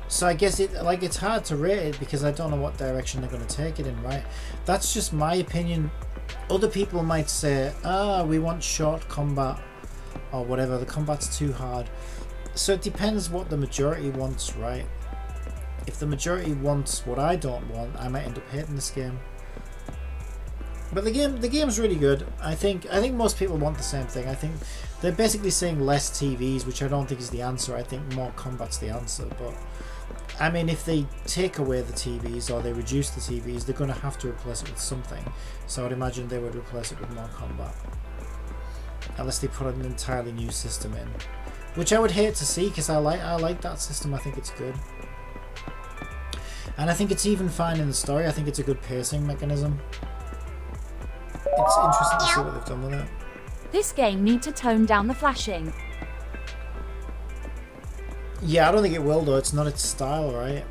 So I guess it's hard to rate it because I don't know what direction they're going to take it in, right? That's just my opinion. Other people might say, we want short combat or whatever, the combat's too hard. So it depends what the majority wants, right? If the majority wants what I don't want, I might end up hating this game. But the game's really good. I think most people want the same thing. I think they're basically saying less TVs, which I don't think is the answer. I think more combat's the answer. But I mean, if they take away the TVs or they reduce the TVs, they're going to have to replace it with something. So I'd imagine they would replace it with more combat, unless they put an entirely new system in, which I would hate to see because I like that system. I think it's good, and I think it's even fine in the story. I think it's a good pacing mechanism. It's interesting to see what they've done with it. This game need to tone down the flashing. Yeah, I don't think it will though. It's not its style, right?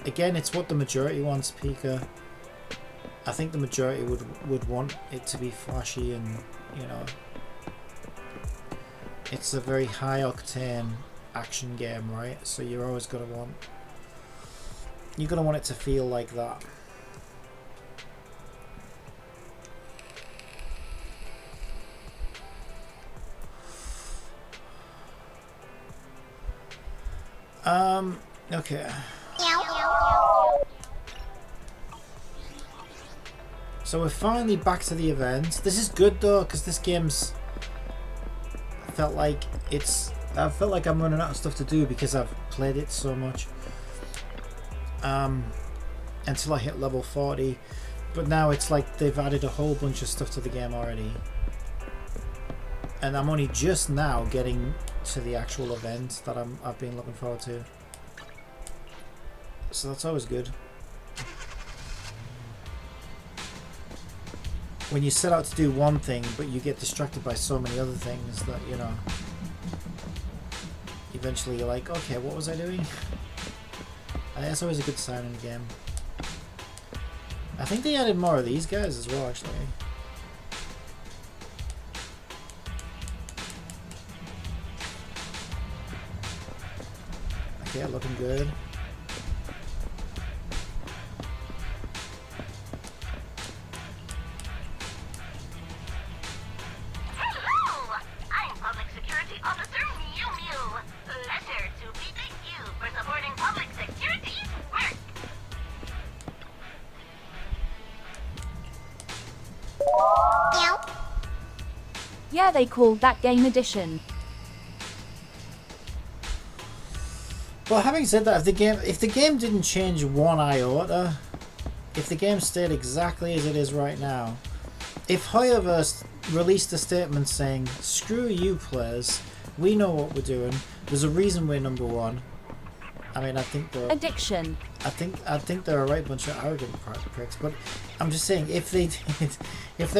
Again, it's what the majority wants, Pika. I think the majority would want it to be flashy, and you know, it's a very high octane action game, right? So you're always gonna want it to feel like that. Okay. So we're finally back to the event. This is good though, because this game's I felt like I'm running out of stuff to do because I've played it so much. Until I hit level 40. But now it's like they've added a whole bunch of stuff to the game already. And I'm only just now getting to the actual event that I've been looking forward to. So that's always good. When you set out to do one thing, but you get distracted by so many other things that, you know, eventually you're like, okay, what was I doing? And that's always a good sign in a game. I think they added more of these guys as well, actually. Okay, looking good. Hello! I'm Public Security Officer Mew Mew. Letter to be thank you for supporting public security's work. Yeah, they called that game edition. Well, having said that, if the game didn't change one iota, if the game stayed exactly as it is right now, if Hoyoverse released a statement saying, "Screw you, players, we know what we're doing. There's a reason we're number one." I mean, I think they're Addiction. I think they're a right bunch of arrogant pricks. But I'm just saying, if they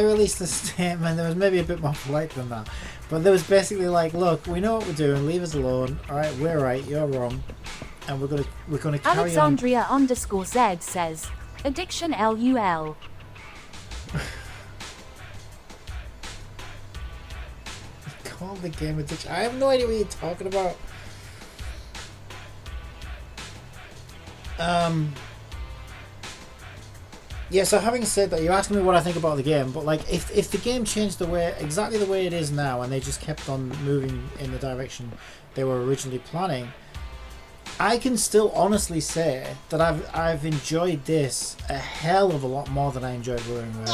released a statement that was maybe a bit more polite than that, but there was basically like, "Look, we know what we're doing. Leave us alone. All right, we're right. You're wrong, and we're gonna carry Alexandria _Z says, addiction LUL. Call the game addiction. I have no idea what you're talking about. Yeah, so having said that, you're asking me what I think about the game, but like if the game changed exactly the way it is now, and they just kept on moving in the direction they were originally planning, I can still honestly say that I've enjoyed this a hell of a lot more than I enjoyed Ruin Race.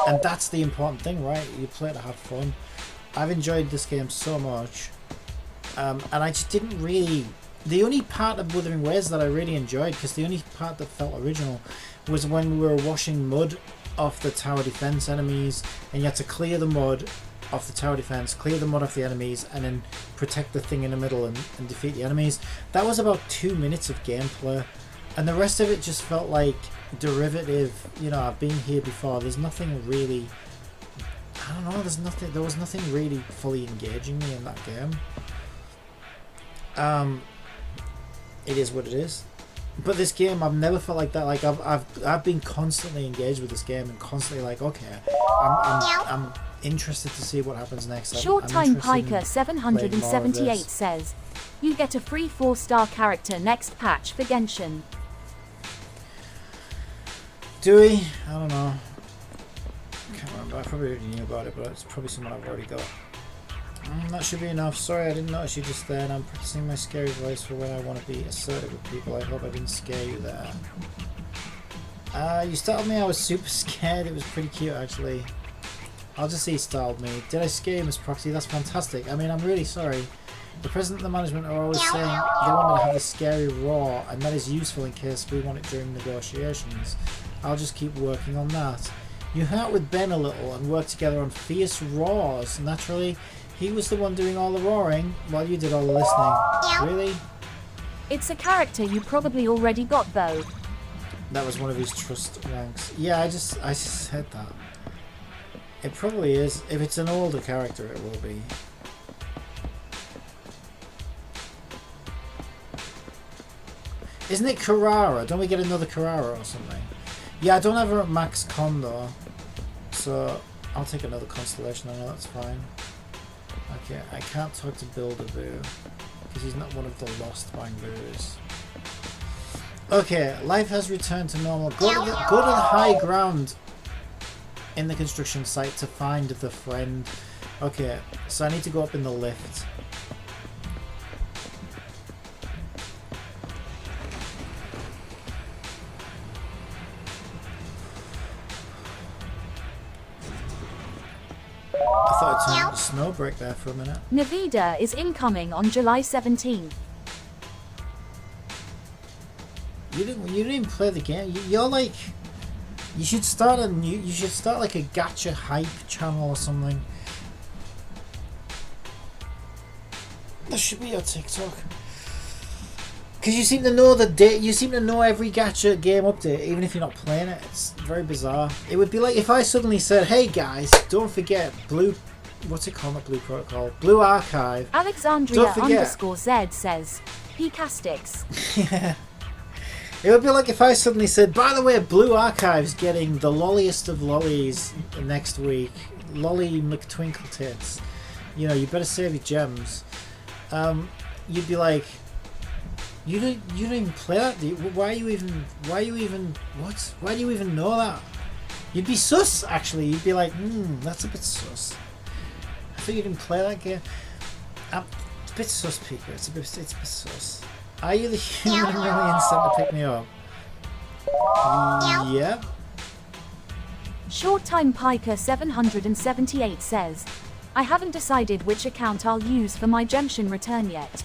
And that's the important thing, right? You play to have fun. I've enjoyed this game so much. And I just didn't really... The only part of Wuthering Waves that I really enjoyed, because the only part that felt original, was when we were washing mud off the tower defense enemies, and you had to clear the mud off the tower defense, clear the mud off the enemies, and then protect the thing in the middle and defeat the enemies. That was about 2 minutes of gameplay, and the rest of it just felt like derivative. You know, I've been here before. There's nothing really... I don't know, there was nothing really fully engaging me in that game. It is what it is. But this game, I've never felt like that. Like I've been constantly engaged with this game and constantly like, okay, I'm interested to see what happens next. Short Time Piker 778 says, you get a free 4-star character next patch for Genshin. Do we? I don't know. I can't remember. I probably already knew about it, but it's probably someone I've already got. That should be enough. Sorry, I didn't notice you just there, and I'm practicing my scary voice for when I want to be assertive with people. I hope I didn't scare you there. You startled me. I was super scared. It was pretty cute, actually. I'll just say startled me. Did I scare you, Miss Proxy? That's fantastic. I mean, I'm really sorry. The president and the management are always saying they want me to have a scary roar, and that is useful in case we want it during negotiations. I'll just keep working on that. You hung out with Ben a little and worked together on fierce roars. Naturally, he was the one doing all the roaring while you did all the listening. Really? It's a character you probably already got though. That was one of his trust ranks. Yeah, I just said that. It probably is. If it's an older character, it will be. Isn't it Carrara? Don't we get another Carrara or something? Yeah, I don't have her at max con though, so I'll take another constellation. I know that's fine. Okay, I can't talk to Build-A-Boo because he's not one of the lost Bangoos. Okay, life has returned to normal. Go to the high ground in the construction site to find the friend. Okay, so I need to go up in the lift. I thought it turned to snow break there for a minute. Navida is incoming on July 17th. You didn't even play the game. You're like, you should start like a gacha hype channel or something. That should be your TikTok. Because you seem to know the date. You seem to know every gacha game update, even if you're not playing it. It's very bizarre. It would be like if I suddenly said, "Hey guys, don't forget Blue." What's it called? Not Blue Protocol. Blue Archive. Alexandria_Z says, Peacastics. Yeah. It would be like if I suddenly said, by the way, Blue Archive's getting the lolliest of lollies next week. Lolly McTwinkle Tits. You know, you better save your gems. You'd be like, you don't even play that, do you? Why do you even know that? You'd be sus, actually. You'd be like, that's a bit sus. I thought you didn't play that game. It's a bit sus, Pika. It's a bit sus. Are you the human million sent to pick me up? Yeah. Short Time Piker 778 says, I haven't decided which account I'll use for my Genshin return yet.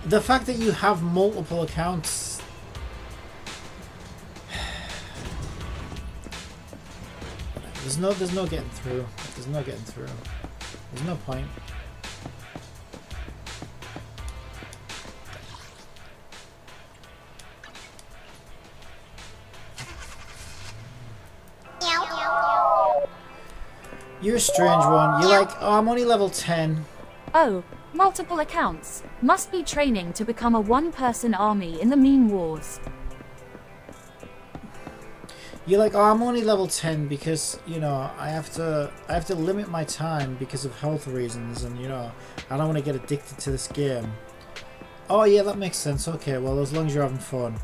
The fact that you have multiple accounts... There's no getting through. There's no getting through. There's no point. You're a strange one. You're like, oh, I'm only level 10. Oh, multiple accounts. Must be training to become a one-person army in the meme wars. You're like, oh, I'm only level 10 because, you know, I have to limit my time because of health reasons, and, you know, I don't want to get addicted to this game. Oh yeah, that makes sense. Okay, well, as long as you're having fun.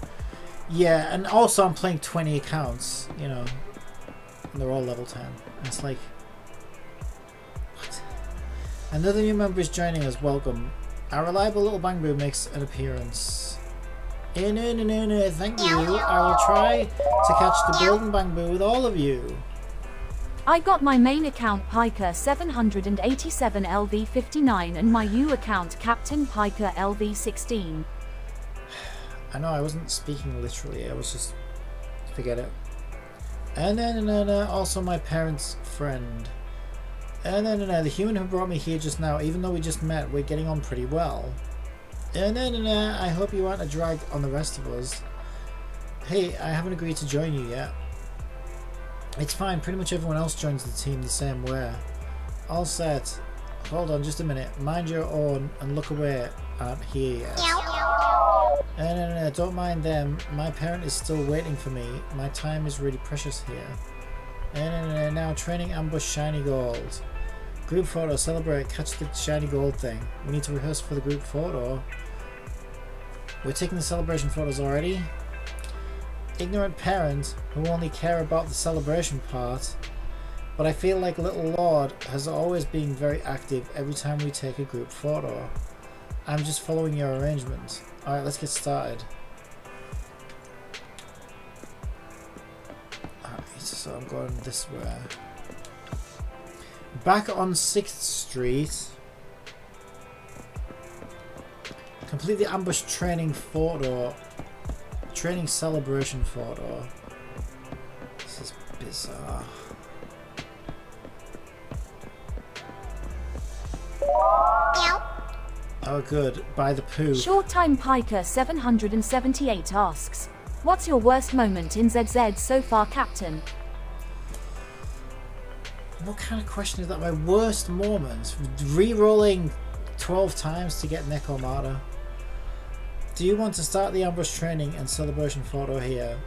Yeah, and also I'm playing 20 accounts, you know, and they're all level 10. And it's like, what? Another new member is joining us. Welcome. Our reliable little Bangbu makes an appearance. No, thank you. I will try to catch the golden bamboo with all of you. I got my main account Piker 787 LV59 and my U account Captain Piker LV16. I know I wasn't speaking literally, I was just... forget it. No, also my parents' friend. No, the human who brought me here just now, even though we just met, we're getting on pretty well. No, I hope you aren't a drag on the rest of us. Hey, I haven't agreed to join you yet. It's fine, pretty much everyone else joins the team the same way. All set. Hold on just a minute. Mind your own and look away. Aren't here yet. No, don't mind them. My parent is still waiting for me. My time is really precious here. No, now training ambush shiny gold. Group photo, celebrate, catch the shiny gold thing. We need to rehearse for the group photo. We're taking the celebration photos already? Ignorant parents who only care about the celebration part. But I feel like Little Lord has always been very active every time we take a group photo. I'm just following your arrangements. Alright, let's get started. Alright, so I'm going this way. Back on 6th Street. Complete the ambush training photo. Training celebration photo. This is bizarre. Oh good, by the poo. Short time Piker 778 asks, what's your worst moment in ZZ so far, Captain? What kind of question is that? My worst moment? Re-rolling 12 times to get Necomata. Do you want to start the ambush training and celebration photo here?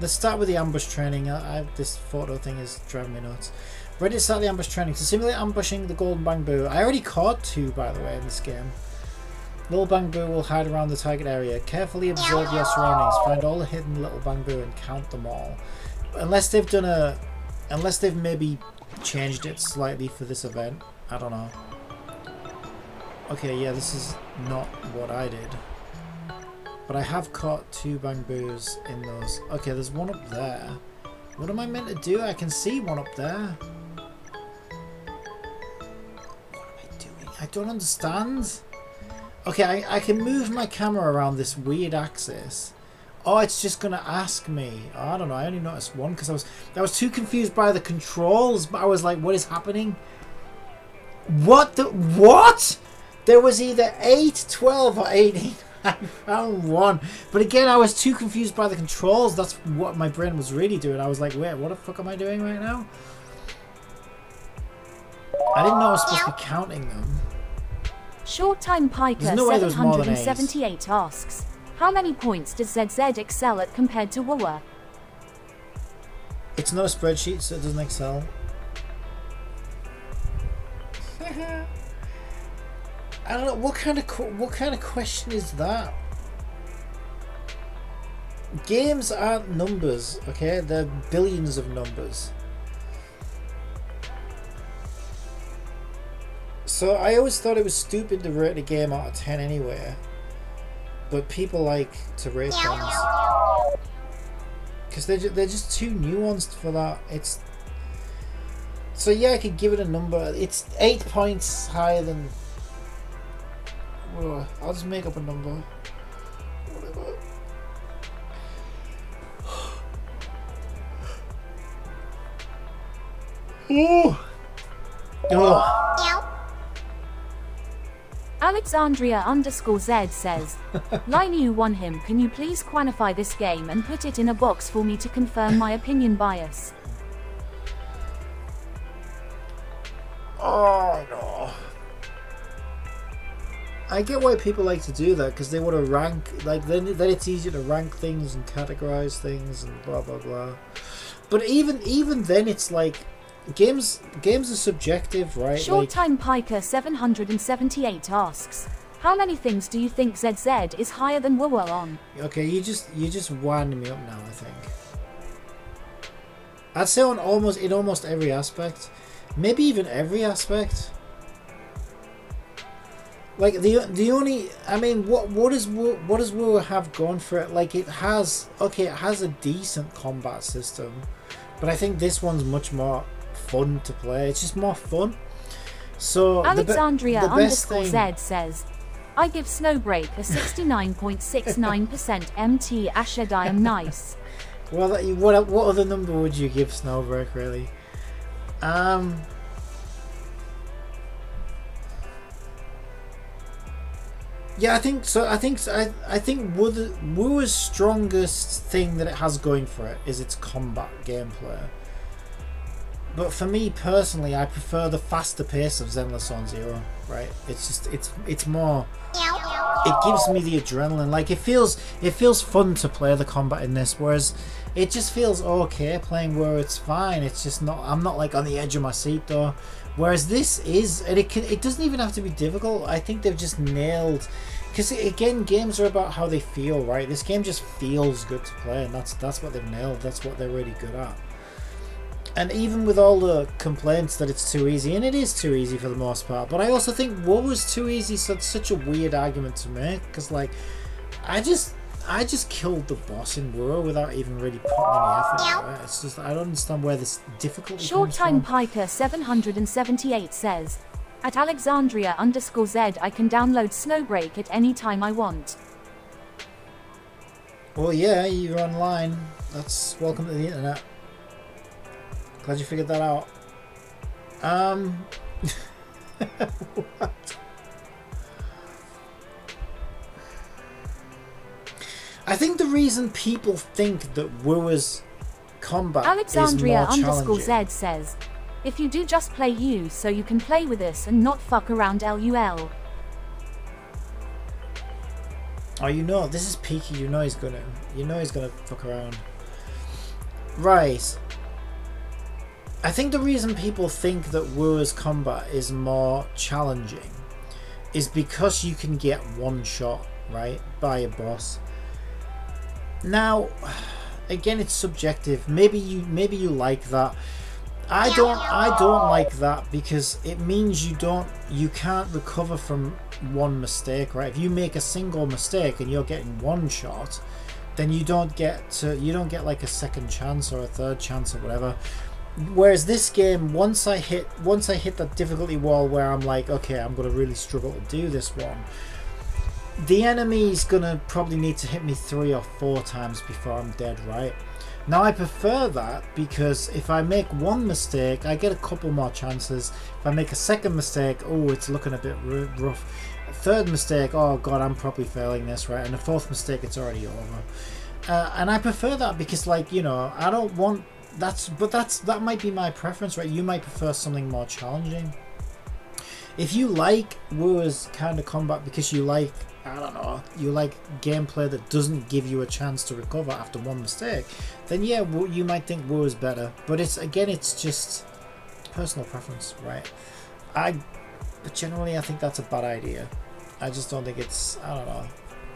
Let's start with the ambush training. This photo thing is driving me nuts. Ready to start the ambush training. To simulate ambushing the golden bamboo. I already caught 2, by the way, in this game. Little bamboo will hide around the target area. Carefully observe your surroundings. Find all the hidden little bamboo and count them all. Unless they've done a... Unless they've maybe changed it slightly for this event. I don't know. Okay, yeah, this is not what I did. But I have caught 2 bamboos in those. Okay, there's one up there. What am I meant to do? I can see one up there. What am I doing? I don't understand. Okay, I can move my camera around this weird axis. Oh, it's just gonna ask me. Oh, I don't know. I only noticed one because I was too confused by the controls. But I was like, what is happening? What the what? There was either 8, 12, or 18. I found one. But again, I was too confused by the controls. That's what my brain was really doing. I was like, wait, what the fuck am I doing right now? I didn't know I was supposed to be counting them. Short time Piker 778 asks, how many points does ZZ excel at compared to WoW? It's not a spreadsheet, so it doesn't excel. I don't know what kind of question is that. Games aren't numbers, okay? They're billions of numbers. So I always thought it was stupid to rate a game out of 10 anyway. But people like to rate things because they're just too nuanced for that. It's so yeah, I could give it a number. It's 8 points higher than. Whoa, I'll just make up a number. Whatever. Oh. Alexandria_Z says, Line you won him, can you please quantify this game and put it in a box for me to confirm my opinion bias? Oh no. I get why people like to do that because they want to rank, like then it's easier to rank things and categorize things and blah blah blah. But even then it's like games are subjective, right? Short time Piker 778 asks, how many things do you think ZZ is higher than WoW on? Okay, you just winding me up now, I think. I'd say in almost every aspect. Maybe even every aspect. Like the only, I mean, what does Wu have going for it? Like it has a decent combat system, but I think this one's much more fun to play. It's just more fun. So Alexandria the best _ thing, Z says, I give Snowbreak a 69.69% MT Ashed I am nice. well, what other number would you give Snowbreak really? Yeah, I think so. I think Wu's strongest thing that it has going for it is its combat gameplay. But for me personally, I prefer the faster pace of Zenless Zone Zero. Right? It's just it's more. It gives me the adrenaline. Like it feels fun to play the combat in this, whereas it just feels okay playing where it's fine. It's just not. I'm not like on the edge of my seat though. Whereas this is, and it doesn't even have to be difficult. I think they've just nailed, because again, games are about how they feel, right? This game just feels good to play, and that's what they've nailed. That's what they're really good at. And even with all the complaints that it's too easy, and it is too easy for the most part, but I also think what was too easy is such a weird argument to make, because like, I just killed the boss in Wuro without even really putting any effort into it. It's just, I don't understand where this difficulty Short comes Time from. Piker 778 says, at Alexandria _Z I can download Snowbreak at any time I want. Well, yeah, you're online. That's welcome to the internet. Glad you figured that out. What? I think the reason people think that Wu's combat Alexandria is more challenging. _Z says, if you do just play you so you can play with us and not fuck around LUL. Oh, you know, this is peaky. You know he's gonna fuck around. Right. I think the reason people think that Wu's combat is more challenging is because you can get one shot, right, by a boss. Now, again, it's subjective. Maybe you like that. I don't like that because it means you can't recover from one mistake, right? If you make a single mistake and you're getting one shot, then you don't get like a second chance or a third chance or whatever. Whereas this game, once I hit that difficulty wall where I'm like, okay, I'm gonna really struggle to do this one, the enemy's gonna probably need to hit me 3 or 4 times before I'm dead, right? Now I prefer that because if I make one mistake, I get a couple more chances. If I make a second mistake, oh, it's looking a bit rough. A third mistake, oh god, I'm probably failing this, right? And the fourth mistake, it's already over. And I prefer that because, like, you know, I don't want that might be my preference, right? You might prefer something more challenging. If you like Wu's kind of combat because you like, I don't know, you like gameplay that doesn't give you a chance to recover after one mistake, then yeah, you might think Wu is better. But it's just personal preference, right? But generally I think that's a bad idea. I just don't think it's, I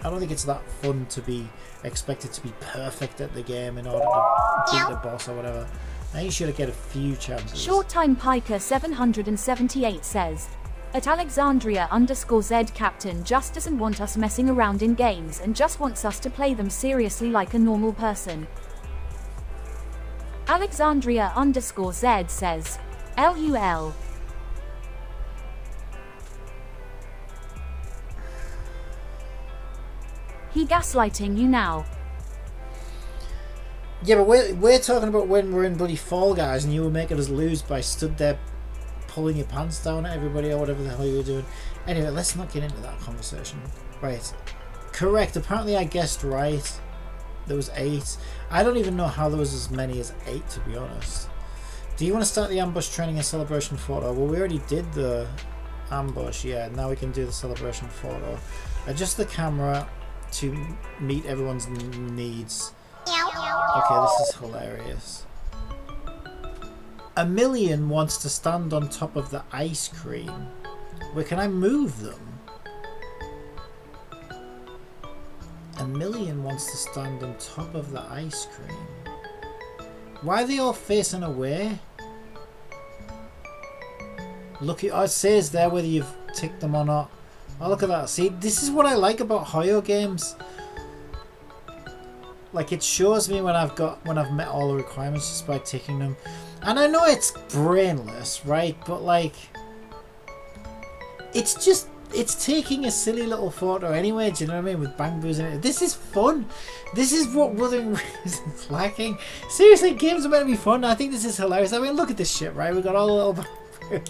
don't think it's that fun to be expected to be perfect at the game in order to beat the boss or whatever. I think you should get a few chances. Short Time Piker 778 says, at Alexandria _Z Captain just doesn't want us messing around in games and just wants us to play them seriously like a normal person. Alexandria _Z says, LUL. He gaslighting you now. Yeah, but we're talking about when we're in bloody Fall Guys and you were making us lose by stood there pulling your pants down at everybody or whatever the hell you were doing. Anyway, let's not get into that conversation. Right. Correct. Apparently I guessed right. There was 8. I don't even know how there was as many as 8, to be honest. Do you want to start the ambush training and celebration photo? Well, we already did the ambush. Yeah, now we can do the celebration photo. Adjust the camera to meet everyone's needs. Okay, this is hilarious. A Million wants to stand on top of the ice cream. Where can I move them? A Million wants to stand on top of the ice cream. Why are they all facing away? Look, it says there whether you've ticked them or not. Oh, look at that. See, this is what I like about Hoyo games. Like, it shows me when I've met all the requirements just by ticking them. And I know it's brainless, right? But like, it's taking a silly little photo anyway, do you know what I mean? With bang boos in it. This is fun. This is what Wuthering Waves is lacking. Seriously, games are meant to be fun. I think this is hilarious. I mean, look at this shit, right? We got all the little bang boos.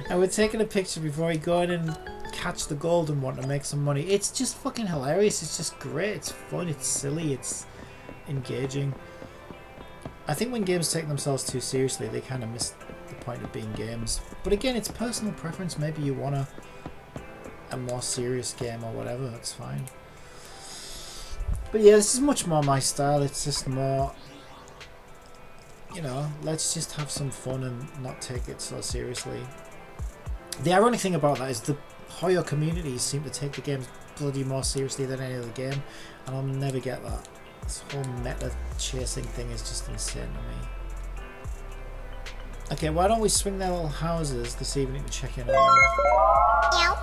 And we're taking a picture before we go in and catch the golden one to make some money. It's just fucking hilarious. It's just great. It's fun. It's silly. It's engaging. I think when games take themselves too seriously, they kind of miss the point of being games. But again, it's personal preference. Maybe you want a more serious game or whatever. That's fine. But yeah, this is much more my style. It's just more, you know, let's just have some fun and not take it so seriously. The ironic thing about that is the Hoyo communities seem to take the games bloody more seriously than any other game, and I'll never get that. This whole meta chasing thing is just insane to me. Okay, why don't we swing their little houses this evening to check in on them?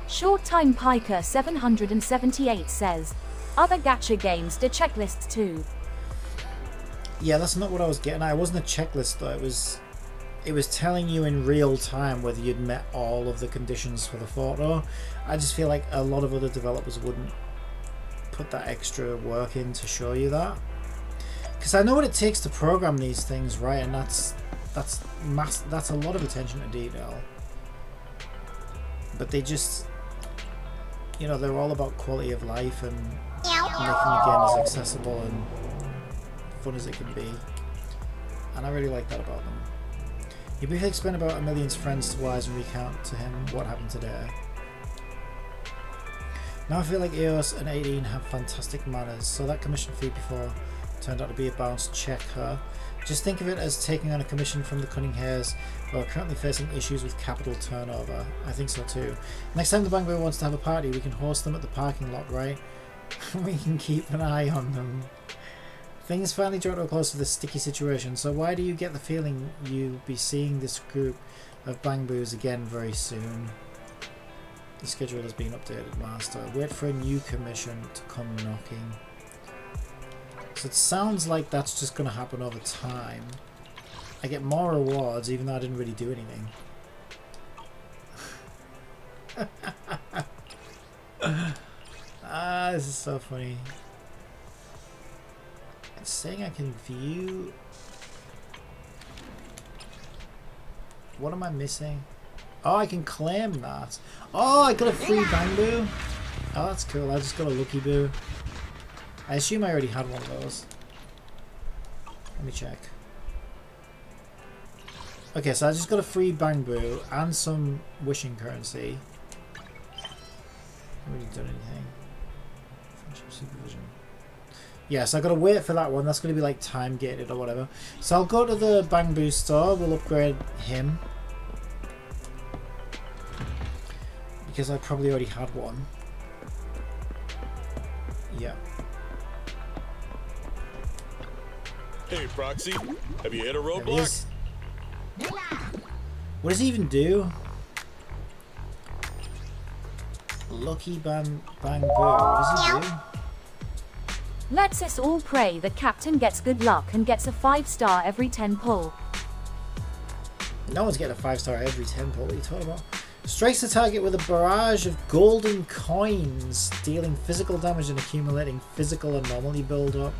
Short Time Piker 778 says, other gacha games do checklists too. Yeah, that's not what I was getting at. It wasn't a checklist though. It was telling you in real time whether you'd met all of the conditions for the photo. I just feel like a lot of other developers wouldn't put that extra work in to show you that. Because I know what it takes to program these things, right? And that's a lot of attention to detail. But they just, you know, they're all about quality of life and making the game as accessible and fun as it can be. And I really like that about them. You briefly explain about Emilian's friends to Wise and recount to him what happened today. Now I feel like EOS and 18 have fantastic manners, so that commission fee before turned out to be a bounce check her. Just think of it as taking on a commission from the Cunning Hares, who are currently facing issues with capital turnover. I think so too. Next time the Bang Boy wants to have a party, we can host them at the parking lot, right? We can keep an eye on them. Things finally draw to a close with this sticky situation, so why do you get the feeling you'll be seeing this group of Bang Boos again very soon? The schedule has been updated, Master. Wait for a new commission to come knocking. So it sounds like that's just going to happen over time. I get more rewards even though I didn't really do anything. This is so funny. It's saying I can view... What am I missing? Oh, I can claim that. Oh, I got a free Bang Boo. Oh, that's cool. I just got a Lucky Boo. I assume I already had one of those. Let me check. Okay, so I just got a free Bang Boo and some wishing currency. Haven't really done anything. Friendship supervision. Yeah, so I gotta wait for that one. That's gonna be like time gated or whatever. So I'll go to the Bang Boo store. We'll upgrade him. Because I probably already had one. Yeah. Hey, Proxy, have you hit a roadblock? What does he even do? Lucky Bang Boo. What does he do? Let's us all pray that Captain gets good luck and gets a 5-star every 10 pull. No one's getting a 5-star every 10 pull. What are you talking about? Strikes the target with a barrage of golden coins, dealing physical damage and accumulating physical anomaly build-up.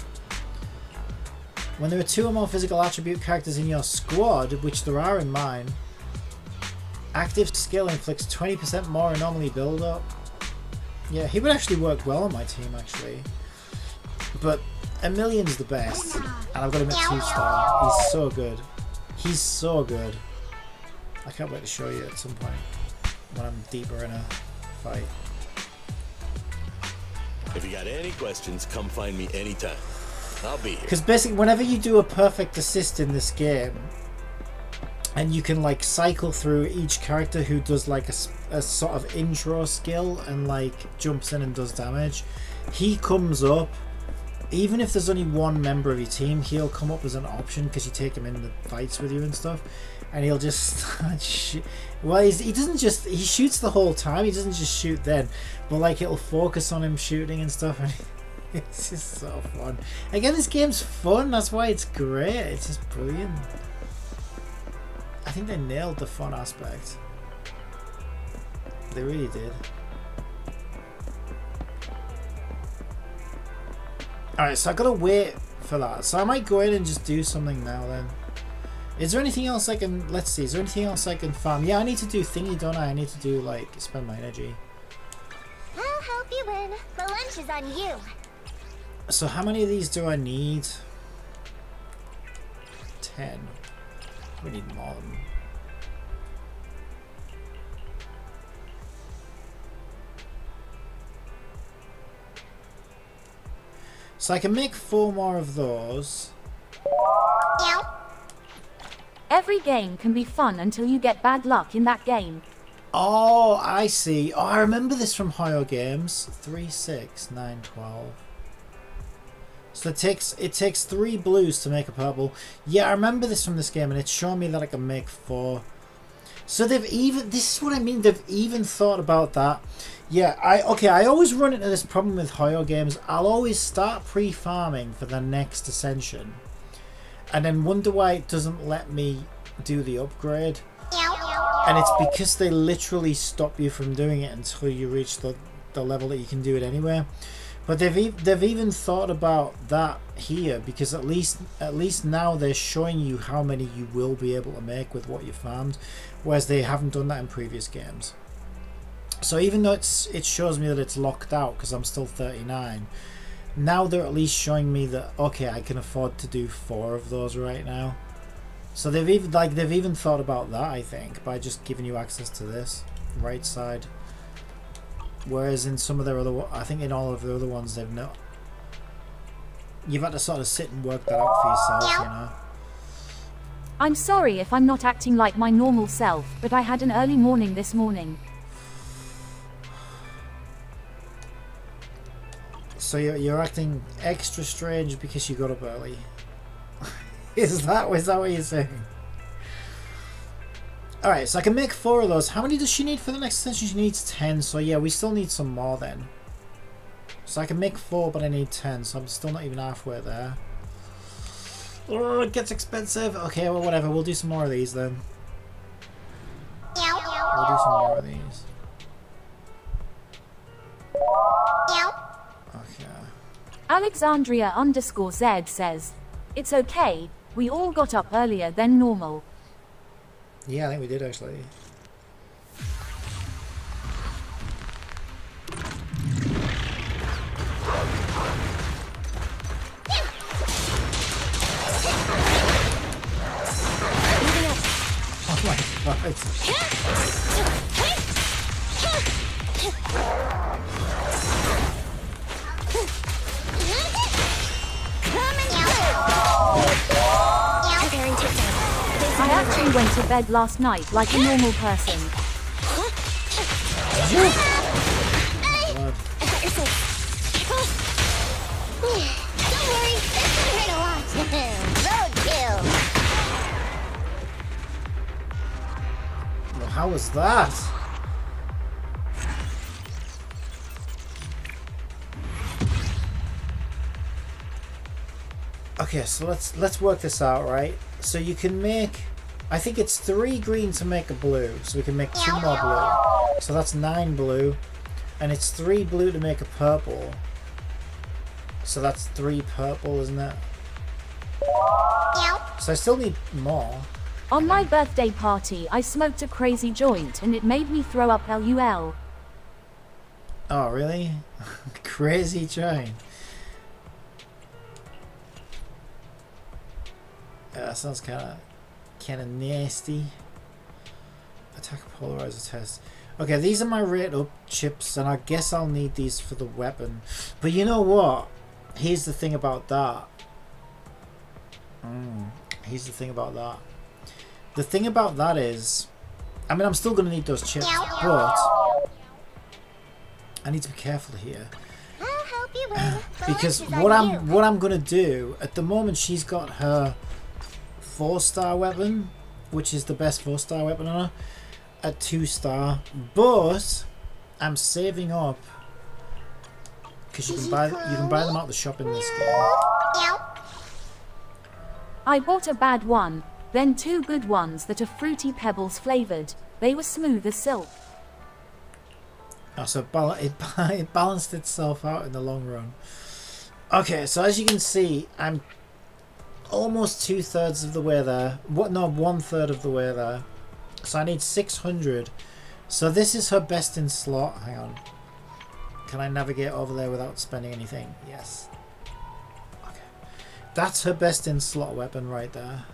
When there are 2 or more physical attribute characters in your squad, which there are in mine, active skill inflicts 20% more anomaly build-up. Yeah, he would actually work well on my team, actually. But Emilian's the best, and I've got him at 2-star. He's so good. He's so good. I can't wait to show you at some point when I'm deeper in a fight. If you got any questions, come find me anytime. I'll be here. Because basically, whenever you do a perfect assist in this game, and you can like cycle through each character who does like a sort of intro skill and like jumps in and does damage, he comes up. Even if there's only one member of your team, he'll come up as an option because you take him in the fights with you and stuff. and he'll just start shoot. Well, he doesn't just, he shoots the whole time. He doesn't just shoot then, but like it'll focus on him shooting and stuff, and it's just so fun. Again, this game's fun. That's why it's great. It's just brilliant. I think they nailed the fun aspect. They really did. Alright, so I gotta wait for that. So I might go in and just do something now then. Is there anything else I can... Let's see. Is there anything else I can farm? Yeah, I need to do thingy, don't I? I need to do, like, spend my energy. I'll help you win. The lunch is on you. So how many of these do I need? 10. We need more than... So I can make 4 more of those. Every game can be fun until you get bad luck in that game. Oh, I see. Oh, I remember this from Hoyo Games. 3, 6, 9, 12. So it takes 3 blues to make a purple. Yeah, I remember this from this game, and it's showing me that I can make 4. So they've even... This is what I mean. They've even thought about that. Yeah, I always run into this problem with Hoyo Games. I'll always start pre-farming for the next ascension, and then wonder why it doesn't let me do the upgrade. And it's because they literally stop you from doing it until you reach the level that you can do it anyway. But they've even thought about that here, because at least now they're showing you how many you will be able to make with what you farmed, whereas they haven't done that in previous games. So even though it shows me that it's locked out because I'm still 39, now they're at least showing me that, okay, I can afford to do 4 of those right now. So they've even thought about that, I think, by just giving you access to this right side. Whereas in some of their other, I think in all of the other ones, they've not. You've had to sort of sit and work that out for yourself, you know. I'm sorry if I'm not acting like my normal self, but I had an early morning this morning. So you're acting extra strange because you got up early. Is that what you're saying? Alright, so I can make 4 of those. How many does she need for the next session? She needs 10, so yeah, we still need some more then. So I can make 4, but I need 10, so I'm still not even halfway there. Oh, it gets expensive. Okay, well, whatever. We'll do some more of these then. We'll do some more of these. Okay. Alexandria_Z says, "It's okay, we all got up earlier than normal." Yeah, I think we did actually. Oh my god. I actually went to bed last night like a normal person. Did you? Don't worry, this one hurt a lot. Roadkill. Well, how was that? Okay, so let's work this out, right? So you can make, I think it's 3 green to make a blue, so we can make 2 more blue. So that's 9 blue, and it's 3 blue to make a purple. So that's 3 purple, isn't it? So I still need more. On my birthday party, I smoked a crazy joint and it made me throw up LUL. Oh, really? Crazy joint. Yeah, that sounds kind of nasty. Attack polarizer test. Okay, these are my rate up chips, and I guess I'll need these for the weapon. But you know what? Here's the thing about that. Here's the thing about that. The thing about that is, I mean, I'm still gonna need those chips, but I need to be careful here. I'll help you win. Because what I'm gonna do at the moment, she's got her 4-star weapon, which is the best 4-star weapon on her, at 2-star. But I'm saving up because you can buy them out of the shop in this game. I bought a bad one, then 2 good ones that are Fruity Pebbles flavored. They were smooth as silk. Oh, so it balanced itself out in the long run. Okay, so as you can see, I'm almost 2/3 of the way there. No, 1/3 of the way there. So I need 600. So this is her best in slot. Hang on. Can I navigate over there without spending anything? Yes. Okay. That's her best in slot weapon right there.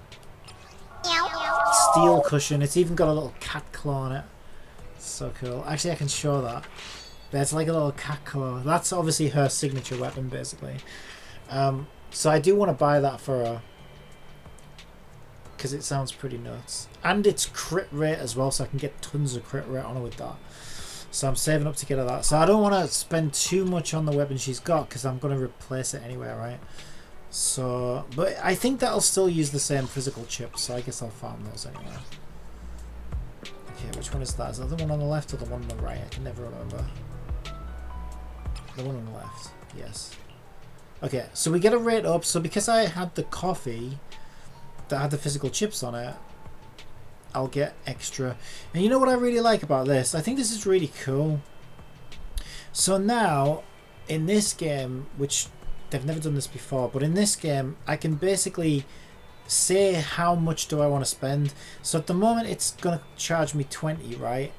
Steel cushion. It's even got a little cat claw on it. So cool. Actually, I can show that. There's like a little cat claw. That's obviously her signature weapon, basically. So I do want to buy that for her. Because it sounds pretty nuts. And it's crit rate as well, so I can get tons of crit rate on her with that. So I'm saving up to get her that. So I don't want to spend too much on the weapon she's got, because I'm going to replace it anyway, right? So, but I think that'll still use the same physical chips, so I guess I'll farm those anyway. Okay, which one is that? Is that the one on the left or the one on the right? I can never remember. The one on the left, yes. Okay, so we get a rate up. So because I had the coffee that had the physical chips on it, I'll get extra. And you know what I really like about this? I think this is really cool. So now, in this game, which they've never done this before, but in this game, I can basically say how much do I want to spend. So at the moment, it's going to charge me 20, right?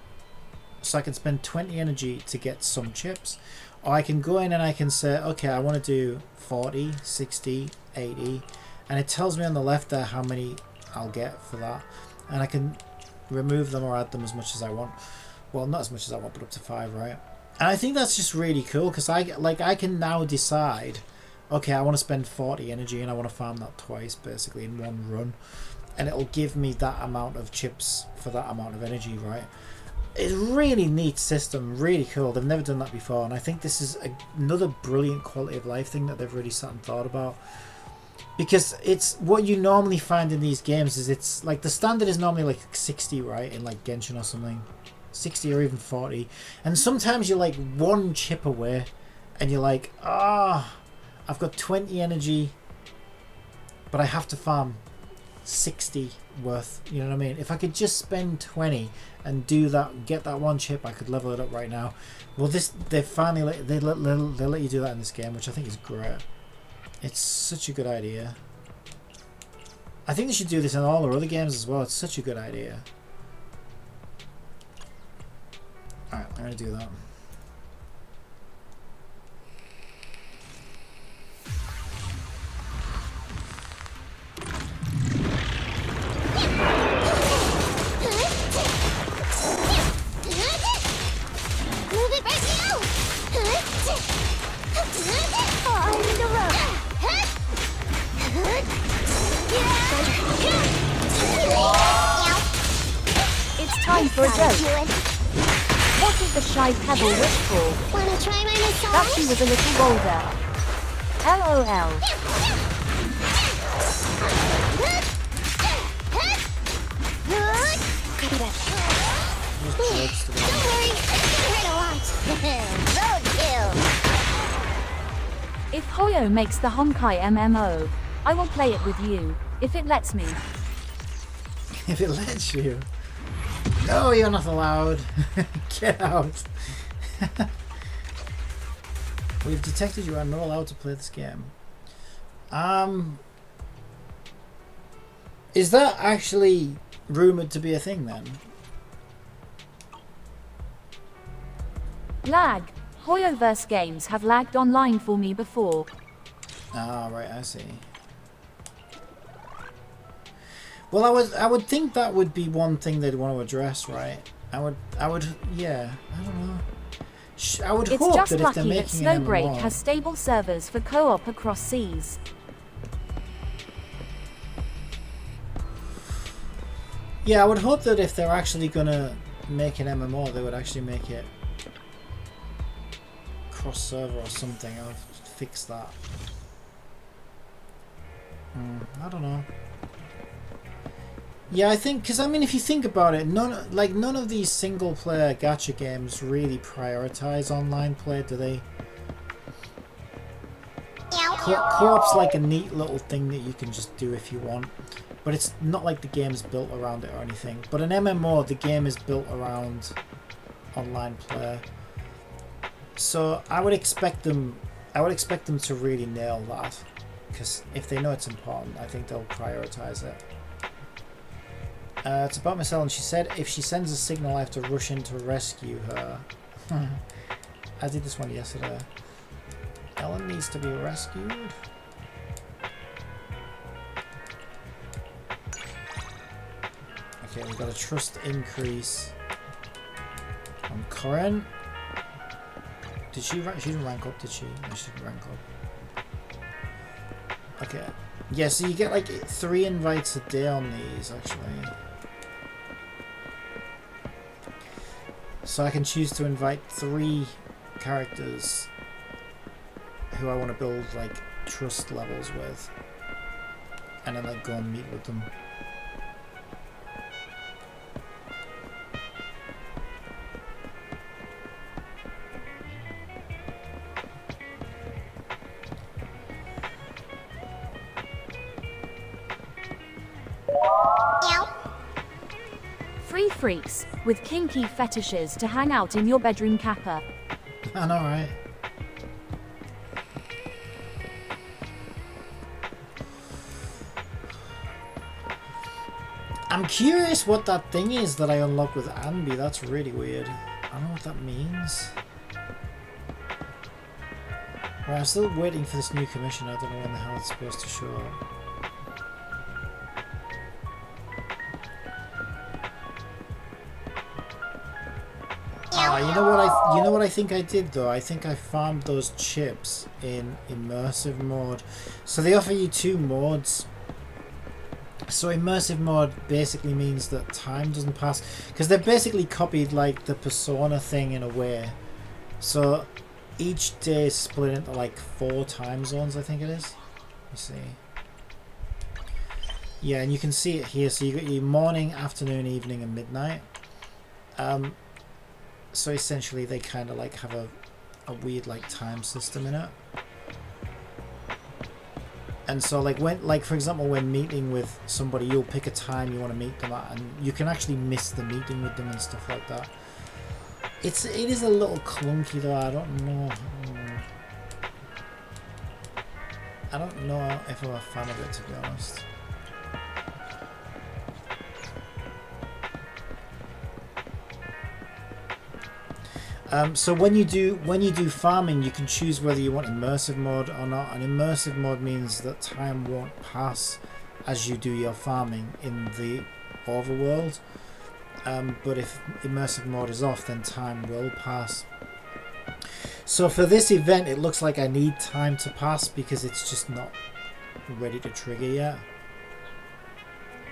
So I can spend 20 energy to get some chips. Or I can go in and I can say, okay, I want to do 40, 60, 80. And it tells me on the left there how many I'll get for that. And I can remove them or add them as much as I want. Well, not as much as I want, but up to 5, right? And I think that's just really cool because I can now decide, okay, I want to spend 40 energy and I want to farm that twice, basically, in one run. And it'll give me that amount of chips for that amount of energy, right? It's a really neat system, really cool. They've never done that before. And I think this is another brilliant quality of life thing that they've really sat and thought about. Because it's what you normally find in these games is it's like the standard is normally like 60, right? In like Genshin or something. 60 or even 40. And sometimes you're like one chip away and you're like, I've got 20 energy, but I have to farm 60 worth. You know what I mean? If I could just spend 20 and do that, get that one chip, I could level it up right now. Well, they finally they let you do that in this game, which I think is great. It's such a good idea. I think they should do this in all their other games as well. It's such a good idea. Alright, I'm going to do that. Move it right now! On the road! It's time for a joke. What did the shy pebble wish for? Wanna try my massage? That she was a little older. LOL. Copy that. Don't worry, it's gonna hurt a lot. Roadkill. If Hoyo makes the Honkai MMO, I will play it with you, if it lets me. If it lets you. No, you're not allowed. Get out. We've detected you are not allowed to play this game. Is that actually rumored to be a thing then? Lag. Hoyoverse games have lagged online for me before. Ah, right, I see. Well, I would think that would be one thing they'd want to address, right? I would, yeah, I don't know. I would It's hope just that if they're lucky that making an Snowbreak MMO, has stable servers for co-op across seas. yeah, I would hope that if they're actually gonna make an MMO, they would actually make it cross-server or something. I'll fix that. I don't know. Yeah, I think, because I mean, if you think about it, none of these single player gacha games really prioritize online play, do they? Co-op's like a neat little thing that you can just do if you want, but it's not like the game's built around it or anything. But an MMO, the game is built around online play, so I would expect them to really nail that, because if they know it's important, I think they'll prioritize it. It's about Miss Ellen. She said if she sends a signal, I have to rush in to rescue her. I did this one yesterday. Ellen needs to be rescued. Okay, we've got a trust increase on Corinne. Did she didn't rank up, did she? No, she didn't rank up. Okay. Yeah, so you get like 3 invites a day on these, actually. So I can choose to invite 3 characters who I want to build like trust levels with, and then like go and meet with them. Free freaks with kinky fetishes to hang out in your bedroom, Kappa. I know, right? I'm curious what that thing is that I unlock with Ambi. That's really weird. I don't know what that means. Right, I'm still waiting for this new commission. I don't know when the hell it's supposed to show up. You know what I think I did though? I think I farmed those chips in immersive mode. So they offer you 2 modes. So immersive mode basically means that time doesn't pass, because they've basically copied like the Persona thing in a way. So each day is split into like 4 time zones, I think it is. Let me see. Yeah, and you can see it here. So you got your morning, afternoon, evening, and midnight. So essentially they kind of like have a weird like time system in it. And so like for example, when meeting with somebody, you'll pick a time you want to meet them at, and you can actually miss the meeting with them and stuff like that. It is a little clunky though. I don't know if I'm a fan of it, to be honest. So when you do farming, you can choose whether you want immersive mode or not. And immersive mode means that time won't pass as you do your farming in the overworld. But if immersive mode is off, then time will pass. So for this event, it looks like I need time to pass because it's just not ready to trigger yet.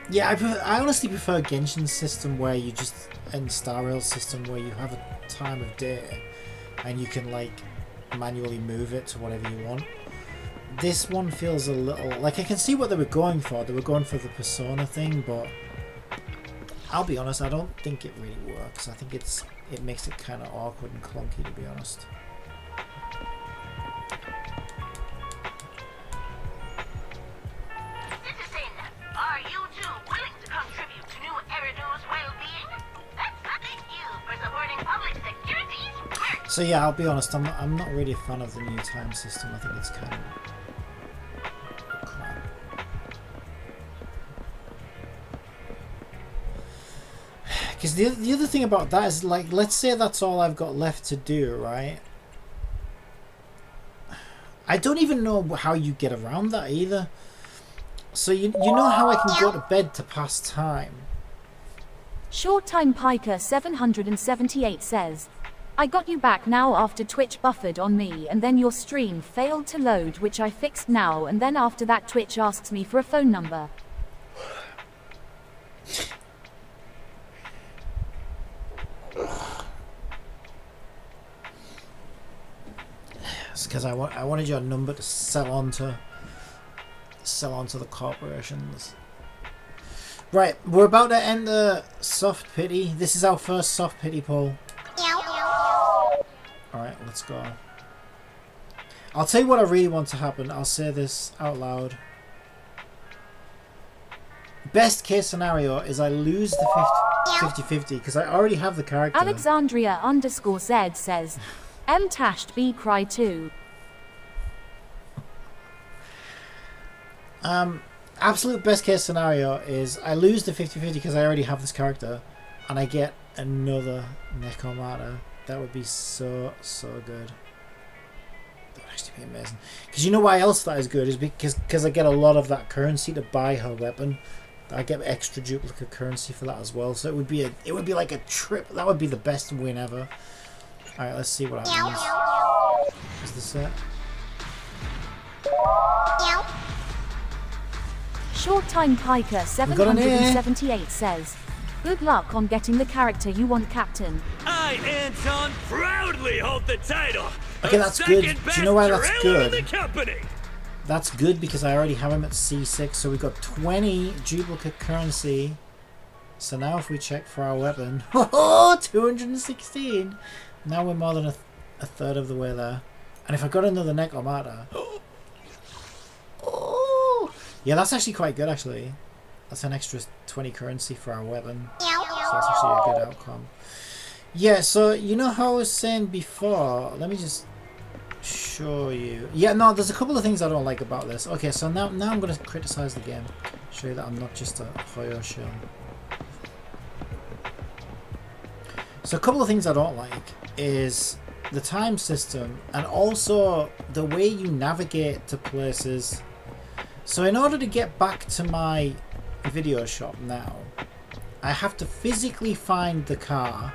Yeah, I honestly prefer Genshin's system where you just, and Star Rail's system where you have a time of day and you can like manually move it to whatever you want. This one feels a little like, I can see what they were going for. They were going for the Persona thing, but I'll be honest, I don't think it really works. I think it makes it kind of awkward and clunky, to be honest. Citizen, are you two willing to contribute to New Erido's well-being? That's thank you for supporting public security's work. So yeah, I'll be honest, I'm not really a fan of the new time system. I think it's kind of crap. Because the other thing about that is, like, let's say that's all I've got left to do, right? I don't even know how you get around that either. So you know how I can go to bed to pass time. Short Time Piker 778 says, I got you back now after Twitch buffered on me and then your stream failed to load, which I fixed now, and then after that Twitch asks me for a phone number. It's because I wanted your number to sell onto the corporations. Right, we're about to enter soft pity. This is our first soft pity poll. Alright, let's go. I'll tell you what I really want to happen. I'll say this out loud. Best case scenario is I lose the 50-50 because I already have the character. Alexandria_Z says, M-tashed B cry too. Absolute best case scenario is I lose the 50-50 because I already have this character and I get another Necomata. That would be so good. That would actually be amazing. Because you know why else that is good is because I get a lot of that currency to buy her weapon. I get extra duplicate currency for that as well. So it would be like a trip. That would be the best win ever. Alright, let's see what happens. Is this it? Short Time Piker 778 says, good luck on getting the character you want, Captain. I, Anton, proudly hold the title. Okay, that's good. Do you know why that's good? The company. That's good because I already have him at C6, so we've got 20 duplicate currency. So now if we check for our weapon, 216. Now we're more than a third of the way there. And if I got another Necomata, yeah, that's actually quite good actually. That's an extra 20 currency for our weapon. So that's actually a good outcome. Yeah, so you know how I was saying before, let me just show you. Yeah, no, there's a couple of things I don't like about this. Okay, so now I'm going to criticize the game. Show you that I'm not just a Hoyo shell. So a couple of things I don't like is the time system and also the way you navigate to places. So in order to get back to my video shop now, I have to physically find the car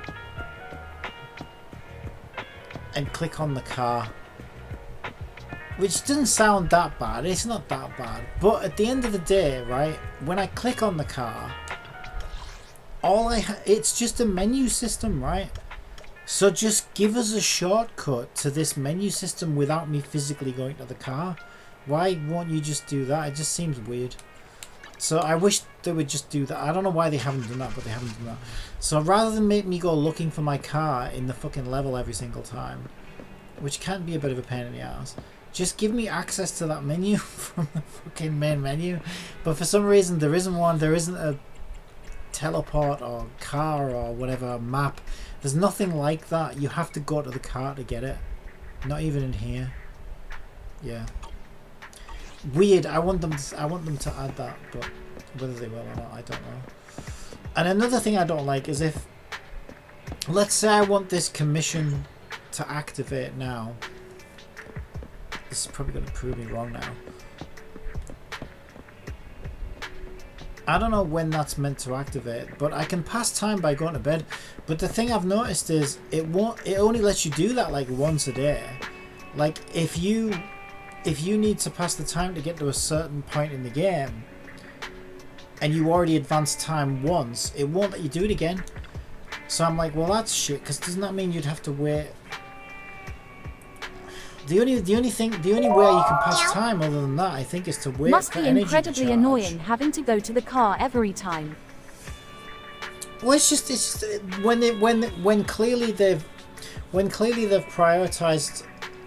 and click on the car, which doesn't sound that bad. It's not that bad, but at the end of the day, right, when I click on the car, it's just a menu system, right? So just give us a shortcut to this menu system without me physically going to the car. Why won't you just do that? It just seems weird. So I wish they would just do that. I don't know why they haven't done that, but they haven't done that. So rather than make me go looking for my car in the fucking level every single time, which can be a bit of a pain in the ass, just give me access to that menu from the fucking main menu. But for some reason there isn't one. There isn't a teleport or car or whatever map. There's nothing like that. You have to go to the car to get it. Not even in here. Yeah. Weird. I want them to add that, but whether they will or not, I don't know. And another thing I don't like is if, let's say I want this commission to activate now. This is probably going to prove me wrong now. I don't know when that's meant to activate, but I can pass time by going to bed. But the thing I've noticed is it only lets you do that like once a day. Like if you need to pass the time to get to a certain point in the game and you already advanced time once, it won't let you do it again. So I'm like, well, that's shit, because doesn't that mean you'd have to wait? The only way you can pass time other than that, I think, is to wait Must for be energy incredibly to charge. annoying having to go to the car every time. Well, it's just when clearly they've prioritized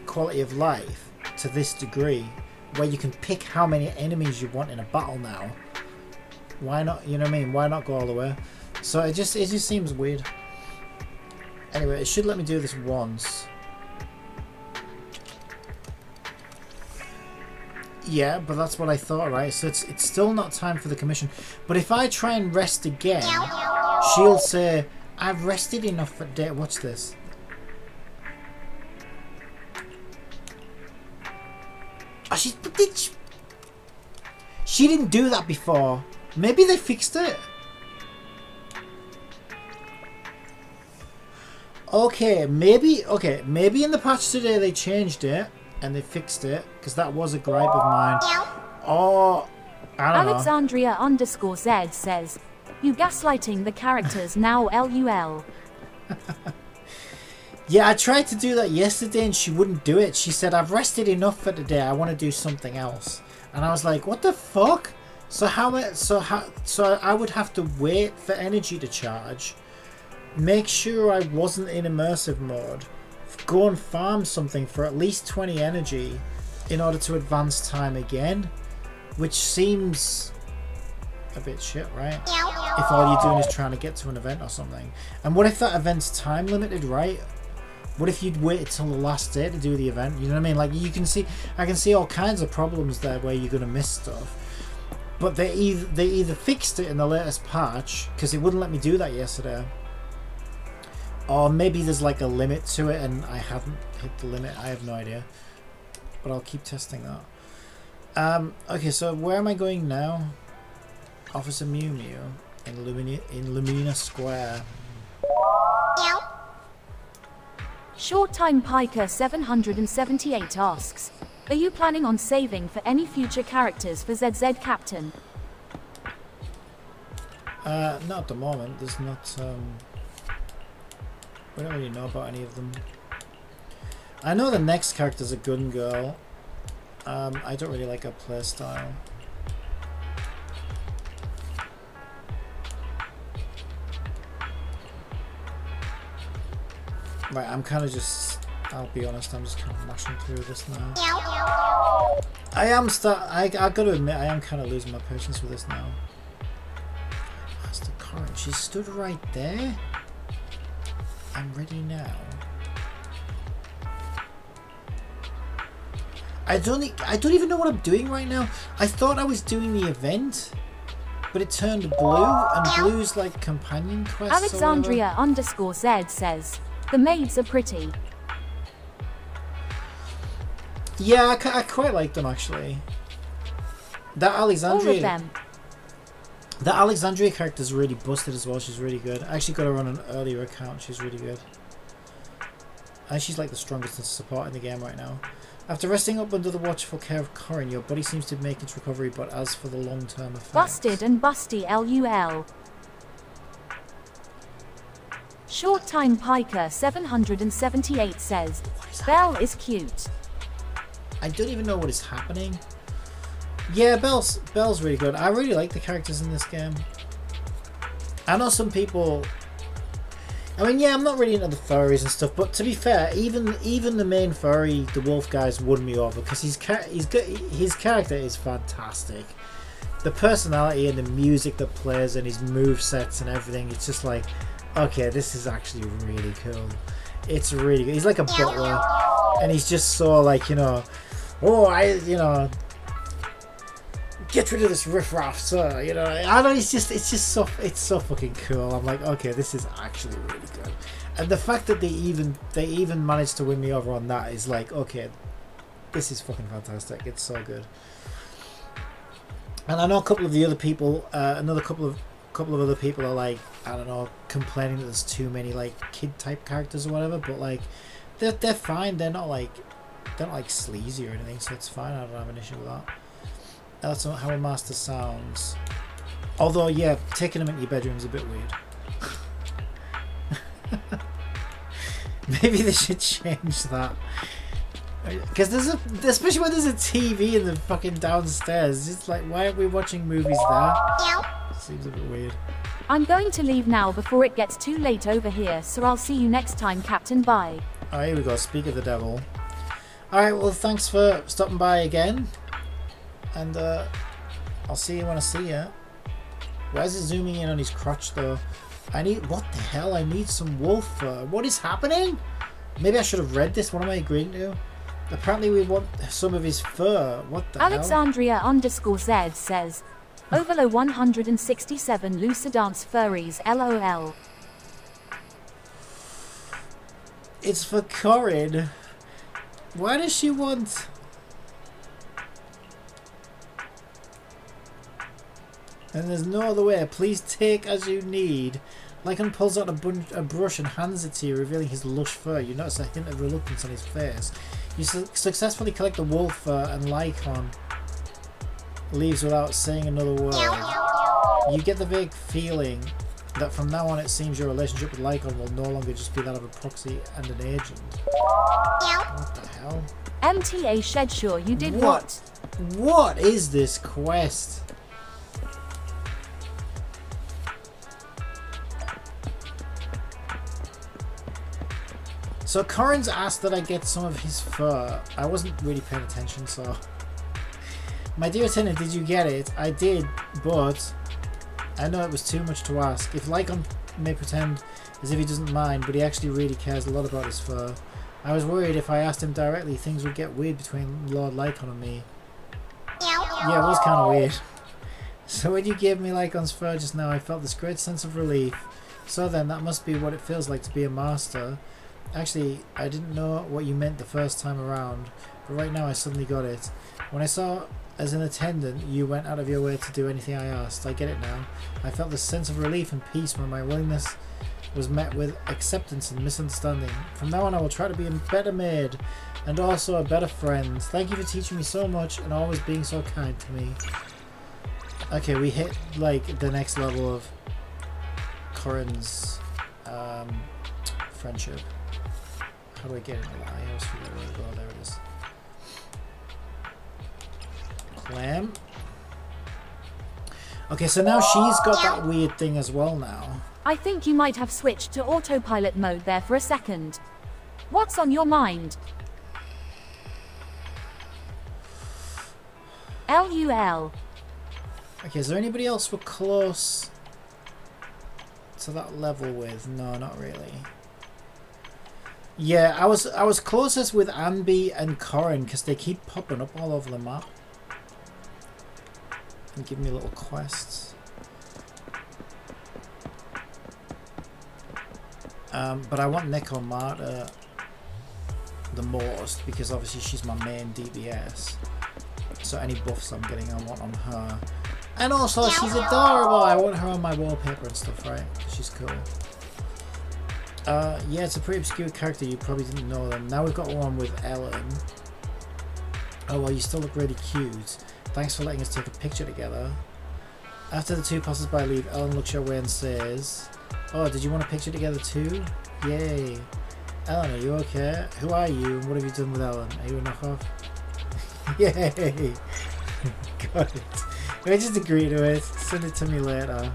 quality of life to this degree, where you can pick how many enemies you want in a battle now. Why not? You know what I mean? Why not go all the way? So it just seems weird. Anyway, it should let me do this once. Yeah, but that's what I thought, right? So it's still not time for the commission. But if I try and rest again, she'll say, I've rested enough for day. Watch this. Oh, she didn't do that before. Maybe they fixed it. Okay, maybe in the patch today they changed it and they fixed it, because that was a gripe of mine. Oh, I don't know. Alexandria_Z says, you gaslighting the characters now, LUL. Yeah, I tried to do that yesterday and she wouldn't do it. She said, I've rested enough for today. I want to do something else. And I was like, what the fuck? So I would have to wait for energy to charge, make sure I wasn't in immersive mode, go and farm something for at least 20 energy in order to advance time again, which seems a bit shit, right? If all you're doing is trying to get to an event or something. And what if that event's time limited, right? What if you'd waited till the last day to do the event? You know what I mean? Like, you can see, I can see all kinds of problems there where you're gonna miss stuff. But they either fixed it in the latest patch, because it wouldn't let me do that yesterday, or maybe there's like a limit to it and I haven't hit the limit. I have no idea, but I'll keep testing that. Okay, so where am I going now? Officer Mew Mew in Lumina Square. Short Time Piker 778 asks, are you planning on saving for any future characters for ZZ Captain? Not at the moment. There's not. We don't really know about any of them. I know the next character's a gun girl. I don't really like her playstyle. Right, I'm kind of just, I'll be honest, I'm just kind of mashing through this now. I gotta admit, I am kind of losing my patience with this now. Master Corin, she stood right there. I'm ready now. I don't even know what I'm doing right now. I thought I was doing the event, but it turned blue, and blue's like companion quests. Alexandria _Z says, the maids are pretty. Yeah, I quite like them actually. That Alexandria. All of them. That Alexandria character's really busted as well. She's really good. I actually got her on an earlier account. She's really good. And she's like the strongest support in the game right now. After resting up under the watchful care of Corin, your body seems to make its recovery, but as for the long-term effects... Busted and busty LUL. Short Time Piker 778 says, Belle is cute. I don't even know what is happening. Yeah, Belle's really good. I really like the characters in this game. I know some people... I mean, yeah, I'm not really into the furries and stuff, but to be fair, even the main furry, the wolf guy's won me over because his character is fantastic. The personality and the music that plays and his movesets and everything, it's just like, okay, this is actually really cool. It's really good. He's like a butler, and he's just so like, you know, get rid of this riffraff, sir. You know, I know it's so fucking cool. I'm like, okay, this is actually really good. And the fact that they even managed to win me over on that is like, okay, this is fucking fantastic. It's so good. And I know a couple of the other people, another couple of other people are like, I don't know, complaining that there's too many like kid type characters or whatever. But like, they're fine. They're not like sleazy or anything, so it's fine. I don't have an issue with that. That's not how a master sounds. Although, yeah, taking them into your bedroom is a bit weird. Maybe they should change that. Because especially when there's a TV in the fucking downstairs. It's like, why aren't we watching movies there? Seems a bit weird. I'm going to leave now before it gets too late over here, so I'll see you next time, Captain. Bye. Oh, here we go. Speak of the devil. Alright, well, thanks for stopping by again. And I'll see you when I see you. Why is it zooming in on his crotch though? What the hell? I need some wolf fur. What is happening? Maybe I should have read this. What am I agreeing to? Apparently we want some of his fur. What the Alexandria _Z says, Overlow 167 Lucidance furries LOL. It's for Corin. Why does she want... And there's no other way. Please take as you need. Lycon pulls out a brush and hands it to you, revealing his lush fur. You notice a hint of reluctance on his face. You successfully collect the wolf fur, and Lycon leaves without saying another word. You get the vague feeling that from now on it seems your relationship with Lycon will no longer just be that of a proxy and an agent. What the hell? MTA Shedshaw, you did what? What is this quest? So Corin's asked that I get some of his fur. I wasn't really paying attention, so... My dear attendant, did you get it? I did, but... I know it was too much to ask. If Lycon may pretend as if he doesn't mind, but he actually really cares a lot about his fur. I was worried if I asked him directly, things would get weird between Lord Lycon and me. Yeah, it was kind of weird. So when you gave me Lycon's fur just now, I felt this great sense of relief. So then, that must be what it feels like to be a master. Actually, I didn't know what you meant the first time around, but right now I suddenly got it. When I saw, as an attendant, you went out of your way to do anything I asked. I get it now. I felt this sense of relief and peace when my willingness was met with acceptance and misunderstanding. From now on, I will try to be a better maid and also a better friend. Thank you for teaching me so much and always being so kind to me. Okay, we hit like the next level of Corin's friendship. How do I get into that? I always forget where to go. There it is. Clam. Okay, so now she's got that weird thing as well now. I think you might have switched to autopilot mode there for a second. What's on your mind? LUL. Okay, is there anybody else we're close to that level with? No, not really. Yeah, I was closest with Ambi and Corin because they keep popping up all over the map and give me little quests. But I want Nico Marta the most because obviously she's my main DBS. So any buffs I'm getting, I want on her. And also, she's adorable. I want her on my wallpaper and stuff, right? She's cool. Yeah, it's a pretty obscure character. You probably didn't know them. Now we've got one with Ellen. Oh, well, you still look really cute. Thanks for letting us take a picture together. After the two passers-by leave, Ellen looks your way and says, "Oh, did you want a picture together too? Yay. Ellen, are you okay? Who are you and what have you done with Ellen? Are you a knockoff?" Yay! Got it. I just agree to it. Send it to me later.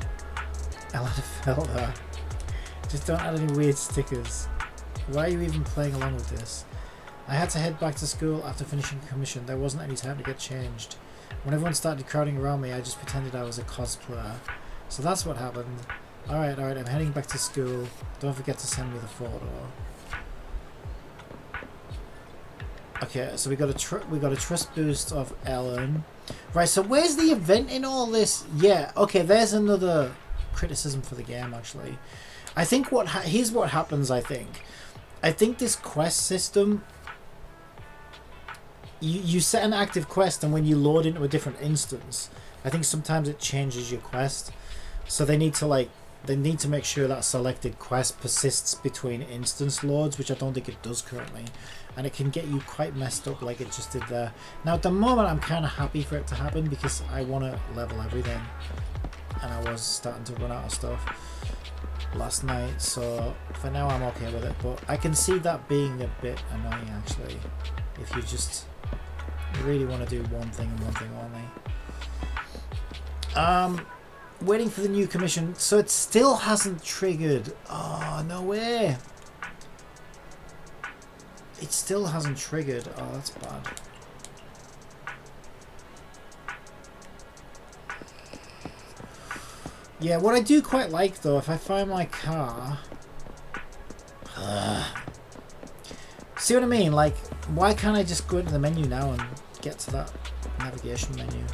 Ellen felt that. Just don't add any weird stickers. Why are you even playing along with this? I had to head back to school after finishing commission. There wasn't any time to get changed. When everyone started crowding around me, I just pretended I was a cosplayer. So that's what happened. Alright, I'm heading back to school. Don't forget to send me the photo. Okay, so we got a trust boost of Ellen. Right, so where's the event in all this? Yeah, okay, there's another criticism for the game, actually. I think here's what happens, I think this quest system, you set an active quest, and when you load into a different instance, I think sometimes it changes your quest. So they need to make sure that selected quest persists between instance loads, which I don't think it does currently. And it can get you quite messed up like it just did there. Now at the moment I'm kind of happy for it to happen because I want to level everything. And I was starting to run out of stuff last night, so for now I'm okay with it. But I can see that being a bit annoying actually, if you just really want to do one thing and one thing only. Waiting for the new commission, so it still hasn't triggered. Oh, no way. It still hasn't triggered. Oh, that's bad. Yeah, what I do quite like though, if I find my car... See what I mean? Like, why can't I just go into the menu now and get to that navigation menu?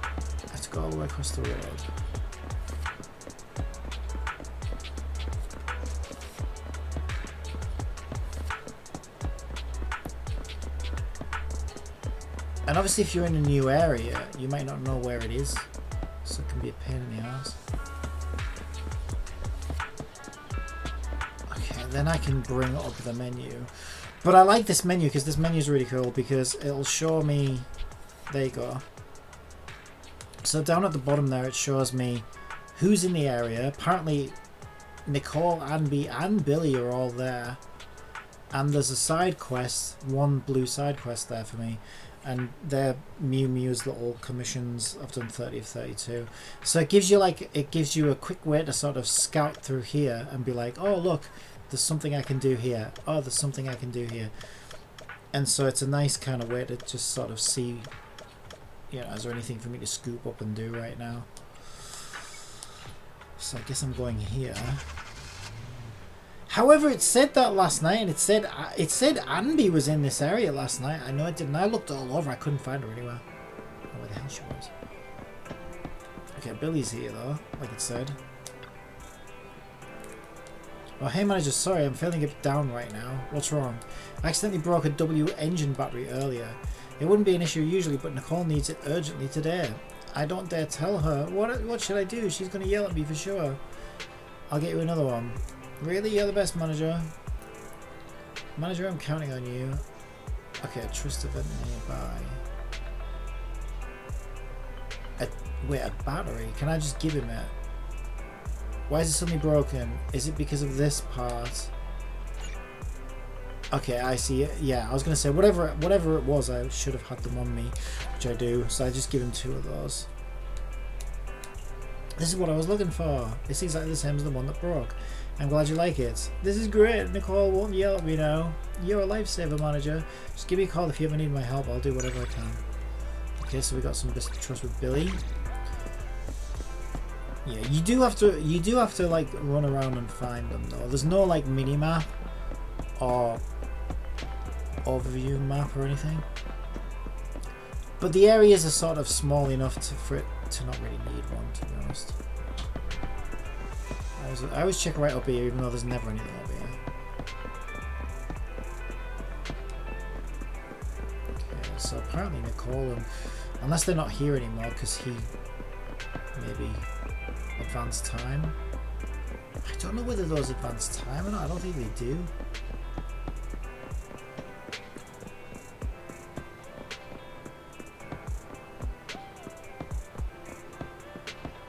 I have to go all the way across the road. And obviously if you're in a new area, you might not know where it is, so it can be a pain in the ass. Okay, then I can bring up the menu. But I like this menu because this menu is really cool because it'll show me... There you go. So down at the bottom there it shows me who's in the area. Apparently Nicole, Anby and Billy are all there. And there's a side quest, one blue side quest there for me. And they're Mew Mew's little commissions. I've done 30 of 32. So it gives you a quick way to sort of scout through here and be like, oh look, there's something I can do here. Oh, there's something I can do here. And so it's a nice kind of way to just sort of see, you know, is there anything for me to scoop up and do right now? So I guess I'm going here. However, it said that last night, and it said Anby was in this area last night. I know it didn't. I looked all over. I couldn't find her anywhere. Oh, where the hell she was? Okay, Billy's here though, like it said. Oh, hey manager, sorry, I'm feeling a bit down right now. What's wrong? I accidentally broke a W engine battery earlier. It wouldn't be an issue usually, but Nicole needs it urgently today. I don't dare tell her. What should I do? She's gonna yell at me for sure. I'll get you another one. Really? You're the best, manager. Manager, I'm counting on you. Okay, a trust event nearby. Wait, a battery? Can I just give him it? Why is it suddenly broken? Is it because of this part? Okay, I see it. Yeah, I was gonna say whatever it was, I should have had them on me, which I do. So I just give him 2 of those. This is what I was looking for. It's exactly the same as the one that broke. I'm glad you like it. This is great. Nicole won't yell at me now. You're a lifesaver, manager. Just give me a call if you ever need my help. I'll do whatever I can. Okay, so we got some bits of trust with Billy. Yeah, you do have to like run around and find them though. There's no like mini map or overview map or anything. But the areas are sort of small enough for it to not really need one, to be honest. I always check right up here, even though there's never anything up here. Okay, so apparently Nicole, unless they're not here anymore, because he maybe advanced time. I don't know whether those advanced time or not. I don't think they do.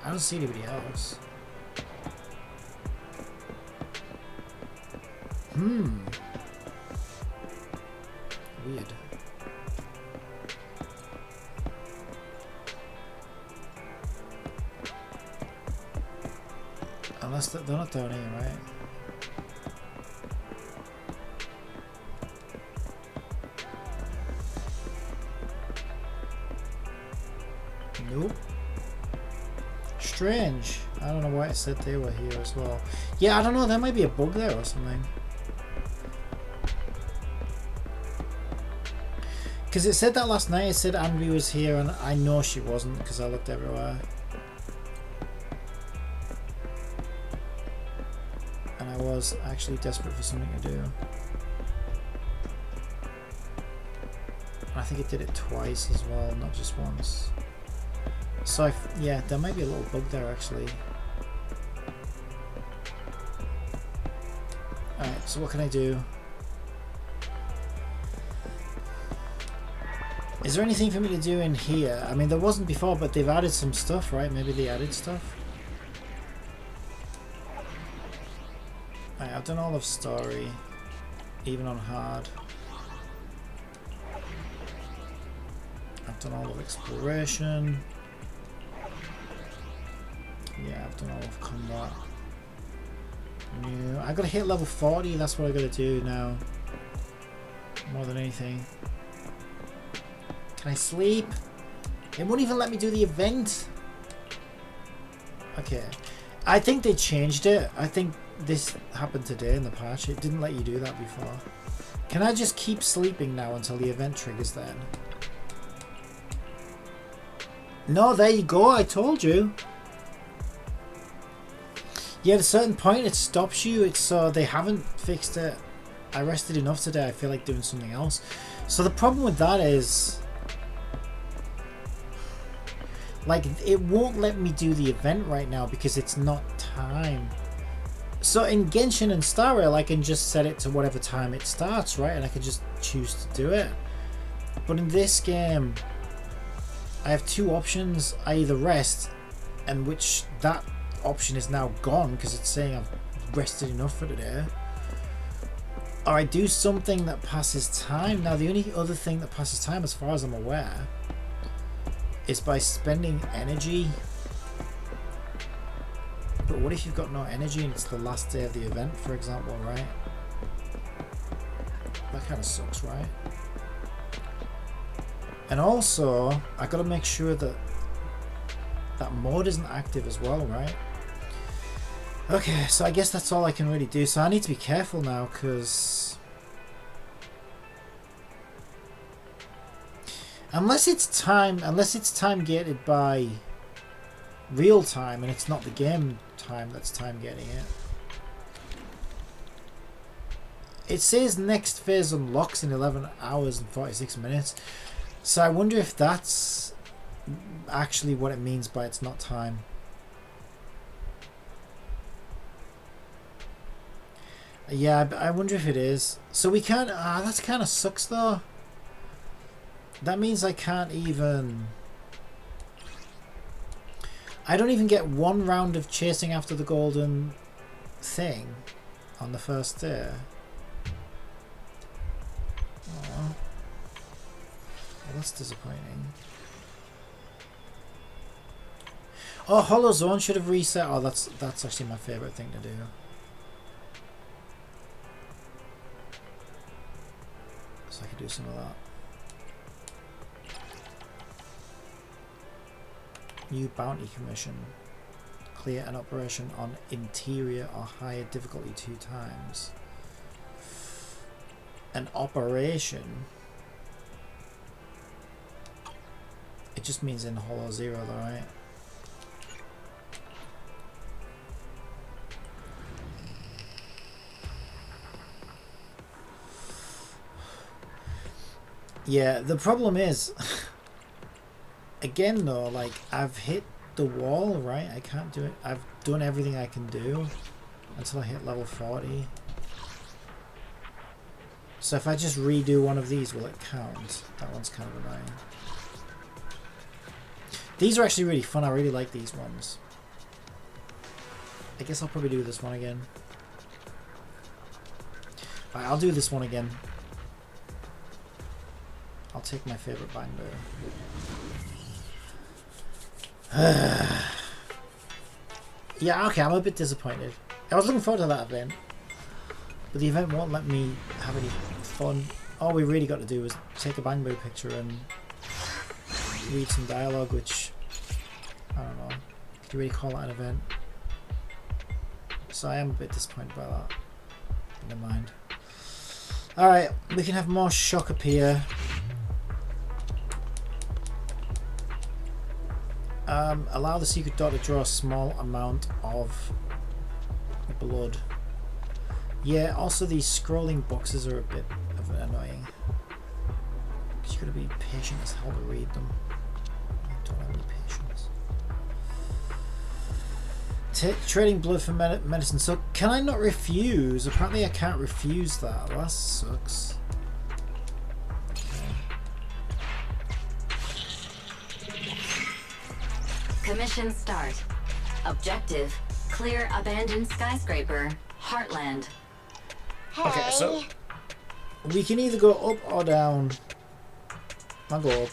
I don't see anybody else. Weird. Unless they're not down here, right? Nope. Strange. I don't know why it said they were here as well. Yeah, I don't know. There might be a bug there or something. Because it said that last night. It said Anby was here, and I know she wasn't because I looked everywhere. And I was actually desperate for something to do. And I think it did it twice as well, not just once. So yeah, there might be a little bug there actually. Alright, so what can I do? Is there anything for me to do in here? I mean, there wasn't before, but they've added some stuff, right? Maybe they added stuff. Alright, I've done all of story, even on hard. I've done all of exploration. Yeah, I've done all of combat. New. I gotta hit level 40, that's what I gotta do now. More than anything. Can I sleep? It won't even let me do the event. Okay. I think they changed it. I think this happened today in the patch. It didn't let you do that before. Can I just keep sleeping now until the event triggers then? No, there you go. I told you. Yeah, at a certain point it stops you. It's so they haven't fixed it. I rested enough today. I feel like doing something else. So the problem with that is, like, it won't let me do the event right now because it's not time. So in Genshin and Star Rail, I can just set it to whatever time it starts, right? And I can just choose to do it. But in this game, I have 2 options. I either rest, and which that option is now gone because it's saying I've rested enough for today, or I do something that passes time. Now the only other thing that passes time, as far as I'm aware, is by spending energy But what if you've got no energy and it's the last day of the event, for example, right? That kind of sucks, right? And also, I gotta make sure that that mode isn't active as well, right? Okay, so I guess that's all I can really do. So I need to be careful now, because unless it's time gated by real time and it's not the game time that's time getting it. It says next phase unlocks in 11 hours and 46 minutes. So I wonder if that's actually what it means by it's not time. Yeah, I wonder if it is. So we can't... that's kind of sucks though. That means I can't even... I don't even get one round of chasing after the golden thing on the first day. Aww. Well, that's disappointing. Oh, Hollow Zone should have reset. Oh, that's actually my favourite thing to do. So I could do some of that. New bounty commission. Clear an operation on interior or higher difficulty 2 times. An operation. It just means in Hollow Zero though, right? Yeah, the problem is again though, like I've hit the wall, right? I can't do it. I've done everything I can do until I hit level 40. So if I just redo one of these, will it count? That one's kind of annoying. These are actually really fun. I really like these ones. I guess I'll probably do this one again. Alright, I'll do this one again. I'll take my favorite binder. Yeah, okay, I'm a bit disappointed. I was looking forward to that event, but the event won't let me have any fun. All we really got to do is take a bangbo picture and read some dialogue, which I don't know. Could you really call that an event? So I am a bit disappointed by that. Never mind. Alright, we can have more shock appear. Allow the secret dot to draw a small amount of blood. Yeah, also these scrolling boxes are a bit annoying. You gotta be patient as hell to read them. I don't have any patience. Trading blood for medicine. So can I not refuse? Apparently I can't refuse that. Well, that sucks. Commission start. Objective: clear abandoned skyscraper, Heartland. Okay, so we can either go up or down. I'll go up.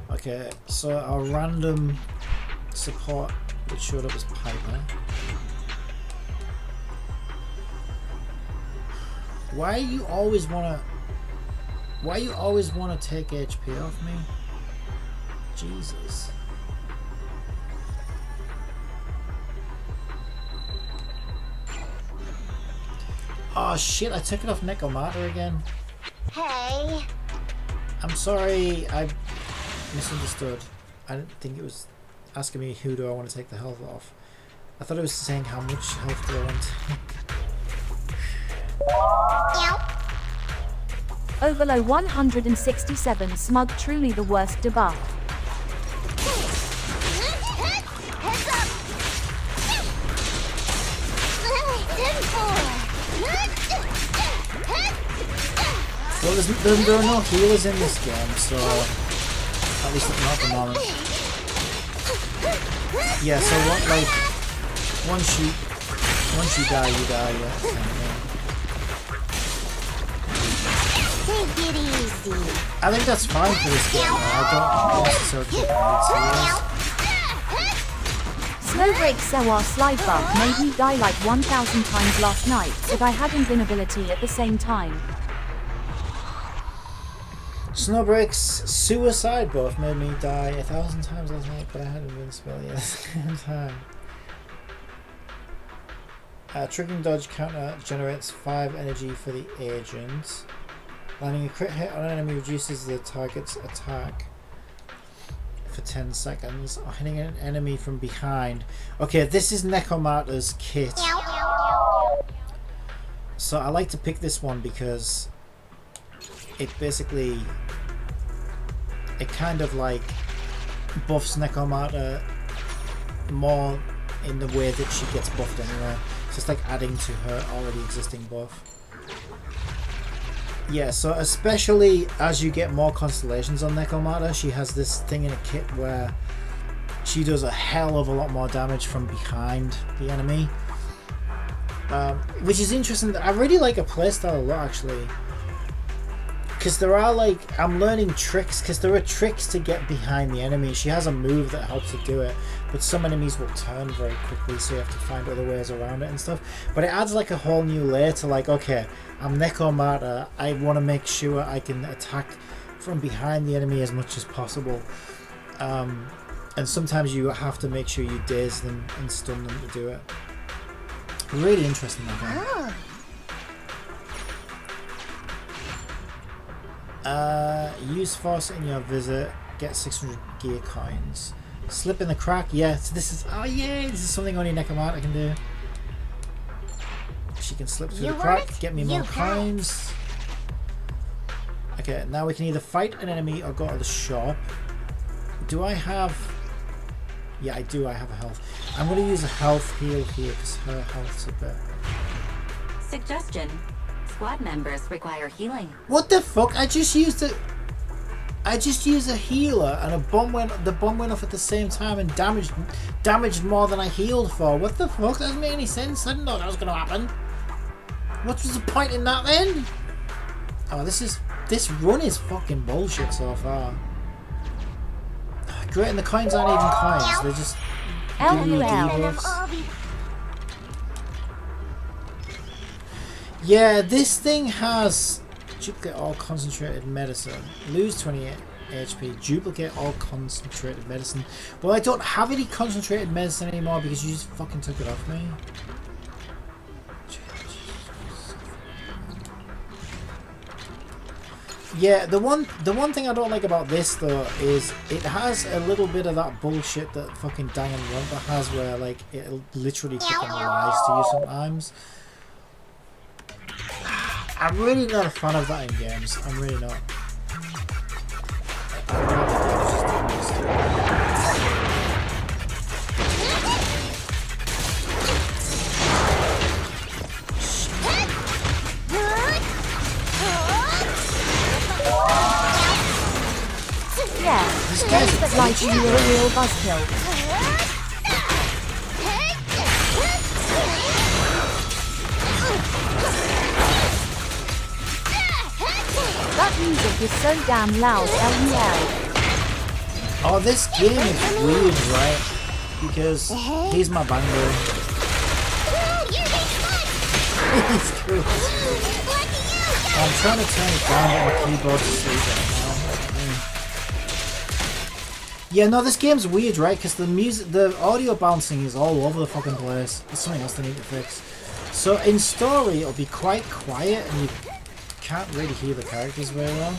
Okay, so our random support that showed up as Piper. Why you always wanna take HP off me? Jesus. Oh shit, I took it off Necomata again. Hey. I'm sorry, I misunderstood. I didn't think it was asking me who do I want to take the health off. I thought it was saying how much health do I want to take. Overlow 167 Smug, truly the worst debuff. Heads up. Well, there are no healers in this game, so at least not at the moment. Yeah, so what, like once you die, you die. Yeah. Take it easy. I think that's fine for this game. I don't necessarily think I need Snowbreak Sewar slide buff made me die like 1,000 times last night if I had invincibility at the same time. Snowbreak's suicide buff made me die 1,000 times last night, but I had invincibility at the same time. Tricking dodge counter generates 5 energy for the agent. Landing a crit hit on an enemy reduces the target's attack for 10 seconds. Or hitting an enemy from behind. Okay, this is Nekomata's kit. So I like to pick this one because it basically, it kind of like buffs Nekomata more in the way that she gets buffed anyway. So it's like adding to her already existing buff. Yeah, so especially as you get more constellations on Nekomata, she has this thing in a kit where she does a hell of a lot more damage from behind the enemy. Which is interesting. I really like her playstyle a lot actually. Because there are like, I'm learning tricks, because there are tricks to get behind the enemy. She has a move that helps her do it, but some enemies will turn very quickly, so you have to find other ways around it and stuff. But it adds like a whole new layer to like, okay, I'm Nekomata, I want to make sure I can attack from behind the enemy as much as possible. And sometimes you have to make sure you daze them and stun them to do it. Really interesting, I think. Use force in your visit, get 600 gear coins. Slip in the crack, yeah, so this is, oh yeah, this is something only Nekomata can do. She can slip through the crack, get me more coins. Okay, now we can either fight an enemy or go to the shop. Do I have, yeah I do, I have a health. I'm going to use a health heal here because her health's a bit. Suggestion. Squad members require healing. What the fuck? I just used a healer and the bomb went off at the same time and damaged more than I healed for. What the fuck? That doesn't make any sense. I didn't know that was gonna happen. What was the point in that then? Oh, this run is fucking bullshit so far. Great, and the coins aren't even coins. They're just giving me debuffs. Yeah, this thing has duplicate all concentrated medicine, lose 28 HP, duplicate all concentrated medicine. Well, I don't have any concentrated medicine anymore because you just fucking took it off me. Yeah, the one thing I don't like about this though is it has a little bit of that bullshit that fucking Danganronpa has, where like it'll literally fucking lies to you sometimes. I'm really not a fan of that in games. I'm really not. Yeah, this guy's a but like you were a real buzzkill. That music is so damn loud, LUL. Oh, this game is weird, right? Because he's my banger. He's cool. I'm trying to turn it down, but my keyboard's asleep right now. Yeah, no, this game's weird, right? Because the music, the audio bouncing is all over the fucking place. There's something else they need to fix. So in story, it'll be quite quiet, and you can't really hear the characters very well.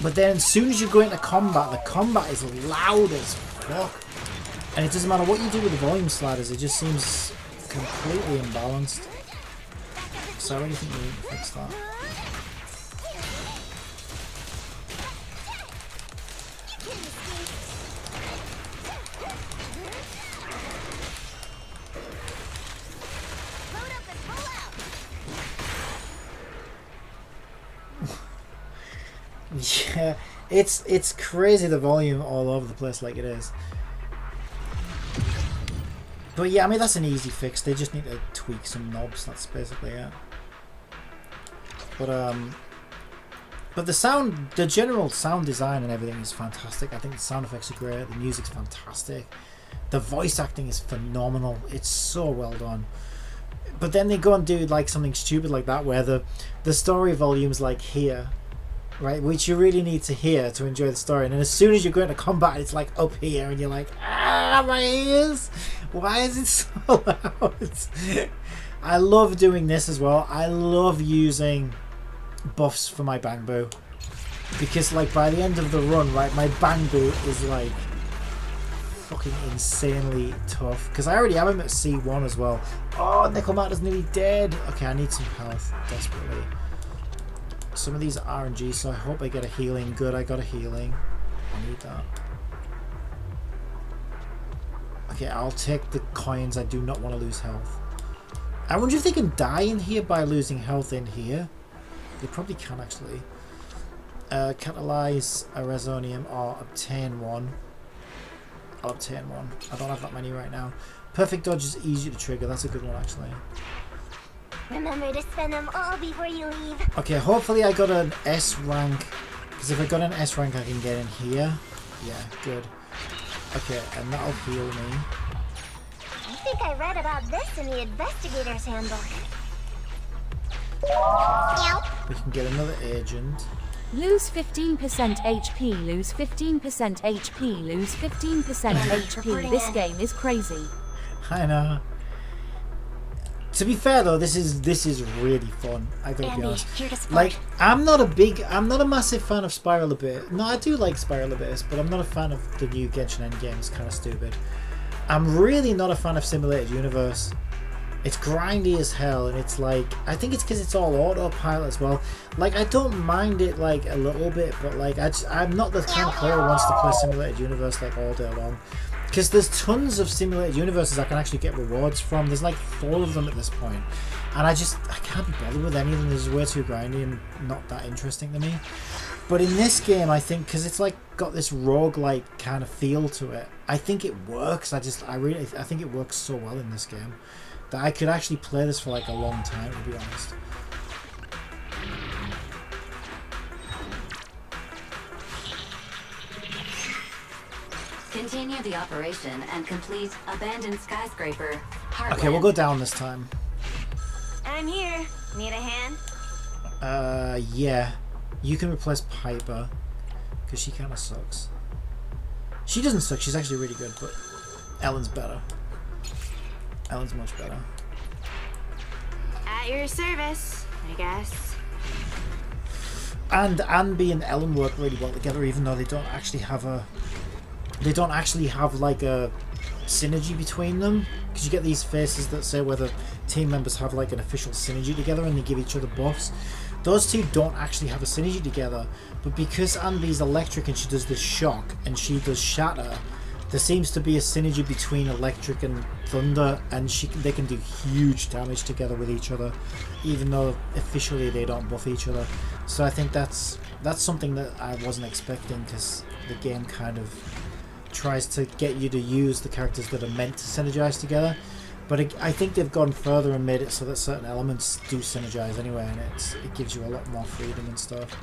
But then as soon as you go into combat, the combat is loud as fuck. And it doesn't matter what you do with the volume sliders, it just seems completely imbalanced. So I really think we need to fix that. Yeah, it's crazy the volume all over the place like it is. But yeah, I mean that's an easy fix. They just need to tweak some knobs. That's basically it. But But the general sound design and everything is fantastic. I think the sound effects are great. The music's fantastic. The voice acting is phenomenal. It's so well done. But then they go and do like something stupid like that, where the story volume's like here, right? Which you really need to hear to enjoy the story. And then as soon as you go into combat, it's like up here, and you're like, ah, my ears! Why is it so loud? I love doing this as well. I love using buffs for my Bangbu, because like by the end of the run, right, my Bangbu is like fucking insanely tough, because I already have him at C1 as well. Oh, Nickelman's nearly dead. Okay, I need some health desperately. Some of these are RNG, so I hope I get a healing. Good, I got a healing. I need that. Okay, I'll take the coins. I do not want to lose health. I wonder if they can die in here by losing health in here. They probably can, actually. Catalyze a resonium or obtain one. I'll obtain one. I don't have that many right now. Perfect dodge is easy to trigger. That's a good one, actually. Remember to spend them all before you leave. Okay, hopefully I got an S rank. Because if I got an S rank, I can get in here. Yeah, good. Okay, and that'll heal me. I think I read about this in the Investigator's Handbook. We can get another agent. Lose 15% HP, lose 15% HP, lose 15% HP. This game is crazy. I know. To be fair though, this is really fun. I gotta be honest. Like, I'm not a massive fan of Spiral Abyss. No, I do like Spiral Abyss, but I'm not a fan of the new Genshin Endgame. It's kind of stupid. I'm really not a fan of Simulated Universe. It's grindy as hell, and it's like, I think it's because it's all autopilot as well. Like, I don't mind it like a little bit, but like I'm not the kind of player who wants to play Simulated Universe like all day long. Because there's tons of Simulated Universes I can actually get rewards from. There's like 4 of them at this point. And I can't be bothered with any of them. This is way too grindy and not that interesting to me. But in this game, I think, because it's like got this roguelike kind of feel to it, I think it works. I think it works so well in this game that I could actually play this for like a long time, to be honest. Continue the operation and complete abandoned skyscraper. Okay, we'll go down this time. I'm here. Need a hand? Yeah. You can replace Piper, because she kind of sucks. She doesn't suck, she's actually really good, but Ellen's better. Ellen's much better. At your service, I guess. And Anby and Ellen work really well together, even though they don't actually have like a synergy between them, because you get these faces that say whether team members have like an official synergy together and they give each other buffs. Those two don't actually have a synergy together, but because Anby's electric and she does this shock and she does shatter, there seems to be a synergy between electric and thunder, and they can do huge damage together with each other, even though officially they don't buff each other. So I think that's something that I wasn't expecting, because the game kind of tries to get you to use the characters that are meant to synergize together. But I think they've gone further and made it so that certain elements do synergize anyway, and it gives you a lot more freedom and stuff.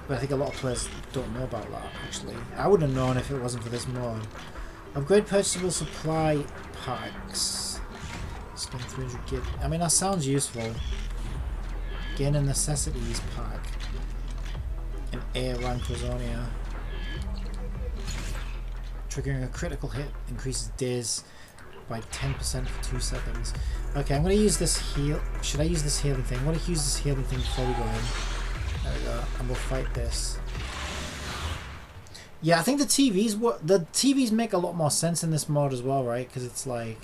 But I think a lot of players don't know about that, actually. I wouldn't have known if it wasn't for this mod. Upgrade purchasable supply packs. Spend 300 gig. I mean, that sounds useful. Gain a necessities pack. An A rank Rosonia. Triggering a critical hit increases days by 10% for 2 seconds. Okay, I'm going to use this heal. Should I use this healing thing? I want to use this healing thing before we go in. There we go. And we'll fight this. Yeah, I think the TVs make a lot more sense in this mod as well, right? Because it's like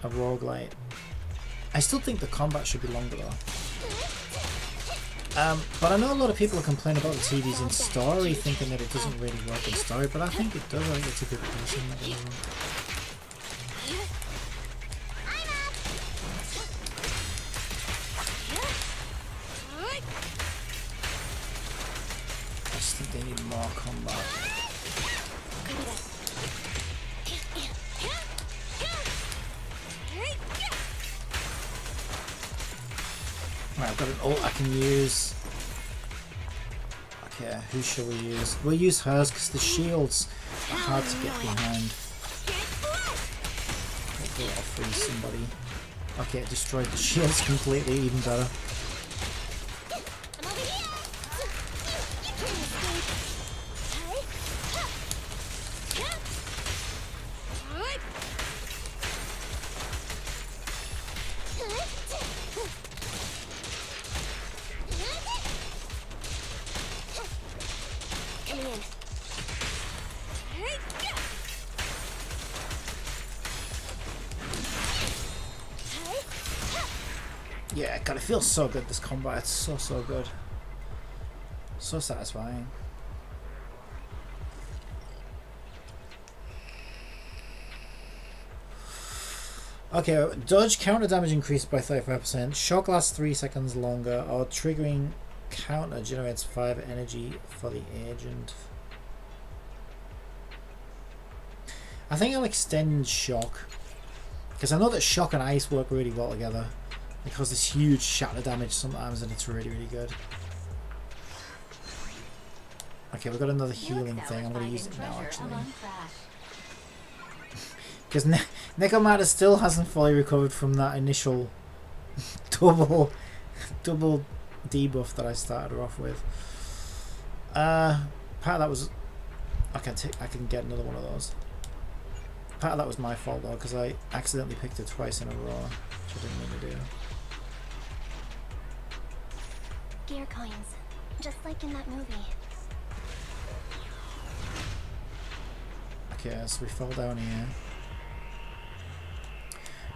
a roguelite. I still think the combat should be longer though. But I know a lot of people complain about the TVs in story, thinking that it doesn't really work in story, but I think it does. I think it's a good person. I just think they need more combat. Right, I've got an ult I can use. Okay, who shall we use? We'll use hers because the shields are hard to get behind. Hopefully I'll freeze somebody. Okay, it destroyed the shields completely, even better. Yeah, God, it feels so good, this combat. It's so good. So satisfying. Okay, dodge counter damage increased by 35%. Shock lasts 3 seconds longer. Or triggering counter generates 5 energy for the agent. I think I'll extend shock. Because I know that shock and ice work really well together. It causes this huge shatter damage sometimes, and it's really good. Okay, we've got another healing thing. I'm going to use it now, actually. Because Necomata still hasn't fully recovered from that initial double debuff that I started her off with. Part of that was... I can get another one of those. Part of that was my fault, though, because I accidentally picked it twice in a row, which I didn't mean to do. Gear coins, just like in that movie. Okay, so we fell down here.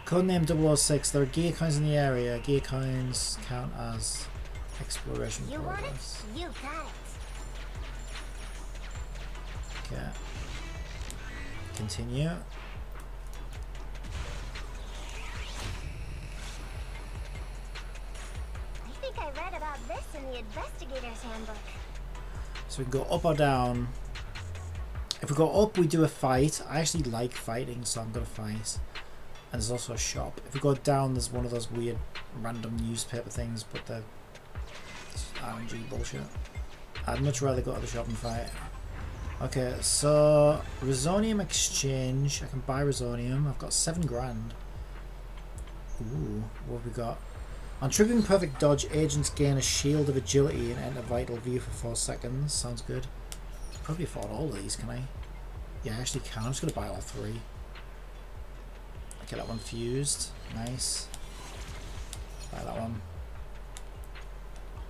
Codename 006. There are gear coins in the area. Gear coins count as exploration progress. You got it. Okay. Continue. I read about this in the Investigator's Handbook. So we can go up or down. If we go up, we do a fight. I actually like fighting, so I'm going to fight. And there's also a shop. If we go down, there's one of those weird random newspaper things, but they're RNG bullshit. I'd much rather go to the shop and fight. Okay, so Resonium exchange. I can buy Resonium. I've got 7 grand. Ooh, what have we got? On triggering perfect dodge, agents gain a shield of agility and enter vital view for 4 seconds. Sounds good. Probably afford all of these, can I? Yeah, I actually can. I'm just going to buy all 3. Okay, that one fused. Nice. Buy that one.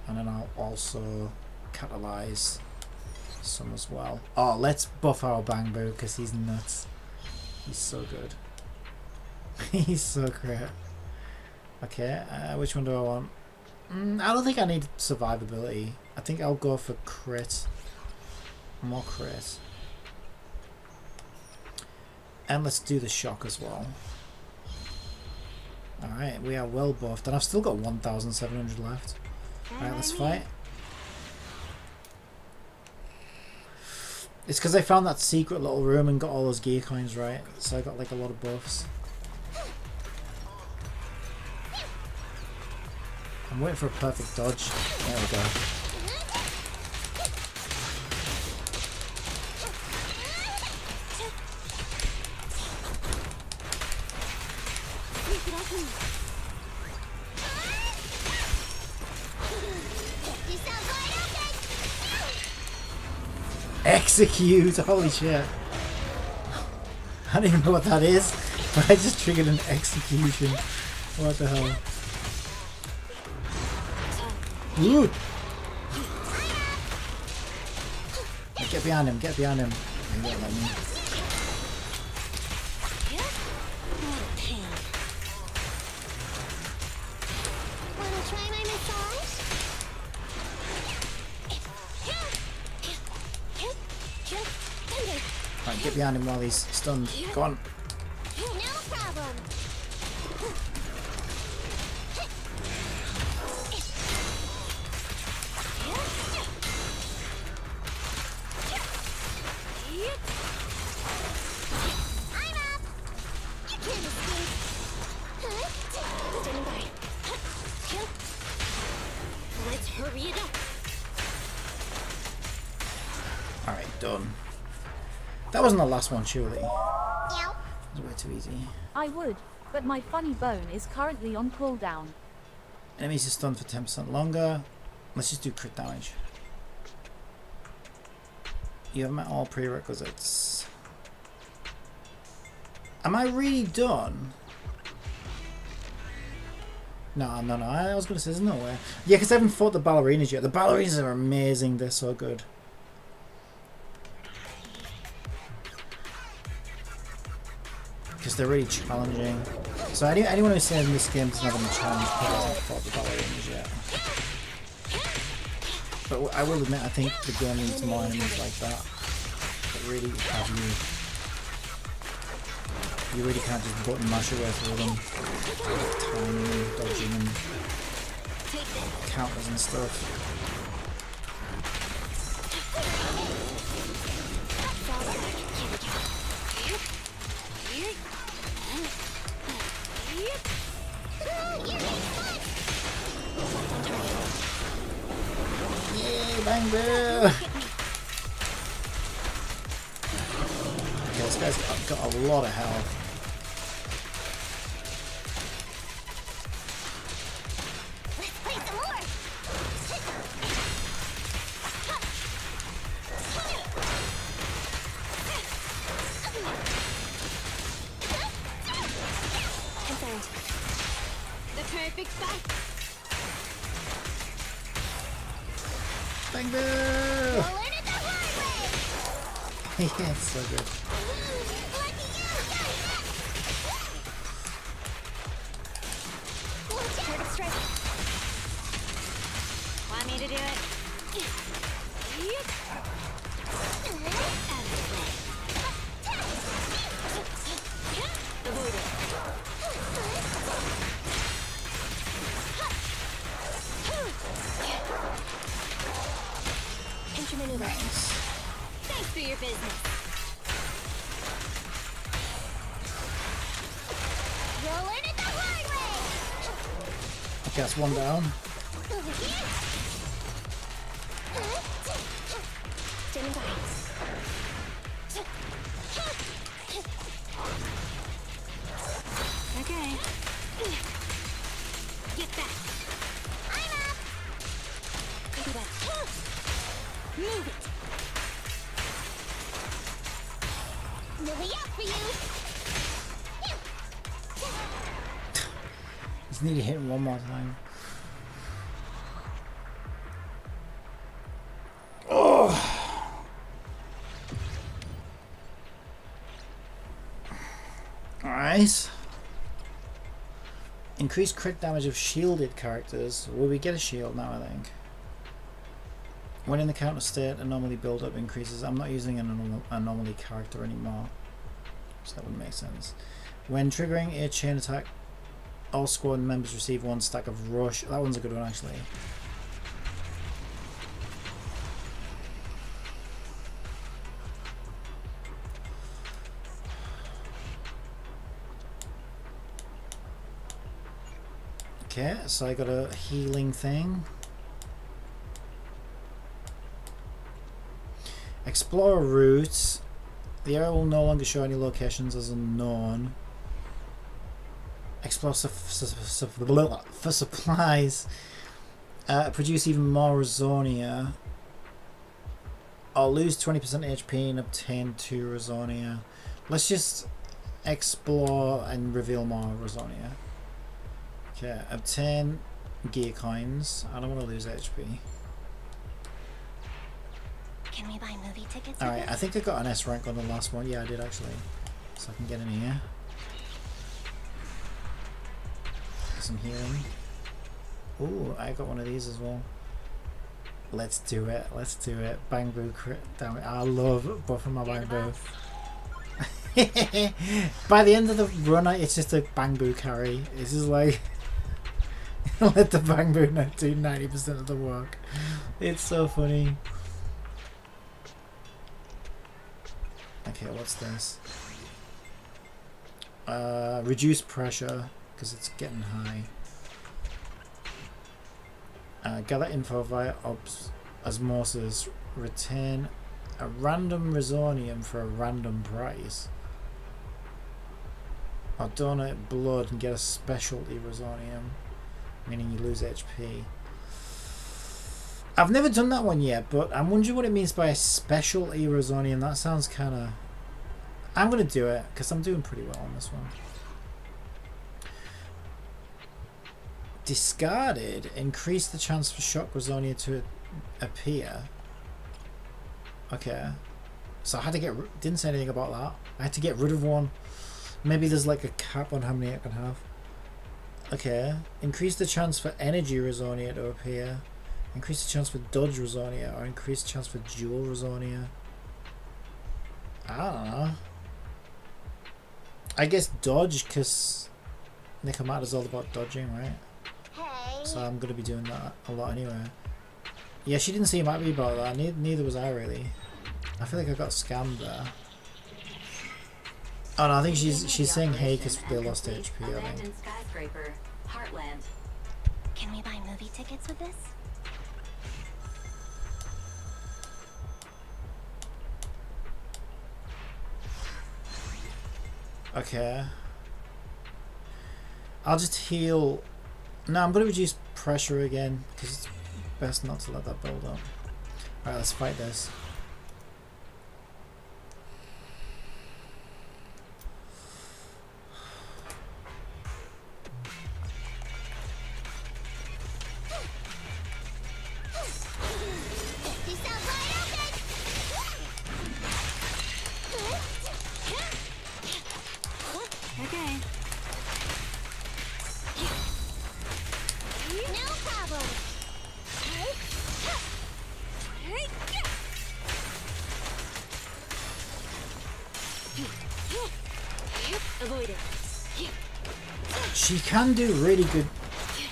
And then I'll also catalyze some as well. Oh, let's buff our Bang Boo because he's nuts. He's so good. He's so great. Okay, which one do I want? I don't think I need survivability. I think I'll go for crit. More crit. And let's do the shock as well. Alright, we are well buffed. And I've still got 1,700 left. Alright, let's fight. It's because I found that secret little room and got all those gear coins right. So I got like a lot of buffs. I'm waiting for a perfect dodge. There we go. Execute! Holy shit. I don't even know what that is, but I just triggered an execution. What the hell? Ooh. Get behind him, get behind him. He won't let me. Wanna try my massage? Alright, get behind him while he's stunned. Go on. No problem. I'm up. You can't escape. Standing by. Let's hurry it up. Alright, done. That wasn't the last one, surely. That Meow. was way too easy. I would, but my funny bone is currently on cooldown. Enemies are stunned for 10% longer. Let's just do crit damage. You have met all prerequisites. Am I really done? No. I was going to say, there's no way. Yeah, because I haven't fought the ballerinas yet. The ballerinas are amazing. They're so good. Because they're really challenging. So anyone who's saying this game doesn't have any challenge probably hasn't fought the ballerinas yet. But I will admit, I think the game needs more enemies like that. That really have you. You really can't just button mash your way through them. Timing and dodging and counters and stuff. Yay, bang boo! Okay, this guy's got a lot of health. Bang boo! Yeah, it's so good. Want me to do it? Nice. Thanks for your business. You'll learn it the hard way. Okay, that's one down. Over here. Standing by. Okay. Get back. I'm up. Copy that. Move it. Lily out for you. Just need to hit him one more time. Oh! Alright. Increased crit damage of shielded characters. Will we get a shield now, I think? When in the counter state, anomaly build-up increases. I'm not using an anomaly character anymore, so that wouldn't make sense. When triggering a chain attack, all squad members receive one stack of rush. That one's a good one, actually. Okay, so I got a healing thing. Explore routes. The area will no longer show any locations as unknown. Explore for supplies. Produce even more Rosonia. Or lose 20% HP and obtain 2 Rosonia. Let's just explore and reveal more Rosonia. Okay, obtain gear coins. I don't want to lose HP. Can we buy movie tickets? Alright, I think I got an S rank on the last one. Yeah, I did actually. So I can get in here. Get some healing. Ooh, I got one of these as well. Let's do it. Let's do it. Bang Boo crit. Damn it. I love buffing my Bang Boo. By the end of the run, it's just a Bang Boo carry. It's just like... let the Bang Boo do 90% of the work. It's so funny. Okay, what's this? Reduce pressure because it's getting high. Gather info via osmosis. Retain A random Resonium for a random price. Or donate blood and get a specialty Resonium, meaning you lose HP. I've never done that one yet, but I'm wondering what it means by a specialty Resonium. That sounds kind of... I'm going to do it, because I'm doing pretty well on this one. Discarded. Increase the chance for shock Resonia to appear. Okay. So I had to get... Didn't say anything about that. I had to get rid of one. Maybe there's like a cap on how many I can have. Okay. Increase the chance for energy Resonia to appear. Increase the chance for dodge Resonia. Or increase the chance for dual Resonia. I don't know. I guess dodge, because Nikomata's all about dodging, right? Hey. So I'm going to be doing that a lot anyway. Yeah, she didn't seem happy about that. Neither was I, really. I feel like I got scammed there. Oh no, I think she's saying hey because they lost HP, I think. Skyscraper, Heartland. Can we buy movie tickets with this? Okay. I'll just heal. No, I'm going to reduce pressure again because it's best not to let that build up. Alright, let's fight this. Okay. No problem. Avoid it. She can do really good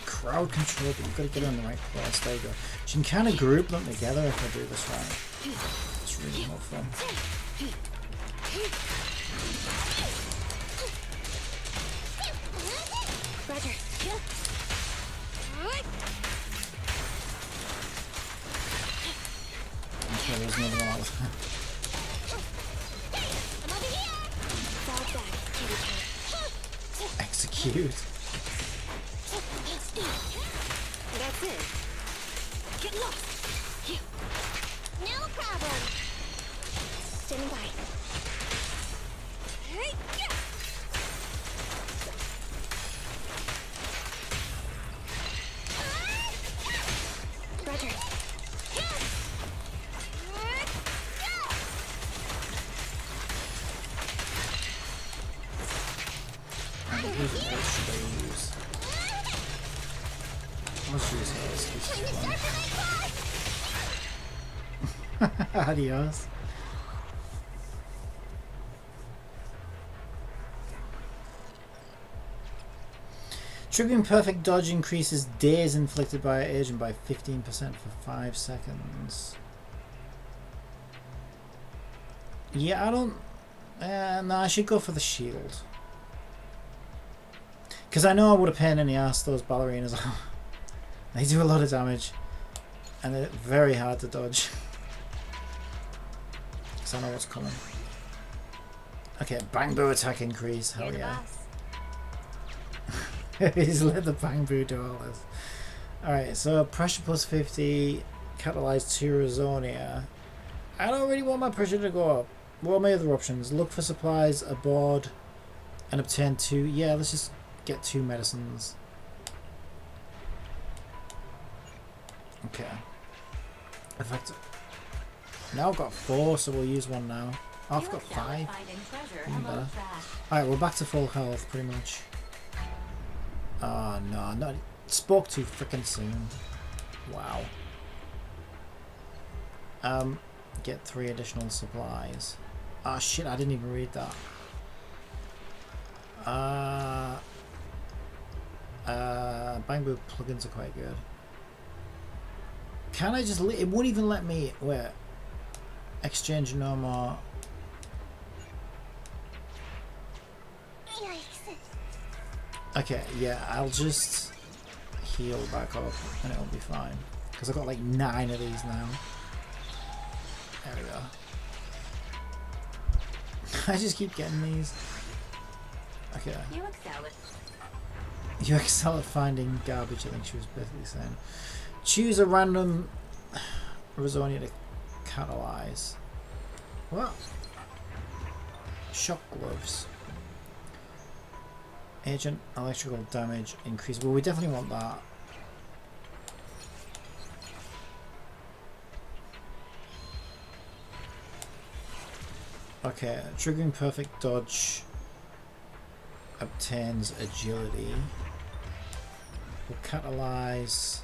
crowd control, but you've got to get her in the right place. There you go. She can kind of group them together if I do this right. It's really more fun. Roger. Okay, there's another one out. I'm over here. Fall back, kitty cat. Execute. That's it. Get lost. No problem. Standing by. Roger. What should I use? Let's use hers. Adios. Triggering perfect dodge increases days inflicted by an agent by 15% for 5 seconds. Yeah, I don't... no, I should go for the shield. Because I know I would have pain in the ass those ballerinas are. They do a lot of damage. And they're very hard to dodge. Because I know what's coming. Okay, bang boo attack increase. Hell yeah. He's let the bang boo do all this. Alright, so pressure plus 50. Catalyze 2 Resonia. I don't really want my pressure to go up. What are my other options? Look for supplies aboard and obtain 2. Yeah, let's just get 2 medicines. Okay. In fact, now I've got 4, so we'll use one now. Oh, I've got 5. Even better. Alright, we're back to full health, pretty much. Oh no, no, spoke too freaking soon. Wow. Get 3 additional supplies. Ah shit, I didn't even read that. Bang Boo plugins are quite good. Can I just... it won't even let me... wait. Exchange no more. Okay, yeah, I'll just heal back up and it'll be fine. Because I've got like 9 of these now. There we go. I just keep getting these. Okay. You excel at You excel at finding garbage, I think she was basically saying. Choose a random Rosonia to catalyze. What? Shock gloves. Agent electrical damage increase. Well, we definitely want that. Okay, triggering perfect dodge obtains agility. Will catalyze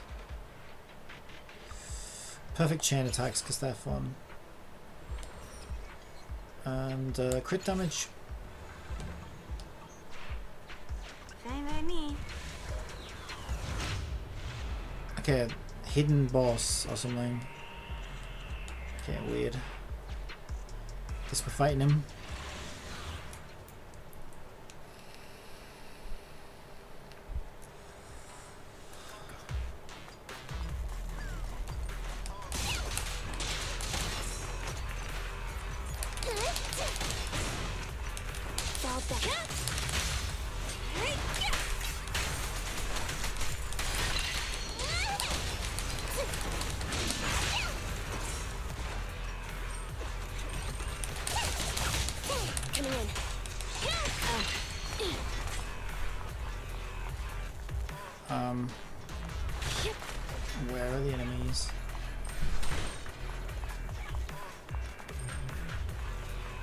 perfect chain attacks because they're fun. And crit damage. Fine by me. Okay, hidden boss or something. Okay, weird. Guess we're fighting him. Where are the enemies?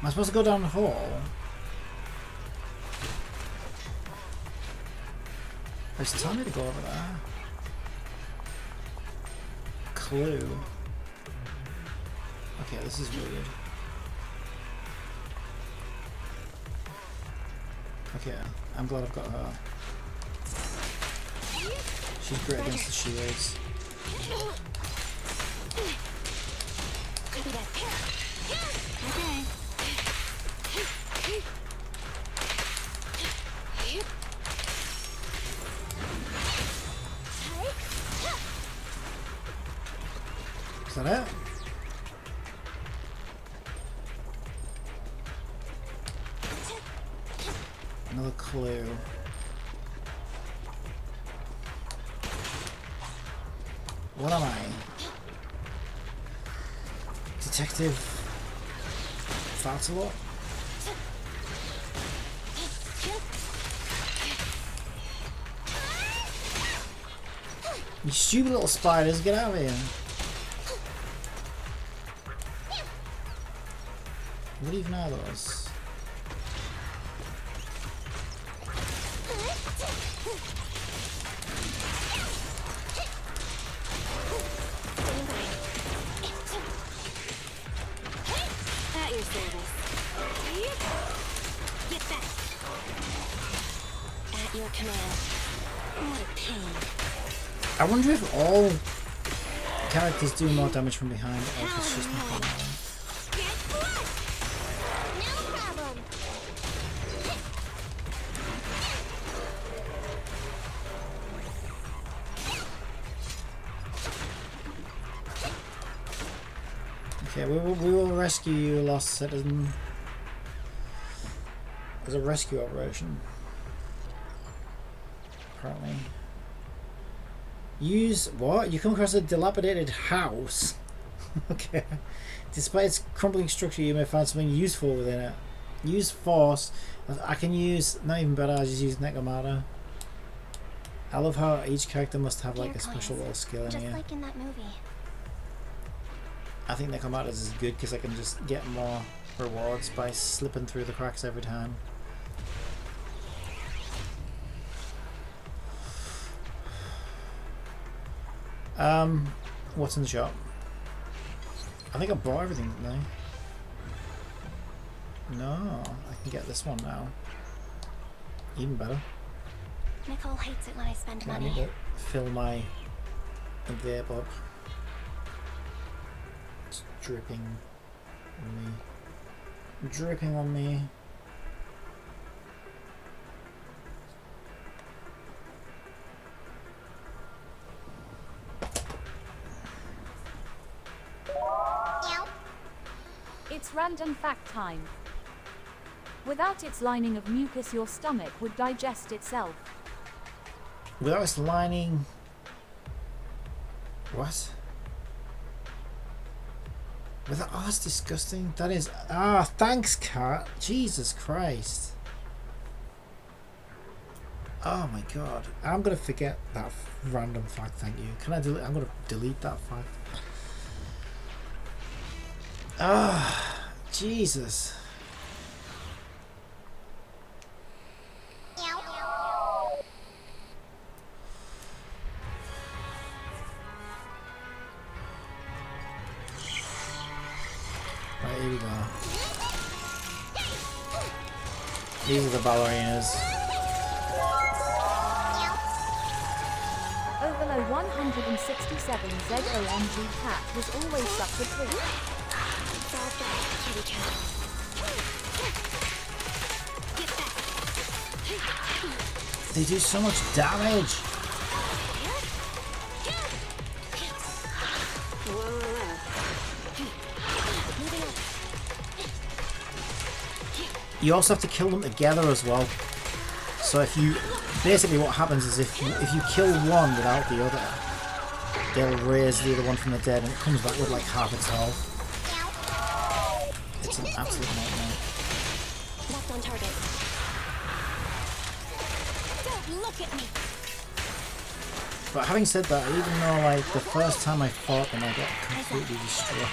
Am I supposed to go down the hall? It's telling me to go over there. Clue. Okay, this is weird. Okay, I'm glad I've got her. She's great against the shields. Okay. Is that it? Another clue. What am I? Detective Fatalot? You stupid little spiders, get out of here. What even are those? At your service. Get back. At your command. What a pain. I wonder if all characters do more damage from behind or if it's just me. No problem. Okay, we will rescue you, lost citizen. There's a rescue operation. Apparently. Use what? You come across a dilapidated house. Okay. Despite its crumbling structure, you may find something useful within it. Use force. I can use, not even better, I just use Necromata. I love how each character must have like a special little skill in Just here. like in that movie. I think Necromata is good because I can just get more rewards by slipping through the cracks every time. What's in the shop? I think I bought everything, didn't I? No, I can get this one now. Even better. Nicole hates it when I spend Okay, I money. need to fill my vape up. It's dripping on me. Dripping on me. It's random fact time. Without its lining of mucus, your stomach would digest itself. Without its lining... What? Without... Oh, that's disgusting. That is... Ah, thanks, cat. Jesus Christ. Oh my god. I'm going to forget that random fact, thank you. Can I delete... I'm going to delete that fact. Ah, Jesus. Right, here we go. These are the ballerinas. Overload 167 ZOMG cat was always such a treat. They do so much damage. You also have to kill them together as well. So if you basically what happens is if you kill one without the other, they'll raise the other one from the dead and it comes back with like half its health. It's an absolute nightmare. Locked on target. Don't look at me. But having said that, even though like the first time I fought them I got completely destroyed.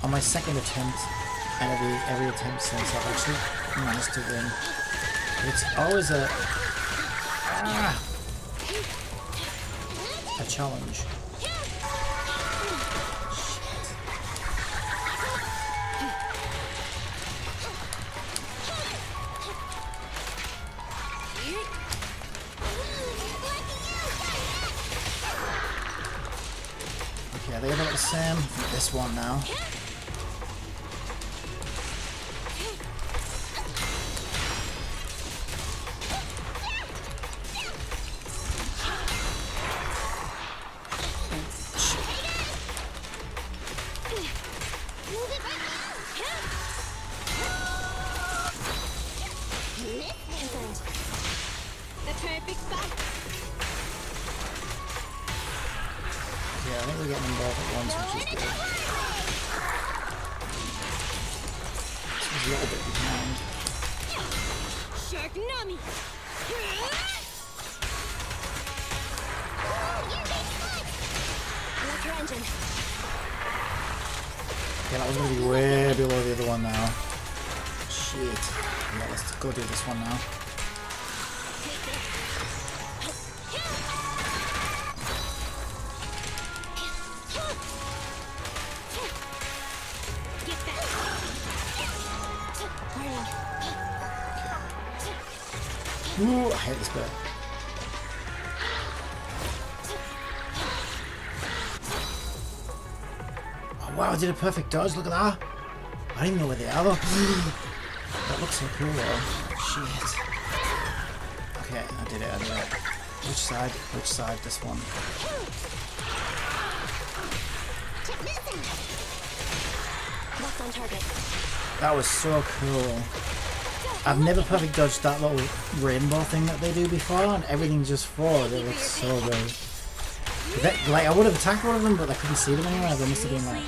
On my second attempt, and every attempt since I've actually managed to win. It's always a challenge. Okay, they're about the same. This one now. Yeah, that was going to be way below the other one now. Shit. Yeah, let's go do this one now. Ooh, I hate this bit. Wow, I did a perfect dodge, look at that! I don't even know where they are though. That looks so cool though. Shit. Okay, I did it. Which side? Which side? This one. That was so cool. I've never perfect dodged that little rainbow thing that they do before, and everything just forward. It looks so good. Like, I would have attacked one of them, but I couldn't see them anywhere. They must have been like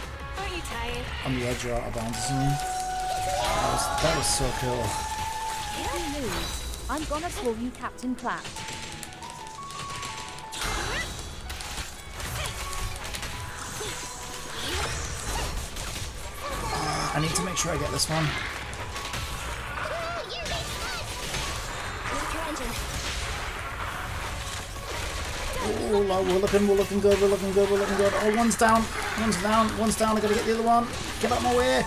on the edge or out of bounds or something. That was so cool. If you lose, I'm gonna call you Captain Clap. I need to make sure I get this one. Oh, we're looking good. Oh, one's down. I gotta get the other one. Get out of my way.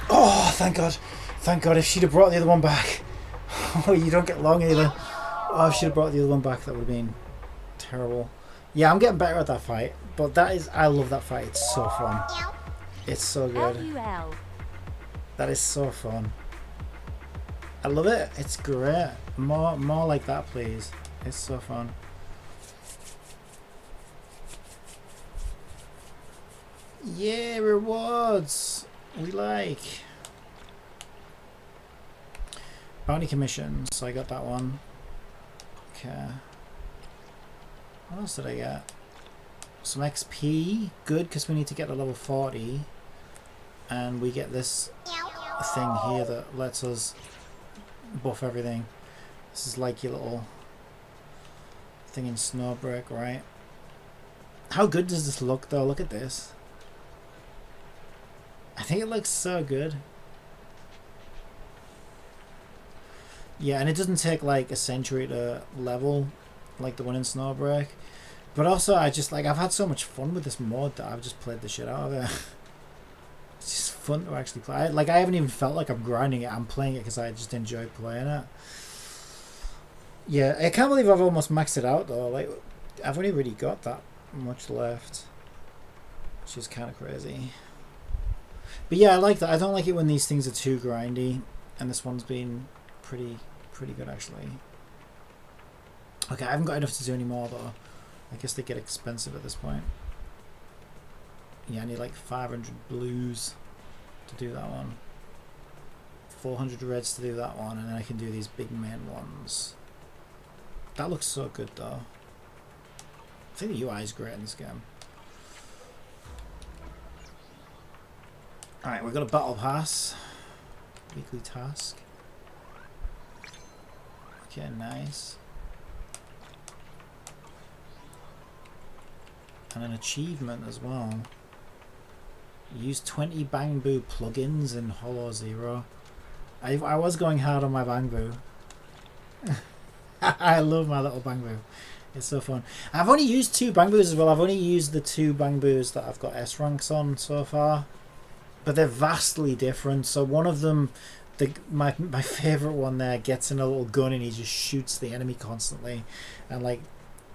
Oh, thank God. If she'd have brought the other one back. Oh, you don't get long either. Oh, if she'd have brought the other one back, that would have been terrible. Yeah, I'm getting better at that fight. But I love that fight. It's so fun. It's so good. LUL. That is so fun. I love it. It's great. More like that, please. It's so fun. Yeah, rewards. We like. Bounty commissions. So I got that one. Okay. What else did I get? Some XP. Good, because we need to get to level 40. And we get this thing here that lets us buff everything. This is like your little thing in Snowbreak, right? How good does this look though? Look at this. I think it looks so good. Yeah, and it doesn't take like a century to level like the one in Snowbreak. But also I've had so much fun with this mod that I've just played the shit out of it. It's just fun to actually play. I haven't even felt like I'm grinding it. I'm playing it because I just enjoy playing it. Yeah, I can't believe I've almost maxed it out though. Like, I've only really got that much left, which is kind of crazy. But yeah, I like that. I don't like it when these things are too grindy, and this one's been pretty good actually. Okay, I haven't got enough to do anymore though. I guess they get expensive at this point. Yeah, I need like 500 blues to do that one. 400 reds to do that one, and then I can do these big main ones. That looks so good though. I think the UI is great in this game. Alright, we've got a battle pass. Weekly task. Okay, nice. And an achievement as well. Use 20 Bamboo plugins in Hollow Zero. I was going hard on my Bamboo. I love my little Bamboo. It's so fun. I've only used 2 Bamboos as well. I've only used the 2 Bamboos that I've got S ranks on so far. But they're vastly different. So one of them, my favourite one there, gets in a little gun and he just shoots the enemy constantly. And like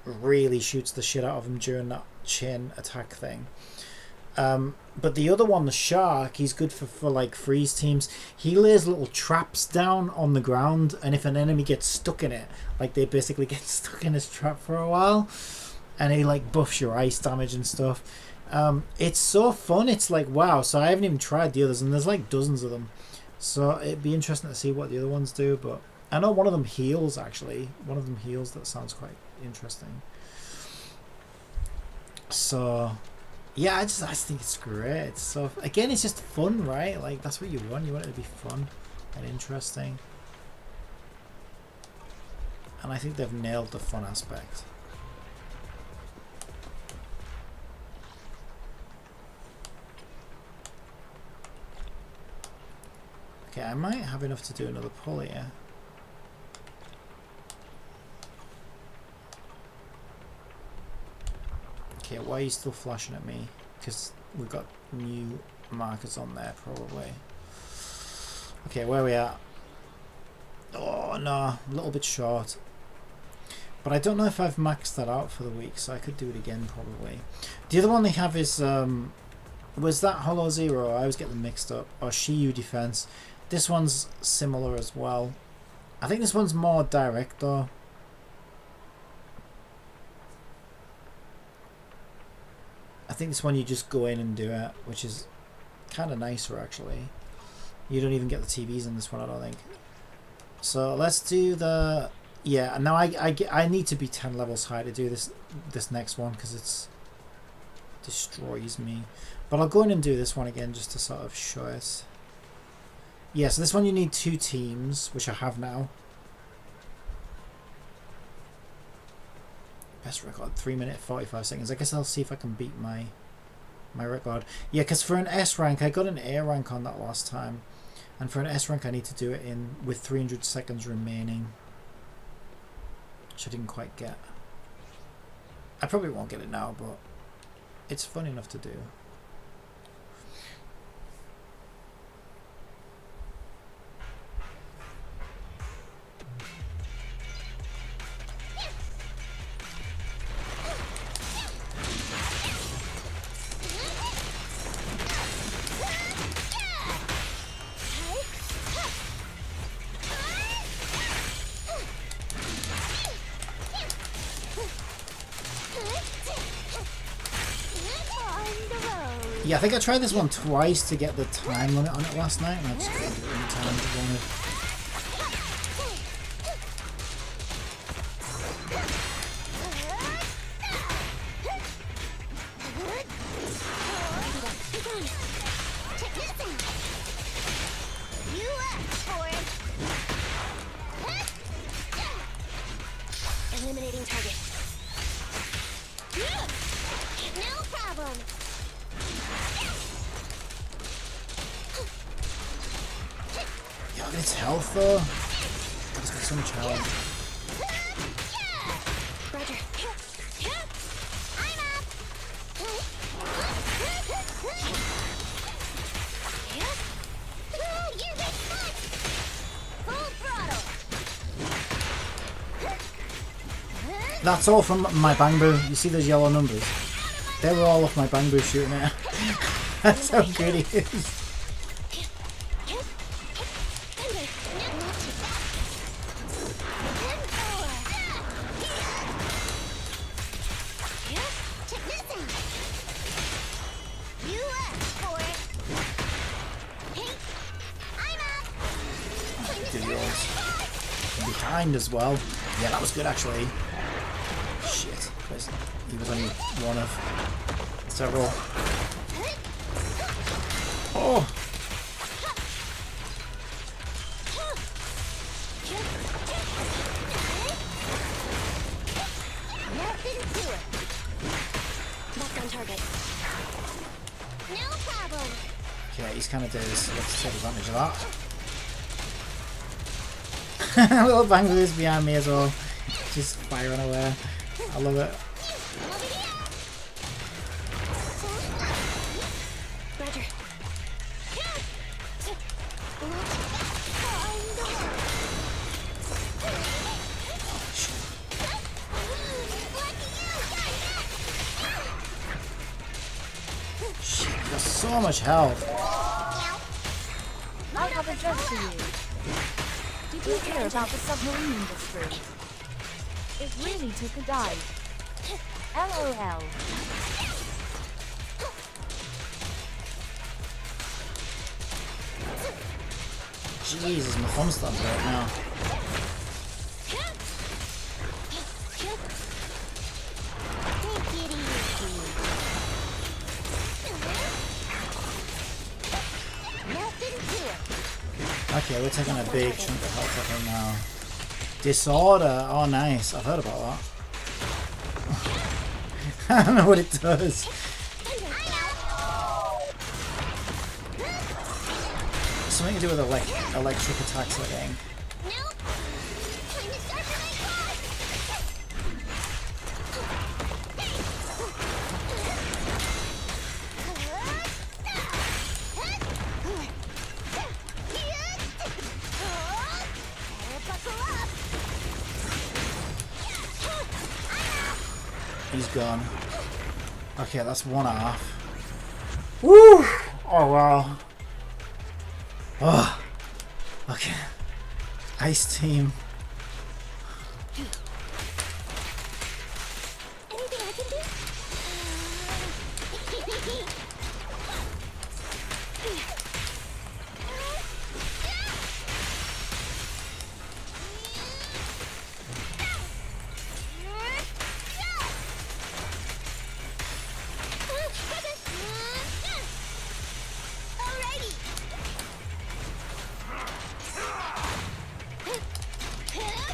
really shoots the shit out of him during that chain attack thing. But the other one, the shark, he's good for like freeze teams. He lays little traps down on the ground, and if an enemy gets stuck in it, like they basically get stuck in his trap for a while, and he like buffs your ice damage and stuff. It's so fun. It's like, wow. So I haven't even tried the others, and there's like dozens of them, so it'd be interesting to see what the other ones do. But I know one of them heals actually. One of them heals. That sounds quite interesting. So yeah, I just think it's great. So again, it's just fun, right? Like that's what you want. You want it to be fun and interesting. And I think they've nailed the fun aspect. Okay, I might have enough to do another pull here. Okay, why are you still flashing at me? Because we've got new markers on there, probably. Okay, where are we at? Oh no, a little bit short. But I don't know if I've maxed that out for the week, so I could do it again probably. The other one they have is, was that Hollow Zero? I always get them mixed up. Or Shiyu Defense. This one's similar as well. I think this one's more direct though. I think this one you just go in and do it, which is kind of nicer actually. You don't even get the TVs in this one, I don't think. So let's do the... Yeah, now I need to be 10 levels high to do this next one because it's destroys me. But I'll go in and do this one again just to sort of show it. Yeah, so this one you need 2 teams, which I have now. Best record, 3 minutes 45 seconds. I guess I'll see if I can beat my record. Yeah, because for an S rank, I got an A rank on that last time. And for an S rank, I need to do it with 300 seconds remaining. Which I didn't quite get. I probably won't get it now, but it's fun enough to do. On the road. Yeah, I think I tried this one twice to get the time limit on it last night, and I just couldn't do it in the time I wanted. Eliminating target. No problem. Yeah, look at its health though. It's got so much health. Roger. I'm up. You're big fun. Full throttle. That's all from my bamboo. You see those yellow numbers? They were all off my bamboo shooting it. That's how good he is. Do yours. Behind as well. Yeah, that was good actually. Shit. He was only one of several. Oh! Back on target. No problem. Okay, he's kind of dead, so let's take advantage of that. Little Bangaloos behind me as well. Just firing away. I love it. Roger. Shit, he got so much health. I have a joke for you. Did you hear about the submarine industry? It really took a dive. LOL. Jesus, my thumb's starting to hurt now. Okay, we're taking a big chunk of health off him now. Disorder. Oh, nice. I've heard about that. I don't know what it does. Something to do with electric attacks, I think. He's gone. Okay, that's one off. Woo! Oh wow. Oh. Okay. Ice team. Anything I can do?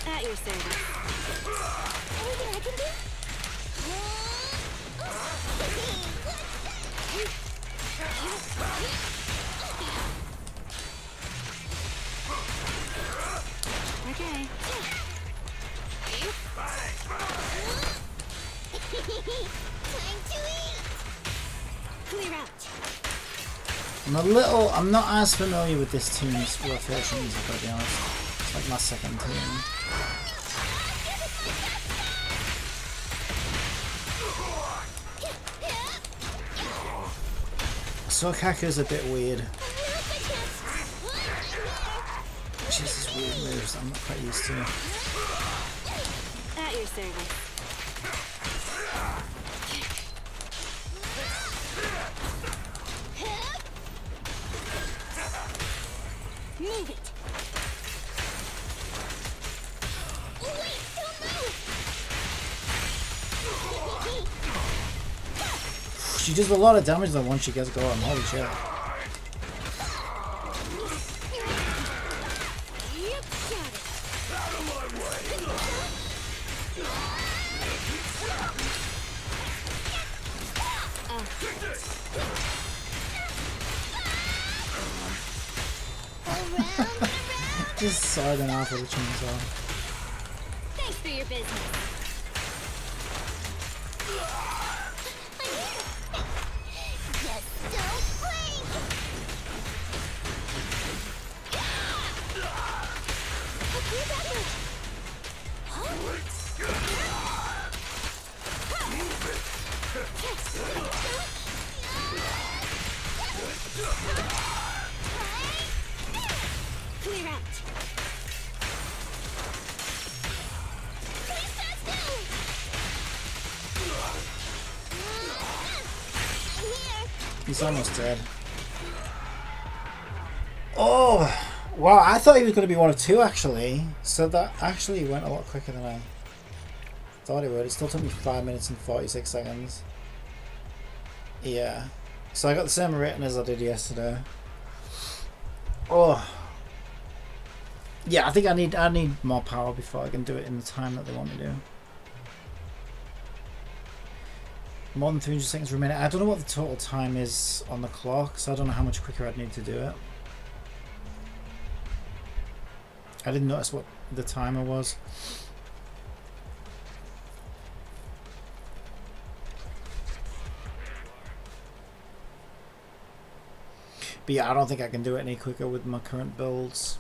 At your service. Anything I can do? Okay. Time to eat. Clear out. I'm not as familiar with this team's rotations, I've got to be honest. It's like my second team. Sokaku's a bit weird. She has these weird moves I'm not quite used to. At your service. She does a lot of damage though once she gets going. Holy shit. Just siding off with a chainsaw. Thanks for your business. Yes, don't blink. Okay, better. Clear out. He's almost dead. Oh! Wow, I thought he was going to be one of two actually. So that actually went a lot quicker than I thought it would. It still took me 5 minutes and 46 seconds. Yeah. So I got the same rating as I did yesterday. Oh. Yeah, I think I need more power before I can do it in the time that they want me to do. More than 300 seconds remaining. I don't know what the total time is on the clock, so I don't know how much quicker I'd need to do it. I didn't notice what the timer was. But yeah, I don't think I can do it any quicker with my current builds.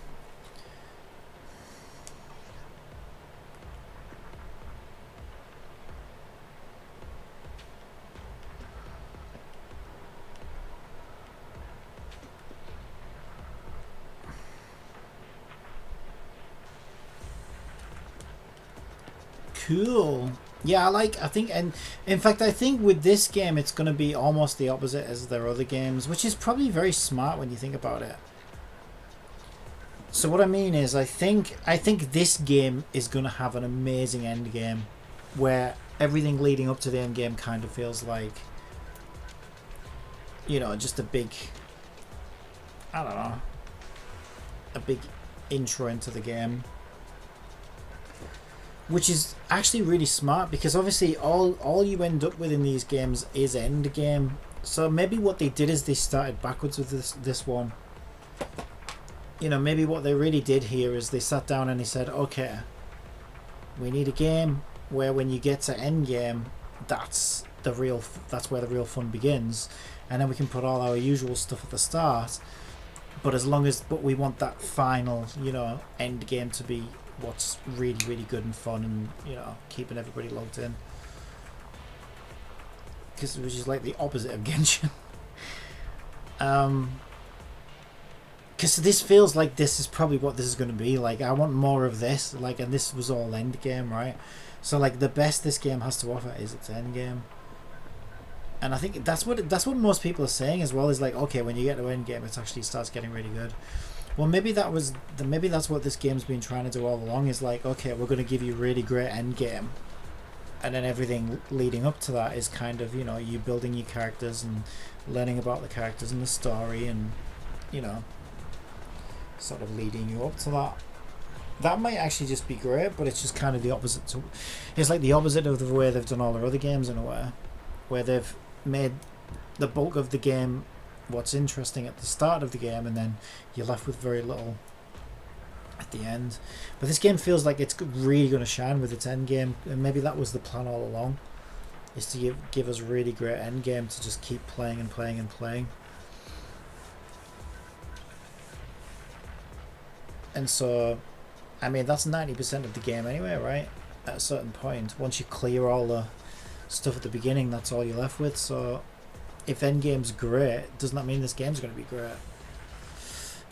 Cool. Yeah, I think, and in fact I think with this game it's going to be almost the opposite as their other games, which is probably very smart when you think about it. So what I mean is I think this game is going to have an amazing end game where everything leading up to the end game kind of feels like, you know, just a big, I don't know, a big intro into the game. Which is actually really smart because obviously all you end up with in these games is end game. So maybe what they did is they started backwards with this one. You know, maybe what they really did here is they sat down and they said, okay, we need a game where when you get to end game, that's where the real fun begins, and then we can put all our usual stuff at the start. But we want that final, you know, end game to be what's really, really good and fun, and, you know, keeping everybody logged in. Because it was just like the opposite of Genshin. Because this feels like this is probably what this is going to be. Like, I want more of this. Like, and this was all end game, right? So, like, the best this game has to offer is its end game. And I think that's what most people are saying as well. Is like, okay, when you get to end game, it actually starts getting really good. Well, maybe that's what this game's been trying to do all along. Is like, okay, we're going to give you really great end game, and then everything leading up to that is kind of, you know, you building your characters and learning about the characters and the story, and, you know, sort of leading you up to that. That might actually just be great, but it's just kind of the opposite. It's like the opposite of the way they've done all their other games in a way, where they've made the bulk of the game what's interesting at the start of the game, and then you're left with very little at the end. But this game feels like it's really going to shine with its end game, and maybe that was the plan all along, is to give us a really great end game to just keep playing and playing and playing. And so, I mean, that's 90% of the game anyway, right? At a certain point, once you clear all the stuff at the beginning, that's all you're left with. So if endgame's great, doesn't that mean this game's going to be great?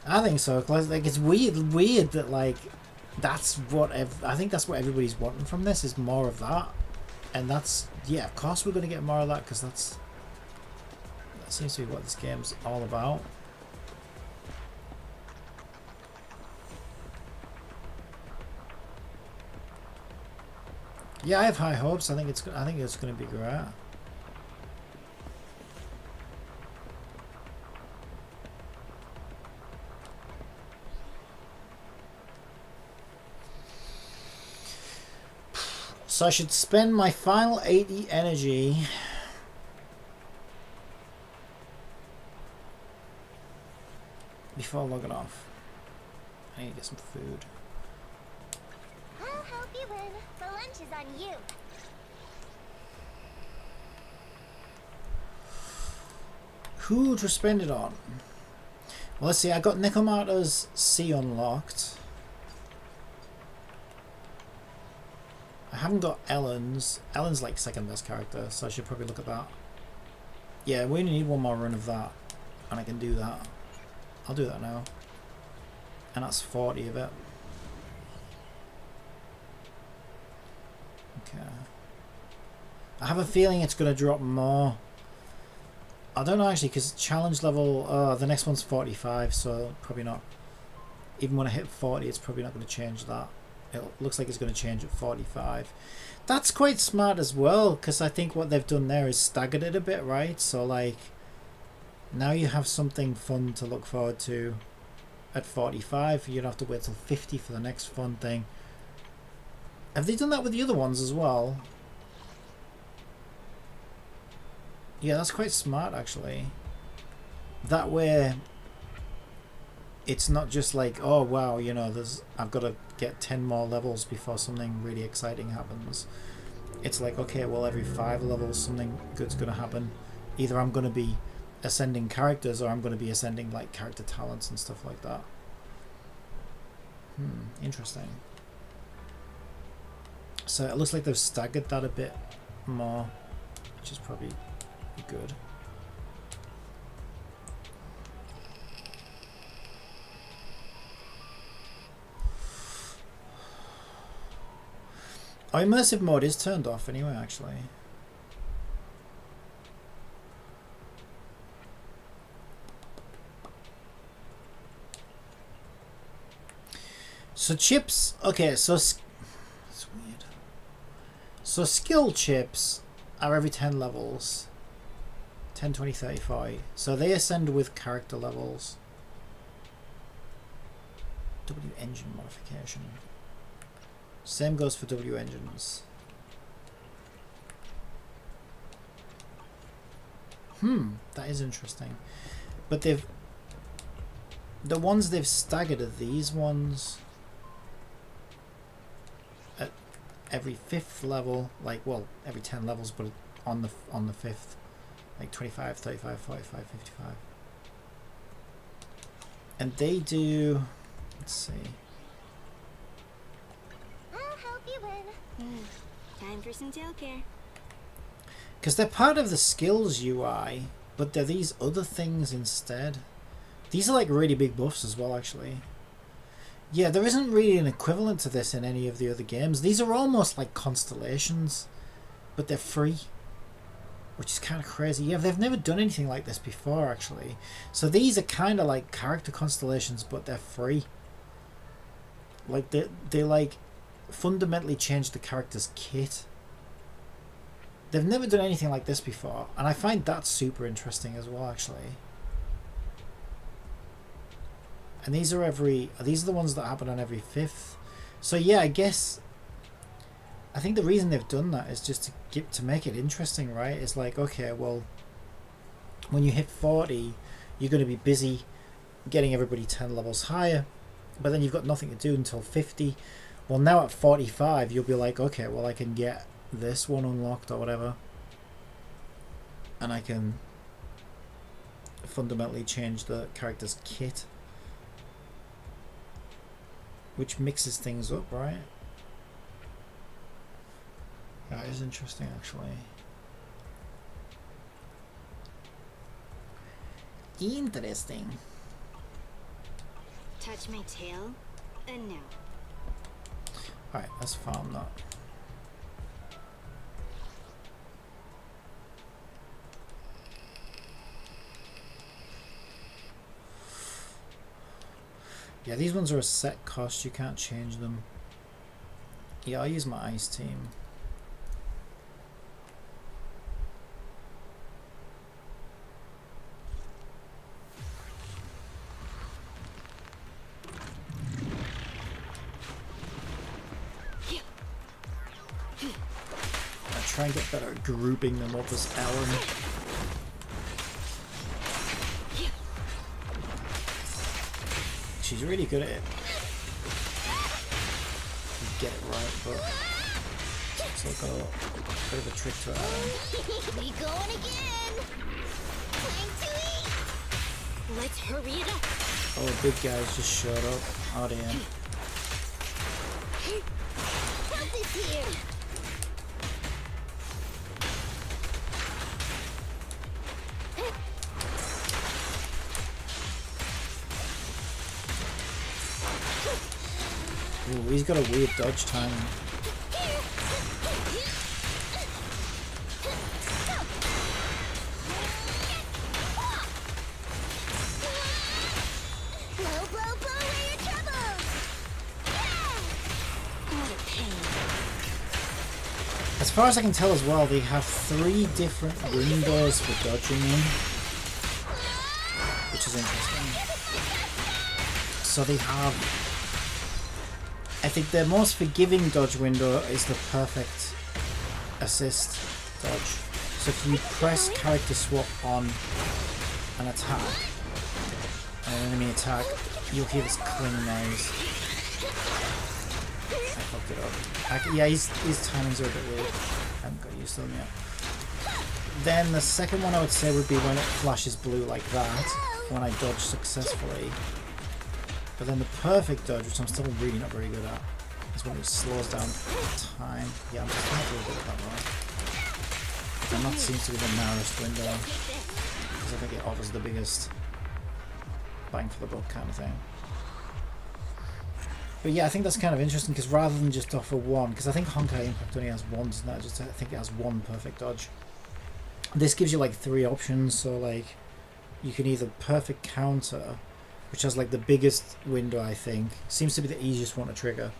I think so. Like, it's weird that, like, that's what I think that's what everybody's wanting from this, is more of that. And that's, yeah, of course we're going to get more of that, because that seems to be what this game's all about. Yeah, I have high hopes. I think it's going to be great. So I should spend my final 80 energy before logging off. I need to get some food. I'll help you win. The lunch is on you. Who to spend it on? Well, let's see. I got Nekomata's C unlocked. I haven't got Ellen's. Ellen's like second best character, so I should probably look at that. Yeah, we only need one more run of that, and I can do that. I'll do that now. And that's 40 of it. Okay. I have a feeling it's going to drop more. I don't know actually, because challenge level, the next one's 45, so probably not. Even when I hit 40, it's probably not going to change that. It looks like it's going to change at 45. That's quite smart as well, because I think what they've done there is staggered it a bit, right? So like, now you have something fun to look forward to at 45. You don't have to wait till 50 for the next fun thing. Have they done that with the other ones as well? Yeah, that's quite smart actually. That way it's not just like, oh wow, you know, I've got to get 10 more levels before something really exciting happens. It's like, okay, well, every 5 levels something good's going to happen. Either I'm going to be ascending characters or I'm going to be ascending like character talents and stuff like that. Interesting. So it looks like they've staggered that a bit more, which is probably good. Oh, immersive mode is turned off anyway, actually. So chips, okay, so it's weird. So skill chips are every 10 levels. 10, 20, 30, 40. So they ascend with character levels. W engine modification. Same goes for W engines. That is interesting. But the ones they've staggered are these ones at every 5th level, like, well, every 10 levels, but on the 5th, like 25, 35, 45, 55. And they do, let's see. I'll help you win. Time for some tail care. Because they're part of the skills UI, but they're these other things instead. These are like really big buffs as well, actually. Yeah, there isn't really an equivalent to this in any of the other games. These are almost like constellations, but they're free, which is kind of crazy. Yeah, they've never done anything like this before, actually. So these are kind of like character constellations, but they're free. Like they like fundamentally changed the character's kit. They've never done anything like this before, and I find that super interesting as well, actually. And these are the ones that happen on every 5th. So yeah, I think the reason they've done that is just to make it interesting, right? It's like, okay, well, when you hit 40, you're going to be busy getting everybody 10 levels higher, but then you've got nothing to do until 50. Well, now at 45, you'll be like, okay, well, I can get this one unlocked or whatever, and I can fundamentally change the character's kit, which mixes things up, right? That is interesting, actually. Interesting. Touch my tail, and no. Alright, let's farm that. Yeah, these ones are a set cost, you can't change them. Yeah, I'll use my ice team. try and get better at grouping them up as Ellen. She's really good at it. You get it right, but still got a bit of a trick to it. We going again. Time to eat. Let's hurry it up. Oh, big guys just showed up. Oh dear. Help is here. Ooh, he's got a weird dodge timing. Blow, blow, blow away your troubles. What a pain. As far as I can tell as well, they have 3 different windows for dodging in, which is interesting. So they have, I think their most forgiving dodge window is the perfect assist dodge. So if you press character swap on an attack, an enemy attack, you'll hear this cling noise. I fucked it up. Yeah, his timings are a bit weird. I haven't got used to them yet. Then the second one I would say would be when it flashes blue like that, when I dodge successfully. But then the perfect dodge, which I'm still really not very good at, is when it slows down time. Yeah, I'm just not really good at that one. And that seems to be the narrowest window, because I think it offers the biggest bang for the buck kind of thing. But yeah, I think that's kind of interesting, because rather than just offer one, because I think Honkai Impact only has one, doesn't it? I think it has one perfect dodge. This gives you like 3 options, so like you can either perfect counter, which has like the biggest window, I think, seems to be the easiest one to trigger,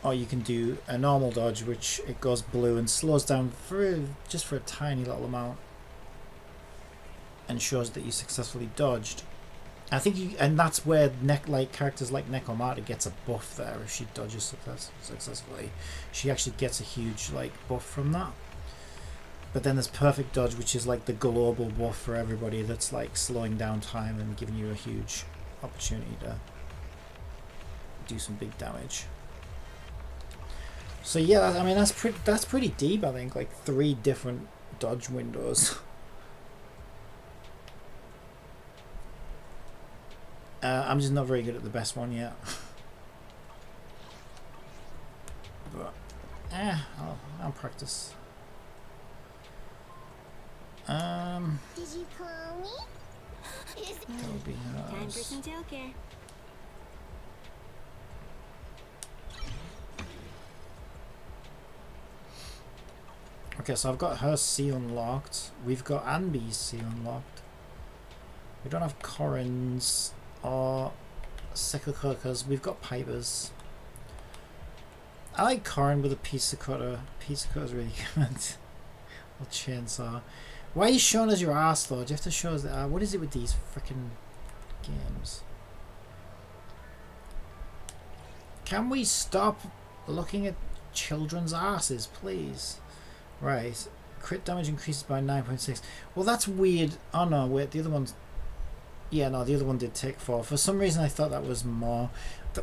or you can do a normal dodge, which it goes blue and slows down for just for a tiny little amount and shows that you successfully dodged. I think you, and that's where like characters like Nekomata gets a buff there. If she dodges successfully, she actually gets a huge like buff from that. But then there's perfect dodge, which is like the global buff for everybody, that's like slowing down time and giving you a huge opportunity to do some big damage. So yeah, I mean that's pretty deep. I think like 3 different dodge windows. I'm just not very good at the best one yet. But I'll practice. Did you call me? That would be Time for some tail care. Okay, so I've got her C unlocked. We've got Anby's C unlocked. We don't have Corin's or Sekakoka's. We've got Piper's. I like Corin with a pizza cutter. Pizza cutter's really good. Or chainsaw. Why are you showing us your ass though? Do you have to show us that? What is it with these freaking games? Can we stop looking at children's asses, please? Right. Crit damage increases by 9.6. Well, that's weird. Oh no, wait, the other one's... Yeah, no, the other one did take 4. For some reason I thought that was more.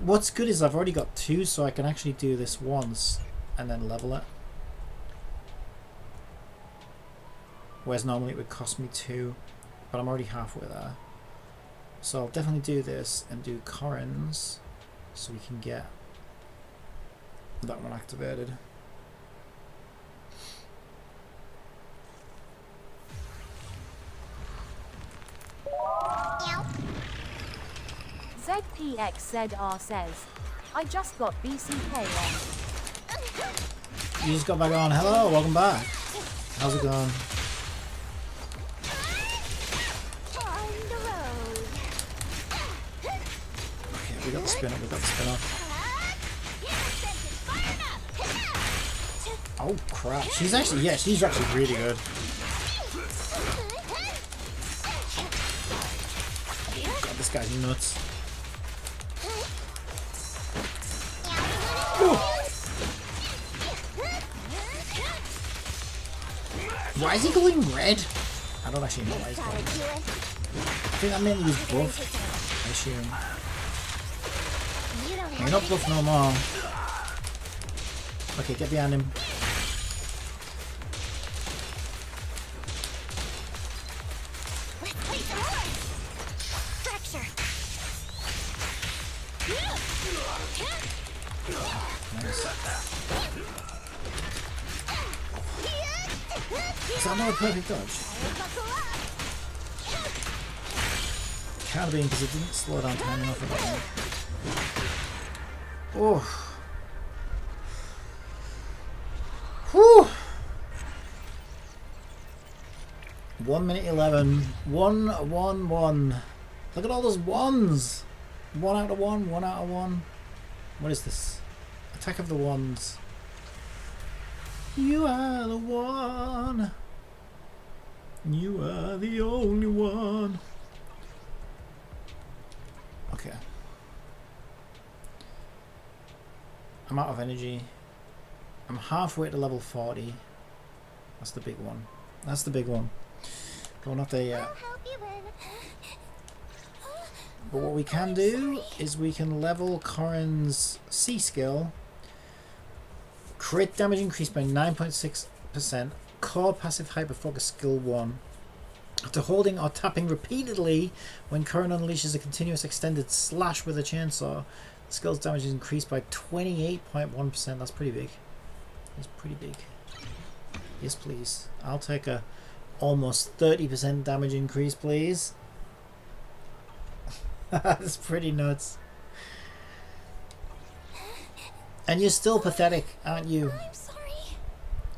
What's good is I've already got 2, so I can actually do this once and then level it. Whereas normally it would cost me 2, but I'm already halfway there. So I'll definitely do this and do Corin's so we can get that one activated. ZPXZR says, I just got BCK on. You just got back on. Hello, welcome back. How's it going? Okay, we got the spin up, we got the spin up. Oh crap, she's actually, yeah, she's actually really good. God, this guy's nuts. Why is he going red? I don't actually know why he's going red. I think that mainly was buff, I assume. You're not buff no more. Okay, get behind him. Is that not a perfect dodge? Can't have been because it didn't slow down time enough for that one. Oh. Whew. 1 minute 11. 1, 1, 1. Look at all those ones. 1 out of 1, 1 out of 1. What is this? Attack of the Wands. You are the one. You are the only one. Okay. I'm out of energy. I'm halfway to level 40. That's the big one. That's the big one. But we're not there yet. But what we can do is we can level Corin's C skill. Crit damage increased by 9.6%. Core passive hyper focus skill 1. After holding or tapping repeatedly when Corin unleashes a continuous extended slash with a chainsaw, the skill's damage is increased by 28.1%. That's pretty big. That's pretty big. Yes, please. I'll take a almost 30% damage increase, please. That's pretty nuts. And you're still pathetic, aren't you? I'm sorry.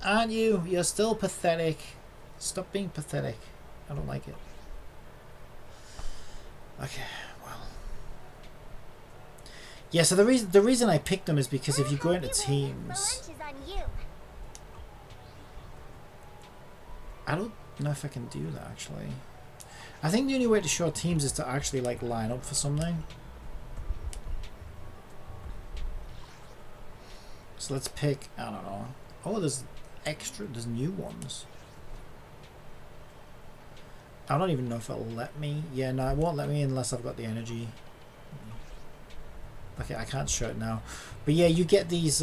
Aren't you? You're still pathetic. Stop being pathetic. I don't like it. Okay, well. Yeah, so the reason I picked them is because if you go into teams, I don't know if I can do that actually. I think the only way to show teams is to actually like line up for something. So let's pick, I don't know. Oh, there's new ones. I don't even know if it'll let me. Yeah, no, it won't let me unless I've got the energy. Okay, I can't show it now. But yeah, you get these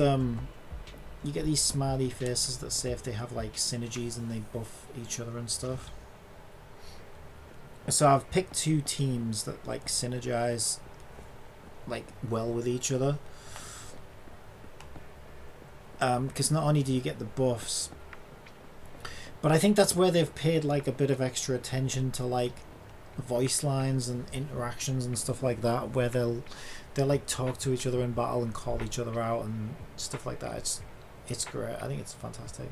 smiley faces that say if they have like synergies and they buff each other and stuff. So I've picked 2 teams that like synergize like well with each other. Because not only do you get the buffs, but I think that's where they've paid like a bit of extra attention to like voice lines and interactions and stuff like that, where they'll like talk to each other in battle and call each other out and stuff like that. It's great. I think it's fantastic.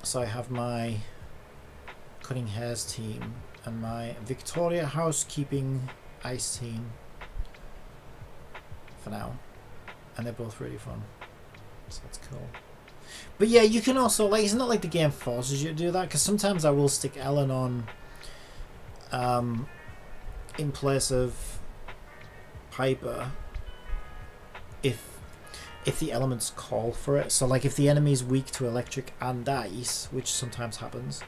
So I have my Cutting Hairs team and my Victoria Housekeeping Ice team for now. And they're both really fun. So that's cool. But yeah, you can also, like, it's not like the game forces you to do that, because sometimes I will stick Ellen on in place of Piper if the elements call for it. So like if the enemy's weak to electric and ice, which sometimes happens,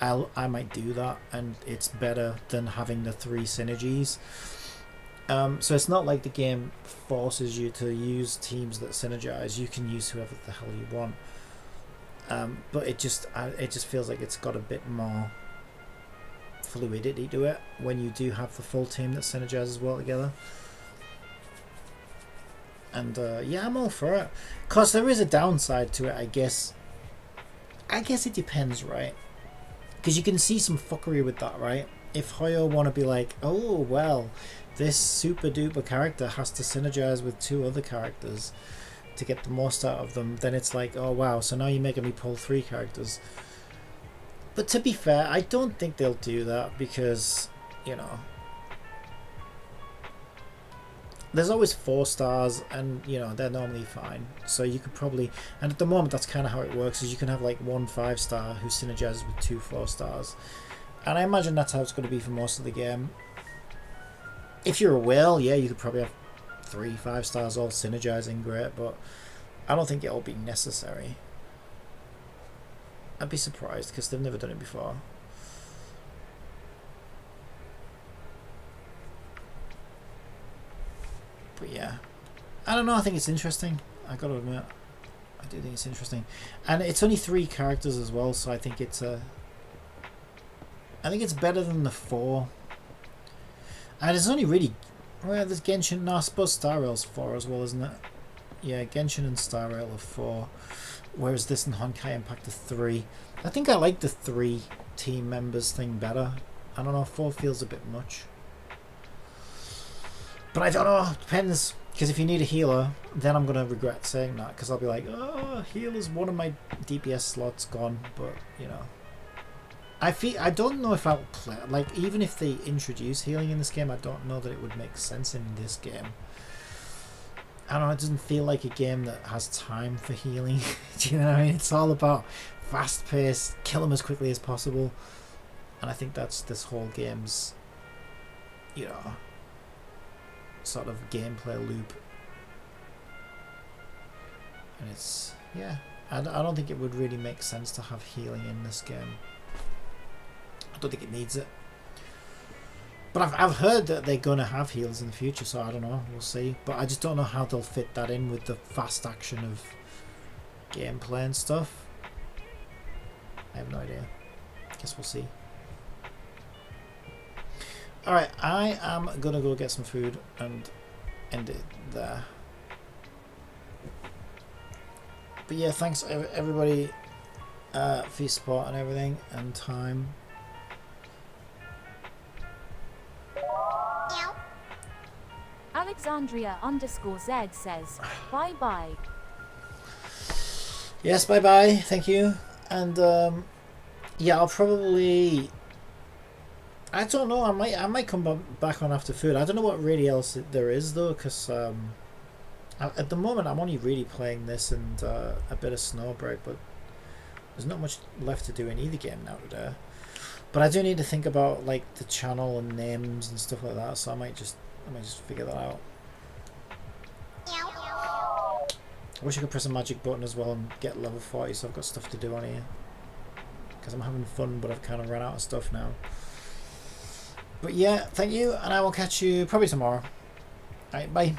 I might do that, and it's better than having the 3 synergies. So it's not like the game forces you to use teams that synergize. You can use whoever the hell you want. But it just feels like it's got a bit more fluidity to it when you do have the full team that synergizes well together. And yeah, I'm all for it. Cause there is a downside to it, I guess. I guess it depends, right? Because you can see some fuckery with that, right? If Hoyo want to be like, oh well, this super duper character has to synergize with 2 other characters to get the most out of them, then it's like, oh wow, so now you're making me pull 3 characters. But to be fair, I don't think they'll do that, because, you know, there's always 4 stars, and you know, they're normally fine. So you could probably, and at the moment that's kind of how it works, is you can have like 1 5-star who synergizes with 2 4-stars. And I imagine that's how it's going to be for most of the game. If you're a whale, yeah, you could probably have 3 5-stars all synergizing great, but I don't think it'll be necessary. I'd be surprised because they've never done it before. But yeah, I don't know. I think it's interesting. I gotta admit, I do think it's interesting, and it's only 3 characters as well, so I think it's I think it's better than the 4. And it's only really, well, there's Genshin. No, I suppose Star Rail's 4 as well, isn't it? Yeah, Genshin and Star Rail are 4, whereas this and Honkai Impact are 3. I think I like the 3 team members thing better. I don't know. 4 feels a bit much. But I don't know, depends, because if you need a healer, then I'm going to regret saying that, because I'll be like, oh, healer's one of my DPS slots gone, but, you know. I don't know if I'll play, like, even if they introduce healing in this game, I don't know that it would make sense in this game. I don't know, it doesn't feel like a game that has time for healing. Do you know what I mean? It's all about fast pace, kill them as quickly as possible, and I think that's this whole game's, you know, sort of gameplay loop. And it's, yeah, I don't think it would really make sense to have healing in this game. I don't think it needs it, but I've heard that they're gonna have heals in the future, so I don't know, we'll see. But I just don't know how they'll fit that in with the fast action of gameplay and stuff. I have no idea. Guess we'll see. Alright, I am gonna go get some food and end it there. But yeah, thanks everybody for your support and everything and time. Alexandria_Z says, bye bye. Yes, bye bye, thank you. And yeah, I'll probably, I don't know, I might come back on after food. I don't know what really else there is though, because at the moment I'm only really playing this and a bit of Snowbreak, but there's not much left to do in either game now today. But I do need to think about like the channel and names and stuff like that, so I might just figure that out. I wish I could press a magic button as well and get level 40, so I've got stuff to do on here. Because I'm having fun, but I've kind of run out of stuff now. But yeah, thank you, and I will catch you probably tomorrow. Alright, bye.